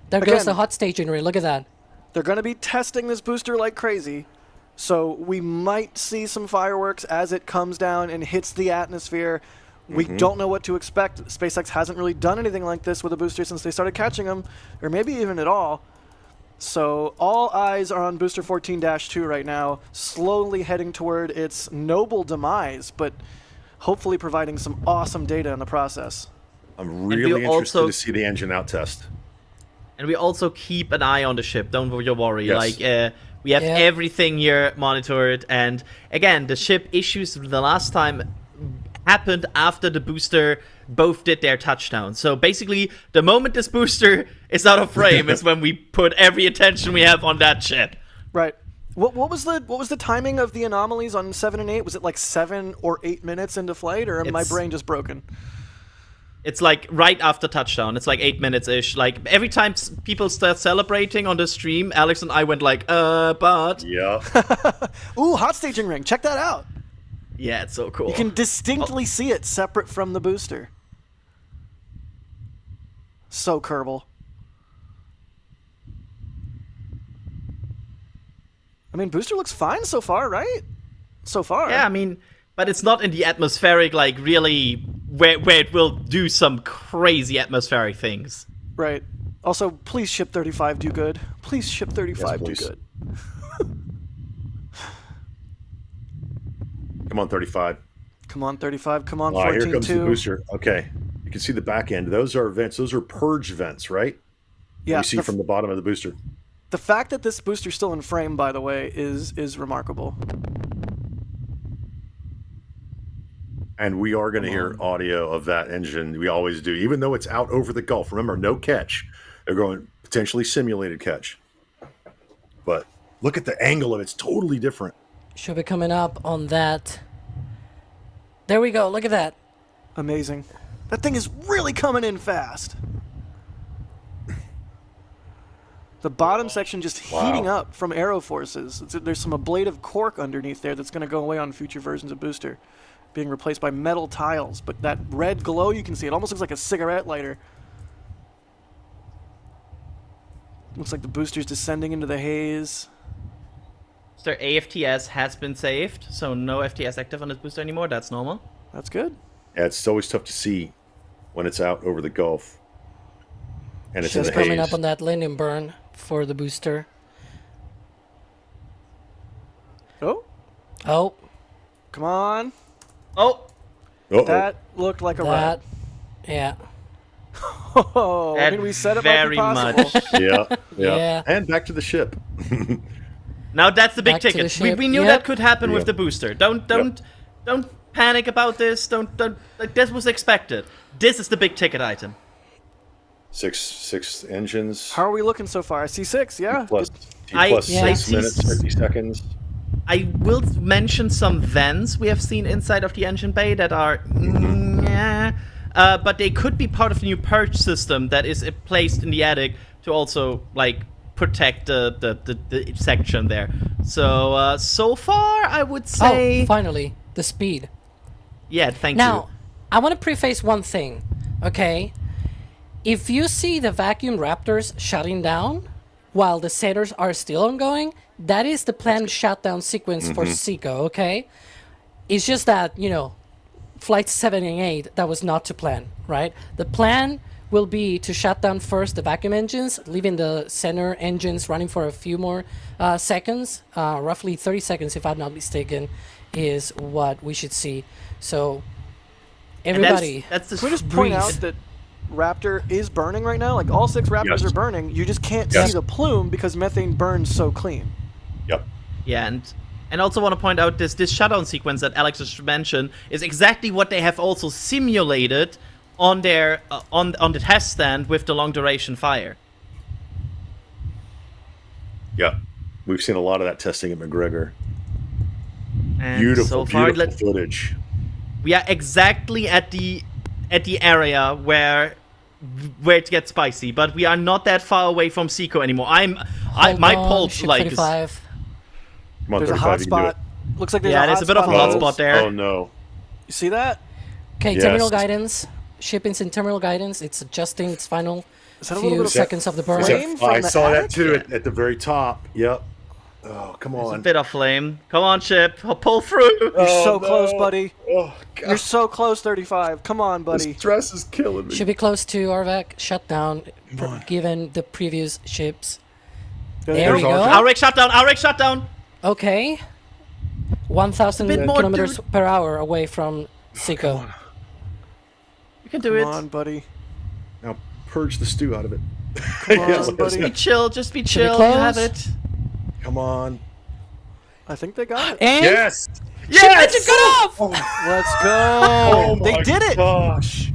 There Again- goes the hot staging ring. Look at that. They're going to be testing this booster like crazy. So we might see some fireworks as it comes down and hits the atmosphere. We don't know what to expect. SpaceX hasn't really done anything like this with a booster since they started catching them, or maybe even at all. So all eyes are on Booster 14-2 right now, slowly heading toward its noble demise, but hopefully providing some awesome data in the process. I'm we really interested also- to see the engine out test. And we also keep an eye on the ship. Don't worry. Yes. Like we have Yeah. everything here monitored. And again, the ship issues the last time happened after the booster both did their touchdown. So basically, the moment this booster is out of frame is when we put every attention we have on that ship. Right. What was the timing of the anomalies on 7 and 8? Was it like 7 or 8 minutes into flight, or am my It's- brain just broken? It's like right after touchdown. It's like 8 minutes-ish. Like every time people start celebrating on the stream, Alex and I went like, but... Yeah. Ooh, hot staging ring. Check that out. Yeah, it's so cool. You can distinctly see it separate from the booster. So Kerbal. I mean, booster looks fine so far, right? So far. Yeah, I mean, but it's not in the atmospheric, like, really, where it will do some crazy atmospheric things. Right. Also, please ship 35 do good. Please ship 35 do please. good. Come on, 35. Come on, 35. Come on, All right, here comes the 14-2. booster. Okay. You can see the back end. Those are vents. Those are purge vents, right? Yeah. You see from the bottom of the booster. The fact that this booster's still in frame, by the way, is remarkable. And we are going to hear audio of that engine. We always do, even though it's out over the Gulf. Remember, no catch. They're going potentially simulated catch. But look at the angle of it. It's totally different. Should be coming up on that. There we go. Look at that. Amazing. That thing is really coming in fast. The bottom section just heating up from aero forces. There's some ablative cork underneath there that's going to go away on future versions of Booster, being replaced by metal tiles. But that red glow, you can see, it almost looks like a cigarette lighter. Looks like the booster's descending into the haze. So AFTS has been saved, so no FTS active on this booster anymore. That's normal. That's good. Yeah, it's always tough to see when it's out over the Gulf. And it's Just in the coming haze. up on that landing burn for the booster. Oh, Oh, come on. Oh, Uh-oh. That looked like a that. rat. Yeah. Oh, I mean, we said it might very be possible. much. Yeah, yeah. Yeah. And back to the ship. Now that's the big Back to the ticket. ship. We knew Yep. that could happen with Yep. the booster. Don't panic about this. Don't like this was expected. This is the big ticket item. Six engines. How are we looking so far? I see 6, yeah. Plus, I- plus yeah. 6 I see minutes, 50 seconds. I will mention some vents we have seen inside of the engine bay that are, but they could be part of the new purge system that is placed in the attic to also like protect the section there. So so far, I would say. Oh, finally, the speed. Yeah, thank Now, you. I want to preface one thing, okay? If you see the vacuum Raptors shutting down while the centers are still ongoing, that is the planned shutdown sequence for SECO, okay? It's just that, you know, flights 7 and 8, that was not to plan, right? The plan will be to shut down first the vacuum engines, leaving the center engines running for a few more seconds. Roughly 30 seconds, if I'm not mistaken, is what we should see. So, everybody... That's the Can we just point out that Raptor is burning right now? Like, all 6 Raptors are burning. You just can't see the plume because methane burns so clean. Yep. Yeah, and also want to point out this shutdown sequence that Alex just mentioned is exactly what they have also simulated on their on the test stand with the long duration fire. Yeah, we've seen a lot of that testing at McGregor. And Beautiful, so far, beautiful footage. We are exactly at the area where it gets spicy, but we are not that far away from SECO anymore. My pulse like is, Come on, there's a hot spot. Looks like there's a hot there's a bit of a hot spot there. Oh no! You see that? Okay, Yes. terminal guidance. Ship's in terminal guidance. It's adjusting its final Is that a little few bit of seconds of the burn. Is that- Flame from I the saw that attic? too at the very top. Yep. Oh, come There's a on. bit of flame. Come on, ship. I'll pull through. You're so close, buddy. Oh, God. You're so close, 35. Come on, buddy. This stress is killing me. Should be close to Arvac. Shut down, given the previous ships. There we go. Alric shut down. Okay. 1,000 bit more, kilometers dude. per hour away from SECO. You can do it. Come on, buddy. Now purge the stew out of it. Come on, Just be buddy. chill. Just be chill. You close? have it. Come on. I think they got it. And Yes. ship engine cut off! Let's go. Oh They my did it. Gosh.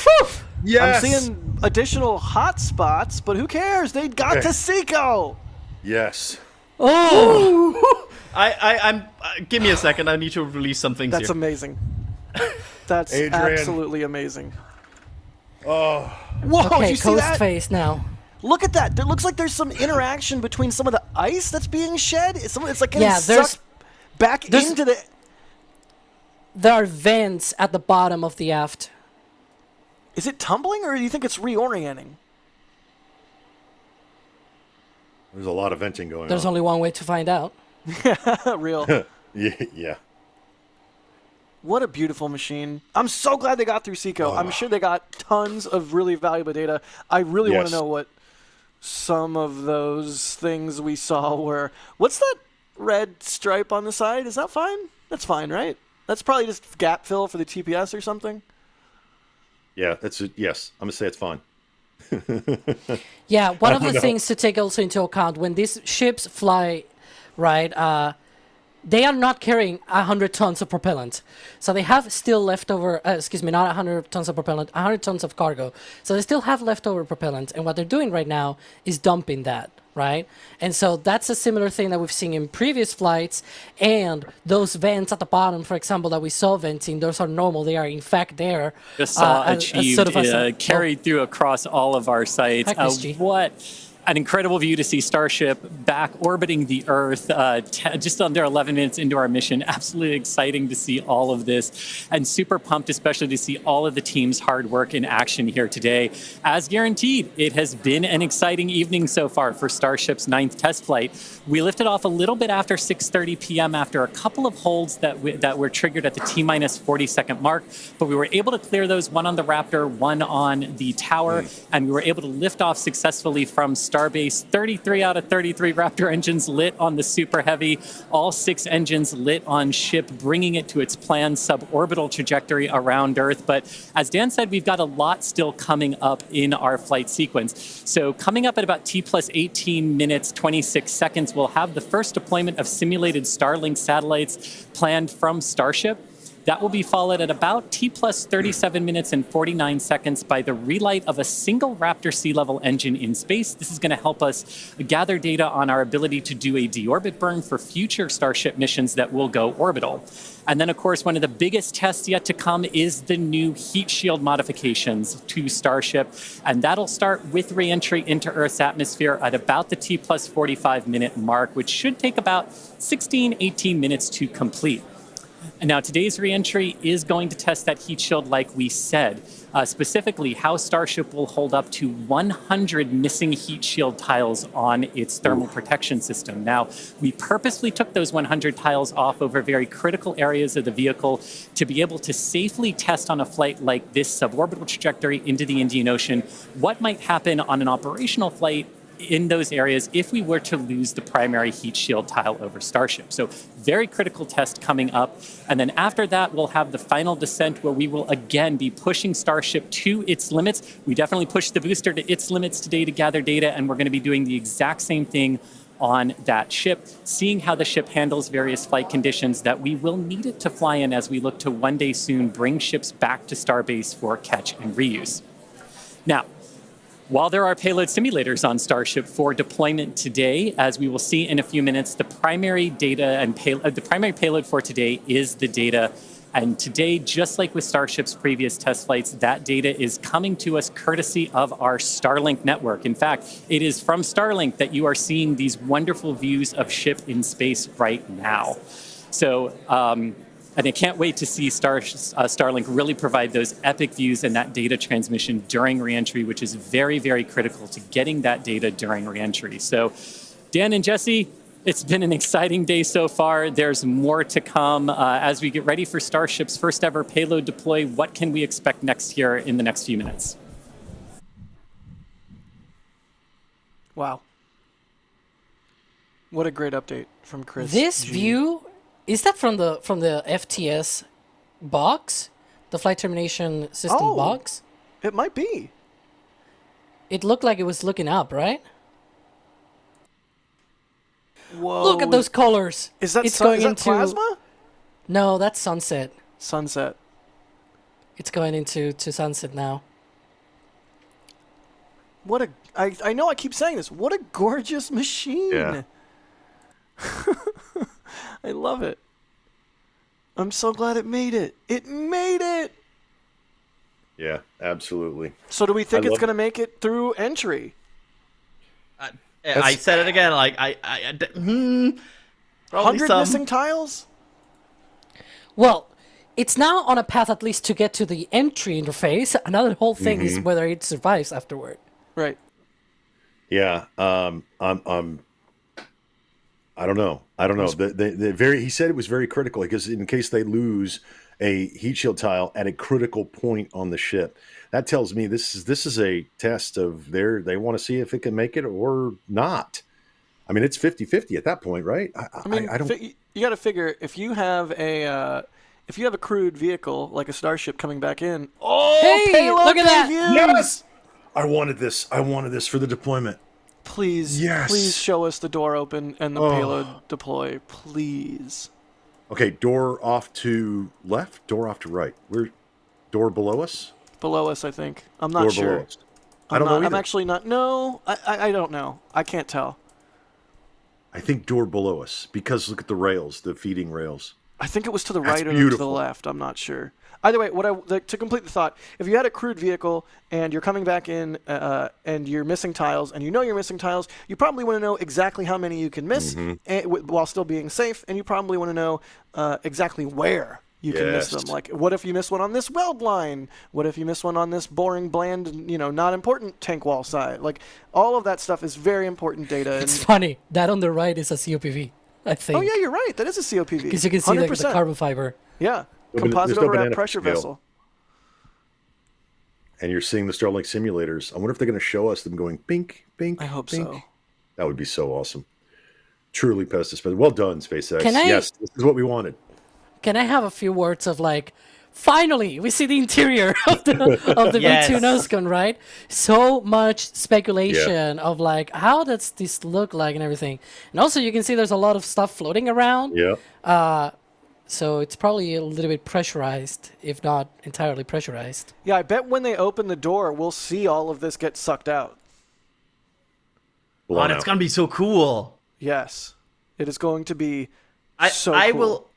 Whew. Yes. I'm seeing additional hot spots, but who cares? They got to SECO. Yes. Oh! I'm. Give me a second. I need to release some things That's here. amazing. That's Adrian. absolutely amazing. Oh. Whoa, did Okay, you see coast that? face now. Look at that. There looks like there's some interaction between some of the ice that's being shed. It's like getting Yeah, there's- sucked back there's- into the... There are vents at the bottom of the aft. Is it tumbling, or do you think it's reorienting? There's a lot of venting going There's on. only one way to find out. Real. Yeah. What a beautiful machine. I'm so glad they got through SECO. I'm sure they got tons of really valuable data. I really want to Yes. know what some of those things we saw were. What's that red stripe on the side? Is that fine? That's fine, right? That's probably just gap fill for the TPS or something. Yeah. Yes. I'm gonna say it's fine. Yeah, one of the don't know. things to take also into account when these ships fly, right, they are not carrying 100 tons of propellant. So they have still leftover, not 100 tons of propellant, 100 tons of cargo. So they still have leftover propellant. And what they're doing right now is dumping that, right? And so that's a similar thing that we've seen in previous flights. And those vents at the bottom, for example, that we saw venting, those are normal. They are in fact there. Just saw as achieved, sort of a- carried through across all of our sites. Heck, Miss G. What an incredible view to see Starship back orbiting the Earth just under 11 minutes into our mission. Absolutely exciting to see all of this, and super pumped especially to see all of the team's hard work in action here today. As guaranteed, it has been an exciting evening so far for Starship's 9th test flight. We lifted off a little bit after 6:30 p.m. after a couple of holds that were triggered at the T-minus 40-second mark, but we were able to clear those, one on the Raptor, one on the tower, and we were able to lift off successfully from Starbase. 33 out of 33 Raptor engines lit on the Super Heavy, all 6 engines lit on ship, bringing it to its planned suborbital trajectory around Earth. But as Dan said, we've got a lot still coming up in our flight sequence. So coming up at about T plus 18 minutes, 26 seconds, we'll have the first deployment of simulated Starlink satellites planned from Starship. That will be followed at about T plus 37 minutes and 49 seconds by the relight of a single Raptor sea level engine in space. This is going to help us gather data on our ability to do a deorbit burn for future Starship missions that will go orbital. And then, of course, one of the biggest tests yet to come is the new heat shield modifications to Starship. And that'll start with re-entry into Earth's atmosphere at about the T plus 45 minute mark, which should take about 16, 18 minutes to complete. And now today's re-entry is going to test that heat shield like we said, specifically how Starship will hold up to 100 missing heat shield tiles on its thermal protection system. Now, we purposely took those 100 tiles off over very critical areas of the vehicle to be able to safely test on a flight like this suborbital trajectory into the Indian Ocean what might happen on an operational flight in those areas if we were to lose the primary heat shield tile over Starship. So very critical test coming up. And then after that, we'll have the final descent where we will again be pushing Starship to its limits. We definitely pushed the booster to its limits today to gather data, and we're going to be doing the exact same thing on that ship, seeing how the ship handles various flight conditions that we will need it to fly in as we look to one day soon bring ships back to Starbase for catch and reuse. Now, while there are payload simulators on Starship for deployment today, as we will see in a few minutes, the primary data and the primary payload for today is the data. And today, just like with Starship's previous test flights, that data is coming to us courtesy of our Starlink network. In fact, it is from Starlink that you are seeing these wonderful views of ship in space right now. So, and I can't wait to see Starlink really provide those epic views and that data transmission during reentry, which is very, very critical to getting that data during reentry. So, Dan and Jesse, it's been an exciting day so far. There's more to come as we get ready for Starship's first ever payload deploy. What can we expect next here in the next few minutes? Wow. What a great update from Chris. This G. view, is that from the FTS box? The flight termination system box? It might be. It looked like it was looking up, right? Whoa. Look at those colors. Is that, it's going is that into plasma? No, that's sunset. Sunset. It's going into sunset now. What a... I know I keep saying this. What a gorgeous machine. Yeah. I love it. I'm so glad it made it. It made it! Yeah, absolutely. So do we think it's going to make it through entry? I said it again, like, 100 missing tiles? Well, it's now on a path at least to get to the entry interface. Another whole thing is whether it survives afterward. Right. Yeah, I don't know. He said it was very critical because in case they lose a heat shield tile at a critical point on the ship, that tells me this is a test of they want to see if it can make it or not. I mean, it's 50-50 at that point, right? I don't. You got to figure if you have a crewed vehicle like a Starship coming back in. Oh, hey, payload look at that! Yes, I wanted this for the deployment. Please, yes. Please show us the door open and the payload deploy, please. Okay, door off to left, door off to right. Door below us? Below us, I think. I'm not door sure. Below us. I don't know either. I'm actually not. No, I don't know. I can't tell. I think door below us because look at the rails, the feeding rails. I think it was to the That's right or beautiful. to the left. I'm not sure. Either way, to complete the thought, if you had a crewed vehicle and you're coming back in and you're missing tiles, and you know you're missing tiles, you probably want to know exactly how many you can miss while still being safe, and you probably want to know exactly where you can miss them. Like, what if you miss one on this weld line? What if you miss one on this boring, bland, not important tank wall side? Like, all of that stuff is very important data. It's funny. That on the right is a COPV, I think. Oh, yeah, you're right. That is a COPV. Because you can see like, the carbon fiber. Yeah. No, Composite overwrap pressure scale. vessel. And you're seeing the Starlink simulators. I wonder if they're going to show us them going bink, bink, I hope bink. so. That would be so awesome. Truly pesticide. Well done, SpaceX. Can I- Yes, this is what we wanted. Can I have a few words of like, finally, we see the interior of the Yes. V2 Noscon, right? So much speculation of like, how does this look like and everything. And also you can see there's a lot of stuff floating around. Yeah. So it's probably a little bit pressurized, if not entirely pressurized. Yeah, I bet when they open the door, we'll see all of this get sucked out. Oh, that's gonna be so cool. Yes, it is going to be I cool.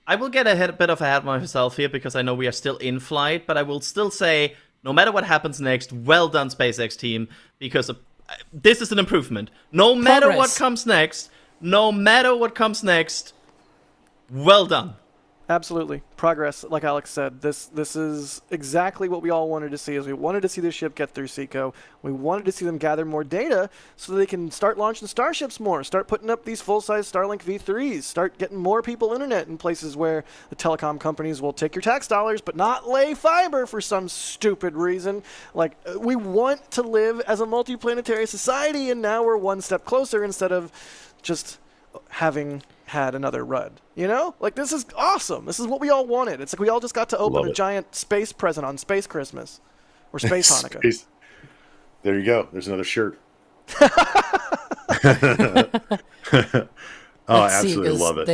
I will get a bit of ahead of myself here because I know we are still in flight, but I will still say, no matter what happens next, well done, SpaceX team, because this is an improvement. No matter what comes next, well done. Absolutely. Progress, like Alex said. This is exactly what we all wanted to see. Is we wanted to see the ship get through SECO. We wanted to see them gather more data so they can start launching starships more, start putting up these full-size Starlink V3s, start getting more people internet in places where the telecom companies will take your tax dollars but not lay fiber for some stupid reason. Like, we want to live as a multiplanetary society, and now we're one step closer instead of just having had another RUD. You know? Like, this is awesome. This is what we all wanted. It's like we all just got to open a giant space present on Space Christmas. Or Space Hanukkah. There you go. There's another shirt. I absolutely love it.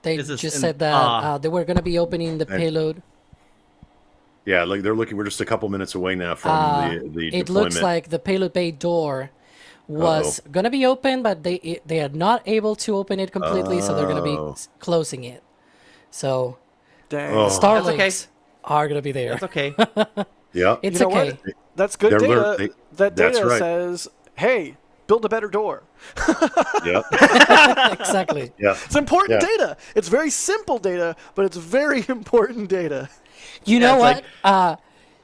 They just said that they were going to be opening the payload. Yeah, like they're looking. We're just a couple minutes away now from the It deployment. looks like the payload bay door was going to be open, but they are not able to open it completely, so they're going to be closing it. So Starlinks are going to be there. That's okay. Yeah, it's okay. That's good data. That data says, "Hey, build a better door." Yeah, exactly. Yeah, it's important data. It's very simple data, but it's very important data. You know what?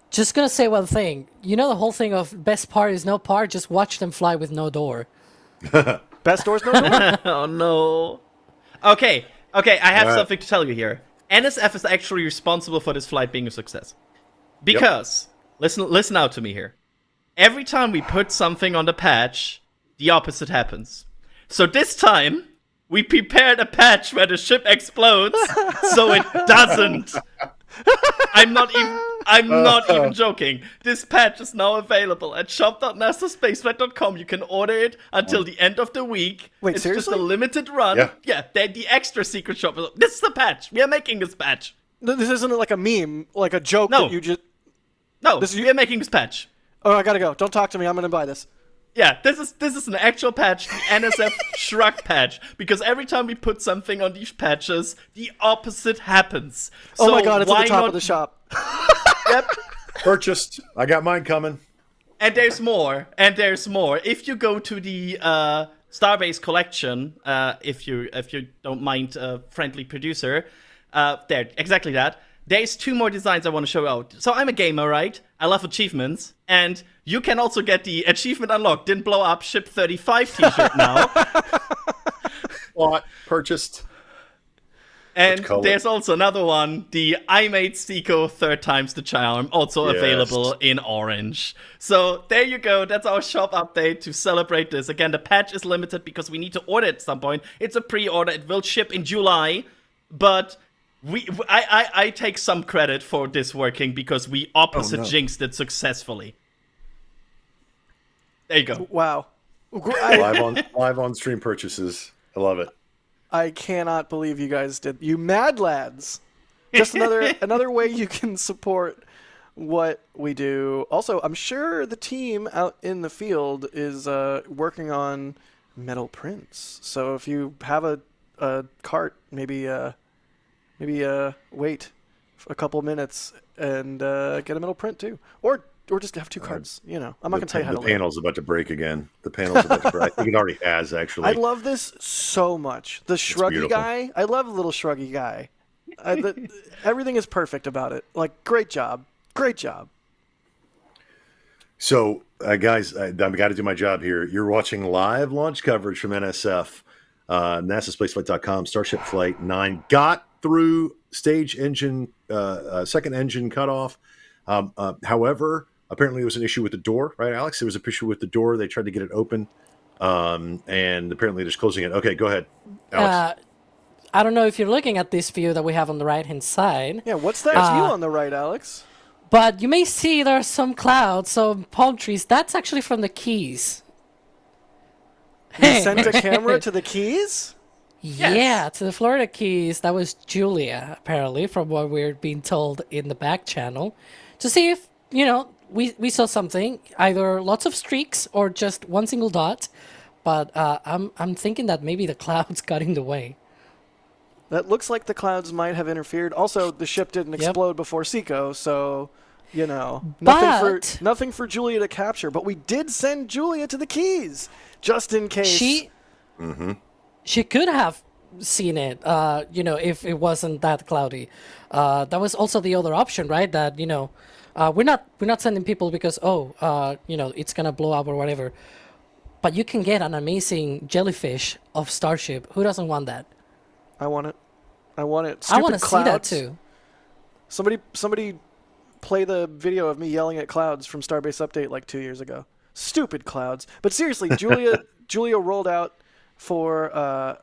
Just gonna say one thing. You know the whole thing of best part is no part. Just watch them fly with no door. Best door's no door. Oh no. Okay. I have something to tell you here. NSF is actually responsible for this flight being a success. Because listen out to me here. Every time we put something on the patch, the opposite happens. So this time we prepared a patch where the ship explodes, so it doesn't. I'm not even joking. This patch is now available at shop.nasaspaceflight.com. You can order it until the end of the week. Wait, it's seriously? just a limited run. Yeah, the extra secret shop. This is the patch. We are making this patch. This isn't like a meme, like a joke No. that you just... No, we are making this patch. Oh, I gotta go. Don't talk to me. I'm gonna buy this. Yeah, this is an actual patch, the NSF Shrug patch, because every time we put something on these patches, the opposite happens. Oh my god, it's at the top of the shop. Yep. Purchased. I got mine coming. And there's more. If you go to the Starbase collection, if you don't mind, friendly producer, there, exactly that. There's 2 more designs I want to show out. So I'm a gamer, right? I love achievements, and you can also get the achievement unlocked. Didn't blow up. Ship 35 t-shirt now. Bought, purchased. And there's also another one, the I Made SECO 3rd times the charm, also available in orange. So there you go. That's our shop update to celebrate this. Again, the patch is limited because we need to order it at some point. It's a pre-order. It will ship in July, but I take some credit for this working because we jinxed it successfully. There you go. Wow. live on stream purchases. I love it. I cannot believe you guys did. You mad lads. Just another way you can support what we do. Also, I'm sure the team out in the field is working on metal prints. So if you have a cart, maybe wait a couple minutes and get a metal print too, or just have 2 carts. You know, I'm not gonna tell you how to. The panel's about to break again. The panel's about to break. I think it already has actually. I love this so much. The shruggy guy. I love the little shruggy guy. Everything is perfect about it. Like, great job. So, guys, I've got to do my job here. You're watching live launch coverage from NSF. NASASpaceflight.com. Starship Flight 9 got through stage engine, second engine cutoff. However, apparently there was an issue with the door, right, Alex? There was an issue with the door. They tried to get it open, and apparently they're just closing it. Okay, go ahead, Alex. I don't know if you're looking at this view that we have on the right-hand side. Yeah, what's that view on the right, Alex? But you may see there are some clouds, some palm trees. That's actually from the keys. You sent a camera to the keys? Yeah, to the Florida Keys. That was Julia, apparently, from what we're being told in the back channel, to see if we saw something, either lots of streaks or just one single dot. But I'm thinking that maybe the clouds got in the way. That looks like the clouds might have interfered. Also, the ship didn't explode before SECO, so nothing for Julia to capture. But we did send Julia to the Keys just in case. She could have seen it, if it wasn't that cloudy. That was also the other option, right? That we're not sending people because it's gonna blow up or whatever. But you can get an amazing jellyfish of Starship. Who doesn't want that? I want it. I want it. I want to Stupid see that clouds. too. Somebody play the video of me yelling at clouds from Starbase Update like 2 years ago. Stupid clouds. But seriously, Julia rolled out for us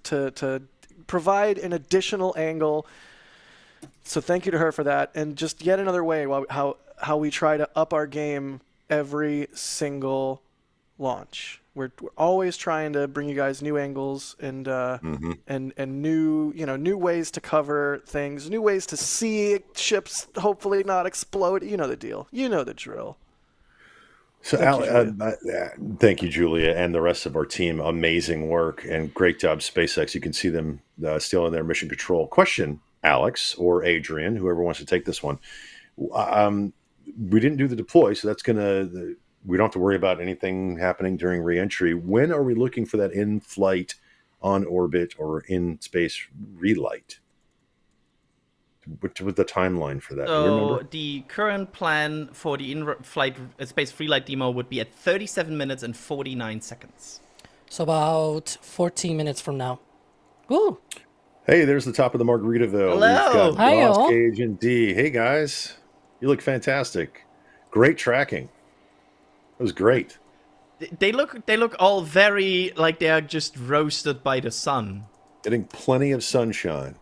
to provide an additional angle. So thank you to her for that, and just yet another way how we try to up our game every single launch. We're always trying to bring you guys new angles and new ways to cover things, new ways to see ships hopefully not explode. You know the deal. You know the drill. So, thank you, Julia, and the rest of our team. Amazing work and great job, SpaceX. You can see them still in their mission control. Question, Alex or Adrian, whoever wants to take this one. We didn't do the deploy, so that's we don't have to worry about anything happening during reentry. When are we looking for that in-flight, on-orbit, or in-space relight? What was the timeline for that? So the current plan for the in-flight space relight demo would be at 37 minutes and 49 seconds. So about 14 minutes from now. Woo! Hey, there's the top of the Margaritaville. Hello. We've got Ross, Gage, and D. Hey, guys. You look fantastic. Great tracking. It was great. They look all very like they are just roasted by the sun. Getting plenty of sunshine.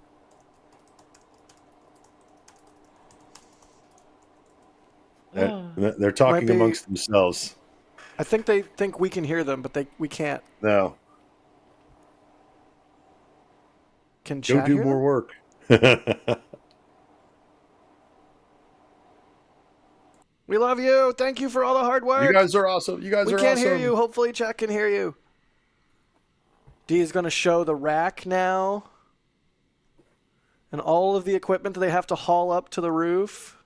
They're talking amongst themselves. I think they think we can hear them, but we can't. No. Can chat Go do hear more them? work. We love you. Thank you for all the hard work. You guys are awesome. We can't hear you. Hopefully, chat can hear you. D is going to show the rack now. And all of the equipment that they have to haul up to the roof.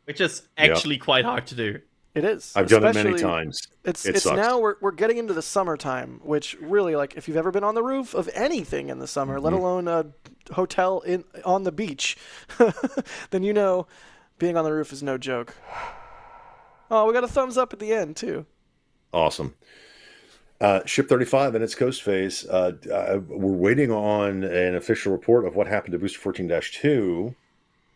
Which is actually quite hard to do. It is. I've done it many times. It's sucks. now we're getting into the summertime, which really, like, if you've ever been on the roof of anything in the summer, let alone a hotel on the beach, then being on the roof is no joke. Oh, we got a thumbs up at the end, too. Awesome. Ship 35 in its coast phase. We're waiting on an official report of what happened to Booster 14-2.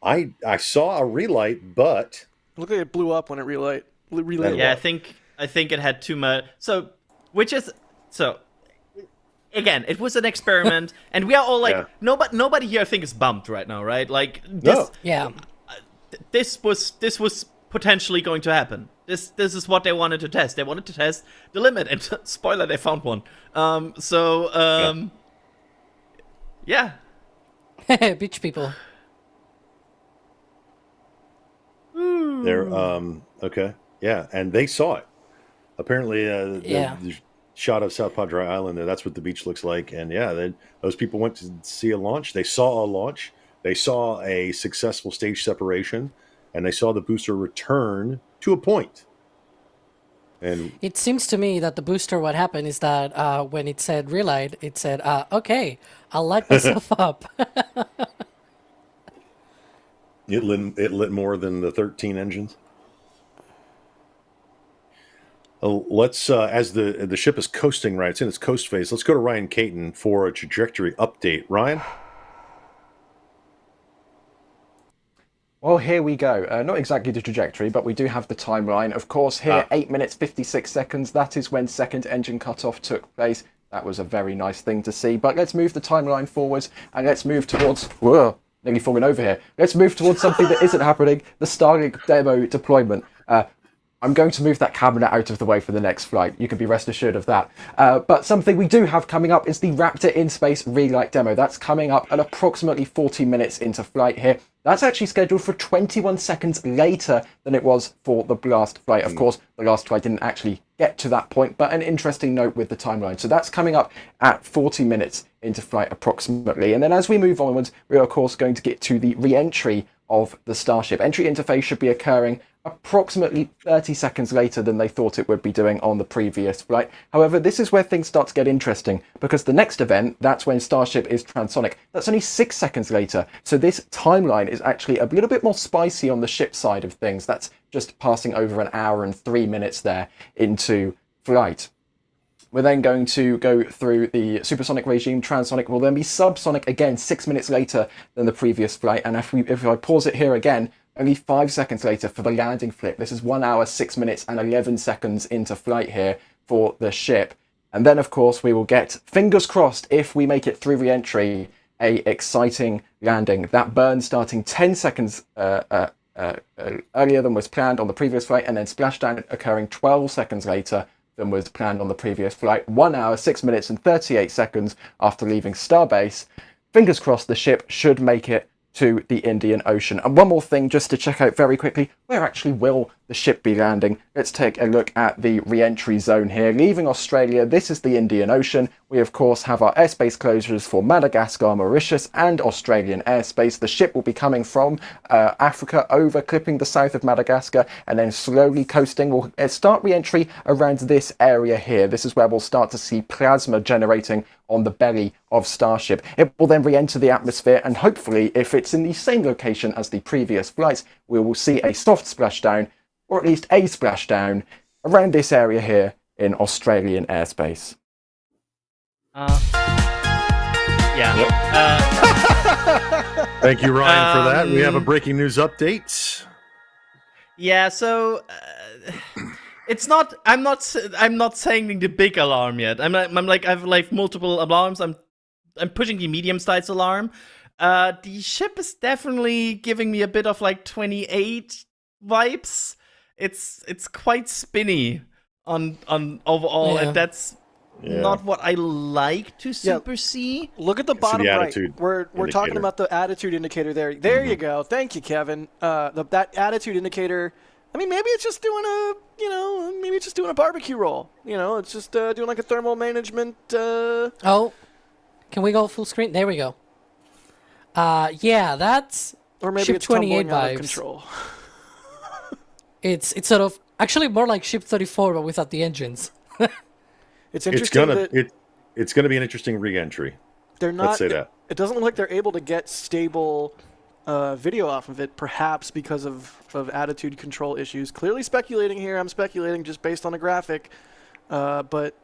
I saw a relight, but... It looked like it blew up when it relayed. Yeah, I think it had too much. Again, it was an experiment, and we are all like, nobody here I think is bummed right now, right? Like this. No. This was potentially going to happen. This is what they wanted to test. They wanted to test the limit, and spoiler, they found one. Yeah. Beach people. They're okay. Yeah, and they saw it. Apparently, the shot of South Padre Island there, that's what the beach looks like. And those people went to see a launch. They saw a launch. They saw a successful stage separation, and they saw the booster return to a point. And it seems to me that the booster, what happened is that when it said relight, it said, okay, I'll light myself up. It lit more than the 13 engines. Let's as the ship is coasting, right? It's in its coast phase. Let's go to Ryan Caton for a trajectory update. Ryan? Well, here we go. Not exactly the trajectory, but we do have the timeline. Of course, here, 8 minutes, 56 seconds. That is when second engine cutoff took place. That was a very nice thing to see. But let's move the timeline forwards, and let's move towards... Whoa, nearly falling over here. Let's move towards something that isn't happening, the Starlink demo deployment. I'm going to move that cabinet out of the way for the next flight. You can be rest assured of that. But something we do have coming up is the Raptor in Space relight demo. That's coming up at approximately 40 minutes into flight here. That's actually scheduled for 21 seconds later than it was for the last flight. Of course, the last flight didn't actually get to that point, but an interesting note with the timeline. So that's coming up at 40 minutes into flight approximately. And then as we move onwards, we are of course going to get to the re-entry of the Starship. Entry interface should be occurring approximately 30 seconds later than they thought it would be doing on the previous flight. However, this is where things start to get interesting, because the next event, that's when Starship is transonic. That's only 6 seconds later. So this timeline is actually a little bit more spicy on the ship side of things. That's just passing over an hour and 3 minutes there into flight. We're then going to go through the supersonic regime. Transonic will then be subsonic again 6 minutes later than the previous flight. And if I pause it here again, only 5 seconds later for the landing flip. This is 1 hour, 6 minutes and 11 seconds into flight here for the ship. And then, of course, we will get, fingers crossed, if we make it through re-entry, a exciting landing. That burn starting 10 seconds earlier than was planned on the previous flight, and then splashdown occurring 12 seconds later than was planned on the previous flight. 1 hour, 6 minutes and 38 seconds after leaving Starbase. Fingers crossed the ship should make it to the Indian Ocean. And one more thing just to check out very quickly, where actually will the ship be landing? Let's take a look at the re-entry zone here. Leaving Australia, this is the Indian Ocean. We of course have our airspace closures for Madagascar, Mauritius and Australian airspace. The ship will be coming from Africa over, clipping the south of Madagascar and then slowly coasting. We'll start re-entry around this area here. This is where we'll start to see plasma generating on the belly of Starship. It will then re-enter the atmosphere, and hopefully, if it's in the same location as the previous flights, we will see a soft splashdown, or at least a splashdown, around this area here in Australian airspace. Yeah. Yep. Thank you, Ryan, for that. We have a breaking news update. Yeah, so it's not. I'm not sounding the big alarm yet. I'm like I've like multiple alarms. I'm pushing the medium sized alarm. The ship is definitely giving me a bit of like 28 vibes. It's quite spinny on overall, and that's not what I like to super see. Look at the bottom right. We're talking indicator. about the attitude indicator there. There you go. Thank you, Kevin. That attitude indicator. I mean, maybe it's just doing a barbecue roll. It's just doing like a thermal management. Oh, can we go full screen? There we go. Yeah, that's or maybe ship it's 28 tumbling out vibes. of control. It's sort of actually more like ship 34, but without the engines. It's interesting it's gonna be an interesting re-entry. They're not. Let's say that. It doesn't look like they're able to get stable video off of it, perhaps because of attitude control issues. Clearly speculating here. I'm speculating just based on a graphic. But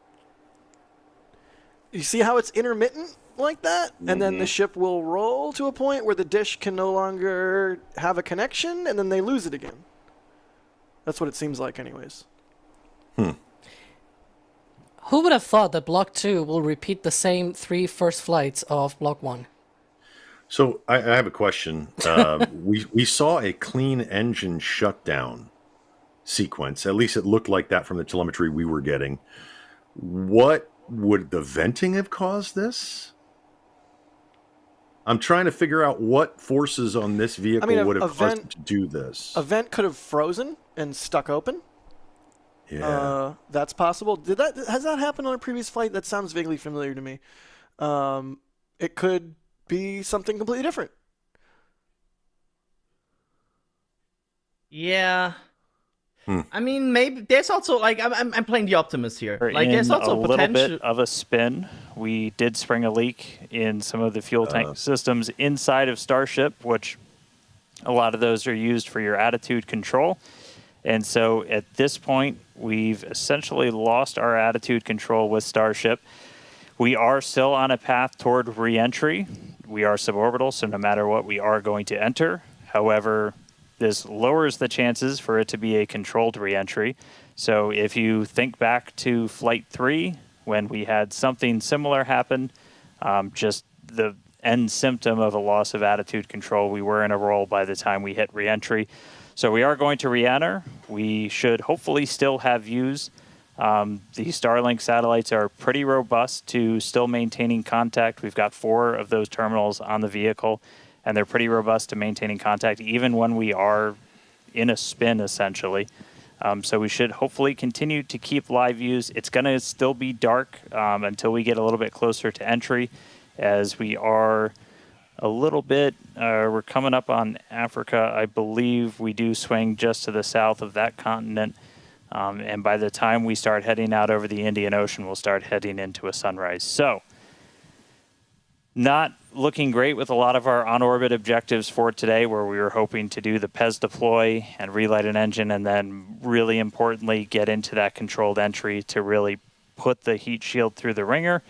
you see how it's intermittent like that? And then the ship will roll to a point where the dish can no longer have a connection, and then they lose it again. That's what it seems like anyways. Who would have thought that Block 2 will repeat the same 3 first flights of Block 1? So I have a question. We saw a clean engine shutdown sequence. At least it looked like that from the telemetry we were getting. What would the venting have caused this? I'm trying to figure out what forces on this vehicle would have caused it to do this. A vent could have frozen and stuck open. Yeah, that's possible. Has that happened on a previous flight? That sounds vaguely familiar to me. It could be something completely different. Yeah. I mean, maybe there's also like I'm playing the optimist here. Like there's also a little bit of a spin. We did spring a leak in some of the fuel tank systems inside of Starship, which a lot of those are used for your attitude control. And so at this point, we've essentially lost our attitude control with Starship. We are still on a path toward re-entry. We are suborbital, so no matter what, we are going to enter. However, this lowers the chances for it to be a controlled re-entry. So if you think back to Flight 3, when we had something similar happen, just the end symptom of a loss of attitude control, we were in a roll by the time we hit re-entry. So we are going to re-enter. We should hopefully still have views. The Starlink satellites are pretty robust to still maintaining contact. We've got 4 of those terminals on the vehicle, and they're pretty robust to maintaining contact even when we are in a spin, essentially. So we should hopefully continue to keep live views. It's going to still be dark until we get a little bit closer to entry, as we are a little bit, we're coming up on Africa. I believe we do swing just to the south of that continent. And by the time we start heading out over the Indian Ocean, we'll start heading into a sunrise. So, not looking great with a lot of our on-orbit objectives for today, where we were hoping to do the PES deploy and relight an engine, and then really importantly get into that controlled entry to really put the heat shield through the ringer.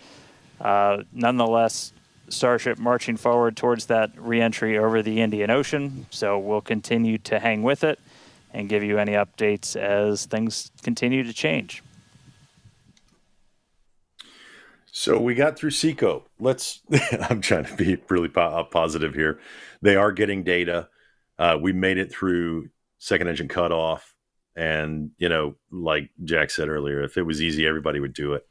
Nonetheless, Starship marching forward towards that re-entry over the Indian Ocean, so we'll continue to hang with it and give you any updates as things continue to change. So we got through SECO. I'm trying to be really positive here. They are getting data. We made it through second engine cutoff. And, like Jack said earlier, if it was easy, everybody would do it.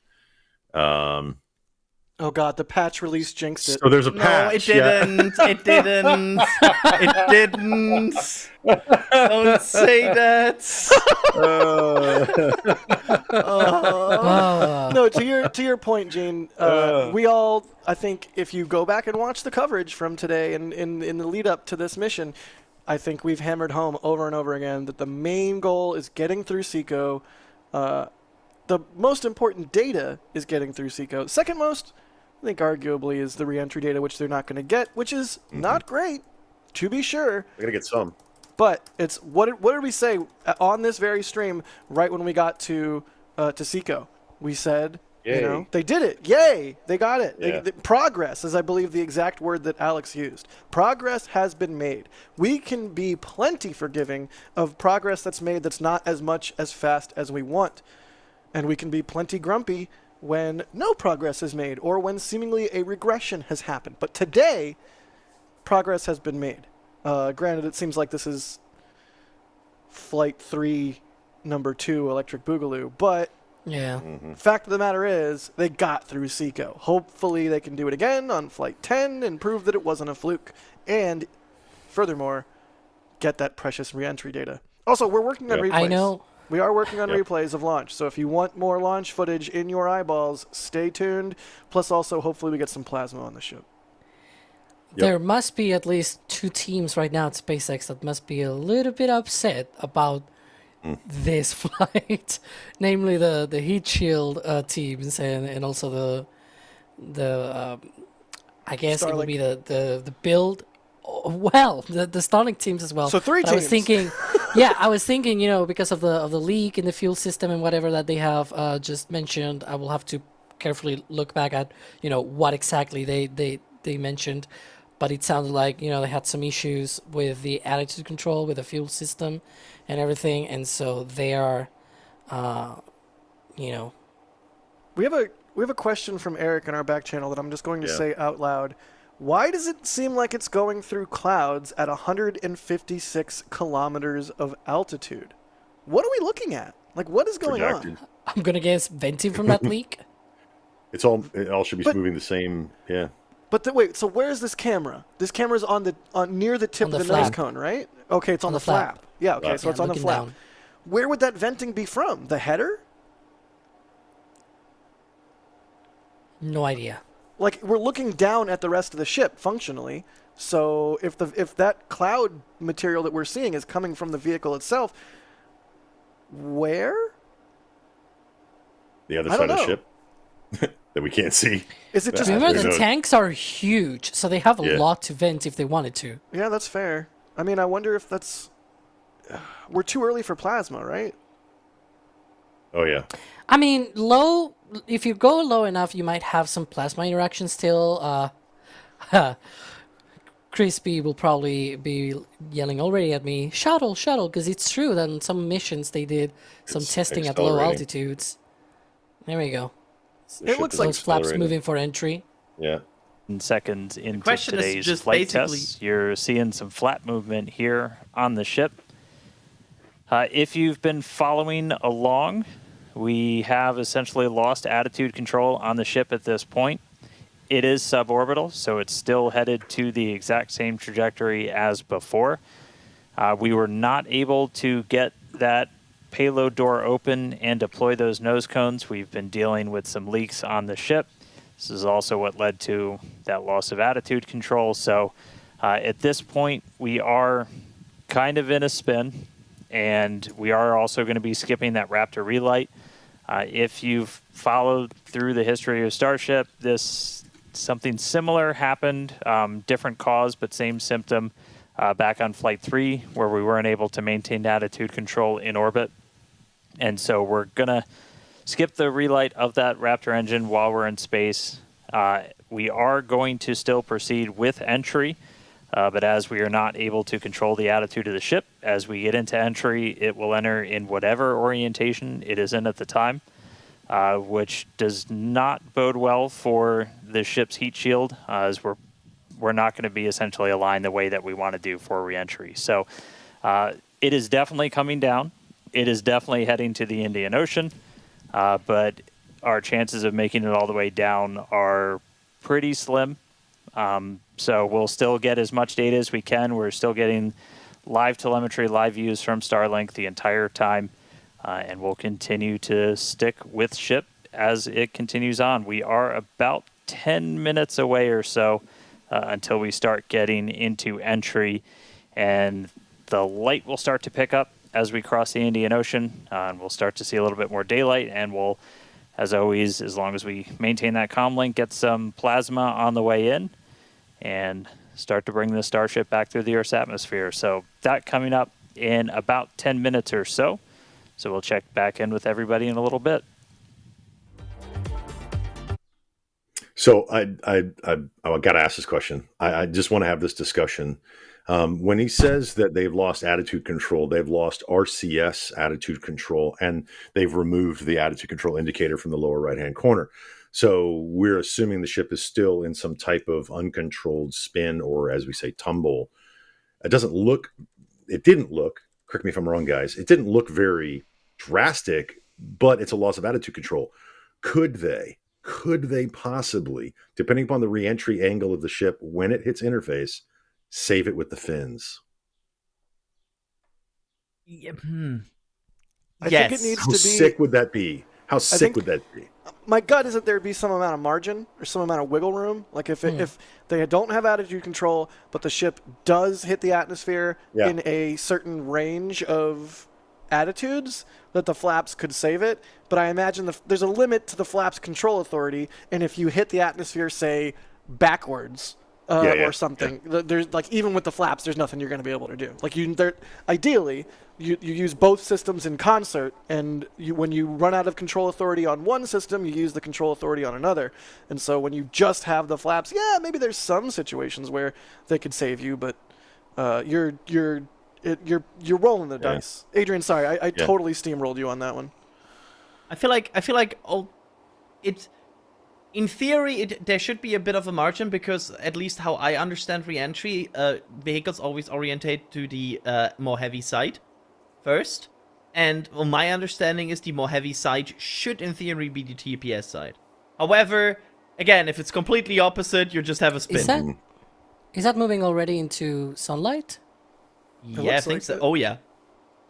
Oh God, the patch release jinxed it. So there's a patch. No, it didn't. Yeah. It didn't. It didn't. Don't say that. No, to your point, Gene. We all, I think, if you go back and watch the coverage from today and in the lead up to this mission, I think we've hammered home over and over again that the main goal is getting through SECO. The most important data is getting through SECO. Second most, I think, arguably, is the re-entry data, which they're not going to get, which is not great, to be sure. They're going to get some. But it's what did we say on this very stream right when we got to SECO? We said, Yay. they did it. Yay! They got it. Yeah. Progress is, I believe, the exact word that Alex used. Progress has been made. We can be plenty forgiving of progress that's made that's not as much as fast as we want. And we can be plenty grumpy when no progress is made or when seemingly a regression has happened. But today, progress has been made. Granted, it seems like this is Flight 3, number 2, Electric Boogaloo. But Yeah. fact of the matter is, they got through SECO. Hopefully they can do it again on Flight 10 and prove that it wasn't a fluke. And furthermore, get that precious re-entry data. Also, we're working on replays. I know. We are working on replays of launch, so if you want more launch footage in your eyeballs, stay tuned. Plus, also, hopefully we get some plasma on the ship. There must be at least 2 teams right now at SpaceX that must be a little bit upset about this flight, namely the heat shield teams and also the I guess Starlink. it would be the build. Well, the Starlink teams as well. So 3 But teams. I was thinking, yeah, I was thinking, because of the leak in the fuel system and whatever that they have just mentioned, I will have to carefully look back at, what exactly they mentioned. But it sounded like, they had some issues with the attitude control, with the fuel system and everything. And so they are, We have a question from Eric in our back channel that I'm just going to say out loud. Why does it seem like it's going through clouds at 156 kilometers of altitude? What are we looking at? Like, what is going on? I'm going to guess venting from that leak. It all should be moving the same, yeah. But wait, so where is this camera? This camera's on near the tip On of the the nose flap. cone, right? Okay, it's on the flap. flap. Yeah, okay, so it's on the looking flap. down. Where would that venting be from? The header? No idea. Like, we're looking down at the rest of the ship functionally. So if that cloud material that we're seeing is coming from the vehicle itself, where? The other side of the ship that we can't see. Is it just Remember, the tanks are huge, so they have a lot to vent if they wanted to. Yeah, that's fair. I mean, I wonder if that's... We're too early for plasma, right? Oh, yeah. I mean, if you go low enough, you might have some plasma interaction still. Crispy will probably be yelling already at me, shuttle, because it's true that on some missions they did some testing at low altitudes. There we go. It looks like those flaps moving for entry. Yeah. In seconds into question is today's just flight basically- tests, you're seeing some flap movement here on the ship. If you've been following along, we have essentially lost attitude control on the ship at this point. It is suborbital, so it's still headed to the exact same trajectory as before. We were not able to get that payload door open and deploy those nose cones. We've been dealing with some leaks on the ship. This is also what led to that loss of attitude control. So at this point, we are kind of in a spin, and we are also going to be skipping that Raptor relight. If you've followed through the history of Starship, something similar happened, different cause but same symptom, back on Flight 3, where we weren't able to maintain attitude control in orbit. And so we're going to skip the relight of that Raptor engine while we're in space. We are going to still proceed with entry, but as we are not able to control the attitude of the ship, as we get into entry, it will enter in whatever orientation it is in at the time, which does not bode well for the ship's heat shield, as we're not going to be essentially aligned the way that we want to do for reentry. So it is definitely coming down. It is definitely heading to the Indian Ocean, but our chances of making it all the way down are pretty slim. So we'll still get as much data as we can. We're still getting live telemetry, live views from Starlink the entire time, and we'll continue to stick with ship as it continues on. We are about 10 minutes away or so until we start getting into entry, and the light will start to pick up as we cross the Indian Ocean, and we'll start to see a little bit more daylight, and we'll, as always, as long as we maintain that comm link, get some plasma on the way in and start to bring the Starship back through the Earth's atmosphere. So that coming up in about 10 minutes or so. So we'll check back in with everybody in a little bit. So I got to ask this question. I just want to have this discussion. When he says that they've lost attitude control, they've lost RCS attitude control, and they've removed the attitude control indicator from the lower right-hand corner. So we're assuming the ship is still in some type of uncontrolled spin, or as we say, tumble. It didn't look, correct me if I'm wrong, guys, it didn't look very drastic, but it's a loss of attitude control. Could they possibly, depending upon the reentry angle of the ship when it hits interface, save it with the fins? I Yes. think it needs How to be. sick would that be? How sick would that be? My gut is that there'd be some amount of margin or some amount of wiggle room. Like if they don't have attitude control, but the ship does hit the atmosphere in a certain range of attitudes, that the flaps could save it. But I imagine there's a limit to the flaps control authority, and if you hit the atmosphere, say, backwards or something, there's like, even with the flaps, there's nothing you're going to be able to do. Like ideally, you use both systems in concert, and when you run out of control authority on one system, you use the control authority on another. And so when you just have the flaps, maybe there's some situations where they could save you, but you're rolling the dice. Adrian, sorry, I totally steamrolled you on that one. I feel like it's, in theory, there should be a bit of a margin, because at least how I understand re-entry, vehicles always orientate to the more heavy side first. And my understanding is the more heavy side should, in theory, be the TPS side. However, again, if it's completely opposite, you just have a spin. Is that moving already into sunlight? Yeah, I think so. Oh, yeah.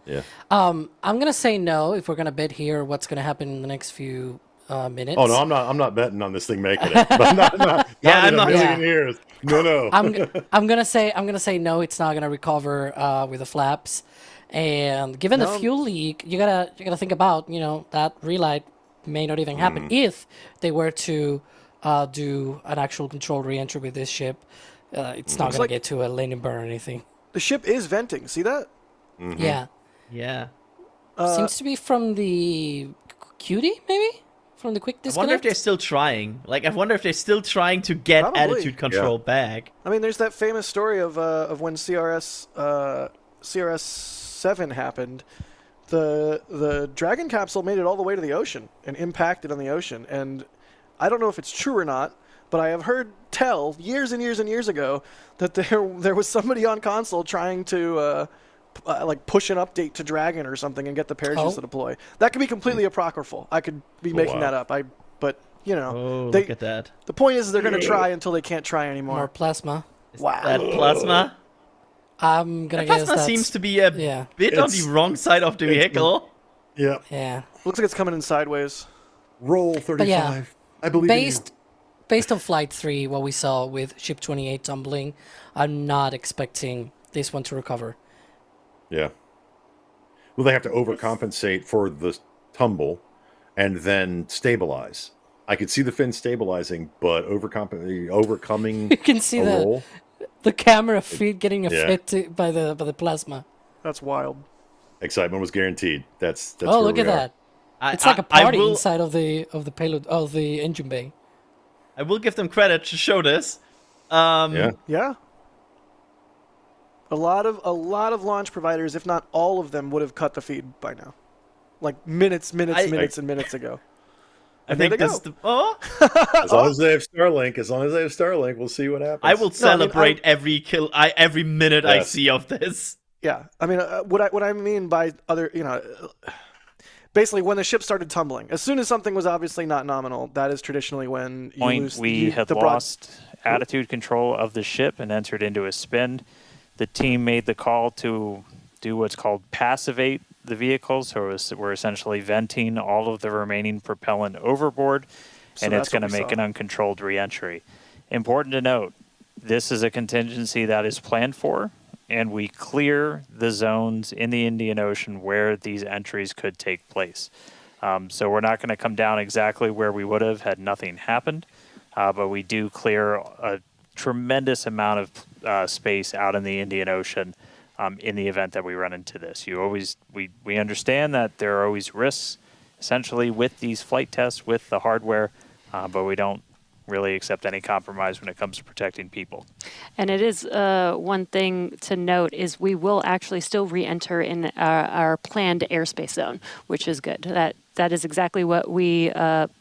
Yeah. I'm gonna say no if we're gonna bet here what's gonna happen in the next few minutes. Oh no, I'm not betting on this thing making it. But not in a million years. No. I'm gonna say no. It's not gonna recover with the flaps, and given the fuel leak, you gotta think about that relight may not even happen if they were to do an actual controlled reentry with this ship. It's not gonna get to a landing burn or anything. The ship is venting. See that? Yeah. Yeah. Seems to be from the QD, maybe? From the quick disconnect? I wonder if they're still trying. I wonder if they're still trying to get attitude control back. I mean, there's that famous story of when CRS-7 happened. The Dragon capsule made it all the way to the ocean and impacted on the ocean. And I don't know if it's true or not, but I have heard tell years and years and years ago that there was somebody on console trying to like push an update to Dragon or something and get the parachutes to deploy. That could be completely apocryphal. I could be making that up. But you know, look at that. The point is they're going to try until they can't try anymore. More plasma. Wow. That plasma? I'm gonna guess plasma seems to be a bit on the wrong side of the vehicle. Yeah. Yeah. Looks like it's coming in sideways. Roll 35. Yeah, I believe based on Flight 3, what we saw with Ship 28 tumbling, I'm not expecting this one to recover. Yeah. Well, they have to overcompensate for the tumble and then stabilize. I could see the fin stabilizing, but overcoming You can see a roll. the camera feed getting affected by the plasma. That's wild. Excitement was guaranteed. That's oh, where look we at are. that! It's like a party inside of the payload of the engine bay. I will give them credit to show this. Yeah. A lot of launch providers, if not all of them, would have cut the feed by now, like minutes and minutes ago. I think this is as long as they have Starlink, we'll see what happens. I will celebrate every kill, every minute I see of this. Yeah, I mean, what I mean by other, basically when the ship started tumbling, as soon as something was obviously not nominal, that is traditionally when you lose we had lost attitude control of the ship and entered into a spin. The team made the call to do what's called passivate the vehicle, so we're essentially venting all of the remaining propellant overboard, and it's going to make an uncontrolled reentry. Important to note, this is a contingency that is planned for, and we clear the zones in the Indian Ocean where these entries could take place. So we're not going to come down exactly where we would have had nothing happened, but we do clear a tremendous amount of space out in the Indian Ocean in the event that we run into this. We understand that there are always risks, essentially, with these flight tests, with the hardware, but we don't really accept any compromise when it comes to protecting people. And it is one thing to note is we will actually still re-enter in our planned airspace zone, which is good. That is exactly what we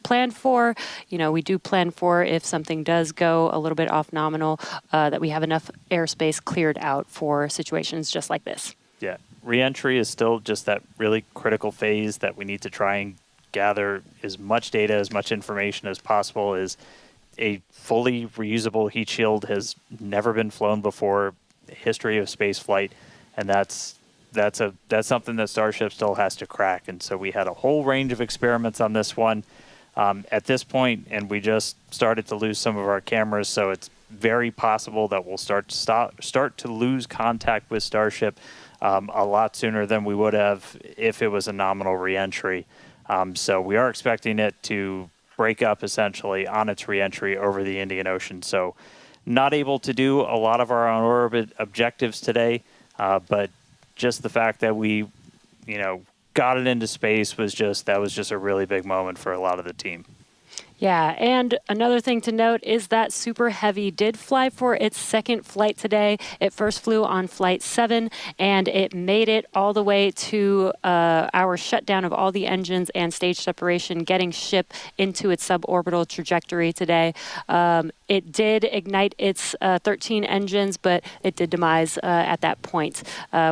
planned for. We do plan for if something does go a little bit off nominal, that we have enough airspace cleared out for situations just like this. Yeah, re-entry is still just that really critical phase that we need to try and gather as much data, as much information as possible. A fully reusable heat shield has never been flown before in the history of space flight, and that's something that Starship still has to crack. And so we had a whole range of experiments on this one at this point, and we just started to lose some of our cameras, so it's very possible that we'll start to lose contact with Starship a lot sooner than we would have if it was a nominal reentry. So we are expecting it to break up essentially on its reentry over the Indian Ocean. So not able to do a lot of our on-orbit objectives today, but just the fact that we, got it into space was just a really big moment for a lot of the team. Yeah, and another thing to note is that Super Heavy did fly for its second flight today. It first flew on Flight 7, and it made it all the way to our shutdown of all the engines and stage separation, getting ship into its suborbital trajectory today. It did ignite its 13 engines, but it did demise at that point.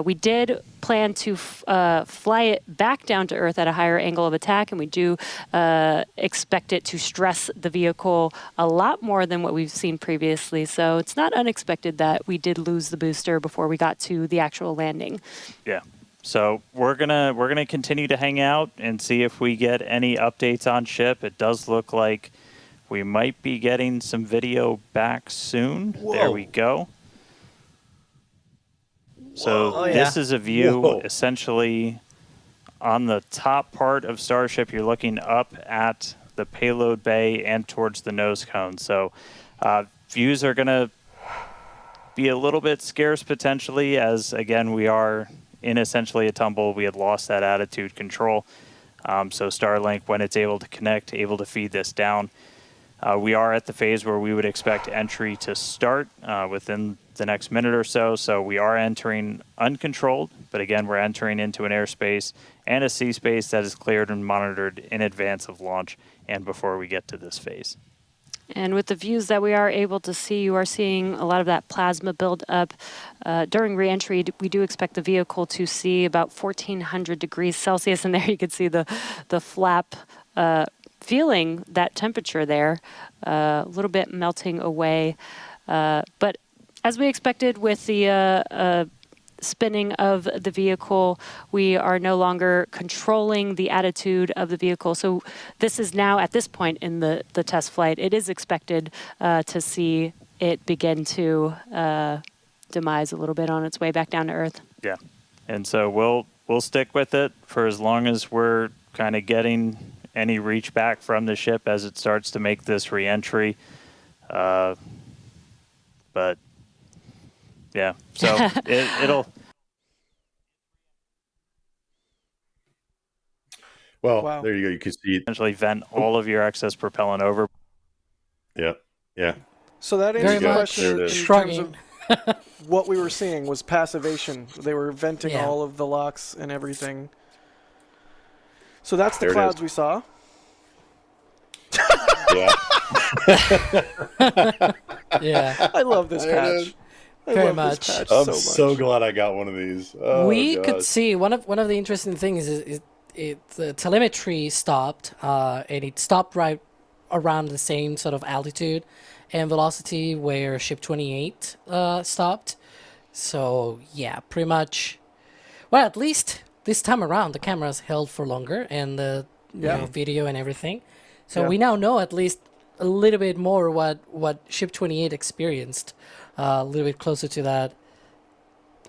We did plan to fly it back down to Earth at a higher angle of attack, and we do expect it to stress the vehicle a lot more than what we've seen previously. So it's not unexpected that we did lose the booster before we got to the actual landing. Yeah. So we're gonna continue to hang out and see if we get any updates on ship. It does look like we might be getting some video back soon. Whoa. There we go. So this is a view essentially on the top part of Starship. You're looking up at the payload bay and towards the nose cone. So views are going to be a little bit scarce potentially, as again we are in essentially a tumble. We had lost that attitude control. So Starlink, when it's able to connect, able to feed this down. We are at the phase where we would expect entry to start within the next minute or so. So we are entering uncontrolled, but again, we're entering into an airspace and a sea space that is cleared and monitored in advance of launch and before we get to this phase. And with the views that we are able to see, you are seeing a lot of that plasma build up. During reentry, we do expect the vehicle to see about 1400 degrees Celsius. And there you can see the flap feeling that temperature there, a little bit melting away. But as we expected with the spinning of the vehicle, we are no longer controlling the attitude of the vehicle. So this is now, at this point in the test flight, it is expected to see it begin to demise a little bit on its way back down to Earth. Yeah, and so we'll stick with it for as long as we're kind of getting any reach back from the ship as it starts to make this reentry. But yeah, so it'll. Well, Wow. there you go. You can see essentially vent all of your excess propellant over. Yeah, yeah. So that Very answers the much question in terms shrugging. of what we were seeing was passivation. They were venting Yeah. all of the locks and everything. So that's the There it clouds is. we saw. Yeah. Yeah. I love this There it is. patch. I Very love much. This patch I'm so so much. glad I got one of these. Oh, We gosh. could see one of the interesting things is the telemetry stopped, and it stopped right around the same sort of altitude and velocity where ship 28 stopped. So yeah, pretty much. Well, at least this time around, the cameras held for longer and the video and everything. So Yeah. we now know at least a little bit more what ship 28 experienced. A little bit closer to that.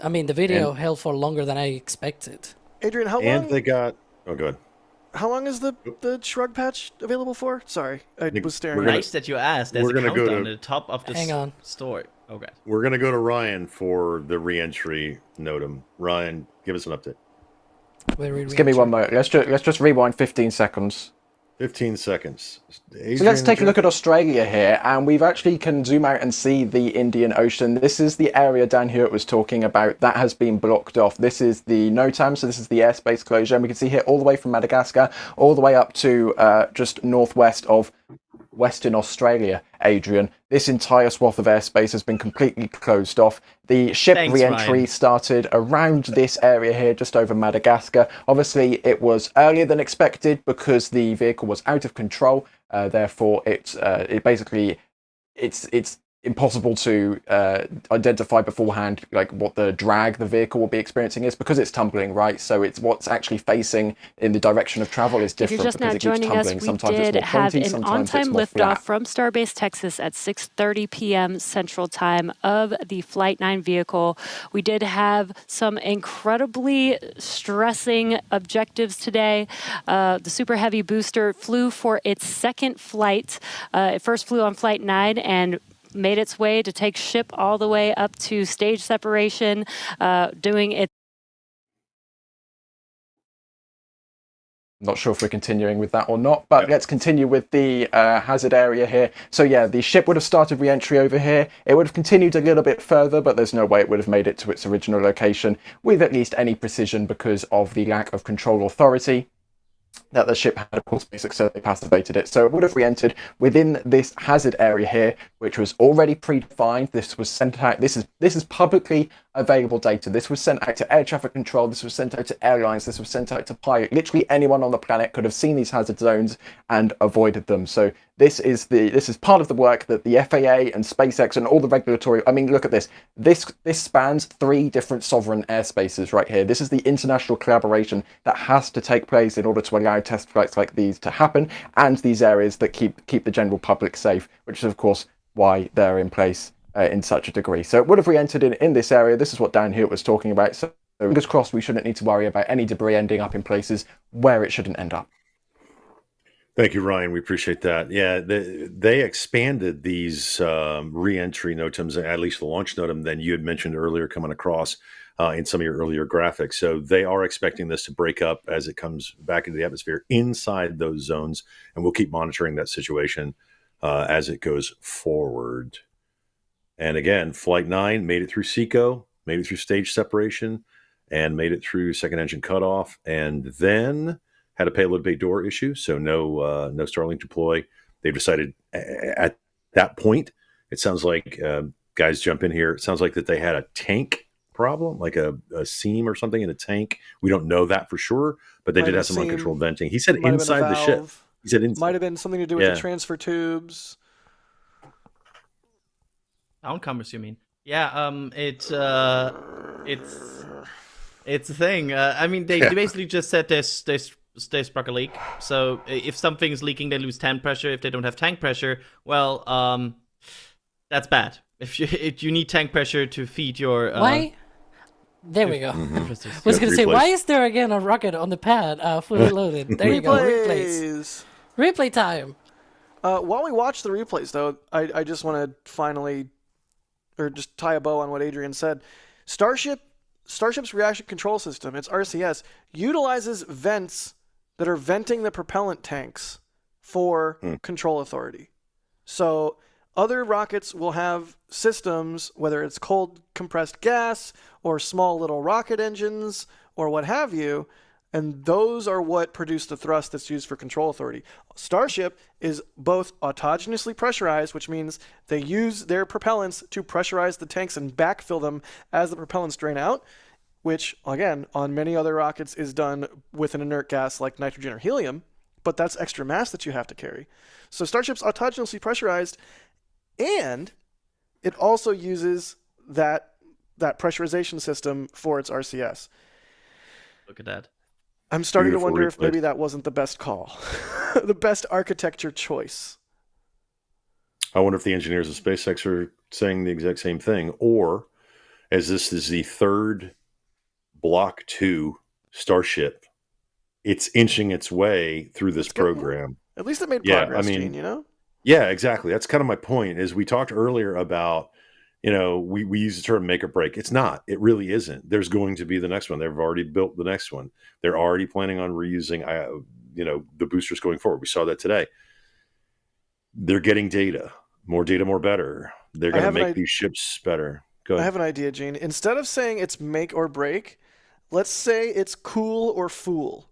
I mean, the video held for longer than I expected. Adrian, how And long? they got. Oh, good. How long is the shrug patch available for? Sorry, I was staring. We're at Nice that you asked. There's we're a gonna go countdown to- at the top of the Hang on. story. Okay. We're going to go to Ryan for the reentry notum. Ryan, give us an update. Just give me one moment. Let's just rewind 15 seconds. 15 seconds. So let's take a look at Australia here, and we've actually can zoom out and see the Indian Ocean. This is the area down here it was talking about that has been blocked off. This is the NOTAM, so this is the airspace closure, and we can see here all the way from Madagascar, all the way up to just northwest of Western Australia, Adrian. This entire swath of airspace has been completely closed off. The ship Thanks, re-entry Ryan. started around this area here, just over Madagascar. Obviously, it was earlier than expected because the vehicle was out of control. Therefore, it's impossible to identify beforehand like what the drag the vehicle will be experiencing is because it's tumbling, right? So it's what's actually facing in the direction of travel is If different you're just because now it keeps joining us, tumbling. we Sometimes it's did more have pointy, an sometimes it's on-time more liftoff flat. from Starbase, Texas at 6:30 p.m. Central Time of the Flight 9 vehicle. We did have some incredibly stressing objectives today. The Super Heavy booster flew for its second flight. It first flew on Flight 9 and made its way to take ship all the way up to stage separation, doing its Not sure if we're continuing with that or not, but let's continue with the hazard area here. So yeah, the ship would have started re-entry over here. It would have continued a little bit further, but there's no way it would have made it to its original location with at least any precision because of the lack of control authority that the ship had. Of course, successfully passivated it. So it would have re-entered within this hazard area here, which was already predefined. This was sent out. This is publicly available data. This was sent out to air traffic control. This was sent out to airlines. This was sent out to pilot. Literally anyone on the planet could have seen these hazard zones and avoided them. So this is part of the work that the FAA and SpaceX and all the regulatory. I mean, look at this. This spans 3 different sovereign airspaces right here. This is the international collaboration that has to take place in order to allow test flights like these to happen, and these areas that keep the general public safe, which is of course why they're in place in such a degree. So it would have re-entered in this area. This is what down here was talking about. So fingers crossed we shouldn't need to worry about any debris ending up in places where it shouldn't end up. Thank you, Ryan. We appreciate that. Yeah, they expanded these re-entry NOTAMs, at least the launch NOTAM, than you had mentioned earlier coming across in some of your earlier graphics. So they are expecting this to break up as it comes back into the atmosphere inside those zones, and we'll keep monitoring that situation as it goes forward. And again, Flight 9 made it through SECO, made it through stage separation, and made it through second engine cutoff, and then had a payload bay door issue, so no Starlink deploy. They've decided at that point. It sounds like guys jump in here. It sounds like that they had a tank problem, like a seam or something in a tank. We don't know that for sure, but they did have some uncontrolled venting. He said inside the ship. He said inside. Might have been something to do with the transfer tubes. Downcomers, you mean? Yeah. It's a thing. I mean, they basically just said they struck a leak. So if something's leaking, they lose tank pressure. If they don't have tank pressure, well, that's bad. If you need tank pressure to feed your why? There we go. I was going to say, why is there again a rocket on the pad fully loaded? There you go. Replays. Replay time. While we watch the replays, though, I just want to finally, or just tie a bow on what Adrian said. Starship's reaction control system, its RCS, utilizes vents that are venting the propellant tanks for control authority. So other rockets will have systems, whether it's cold compressed gas or small little rocket engines or what have you, and those are what produce the thrust that's used for control authority. Starship is both autogenously pressurized, which means they use their propellants to pressurize the tanks and backfill them as the propellants drain out, which, again, on many other rockets is done with an inert gas like nitrogen or helium, but that's extra mass that you have to carry. So Starship's autogenously pressurized, and it also uses that pressurization system for its RCS. Look at that. I'm starting to wonder if maybe that wasn't the best call, the best architecture choice. I wonder if the engineers of SpaceX are saying the exact same thing, or as this is the third Block 2 Starship, it's inching its way through this program. At least it made progress, Gene, you know? Yeah, exactly. That's kind of my point, is we talked earlier about, we use the term make or break. It's not. It really isn't. There's going to be the next one. They've already built the next one. They're already planning on reusing, the boosters going forward. We saw that today. They're getting data, more better. They're going to make these ships better. Go ahead. I have an idea, Gene. Instead of saying it's make or break, let's say it's cool or fool.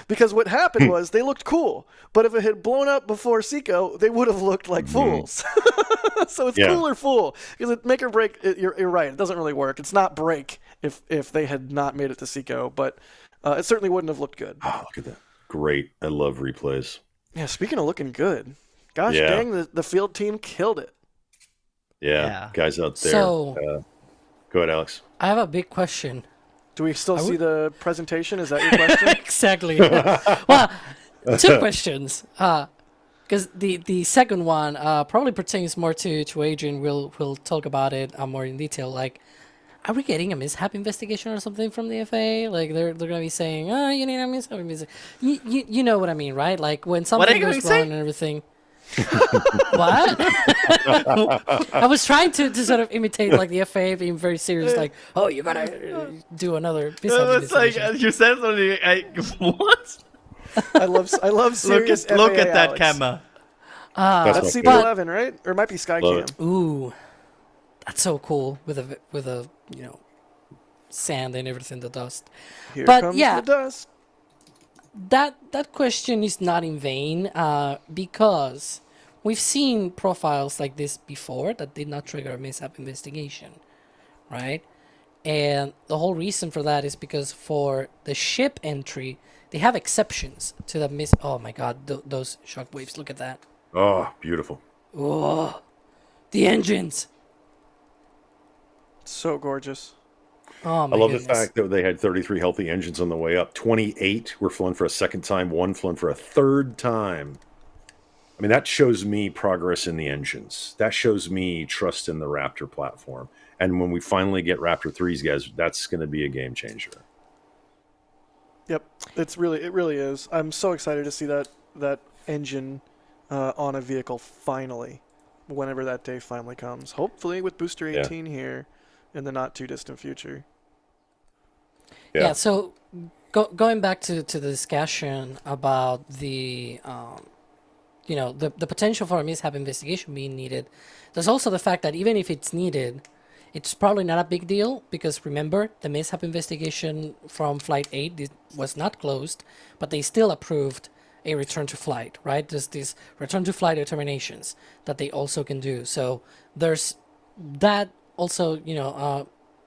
Because what happened was they looked cool, but if it had blown up before SECO, they would have looked like fools. So it's cool or fool. Because make or break, you're right. It doesn't really work. It's not break if they had not made it to SECO, but it certainly wouldn't have looked good. Oh, look at that. Great. I love replays. Yeah, speaking of looking good, gosh dang, the field team killed it. Yeah. Guys out there. So, go ahead, Alex. I have a big question. Do we still see the presentation? Is that your question? Exactly. Well, two questions. Because the second one probably pertains more to Adrian. We'll talk about it more in detail. Like, are we getting a mishap investigation or something from the FAA? Like, they're going to be saying, oh, you need a mishap investigation. You know what I mean, right? Like, when something goes wrong and everything. What? I was trying to sort of imitate like the FAA being very serious, like, oh, you gotta do another business. It's like you said something. What? I love serious. Look at that Alex. camera. That's CP11, right? Or it might be Skycam. Ooh, that's so cool with a sand and everything, the dust. Here comes the dust. That question is not in vain because we've seen profiles like this before that did not trigger a mishap investigation, right? And the whole reason for that is because for the ship entry, they have exceptions to the oh my god, those shockwaves, look at that. Oh, beautiful. Oh, the engines. So gorgeous. Oh, my I love goodness. the fact that they had 33 healthy engines on the way up. 28 were flown for a second time, one flown for a third time. I mean, that shows me progress in the engines. That shows me trust in the Raptor platform. And when we finally get Raptor 3s, guys, that's going to be a game changer. Yep, it really is. I'm so excited to see that engine on a vehicle finally, whenever that day finally comes. Hopefully with Booster 18 here in the not too distant future. Yeah, so going back to the discussion about the the potential for a mishap investigation being needed, there's also the fact that even if it's needed, it's probably not a big deal because remember, the mishap investigation from Flight 8 was not closed, but they still approved a return to flight, right? There's these return to flight determinations that they also can do. So there's that also,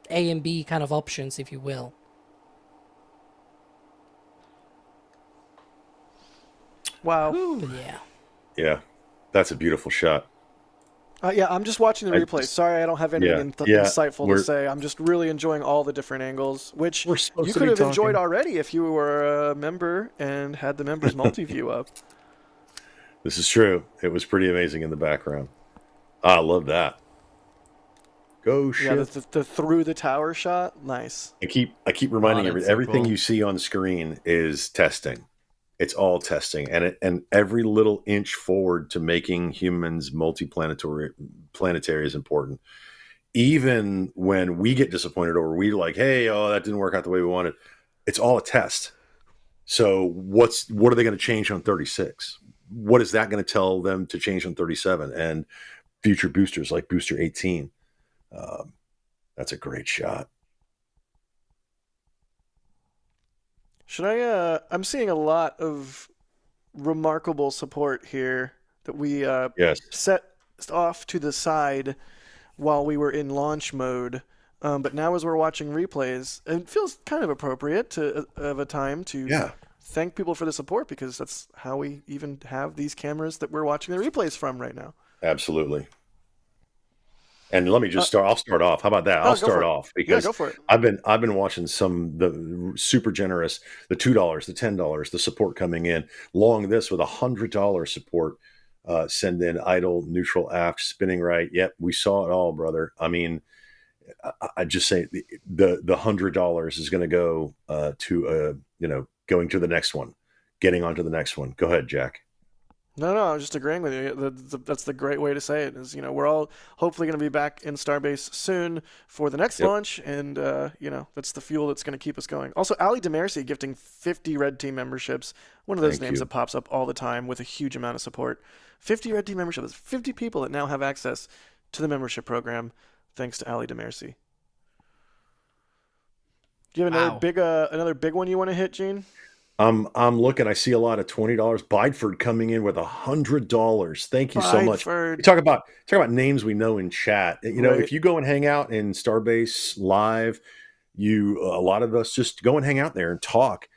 A and B kind of options, if you will. Wow. But yeah. Yeah, that's a beautiful shot. Yeah, I'm just watching the replay. Sorry, I don't have anything insightful to say. I'm just really enjoying all the different angles, which you could have enjoyed already if you were a member and had the members multi-view up. This is true. It was pretty amazing in the background. I love that. Go ship. Yeah, the through the tower shot, nice. I keep reminding everything you see on screen is testing. It's all testing, and every little inch forward to making humans planetary is important. Even when we get disappointed or we like, hey, that didn't work out the way we wanted, it's all a test. So what are they going to change on 36? What is that going to tell them to change on 37 and future boosters like Booster 18? That's a great shot. Should I? I'm seeing a lot of remarkable support here that we set off to the side while we were in launch mode. But now as we're watching replays, it feels kind of appropriate of a time to thank people for the support, because that's how we even have these cameras that we're watching the replays from right now. Absolutely. And let me just start. I'll start off. How about that? I'll start off because go for it. I've been watching the super generous, the $2, the $10, the support coming in. Long this with $100 support. Send in idle, neutral, aft, spinning right. Yep, we saw it all, brother. I mean, I just say the $100 is going to go to going to the next one, getting onto the next one. Go ahead, Jack. No, I was just agreeing with you. That's the great way to say it. Is we're all hopefully going to be back in Starbase soon for the next launch, and that's the fuel that's going to keep us going. Also, Ali Demercy gifting 50 Red Team memberships. One of those names that pops up all the time with a huge amount of support. 50 Red Team memberships. 50 people that now have access to the membership program, thanks to Ali Demercy. Do you have another big one you want to hit, Gene? I'm looking. I see a lot of $20. Bideford coming in with $100. Thank you so much. Talk about names we know in chat. If you go and hang out in Starbase Live, a lot of us just go and hang out there and talk.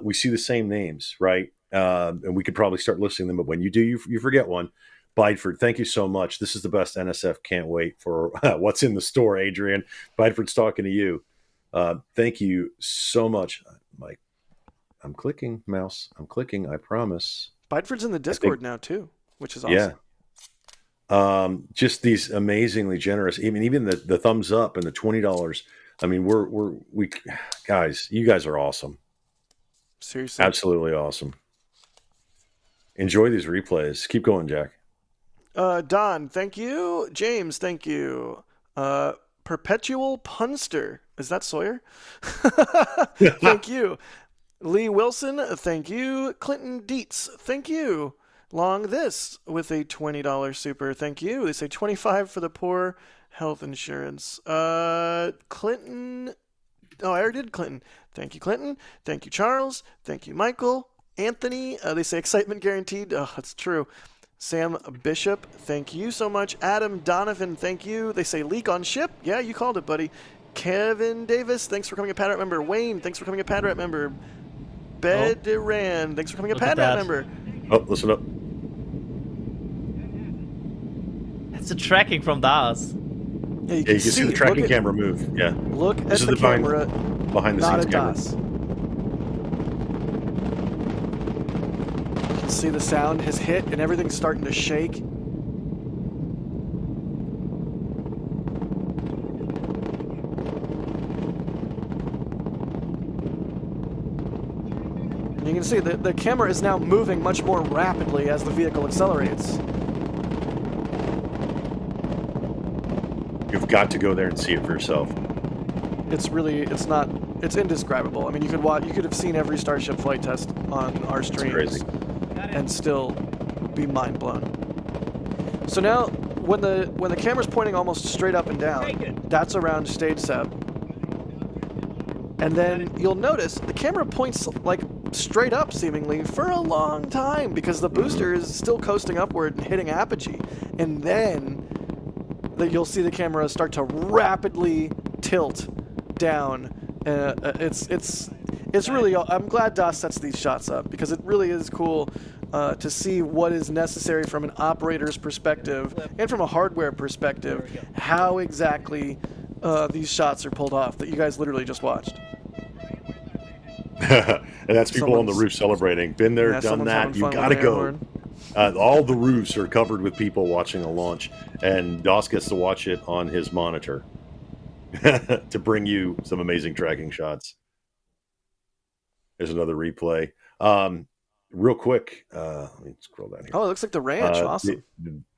We see the same names, right? And we could probably start listing them, but when you do, you forget one. Bideford, thank you so much. This is the best NSF. Can't wait for what's in the store, Adrian. Bideford's talking to you. Thank you so much, Mike. I'm clicking, mouse. I'm clicking, I promise. Bideford's in the Discord now, too, which is awesome. Yeah. Just these amazingly generous, even the thumbs up and the $20. I mean, we guys, you guys are awesome. Seriously. Absolutely awesome. Enjoy these replays. Keep going, Jack. Don, thank you. James, thank you. Perpetual Punster. Is that Sawyer? Thank you. Lee Wilson, thank you. Clinton Dietz, thank you. Long this with a $20 super, thank you. They say $25 for the poor health insurance. Clinton, I already did Clinton. Thank you, Clinton. Thank you, Charles. Thank you, Michael. Anthony, they say excitement guaranteed. Oh, that's true. Sam Bishop, thank you so much. Adam Donovan, thank you. They say leak on ship. Yeah, you called it, buddy. Kevin Davis, thanks for becoming a Padrat member. Wayne, thanks for becoming a Padrat member. Bediran, thanks for becoming a Padrat member. Oh, listen up. That's the tracking from DAS. Yeah, you can see the tracking camera move. Yeah. Look at the camera. Behind the scenes camera. You can see the sound has hit and everything's starting to shake. And you can see that the camera is now moving much more rapidly as the vehicle accelerates. You've got to go there and see it for yourself. It's indescribable. I mean, you could have seen every Starship Flight test on our streams and still be mind blown. So now, when the camera's pointing almost straight up and down, that's around stage sub. And then you'll notice the camera points like straight up seemingly for a long time because the booster is still coasting upward and hitting apogee, and then you'll see the camera start to rapidly tilt down. It's really. I'm glad DOS sets these shots up because it really is cool to see what is necessary from an operator's perspective and from a hardware perspective, how exactly these shots are pulled off that you guys literally just watched. And that's people on the roof celebrating. Been there, done that. You gotta go. All the roofs are covered with people watching a launch, and DOS gets to watch it on his monitor to bring you some amazing tracking shots. There's another replay. Real quick, let me scroll down here. Oh, it looks like the ranch. Awesome.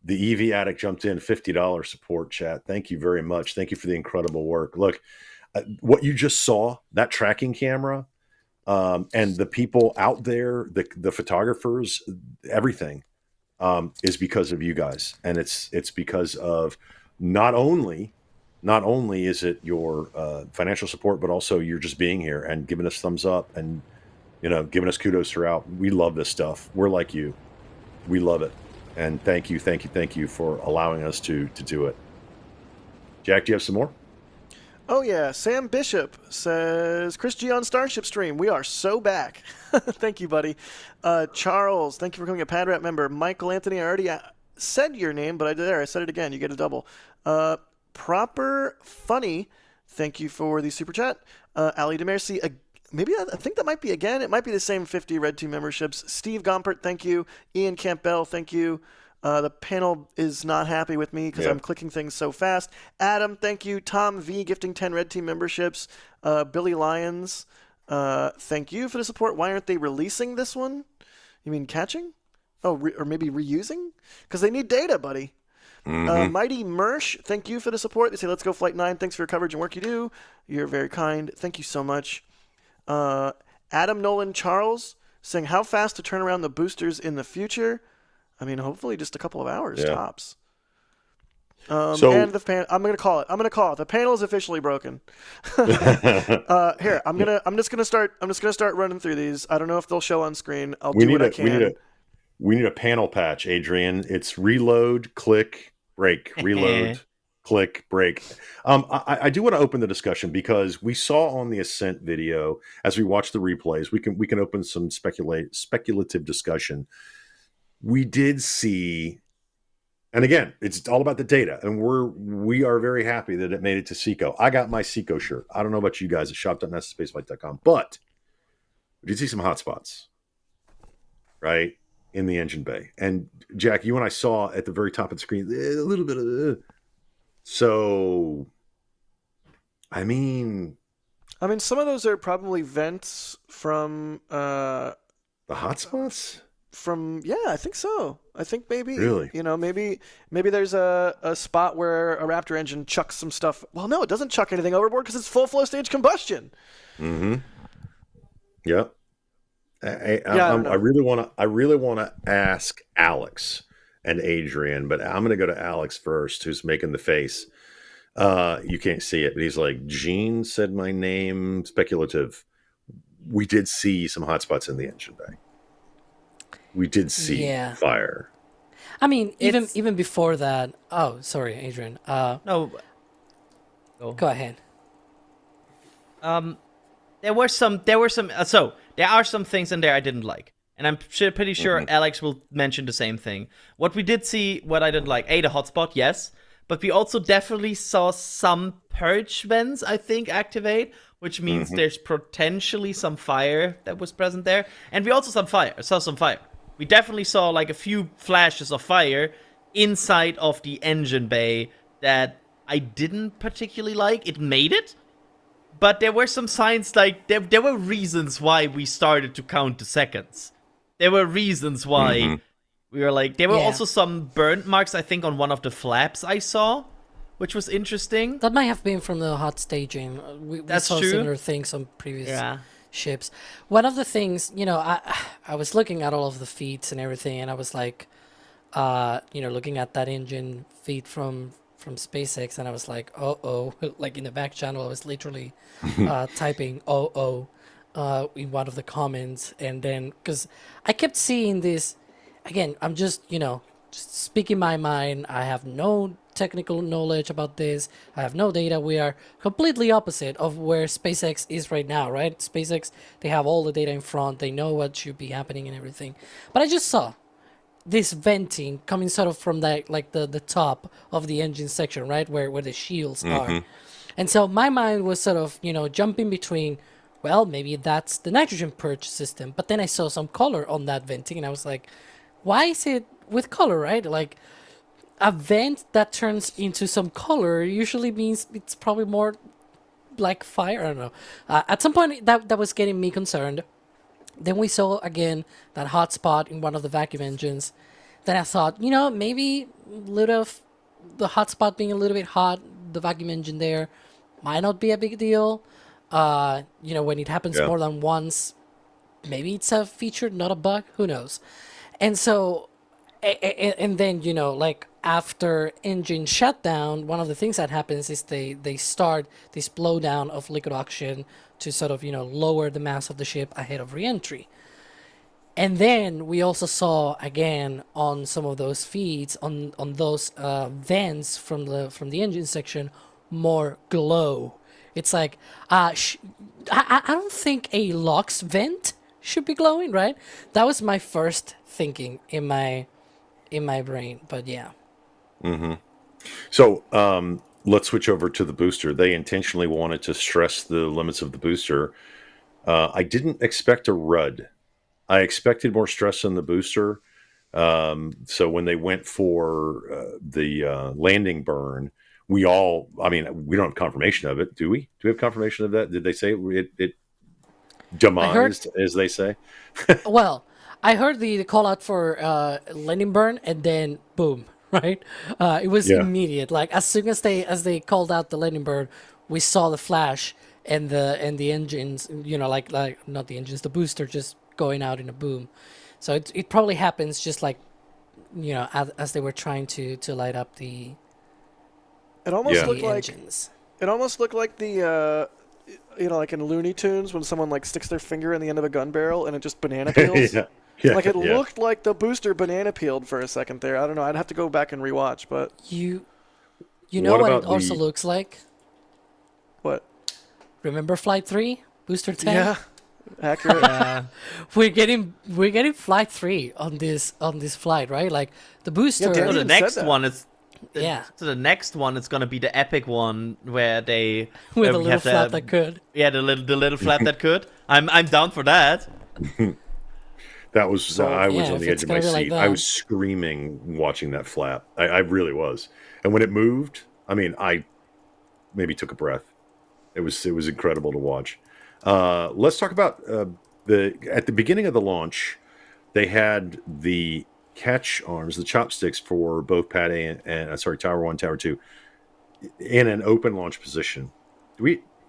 The EV Addict jumped in, $50 support chat. Thank you very much. Thank you for the incredible work. Look, what you just saw, that tracking camera, and the people out there, the photographers, everything, is because of you guys. And it's because of not only is it your financial support, but also you're just being here and giving us thumbs up and, giving us kudos throughout. We love this stuff. We're like you. We love it. And thank you for allowing us to do it. Jack, do you have some more? Oh, yeah. Sam Bishop says, Chris G on Starship stream. We are so back. Thank you, buddy. Charles, thank you for becoming a PadRat member. Michael Anthony, I already said your name, but I said it again. You get a double. Proper Funny, thank you for the super chat. Ali DeMercy, I think that might be again. It might be the same 50 Red Team memberships. Steve Gompert, thank you. Ian Campbell, thank you. The panel is not happy with me because I'm clicking things so fast. Adam, thank you. Tom V gifting 10 Red Team memberships. Billy Lyons, thank you for the support. Why aren't they releasing this one? You mean catching? Oh, or maybe reusing? Because they need data, buddy. Mighty Mersh, thank you for the support. They say, let's go Flight 9. Thanks for your coverage and work you do. You're very kind. Thank you so much. Adam Nolan Charles saying, how fast to turn around the boosters in the future? I mean, hopefully just a couple of hours tops. And I'm gonna call it. The panel is officially broken. Here, I'm just gonna start running through these. I don't know if they'll show on screen. I'll do what I can. We need a panel patch, Adrian. It's reload, click, break, reload, click, break. I do want to open the discussion because we saw on the Ascent video as we watch the replays. We can open some speculative discussion. We did see, and again, it's all about the data, and we are very happy that it made it to SECO. I got my SECO shirt. I don't know about you guys at shop.nasasspaceflight.com, but we did see some hotspots, right, in the engine bay. And Jack, you and I saw at the very top of the screen a little bit of so. I mean, some of those are probably vents from the hotspots. I think so. I think maybe really, maybe there's a spot where a Raptor engine chucks some stuff. Well, no, it doesn't chuck anything overboard because it's full flow stage combustion. Mm-hmm. Yep. I really want to ask Alex and Adrian, but I'm going to go to Alex first, who's making the face. You can't see it, but he's like, Gene said my name, speculative. We did see some hotspots in the engine bay. We did see fire. I mean, even before that. Oh, sorry, Adrian. No. Go ahead. There were some. So there are some things in there I didn't like, and I'm pretty sure Alex will mention the same thing. What we did see, what I didn't like, the hotspot, yes, but we also definitely saw some purge vents, I think, activate, which means there's potentially some fire that was present there, and we also saw some fire. We definitely saw like a few flashes of fire inside of the engine bay that I didn't particularly like. It made it, but there were some signs, like there were reasons why we started to count the seconds. There were reasons why we were like, there were also some burnt marks, I think, on one of the flaps I saw, which was interesting. That might have been from the hot staging. We saw true. Similar things on previous ships. One of the things, I was looking at all of the feeds and everything, and I was like, looking at that engine feed from SpaceX, and I was like, like in the back channel, I was literally typing in one of the comments, and then because I kept seeing this again. I'm just just speaking my mind. I have no technical knowledge about this. I have no data. We are completely opposite of where SpaceX is right now, right? SpaceX, they have all the data in front. They know what should be happening and everything. But I just saw this venting coming sort of from the top of the engine section, right, where the shields are. And so my mind was sort of jumping between, well, maybe that's the nitrogen purge system. But then I saw some color on that venting, and I was like, why is it with color, right? Like, a vent that turns into some color usually means it's probably more like fire. I don't know. At some point, that was getting me concerned. Then we saw again that hot spot in one of the vacuum engines. Then I thought, maybe a little of the hot spot being a little bit hot, the vacuum engine there might not be a big deal. When it happens more than once, maybe it's a feature, not a bug. Who knows? And so, and then like after engine shutdown, one of the things that happens is they start this blowdown of liquid oxygen to sort of lower the mass of the ship ahead of reentry. And then we also saw again on some of those feeds on those vents from the engine section more glow. It's like I don't think a LOX vent should be glowing, right? That was my first thinking in my brain, but yeah. So let's switch over to the booster. They intentionally wanted to stress the limits of the booster. I didn't expect a RUD. I expected more stress on the booster. So when they went for the landing burn, we don't have confirmation of it, do we? Do we have confirmation of that? Did they say it demised, as they say? Well, I heard the call out for landing burn, and then boom, right? It was immediate. Like as soon as they called out the landing burn, we saw the flash and the engines, like not the engines, the booster just going out in a boom. So it probably happens just like as they were trying to light up the it almost looked engines. It almost looked like the like in Looney Tunes when someone like sticks their finger in the end of a gun barrel and it just banana peels. It looked like the booster banana peeled for a second there. I don't know. I'd have to go back and rewatch, but you know what it also looks like? What? Remember Flight 3? Booster 10? Yeah. Accurate. Yeah. We're getting Flight 3 on this flight, right? Like the booster. Yeah, So the next one is So the next one is gonna be the epic one where they with where a we little have flap that could. Yeah, the little flap that could. I'm down for that. That was I was on if the edge it's of my gonna be like seat. that. I was screaming watching that flap. I really was. And when it moved, I maybe took a breath. It was incredible to watch. Let's talk about at the beginning of the launch, they had the catch arms, the chopsticks for both Pad A and Tower 1, Tower 2 in an open launch position.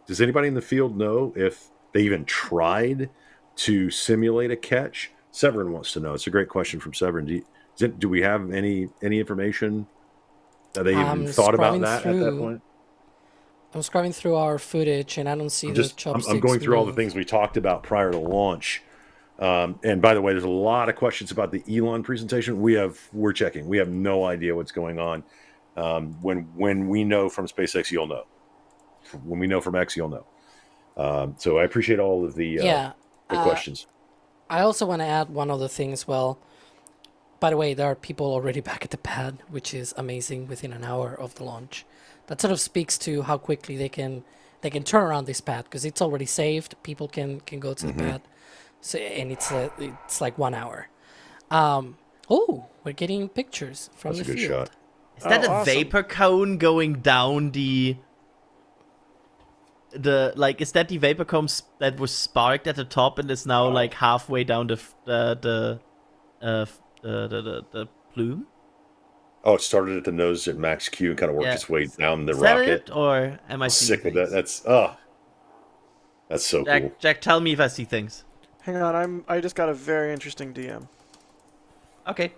Does anybody in the field know if they even tried to simulate a catch? Severin wants to know. It's a great question from Severin. Do we have any information that they even thought about that at that point? I'm scrolling through our footage and I don't see the chopsticks. I'm going through all the things we talked about prior to launch. And by the way, there's a lot of questions about the Elon presentation. We're checking. We have no idea what's going on. When we know from SpaceX, you'll know. When we know from X, you'll know. So I appreciate all of the questions. I also want to add one other thing as well. By the way, there are people already back at the pad, which is amazing within an hour of the launch. That sort of speaks to how quickly they can turn around this pad because it's already saved. People can go to the pad, so and it's like 1 hour. We're getting pictures from That's the a good field. shot. Is that a awesome. vapor cone going down the is that the vapor cone that was sparked at the top and is now like halfway down the plume? Oh, it started at the nose at max Q and kind of worked its way down the Is rocket. that it, or am I Sick seeing with that. things? That's so cool. Jack, tell me if I see things. Hang on, I just got a very interesting DM. Okay.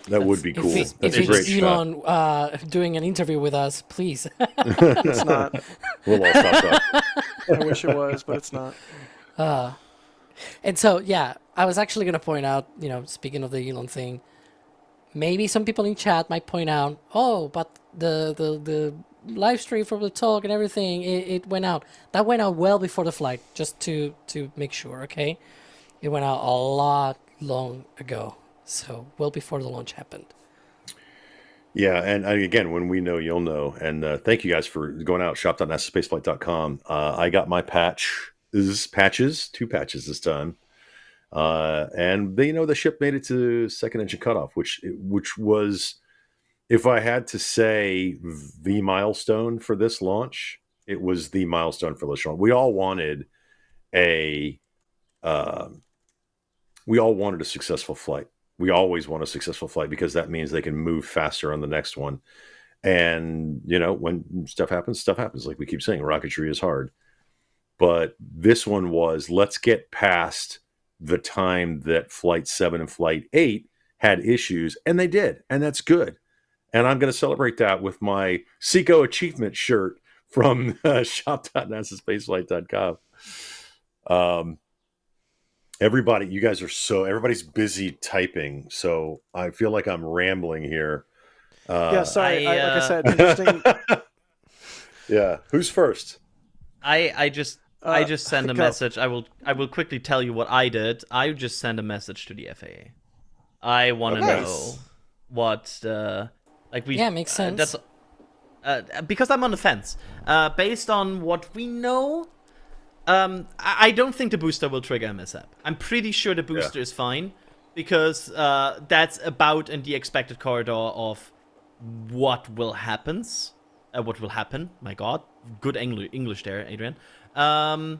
That would be cool. If That's a great it's Elon doing an interview with us, please. It's not. We'll all stop that. I wish it was, but it's not. And so, yeah, I was actually going to point out, speaking of the Elon thing, maybe some people in chat might point out, oh, but the live stream from the talk and everything, it went out. That went out well before the flight, just to make sure, okay? It went out a lot long ago, so well before the launch happened. Yeah, and again, when we know, you'll know. And thank you guys for going out, shop.nasaspaceflight.com. I got my patches, 2 patches this time. And the ship made it to second engine cutoff, which was, if I had to say the milestone for this launch, it was the milestone for this launch. We all wanted a successful flight. We always want a successful flight because that means they can move faster on the next one. And, when stuff happens, like we keep saying, rocketry is hard. But this one was, let's get past the time that Flight 7 and Flight 8 had issues, and they did, and that's good. And I'm going to celebrate that with my SECO achievement shirt from shop.nasaspaceflight.com. Everybody, you guys everybody's busy typing, so I feel like I'm rambling here. Sorry. Like I said, interesting. Yeah, who's first? I just sent a message. I will quickly tell you what I did. I just sent a message to the FAA. I want to know what Yeah, makes sense. Because I'm on the fence. Based on what we know, I don't think the booster will trigger a mishap. I'm pretty sure the booster is fine because that's about in the expected corridor of what will happen. My God, good English there, Adrian. The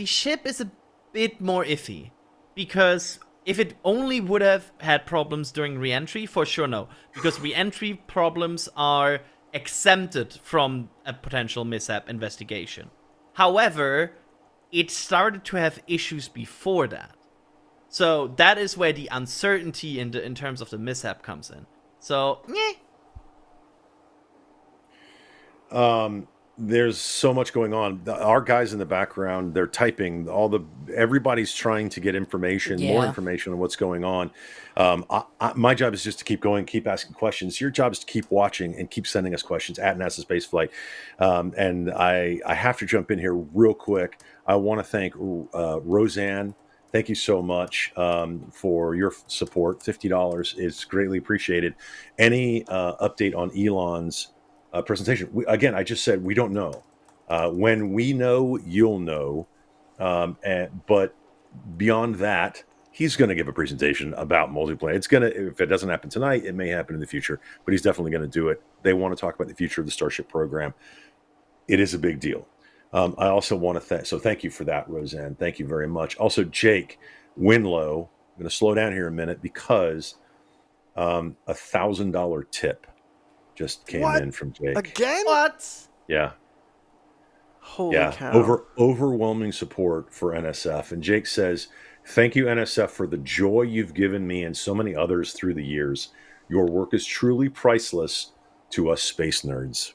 ship is a bit more iffy because if it only would have had problems during re-entry, for sure no, because re-entry problems are exempted from a potential mishap investigation. However, it started to have issues before that. So that is where the uncertainty in terms of the mishap comes in. So, there's so much going on. Our guys in the background, they're typing. Everybody's trying to get information, more information on what's going on. My job is just to keep going, keep asking questions. Your job is to keep watching and keep sending us questions at NASASpaceflight. And I have to jump in here real quick. I want to thank Roseanne. Thank you so much for your support. $50 is greatly appreciated. Any update on Elon's presentation? I just said we don't know. When we know, you'll know. But beyond that, he's going to give a presentation about multiplayer. If it doesn't happen tonight, it may happen in the future, but he's definitely going to do it. They want to talk about the future of the Starship program. It is a big deal. I also want to thank you for that, Roseanne. Thank you very much. Also, Jake Winlow, I'm going to slow down here a minute because $1,000 tip just came in from Jake. Again? What? Yeah. Holy cow. Overwhelming support for NSF. And Jake says, thank you, NSF, for the joy you've given me and so many others through the years. Your work is truly priceless to us space nerds.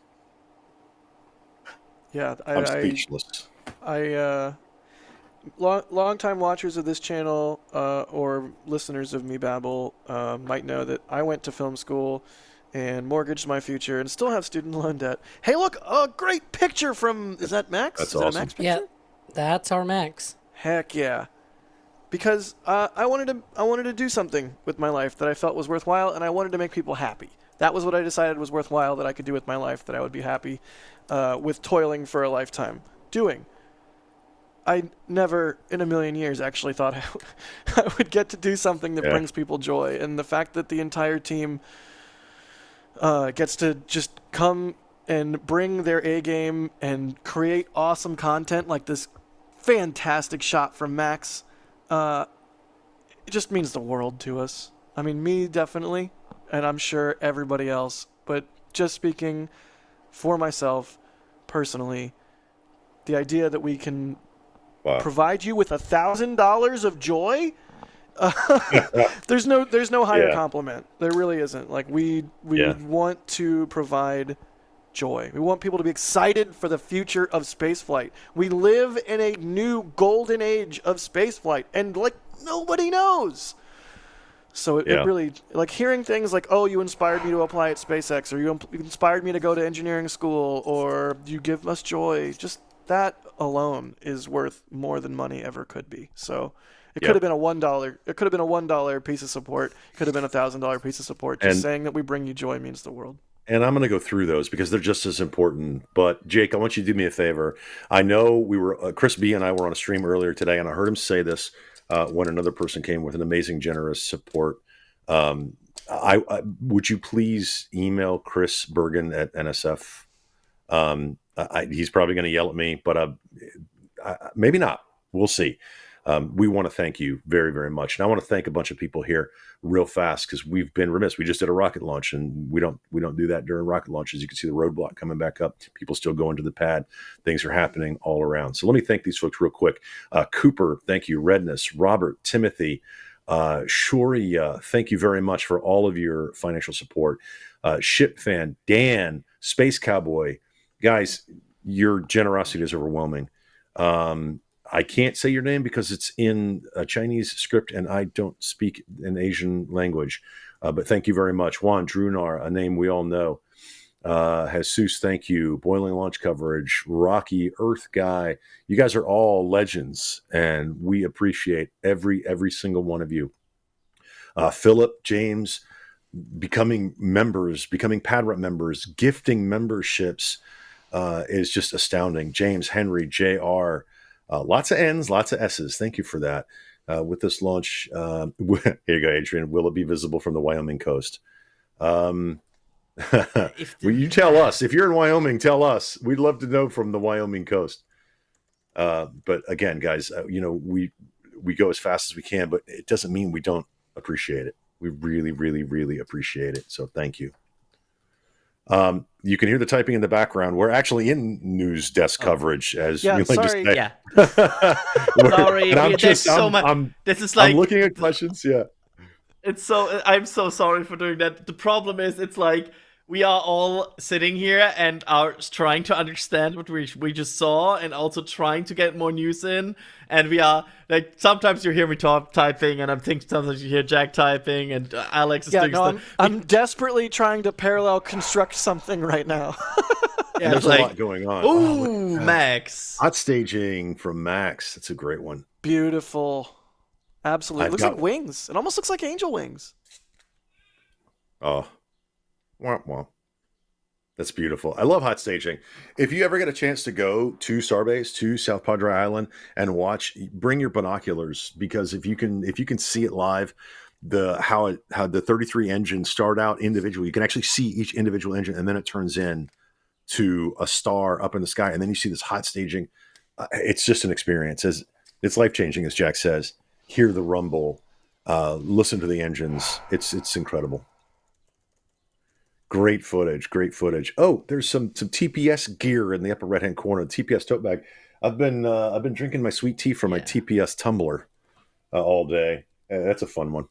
Yeah, I'm speechless. Long-time watchers of this channel or listeners of Me Babble might know that I went to film school and mortgaged my future and still have student loan debt. Hey, look, a great picture from, is that Max? That's is awesome. That a Max picture? Yeah, that's our Max. Heck yeah. Because I wanted to do something with my life that I felt was worthwhile, and I wanted to make people happy. That was what I decided was worthwhile that I could do with my life, that I would be happy with toiling for a lifetime doing. I never in a million years actually thought I would get to do something that brings people joy. And the fact that the entire team gets to just come and bring their A game and create awesome content like this fantastic shot from Max, it just means the world to us. I mean, me definitely, and I'm sure everybody else, but just speaking for myself personally, the idea that we can provide you with $1,000 of joy, there's no higher compliment. There really isn't. Like we want to provide joy. We want people to be excited for the future of spaceflight. We live in a new golden age of spaceflight, and like nobody knows. So it really, like hearing things like, oh, you inspired me to apply at SpaceX, or you inspired me to go to engineering school, or you give us joy, just that alone is worth more than money ever could be. So it could have been a $1. It could have been a $1 piece of support. It could have been a $1,000 piece of support. Just saying that we bring you joy means the world. And I'm going to go through those because they're just as important. But Jake, I want you to do me a favor. I know we were Chris B and I were on a stream earlier today, and I heard him say this when another person came with an amazing, generous support. Would you please email Chris Bergen at NSF? He's probably going to yell at me, but maybe not. We'll see. We want to thank you very, very much. And I want to thank a bunch of people here real fast because we've been remiss. We just did a rocket launch, and we don't do that during rocket launches. You can see the roadblock coming back up. People still going to the pad. Things are happening all around. So let me thank these folks real quick. Cooper, thank you. Redness, Robert, Timothy, Shuri, thank you very much for all of your financial support. Ship Fan, Dan, Space Cowboy, guys, your generosity is overwhelming. I can't say your name because it's in a Chinese script and I don't speak an Asian language. But thank you very much. Juan Drunar, a name we all know. Jesus, thank you. Boiling Launch Coverage, Rocky, Earth Guy. You guys are all legends, and we appreciate every single one of you. Philip, James, becoming pad rep members, gifting memberships is just astounding. James, Henry, JR, lots of N's, lots of S's. Thank you for that. With this launch, here you go, Adrian. Will it be visible from the Wyoming coast? Well, you tell us. If you're in Wyoming, tell us. We'd love to know from the Wyoming coast. But again, guys, we go as fast as we can, but it doesn't mean we don't appreciate it. We really, really, really appreciate it. So thank you. You can hear the typing in the background. We're actually in news desk coverage, as you like to say. Yeah. Sorry, there's so much. This is like I'm looking at questions. Yeah. I'm so sorry for doing that. The problem is, it's like we are all sitting here and are trying to understand what we just saw, and also trying to get more news in. And we are like, sometimes you hear me typing, and I'm thinking sometimes you hear Jack typing, and Alex is doing stuff. I'm desperately trying to parallel construct something right now. Yeah, there's a lot going on. Ooh, Max. Hot staging from Max. That's a great one. Beautiful. Absolutely. It looks like wings. It almost looks like angel wings. Oh. Womp womp. That's beautiful. I love hot staging. If you ever get a chance to go to Starbase, to South Padre Island, and watch, bring your binoculars, because if you can see it live, how the 33 engines start out individually, you can actually see each individual engine, and then it turns in to a star up in the sky, and then you see this hot staging. It's just an experience. It's life-changing, as Jack says. Hear the rumble, listen to the engines. It's incredible. Great footage. Oh, there's some TPS gear in the upper right-hand corner. The TPS tote bag. I've been drinking my sweet tea from my TPS tumbler all day. That's a fun one.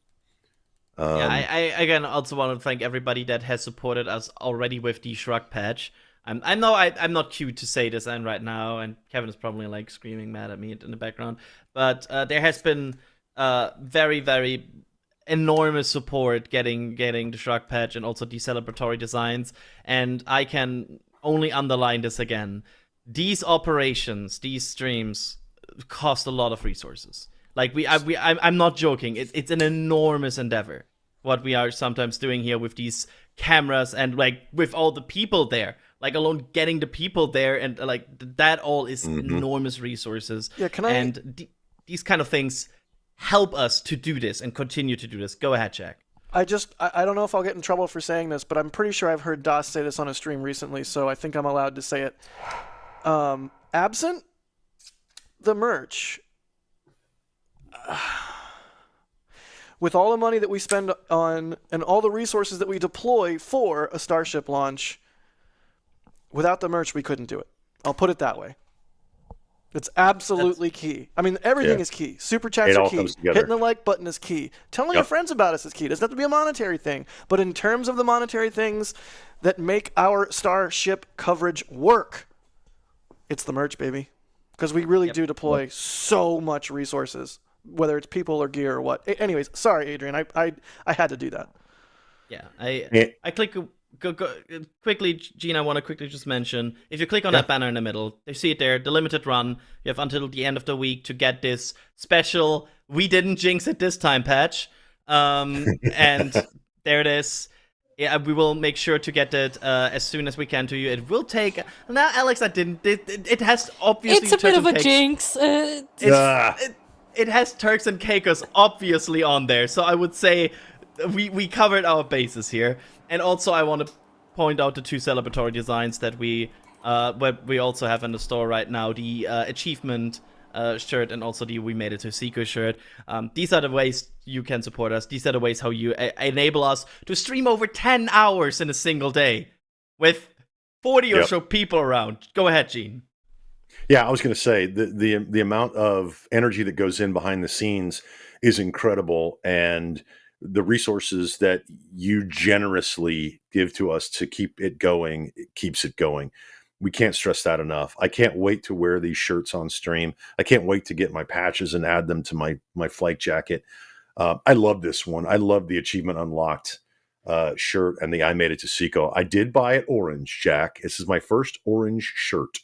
I again also want to thank everybody that has supported us already with the Shrug patch. I know I'm not cute to say this right now, and Kevin is probably like screaming mad at me in the background. But there has been very, very enormous support getting the Shrug patch and also the celebratory designs. And I can only underline this again. These operations, these streams cost a lot of resources. Like I'm not joking. It's an enormous endeavor what we are sometimes doing here with these cameras and like with all the people there. Like alone getting the people there and like that all is enormous resources. Yeah, and these kind of things help us to do this and continue to do this. Go ahead, Jack. I don't know if I'll get in trouble for saying this, but I'm pretty sure I've heard Das say this on a stream recently, so I think I'm allowed to say it. Absent the merch, with all the money that we spend on and all the resources that we deploy for a Starship launch, without the merch, we couldn't do it. I'll put it that way. It's absolutely key. I mean, everything is key. Super chats It are all key. comes together. Hitting the like button is key. Telling your friends about us is key. It doesn't have to be a monetary thing. But in terms of the monetary things that make our Starship coverage work, it's the merch, baby. Because we really do deploy so much resources, whether it's people or gear or what. Anyways, sorry, Adrian. I had to do that. Yeah, I click quickly, Gene. I want to quickly just mention, if you click on that banner in the middle, you see it there, the limited run. You have until the end of the week to get this special "We didn't jinx it this time" patch, and there it is. Yeah, we will make sure to get it as soon as we can to you. It will take. Now, Alex, I didn't. It has obviously. It's a bit of a jinx. It has Turks and Caicos obviously on there, so I would say we covered our bases here. And also, I want to point out the 2 celebratory designs that we also have in the store right now: the achievement shirt and also the "We Made It to SECO" shirt. These are the ways you can support us. These are the ways how you enable us to stream over 10 hours in a single day with 40 or so people around. Go ahead, Gene. Yeah, I was going to say the amount of energy that goes in behind the scenes is incredible, and the resources that you generously give to us to keep it going, it keeps it going. We can't stress that enough. I can't wait to wear these shirts on stream. I can't wait to get my patches and add them to my flight jacket. I love this one. I love the Achievement Unlocked shirt and the "I Made It to SECO." I did buy it orange, Jack. This is my first orange shirt.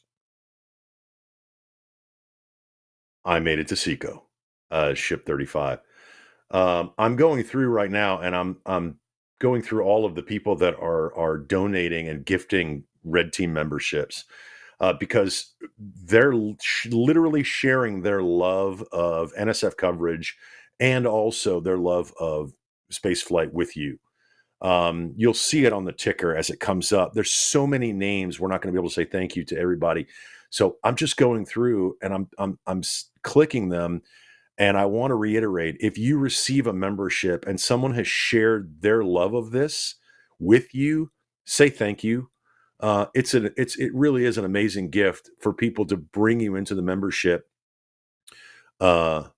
I Made It to SECO, Ship 35. I'm going through right now, and I'm going through all of the people that are donating and gifting Red Team memberships because they're literally sharing their love of NSF coverage and also their love of spaceflight with you. You'll see it on the ticker as it comes up. There's so many names. We're not going to be able to say thank you to everybody. So I'm just going through and I'm clicking them. And I want to reiterate, if you receive a membership and someone has shared their love of this with you, say thank you. It really is an amazing gift for people to bring you into the membership that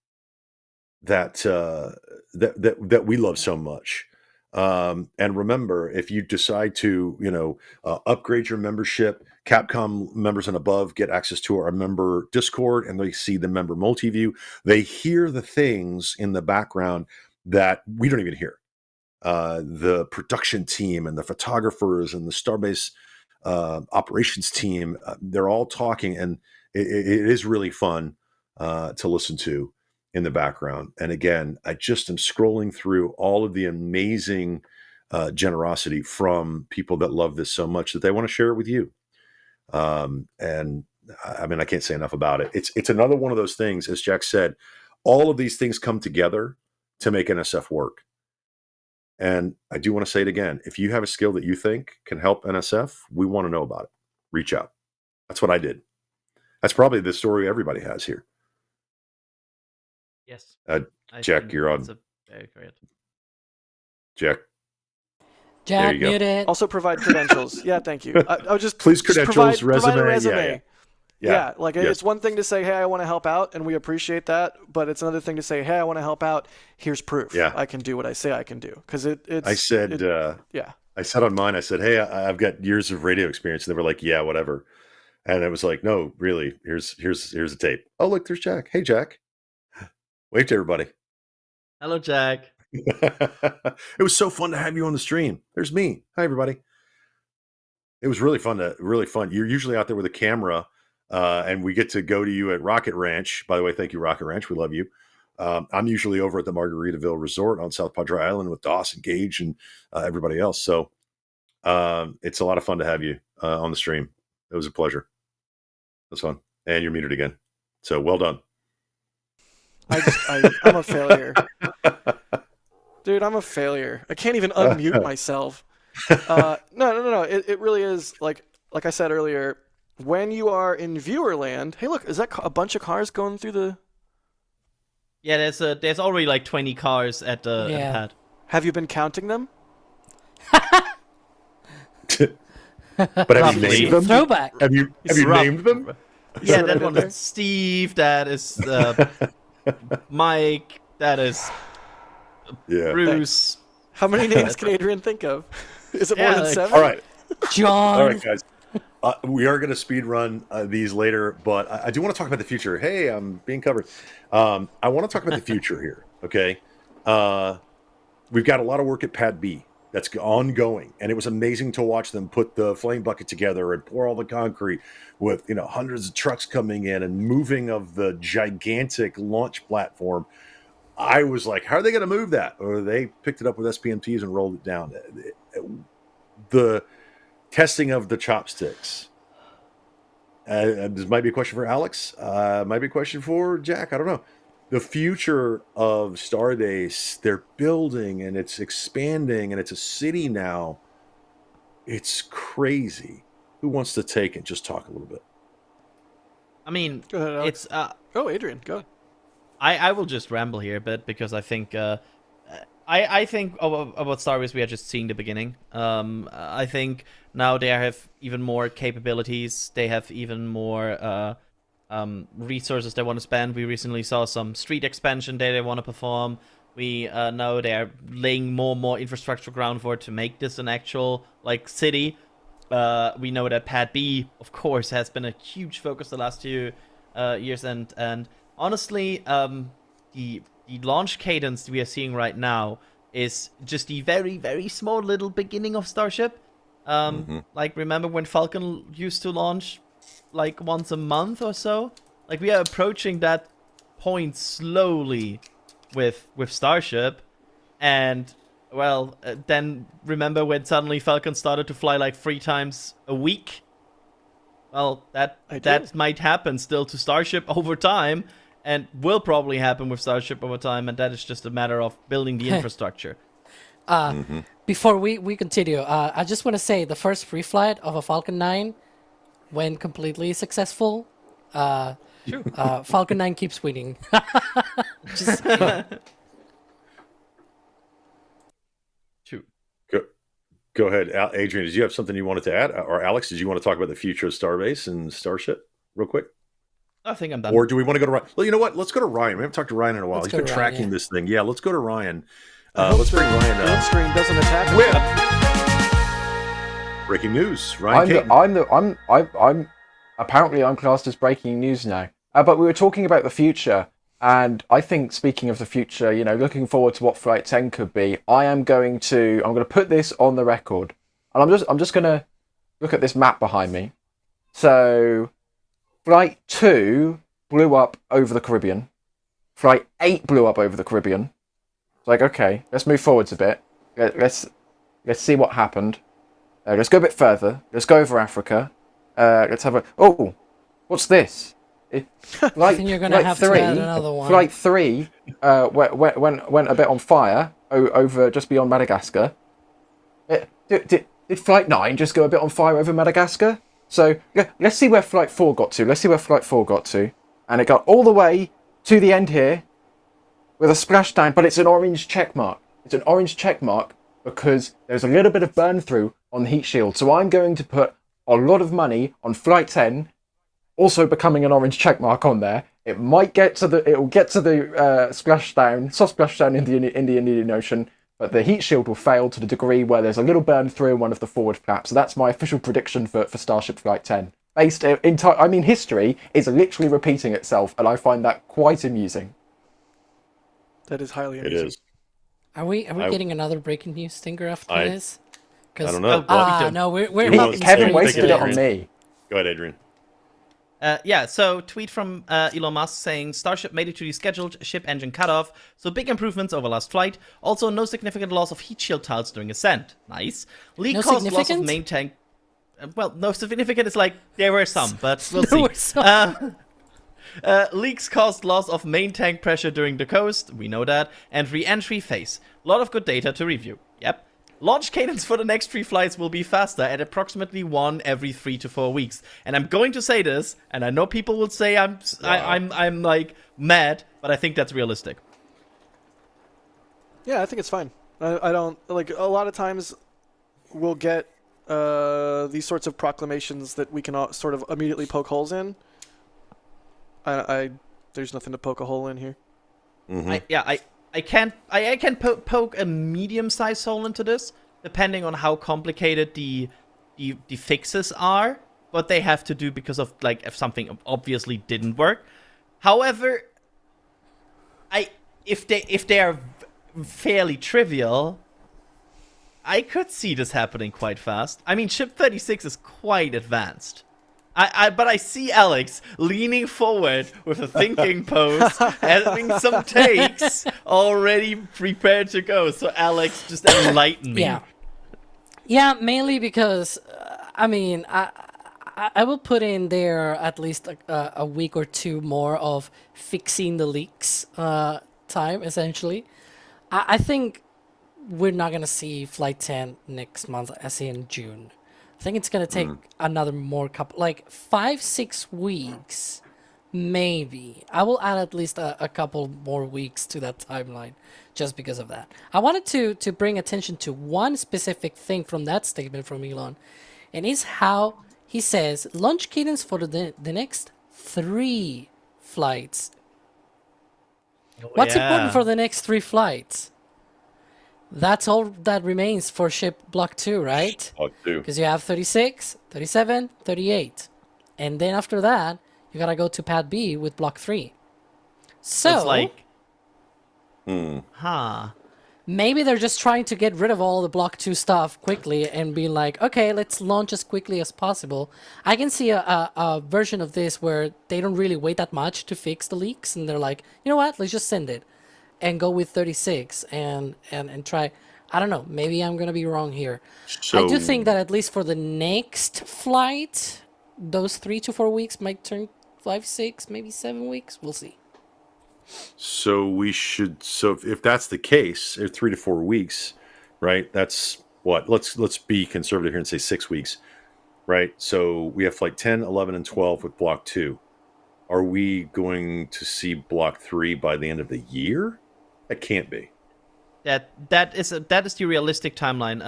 we love so much. And remember, if you decide to, upgrade your membership, Capcom members and above get access to our member Discord, and they see the member multi-view. They hear the things in the background that we don't even hear. The production team and the photographers and the Starbase operations team, they're all talking, and it is really fun to listen to in the background. And again, I just am scrolling through all of the amazing generosity from people that love this so much that they want to share it with you. And I mean, I can't say enough about it. It's another one of those things, as Jack said, all of these things come together to make NSF work. And I do want to say it again. If you have a skill that you think can help NSF, we want to know about it. Reach out. That's what I did. That's probably the story everybody has here. Yes. Jack, you're on. Very great. Jack, Jack, mute it. Also provide credentials. Yeah, thank you. I'll just please credentials, provide a resume. resume. Yeah, like it's one thing to say, hey, I want to help out, and we appreciate that. But it's another thing to say, hey, I want to help out. Here's proof. Yeah. I can do what I say I can do. Because I said on mine, I said, hey, I've got years of radio experience. And they were like, yeah, whatever. And I was like, no, really, here's a tape. Oh, look, there's Jack. Hey, Jack. Wave to everybody. Hello, Jack. It was so fun to have you on the stream. There's me. Hi, everybody. It was really fun. You're usually out there with a camera, and we get to go to you at Rocket Ranch. By the way, thank you, Rocket Ranch. We love you. I'm usually over at the Margaritaville Resort on South Padre Island with Doss and Gage and everybody else. So it's a lot of fun to have you on the stream. It was a pleasure. It was fun. And you're muted again. So well done. I'm a failure. Dude, I'm a failure. I can't even unmute myself. No. It really is, like I said earlier, when you are in viewer land. Hey, look, is that a bunch of cars going through the... Yeah, there's already like 20 cars at the pad. Have you been counting them? But have you named them? Throwback. Have you named them? Yeah, that one is Steve. That is Mike. That is Bruce. How many names can Adrian think of? Is it more than 7? All right. John. All right, guys. We are going to speed run these later, but I do want to talk about the future. Hey, I'm being covered. I want to talk about the future here, okay? We've got a lot of work at Pad B that's ongoing, and it was amazing to watch them put the flame bucket together and pour all the concrete with, hundreds of trucks coming in and moving of the gigantic launch platform. I was like, how are they going to move that? Or they picked it up with SPMTs and rolled it down. The testing of the chopsticks. This might be a question for Alex. Might be a question for Jack. I don't know. The future of Starbase, they're building and it's expanding and it's a city now. It's crazy. Who wants to take it? Just talk a little bit. I mean, Go ahead, Alex. it's Adrian, go. I will just ramble here a bit because I think I think about Starbase we are just seeing the beginning. I think now they have even more capabilities. They have even more resources they want to spend. We recently saw some street expansion they want to perform. We know they are laying more and more infrastructure groundwork to make this an actual city. We know that Pad B, of course, has been a huge focus the last 2 years, and honestly, the launch cadence we are seeing right now is just the very, very small little beginning of Starship. Remember when Falcon used to launch once a month or so? We are approaching that point slowly with Starship, and then remember when suddenly Falcon started to fly 3 times a week? Well, that might happen still to Starship over time, and will probably happen with Starship over time, and that is just a matter of building the infrastructure. Before we continue, I just want to say the first free flight of a Falcon 9 went completely successful. Falcon 9 keeps winning. Just, Go ahead, Adrian. Did you have something you wanted to add? Or Alex, did you want to talk about the future of Starbase and Starship real quick? I think I'm done. Or do we want to go to Ryan? Well, you know what? Let's go to Ryan. We haven't talked to Ryan in a while. Let's He's been go to Ryan, tracking yeah. this thing. Yeah, let's go to Ryan. Let's bring Ryan The up. screen doesn't attack. Breaking news. Ryan I'm apparently I'm classed as breaking news now. But we were talking about the future, and I think speaking of the future, looking forward to what Flight 10 could be, I'm going to put this on the record. And I'm just going to look at this map behind me. So Flight 2 blew up over the Caribbean. Flight 8 blew up over the Caribbean. It's okay, let's move forwards a bit. Let's see what happened. Let's go a bit further. Let's go over Africa. Let's have a... Oh, what's this? I think you're going to have to add another one. Flight 3 went a bit on fire over just beyond Madagascar. Did Flight 9 just go a bit on fire over Madagascar? So let's see where Flight 4 got to. And it got all the way to the end here with a splashdown, but it's an orange check mark. It's an orange check mark because there's a little bit of burn through on the heat shield. So I'm going to put a lot of money on Flight 10 also becoming an orange check mark on there. It will get to the splashdown, soft splashdown in the Indian Ocean, but the heat shield will fail to the degree where there's a little burn through in one of the forward flaps. So that's my official prediction for Starship Flight 10. History is literally repeating itself, and I find that quite amusing. That is highly amusing. It is. Are we getting another breaking news stinger after this? I don't know. No, we're Kevin wasted it on me. Go ahead, Adrian. So tweet from Elon Musk saying Starship made it to the scheduled ship engine cutoff, so big improvements over last flight. Also, no significant loss of heat shield tiles during ascent. Nice. Leak caused loss of main tank. No significant is there were some, but we'll see. Leaks caused loss of main tank pressure during the coast. We know that. And re-entry phase. A lot of good data to review. Yep. Launch cadence for the next 3 flights will be faster at approximately 1 every 3 to 4 weeks. And I'm going to say this, and I know people will say I'm mad, but I think that's realistic. Yeah, I think it's fine. I don't a lot of times we'll get these sorts of proclamations that we can sort of immediately poke holes in, I there's nothing to poke a hole in here. I can poke a medium-sized hole into this, depending on how complicated the fixes are, what they have to do because of like if something obviously didn't work. However, if they are fairly trivial, I could see this happening quite fast. I mean, ship 36 is quite advanced. But I see Alex leaning forward with a thinking pose, having some takes already prepared to go. So Alex, just enlighten me. Yeah, mainly because I mean, I will put in there at least a week or two more of fixing the leaks time, essentially. I think we're not gonna see Flight 10 next month, as in June. I think it's gonna take another more couple, like 5-6 weeks, maybe. I will add at least a couple more weeks to that timeline, just because of that. I wanted to bring attention to one specific thing from that statement from Elon, and is how he says launch cadence for the next 3 flights. What's important for the next 3 flights? That's all that remains for ship block 2, right? Block 2. Because you have 36, 37, 38. And then after that, you gotta go to pad B with block 3. So it's like... maybe they're just trying to get rid of all the block 2 stuff quickly and be like, okay, let's launch as quickly as possible. I can see a version of this where they don't really wait that much to fix the leaks, and they're like, you know what, let's just send it and go with 36 and try. I don't know, maybe I'm gonna be wrong here. I do think that at least for the next flight, those 3 to 4 weeks might turn 5, 6, maybe 7 weeks. We'll see. So we should. So if that's the case, 3 to 4 weeks, right? That's what. Let's be conservative here and say 6 weeks, right? So we have flight 10, 11, and 12 with block 2. Are we going to see block 3 by the end of the year? It can't be. That is the realistic timeline.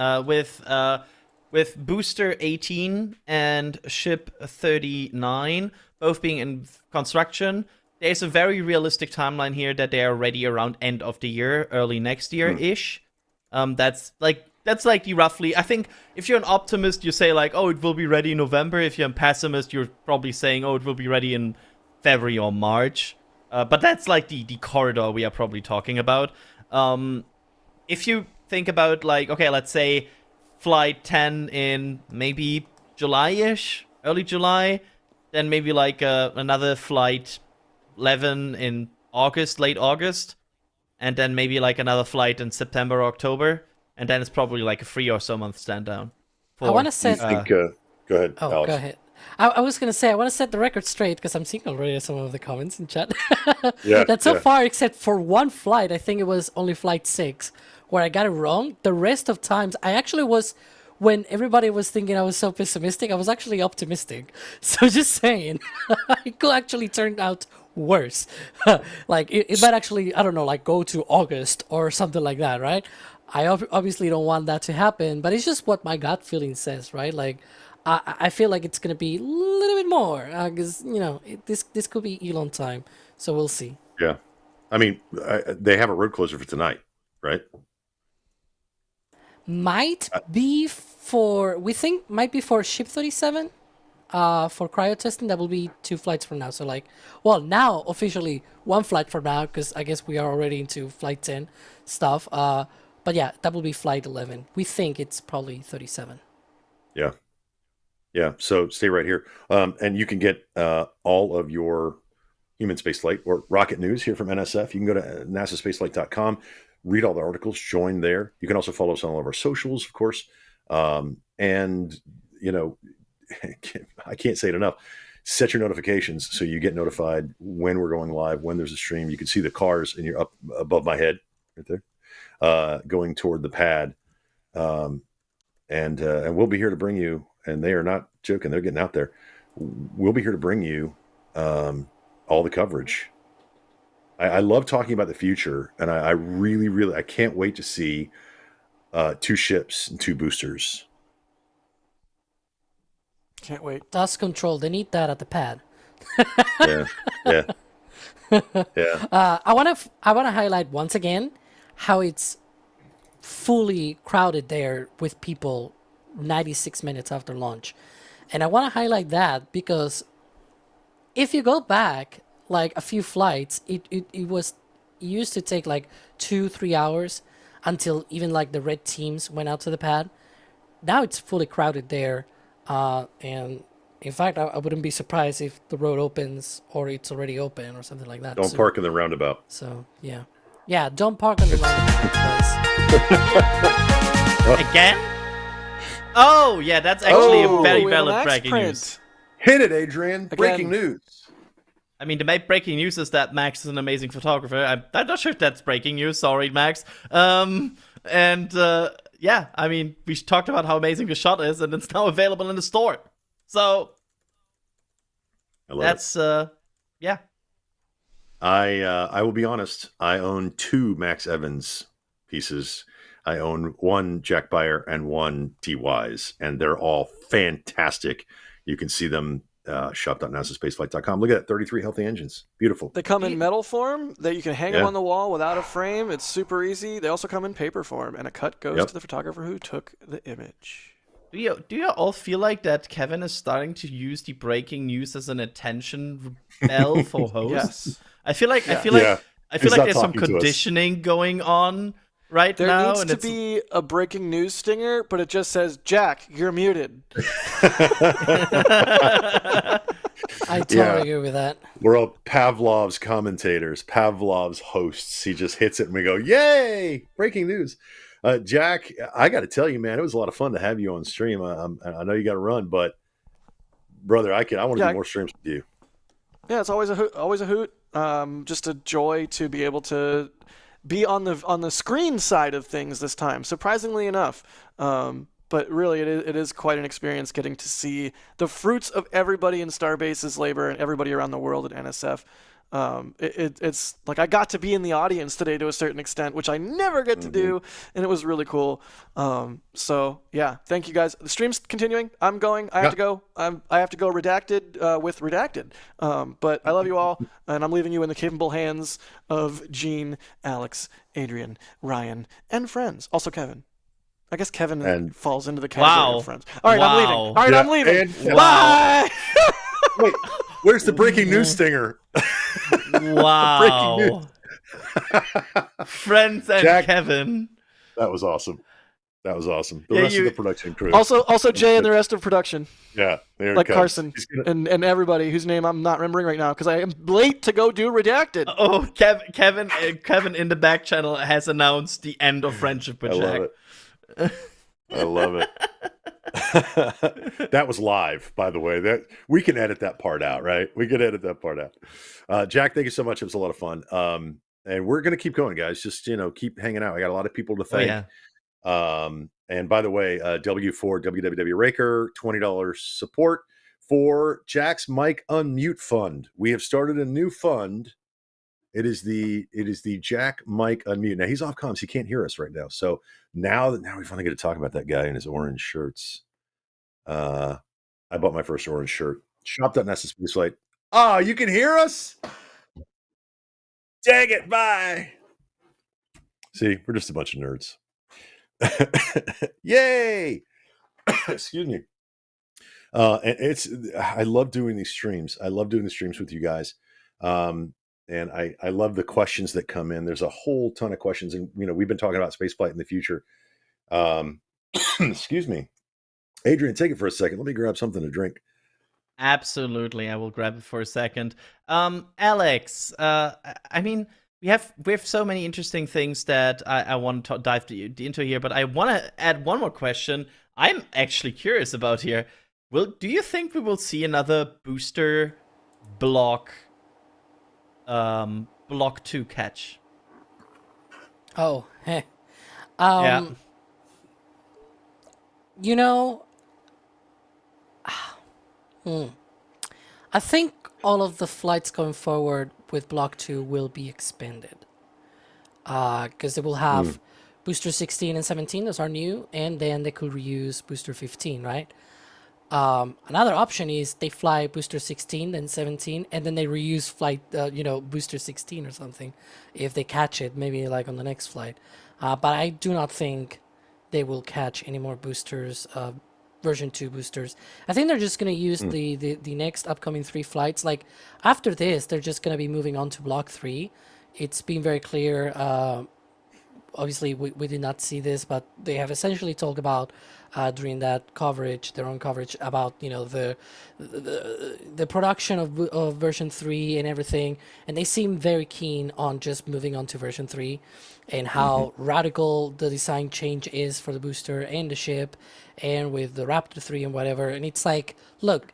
With booster 18 and ship 39 both being in construction, there's a very realistic timeline here that they are ready around end of the year, early next year ish. That's like the roughly. I think if you're an optimist, you say like, oh, it will be ready in November. If you're a pessimist, you're probably saying, oh, it will be ready in February or March. But that's like the corridor we are probably talking about. If you think about like, okay, let's say flight 10 in maybe July-ish, early July, then maybe like another flight 11 in August, late August, and then maybe like another flight in September or October, and then it's probably like a 3 or so month stand down. I want to set... go ahead, Oh, Alex. go ahead. I was going to say, I want to set the record straight, because I'm seeing already some of the comments in chat. That so far, except for one flight, I think it was only flight 6, where I got it wrong. The rest of times, I actually was, when everybody was thinking I was so pessimistic, I was actually optimistic. So just saying, it could actually turn out worse. Like, it might actually, I don't know, like go to August or something like that, right? I obviously don't want that to happen, but it's just what my gut feeling says, right? Like, I feel like it's going to be a little bit more, because, you know, this could be Elon time, so we'll see. Yeah. I mean, they have a road closer for tonight, right? Might be for, we think, might be for ship 37, for cryo testing. That will be 2 flights from now. So, like, well, now officially 1 flight from now, because I guess we are already into flight 10 stuff. But yeah, that will be flight 11. We think it's probably 37. Yeah. Yeah, so stay right here. And you can get all of your human spaceflight or rocket news here from NSF. You can go to NASASpaceflight.com, read all the articles, join there. You can also follow us on all of our socials, of course. And, you know, I can't say it enough. Set your notifications so you get notified when we're going live, when there's a stream. You can see the cars, and you're up above my head right there, going toward the pad. And we'll be here to bring you, and they are not joking, they're getting out there. We'll be here to bring you all the coverage. I love talking about the future, and I really, I can't wait to see 2 ships and 2 boosters. Can't wait. Dust control, they need that at the pad. Yeah. Yeah. Yeah. I want to highlight once again how it's fully crowded there with people 96 minutes after launch. And I want to highlight that because if you go back like a few flights, it used to take like 2-3 hours until even like the red teams went out to the pad. Now it's fully crowded there. And in fact, I wouldn't be surprised if the road opens or it's already open or something like that. Don't park in the roundabout. So, yeah. Yeah, don't park on the roundabout. Again? Oh, yeah, that's actually a very valid breaking news. Hit it, Adrian. Breaking news. I mean, the breaking news is that Max is an amazing photographer. I'm not sure if that's breaking news. Sorry, Max. Yeah, I mean, we talked about how amazing the shot is, and it's now available in the store. So that's yeah. I will be honest. I own 2 Max Evans pieces. I own 1 Jack Beyer and 1 TYs, and they're all fantastic. You can see them shop.nasasspaceflight.com. Look at that, 33 healthy engines. Beautiful. They come in metal form that you can hang them on the wall without a frame. It's super easy. They also come in paper form, and a cut goes to the photographer who took the image. Do you all feel like that Kevin is starting to use the breaking news as an attention bell for hosts? Yes. I feel like there's some conditioning going on right now. There needs to be a breaking news stinger, but it just says, "Jack, you're muted." I totally agree with that. We're all Pavlov's commentators, Pavlov's hosts. He just hits it and we go, "Yay! Breaking news." Jack, I got to tell you, man, it was a lot of fun to have you on stream. I know you got to run, but brother, I want to do more streams with you. Yeah, it's always a hoot. Just a joy to be able to be on the screen side of things this time. Surprisingly enough, but really, it is quite an experience getting to see the fruits of everybody in Starbase's labor and everybody around the world at NSF. It's like I got to be in the audience today to a certain extent, which I never get to do, and it was really cool. So yeah, thank you guys. The stream's continuing. I'm going. I have to go. I have to go redacted with redacted. But I love you all, and I'm leaving you in the capable hands of Gene, Alex, Adrian, Ryan, and friends. Also Kevin. I guess Kevin falls into the category of friends. All right, I'm leaving. All right, I'm leaving. Bye. Wait, where's the breaking news stinger? Wow. Friends and Jack, Kevin. That was awesome. The rest of the production crew. Also Jay and the rest of production. Yeah, there like Carson and everybody whose name I'm not remembering right now because I am late to go do redacted. Oh, Kevin in the back channel has announced the end of friendship with Jack. I love it. That was live, by the way. That we can edit that part out, right? We can edit that part out. Jack, thank you so much. It was a lot of fun. And we're gonna keep going, guys. Just keep hanging out. I got a lot of people to thank. And by the way, W4 WWW Raker, $20 support for Jack's Mic Unmute Fund. We have started a new fund. It is the Jack Mic Unmute. Now he's off comms. He can't hear us right now. So now we finally get to talk about that guy in his orange shirts. I bought my first orange shirt. Shop.NASASpaceflight. Oh, you can hear us? Dang it, bye. See, we're just a bunch of nerds. Yay! Excuse me. And I love doing these streams. I love doing the streams with you guys. And I love the questions that come in. There's a whole ton of questions. And, we've been talking about spaceflight in the future. Excuse me. Adrian, take it for a second. Let me grab something to drink. Absolutely. I will grab it for a second. Alex, I mean, we have so many interesting things that I want to dive into here, but I want to add one more question. I'm actually curious about here. Do you think we will see another booster block 2 catch? Oh, hey. Yeah. I think all of the flights going forward with Block 2 will be expanded. Because they will have Booster 16 and 17, those are new, and then they could reuse Booster 15, right? Another option is they fly booster 16, then 17, and then they reuse flight, booster 16 or something, if they catch it, maybe like on the next flight. But I do not think they will catch any more boosters, version 2 boosters. I think they're just going to use the next upcoming 3 flights. Like, after this, they're just going to be moving on to Block 3. It's been very clear. Obviously, we did not see this, but they have essentially talked about during that coverage, their own coverage, about the production of version 3 and everything, and they seem very keen on just moving on to version 3, and how radical the design change is for the booster and the ship, and with the Raptor 3 and whatever. And it's like, look,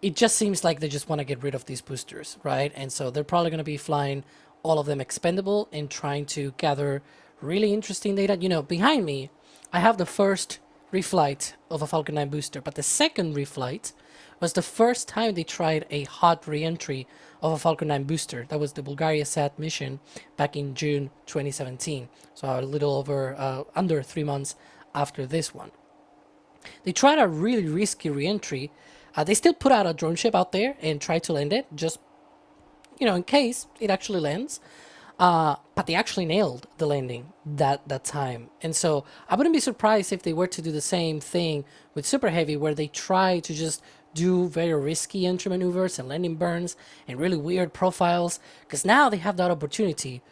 it just seems like they just want to get rid of these boosters, right? And so they're probably going to be flying all of them expendable and trying to gather really interesting data. Behind me, I have the first reflight of a Falcon 9 booster, but the second reflight was the first time they tried a hot re-entry of a Falcon 9 booster. That was the Bulgaria SAT mission back in June 2017, so a little over under 3 months after this one. They tried a really risky re-entry. They still put out a drone ship out there and tried to land it, just in case it actually lands. But they actually nailed the landing that time. And so I wouldn't be surprised if they were to do the same thing with Super Heavy, where they try to just do very risky entry maneuvers and landing burns and really weird profiles, because now they have that opportunity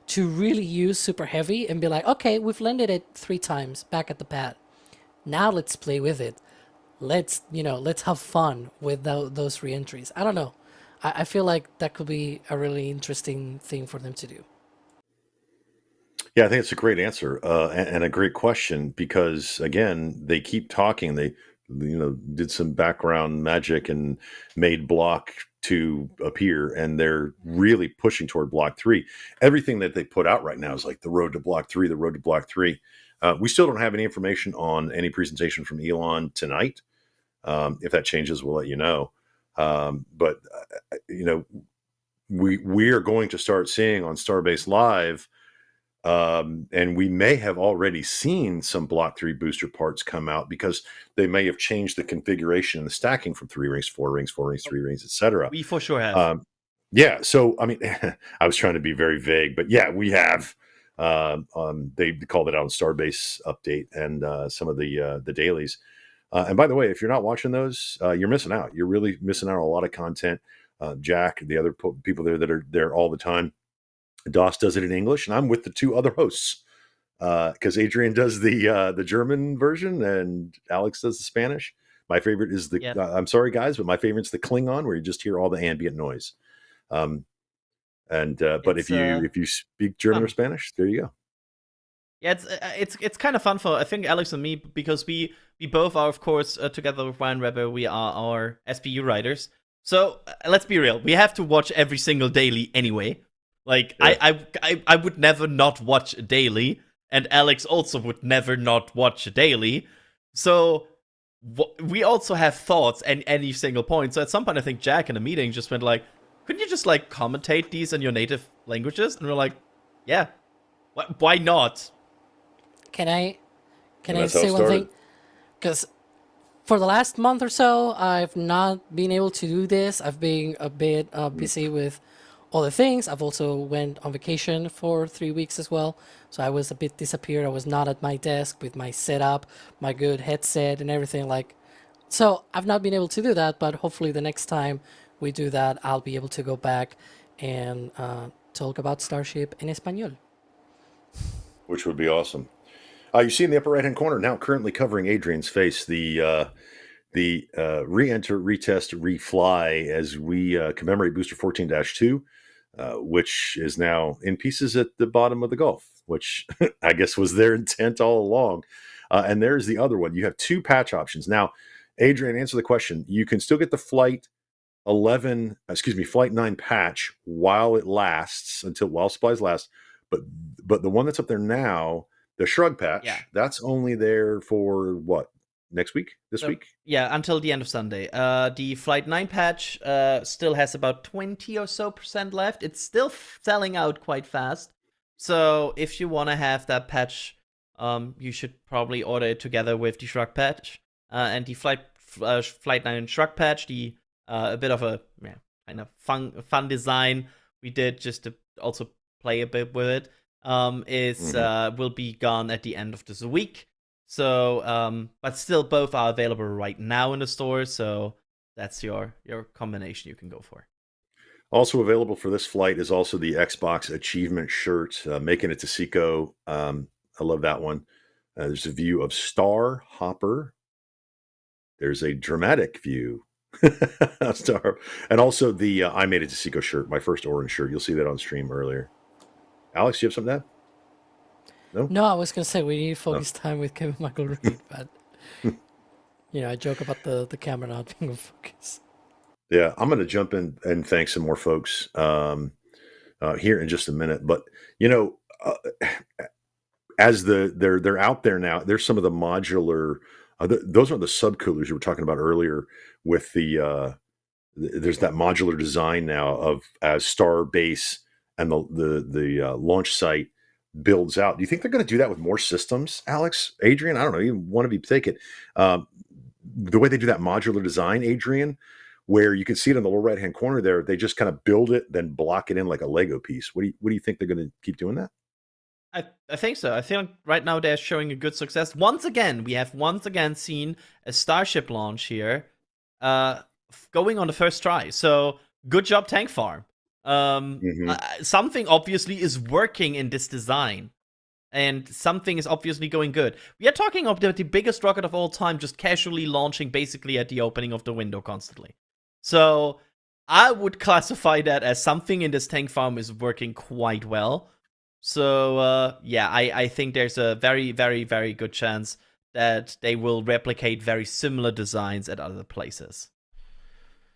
to really use Super Heavy and be like, okay, we've landed it 3 times back at the pad. Now let's play with it. Let's have fun with those re-entries. I don't know. I feel like that could be a really interesting thing for them to do. Yeah, I think it's a great answer and a great question, because again, they keep talking. They, did some background magic and made Block 2 appear, and they're really pushing toward Block 3. Everything that they put out right now is like the road to Block 3, the road to Block 3. We still don't have any information on any presentation from Elon tonight. If that changes, we'll let you know. But we are going to start seeing on Starbase Live, and we may have already seen some Block 3 booster parts come out, because they may have changed the configuration and the stacking from 3 rings, 4 rings, 4 rings, 3 rings, etc. We for sure have. Yeah. So, I mean, I was trying to be very vague, but yeah, we have. They called it out on Starbase update and some of the dailies. And by the way, if you're not watching those, you're missing out. You're really missing out on a lot of content. Jack, the other people there that are there all the time. Doss does it in English, and I'm with the 2 other hosts, because Adrian does the German version and Alex does the Spanish. My favorite is the I'm sorry guys, but my favorite's the Klingon, where you just hear all the ambient noise. But if you speak German or Spanish, there you go. Yeah, it's kind of fun for, I think, Alex and me, because we both are, of course, together with Ryan Weber, we are our SPU writers. So let's be real, we have to watch every single daily anyway. Like, yeah. I would never not watch a daily, and Alex also would never not watch a daily. So we also have thoughts and any single point. So at some point, I think Jack in a meeting just went like, couldn't you just like commentate these in your native languages? And we're like, yeah, why not? Can I say one thing? Because for the last month or so, I've not been able to do this. I've been a bit busy with other things. I've also went on vacation for 3 weeks as well. So I was a bit disappeared. I was not at my desk with my setup, my good headset and everything. So I've not been able to do that, but hopefully the next time we do that, I'll be able to go back and talk about Starship in Espanol. Which would be awesome. You see in the upper right-hand corner, now currently covering Adrian's face, the re-enter, retest, refly as we commemorate Booster 14-2, which is now in pieces at the bottom of the Gulf, which I guess was their intent all along. And there's the other one. You have 2 patch options. Now, Adrian, answer the question. You can still get the Flight 9 patch while it lasts, while supplies last. But the one that's up there now, the Shrug patch, that's only there for what? Next week? This week? Yeah, until the end of Sunday. The Flight 9 patch still has about 20% or so left. It's still selling out quite fast. So if you want to have that patch, you should probably order it together with the Shrug patch. And the Flight Flight 9 shrug patch, the a bit of a kind of fun design we did just to also play a bit with it. Will be gone at the end of this week. So, but still, both are available right now in the store. So that's your combination you can go for. Also available for this flight is also the Xbox Achievement shirt, making it to SECO. I love that one. There's a view of Star Hopper. There's a dramatic view of Star, and also the I made it to SECO shirt, my first orange shirt. You'll see that on stream earlier. Alex, you have something to add? No, I was gonna say we need to focus time with Kevin Michael Reed, but I joke about the camera not being in focus. Yeah, I'm going to jump in and thank some more folks here in just a minute. But as they're out there now, there's some of the modular. Those are the subcoolers you were talking about earlier. With there's that modular design now of as Starbase and the launch site builds out. Do you think they're going to do that with more systems, Alex, Adrian? I don't know. You want to be take it the way they do that modular design, Adrian, where you can see it in the lower right hand corner there. They just kind of build it, then block it in like a Lego piece. What do you think they're going to keep doing that? I think so. I think right now they're showing a good success. Once again, we have seen a Starship launch here, going on the first try. So good job, Tank Farm. Something obviously is working in this design, and something is obviously going good. We are talking about the biggest rocket of all time, just casually launching basically at the opening of the window constantly. So I would classify that as something in this Tank Farm is working quite well. So I think there's a very, very, very good chance that they will replicate very similar designs at other places.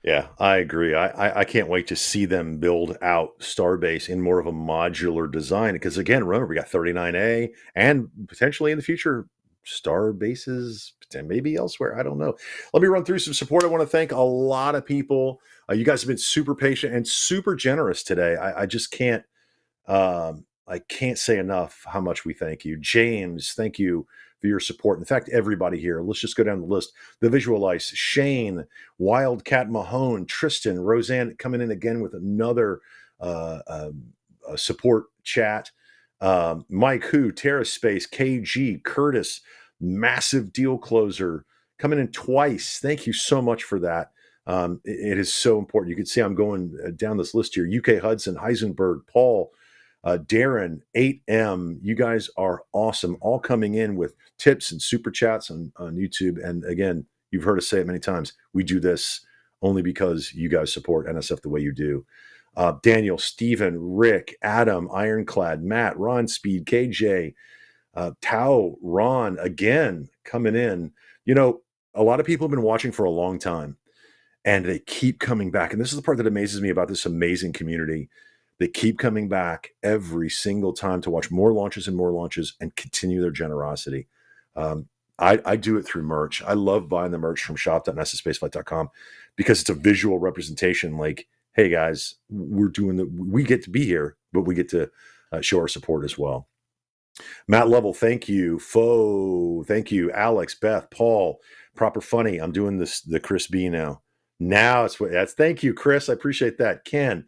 Yeah, I agree. I can't wait to see them build out Starbase in more of a modular design. Because again, remember, we got 39A and potentially in the future, Starbases, maybe elsewhere. I don't know. Let me run through some support. I want to thank a lot of people. You guys have been super patient and super generous today. I just can't. I can't say enough how much we thank you. James, thank you for your support. In fact, everybody here, let's just go down the list. The Visualize, Shane, Wildcat Mahone, Tristan, Roseanne coming in again with another support chat. Mike Hu, TerraSpace, KG, Curtis, Massive Deal Closer, coming in twice. Thank you so much for that. It is so important. You can see I'm going down this list here. UK Hudson, Heisenberg, Paul, Darren, 8M, you guys are awesome. All coming in with tips and super chats on YouTube. And again, you've heard us say it many times. We do this only because you guys support NSF the way you do. Daniel, Steven, Rick, Adam, Ironclad, Matt, Ron Speed, KJ, Tao, Ron, again, coming in. A lot of people have been watching for a long time, and they keep coming back. And this is the part that amazes me about this amazing community. They keep coming back every single time to watch more launches and continue their generosity. I do it through merch. I love buying the merch from shop.nasaspaceflight.com because it's a visual representation. Like, hey guys, we get to be here, but we get to show our support as well. Matt Lovell, thank you. Foe, thank you. Alex, Beth, Paul, Proper Funny. I'm doing the Chris B now. Thank you, Chris. I appreciate that. Ken.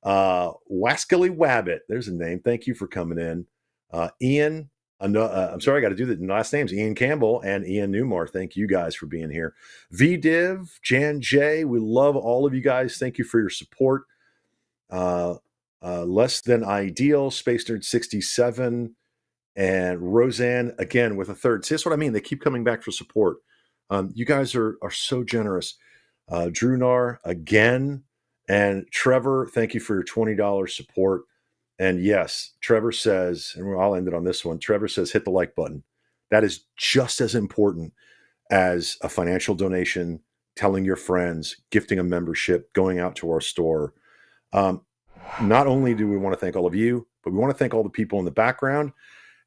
Wascally Wabbit, there's a name. Thank you for coming in. Ian, I'm sorry, I got to do the last names. Ian Campbell and Ian Newmar. Thank you guys for being here. VDiv, Jan J, we love all of you guys. Thank you for your support. Less Than Ideal, Space Nerd 67, and Roseanne again with a third. See, that's what I mean. They keep coming back for support. You guys are so generous. Drew Nar again. And Trevor, thank you for your $20 support. And yes, Trevor says, and I'll end it on this one. Trevor says, hit the like button. That is just as important as a financial donation, telling your friends, gifting a membership, going out to our store. Not only do we want to thank all of you, but we want to thank all the people in the background.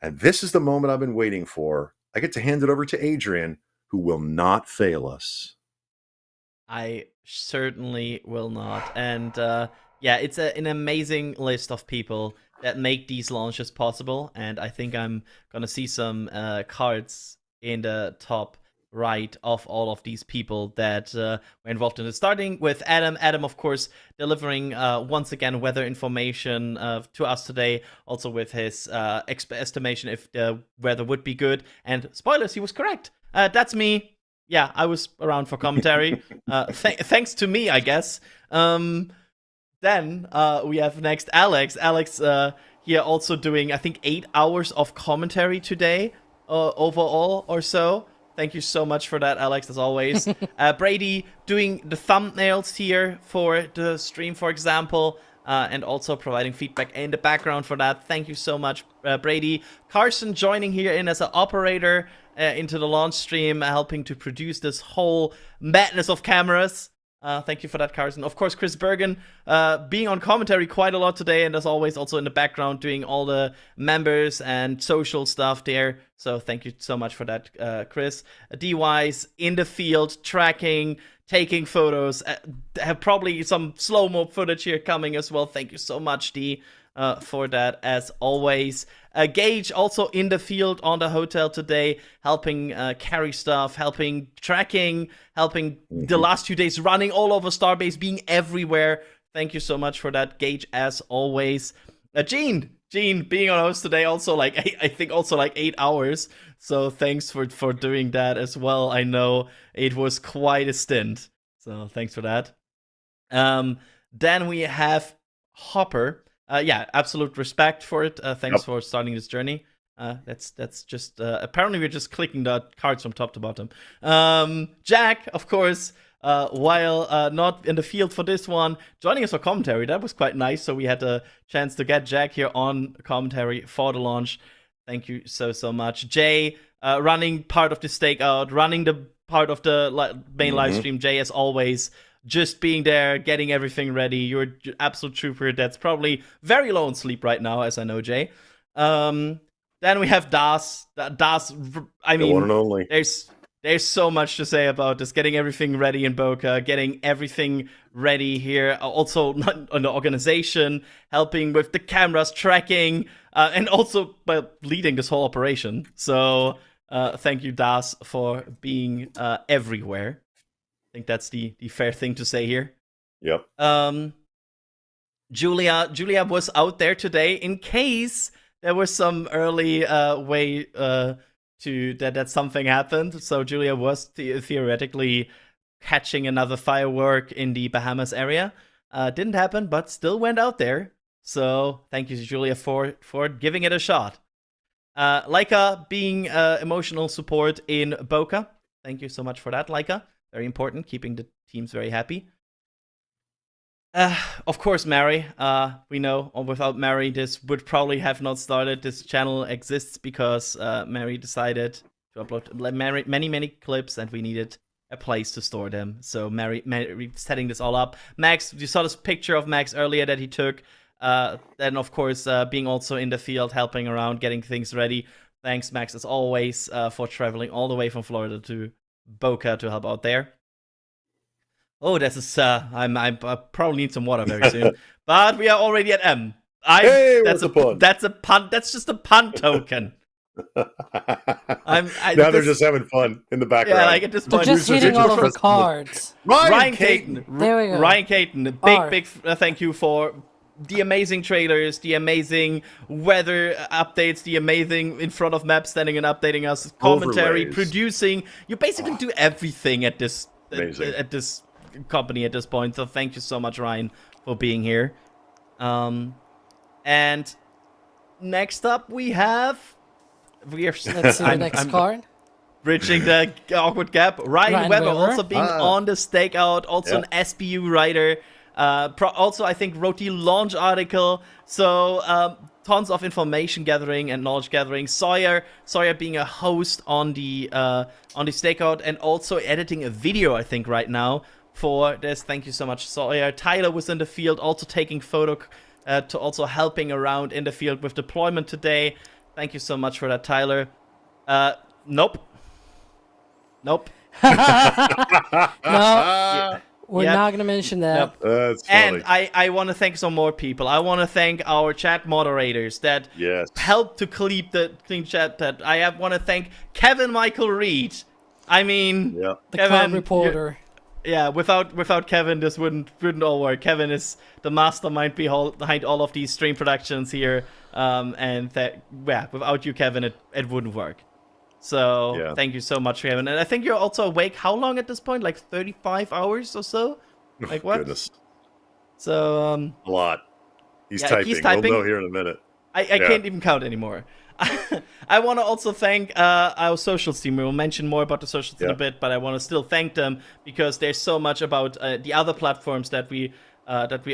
And this is the moment I've been waiting for. I get to hand it over to Adrian, who will not fail us. I certainly will not. And it's an amazing list of people that make these launches possible. And I think I'm going to see some cards in the top right of all of these people that were involved in it. Starting with Adam. Adam, of course, delivering once again weather information to us today, also with his estimation if the weather would be good. And spoilers, he was correct. That's me. Yeah, I was around for commentary. Thanks to me, I guess. Then we have next Alex. Alex here also doing, I think, 8 hours of commentary today overall or so. Thank you so much for that, Alex, as always. Brady doing the thumbnails here for the stream, for example, and also providing feedback in the background for that. Thank you so much, Brady. Carson joining here in as an operator into the launch stream, helping to produce this whole madness of cameras. Thank you for that, Carson. Of course, Chris Bergen being on commentary quite a lot today, and as always, also in the background doing all the members and social stuff there. So thank you so much for that, Chris. D-Wise in the field, tracking, taking photos. Have probably some slow-mo footage here coming as well. Thank you so much, D, for that, as always. Gage also in the field on the hotel today, helping carry stuff, helping tracking, helping the last 2 days running all over Starbase, being everywhere. Thank you so much for that, Gage, as always. Gene being on host today, also I think also 8 hours. So thanks for doing that as well. I know it was quite a stint. So thanks for that. Then we have Hopper. Yeah, absolute respect for it. Thanks for starting this journey. That's just apparently we're just clicking the cards from top to bottom. Jack, of course, while not in the field for this one, joining us for commentary. That was quite nice. So we had a chance to get Jack here on commentary for the launch. Thank you so much. Jay, running part of the stakeout, running the part of the main live stream. Jay, as always, just being there, getting everything ready. You're an absolute trooper. That's probably very low on sleep right now, as I know, Jay. Then we have Das. Das, I mean, the one and only. There's so much to say about this. Getting everything ready in Boca, getting everything ready here. Also on the organization, helping with the cameras, tracking, and also leading this whole operation. So thank you, Das, for being everywhere. I think that's the fair thing to say here. Yep. Julia was out there today in case there was some early way that something happened. So Julia was theoretically catching another firework in the Bahamas area. Didn't happen, but still went out there. So thank you, Julia, for giving it a shot. Laika being emotional support in Boca. Thank you so much for that, Laika. Very important, keeping the teams very happy. Of course, Mary. We know without Mary, this would probably have not started. This channel exists because Mary decided to upload many clips, and we needed a place to store them. So Mary setting this all up. Max, you saw this picture of Max earlier that he took. Then, of course, being also in the field, helping around, getting things ready. Thanks, Max, as always, for traveling all the way from Florida to Boca to help out there. Oh, this is I probably need some water very soon. But we are already at M. That's a pun. That's a pun. That's just a pun token. Now they're just having fun in the background. Yeah, at this point, they're just hitting all over cards. Ryan Caton. There we go. Ryan Caton, big thank you for the amazing trailers, the amazing weather updates, the amazing in front of map standing and updating us, commentary, overlays. Producing. You basically do everything at this company at this point. So thank you so much, Ryan, for being here. And next up we have let's see the next card. Bridging the awkward gap. Ryan Weber also being on the stakeout, also an SBU writer. Also, I think wrote the launch article. So tons of information gathering and knowledge gathering. Sawyer being a host on the stakeout and also editing a video, I think, right now for this. Thank you so much, Sawyer. Tyler was in the field, also taking photo, to also helping around in the field with deployment today. Thank you so much for that, Tyler. Nope. No. We're not going to mention that. Nope. That's funny. And I want to thank some more people. I want to thank our chat moderators that helped to clean the chat. That I want to thank Kevin Michael Reed, I mean, The Kevin, crowd reporter. Yeah, without Kevin, this wouldn't all work. Kevin is the mastermind behind all of these stream productions here, and without you, Kevin, it wouldn't work. So thank you so much, Kevin. And I think you're also awake. How long at this point? Like 35 hours or so? Like what? Goodness. So a lot. He's yeah, typing. he's typing. We'll know here in a minute. I can't even count anymore. I want to also thank our socials team. We will mention more about the socials in a bit, but I want to still thank them because there's so much about the other platforms that we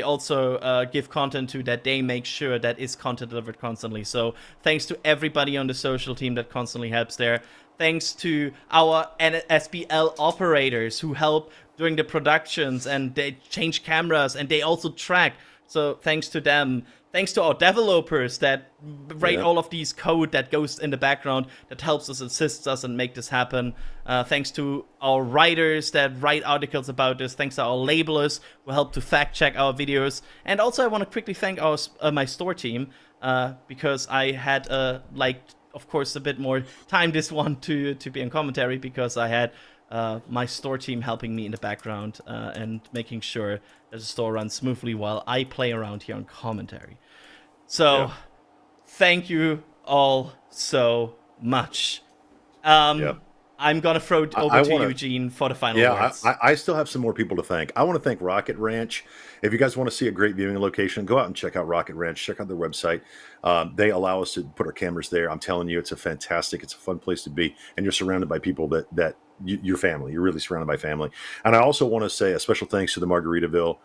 also give content to, that they make sure that is content delivered constantly. So thanks to everybody on the social team that constantly helps there. Thanks to our SPL operators who help during the productions, and they change cameras and they also track. So thanks to them. Thanks to our developers that write all of these code that goes in the background, that helps us, assists us, and make this happen. Thanks to our writers that write articles about this. Thanks to our labelers who help to fact check our videos. And also I want to quickly thank our my store team because I had of course a bit more time this one to be in commentary, because I had my store team helping me in the background and making sure that the store runs smoothly while I play around here on commentary. So, thank you all so much. I'm going to throw it over to Eugene for the final words. I still have some more people to thank. I want to thank Rocket Ranch. If you guys want to see a great viewing location, go out and check out Rocket Ranch. Check out their website. They allow us to put our cameras there. I'm telling you, it's a fun place to be. And you're surrounded by people that your family. You're really surrounded by family. And I also want to say a special thanks to the Margaritaville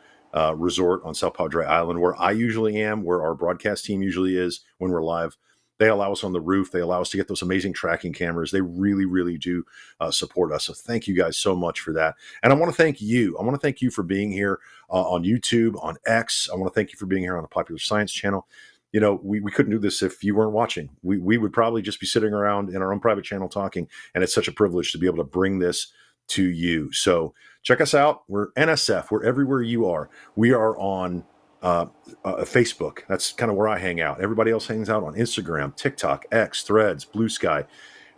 resort on South Padre Island, where I usually am, where our broadcast team usually is when we're live. They allow us on the roof. They allow us to get those amazing tracking cameras. They really, really do support us. So thank you guys so much for that. And I want to thank you. I want to thank you for being here on YouTube, on X. I want to thank you for being here on the Popular Science channel. You know, we couldn't do this if you weren't watching. We would probably just be sitting around in our own private channel talking. And it's such a privilege to be able to bring this to you. So check us out. We're NSF. We're everywhere you are. We are on Facebook. That's kind of where I hang out. Everybody else hangs out on Instagram, TikTok, X, Threads, Blue Sky.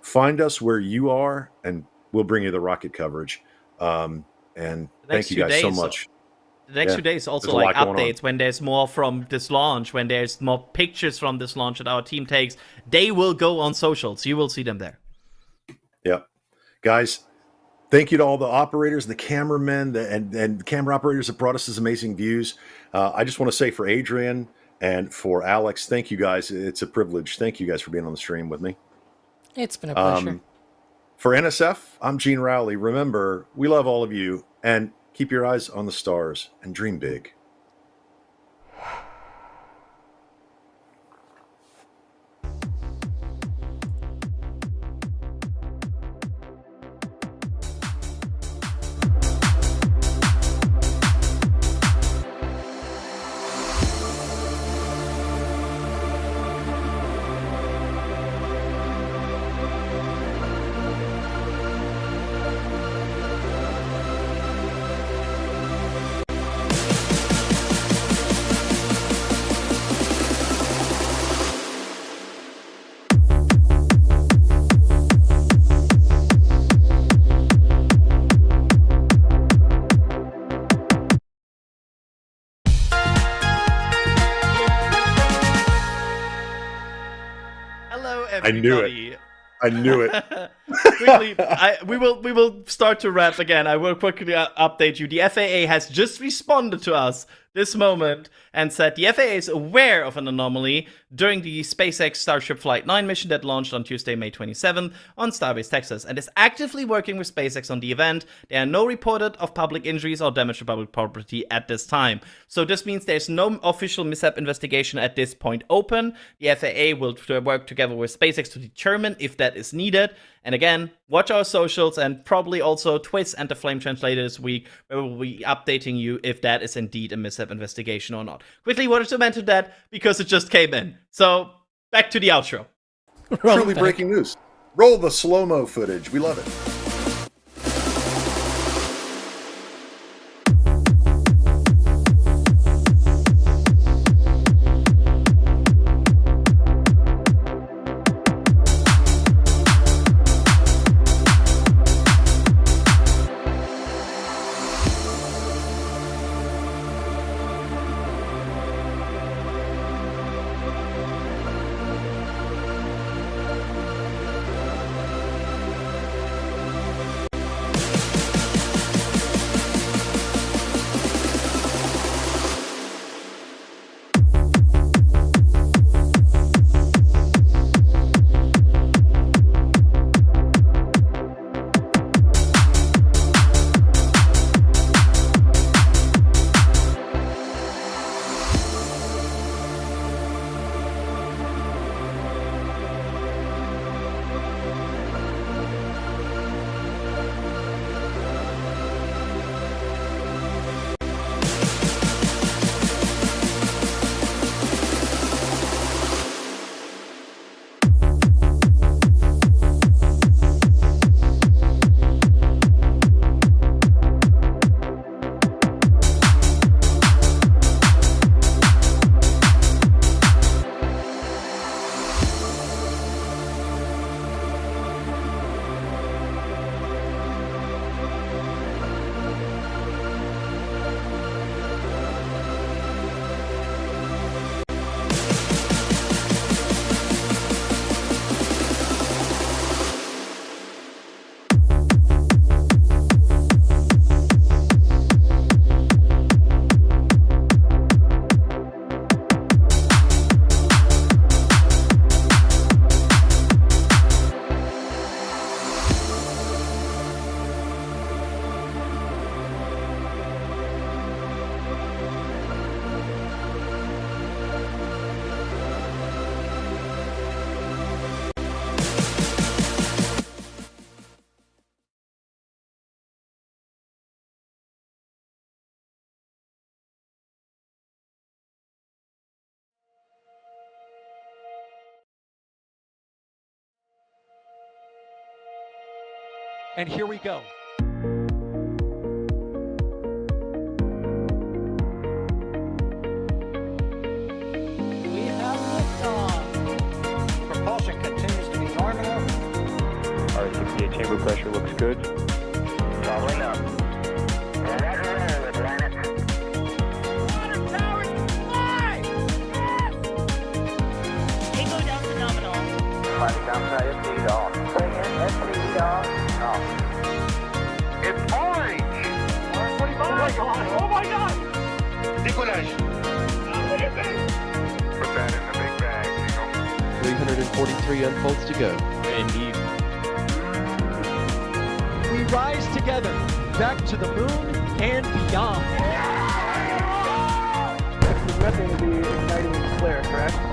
Find us where you are, and we'll bring you the rocket coverage. And thank you guys so much. The next 2 days also like updates when there's more from this launch, when there's more pictures from this launch that our team takes. They will go on socials. You will see them there. Yep. Guys, thank you to all the operators, the cameramen, and camera operators that brought us these amazing views. I just want to say for Adrian and for Alex, thank you guys. It's a privilege. Thank you guys for being on the stream with me. It's been a pleasure. For NSF, I'm Gene Rowley. Remember, we love all of you, and keep your eyes on the stars and dream big. Everybody. I knew it. Quickly, we will start to wrap again. I will quickly update you. The FAA has just responded to us this moment and said the FAA is aware of an anomaly during the SpaceX Starship Flight 9 mission that launched on Tuesday, May 27th on Starbase, Texas, and is actively working with SpaceX on the event. There are no reported of public injuries or damage to public property at this time. So this means there's no official mishap investigation at this point open. The FAA will work together with SpaceX to determine if that is needed. And again, watch our socials and probably also Twitch and the Flame Translator this week, where we'll be updating you if that is indeed a mishap investigation or not. Quickly wanted to mention that because it just came in. So back to the outro. Truly breaking news. Roll the slow-mo footage. We love it. And here we go. We have liftoff. Propulsion continues to be normal. R68 chamber pressure looks good. Following up. Roger, roll, Atlantic. Water towers fly! Yes! Echo down to nominal. Flight Comparative lead off. Bring in SPE off. Off. It's orange! 145! Oh my god! Oh my god! Décollage! Put that in the big bag, Eagle. 343 unfolds to go. Indeed. We rise together back to the moon and beyond. The methane will be igniting flare, correct?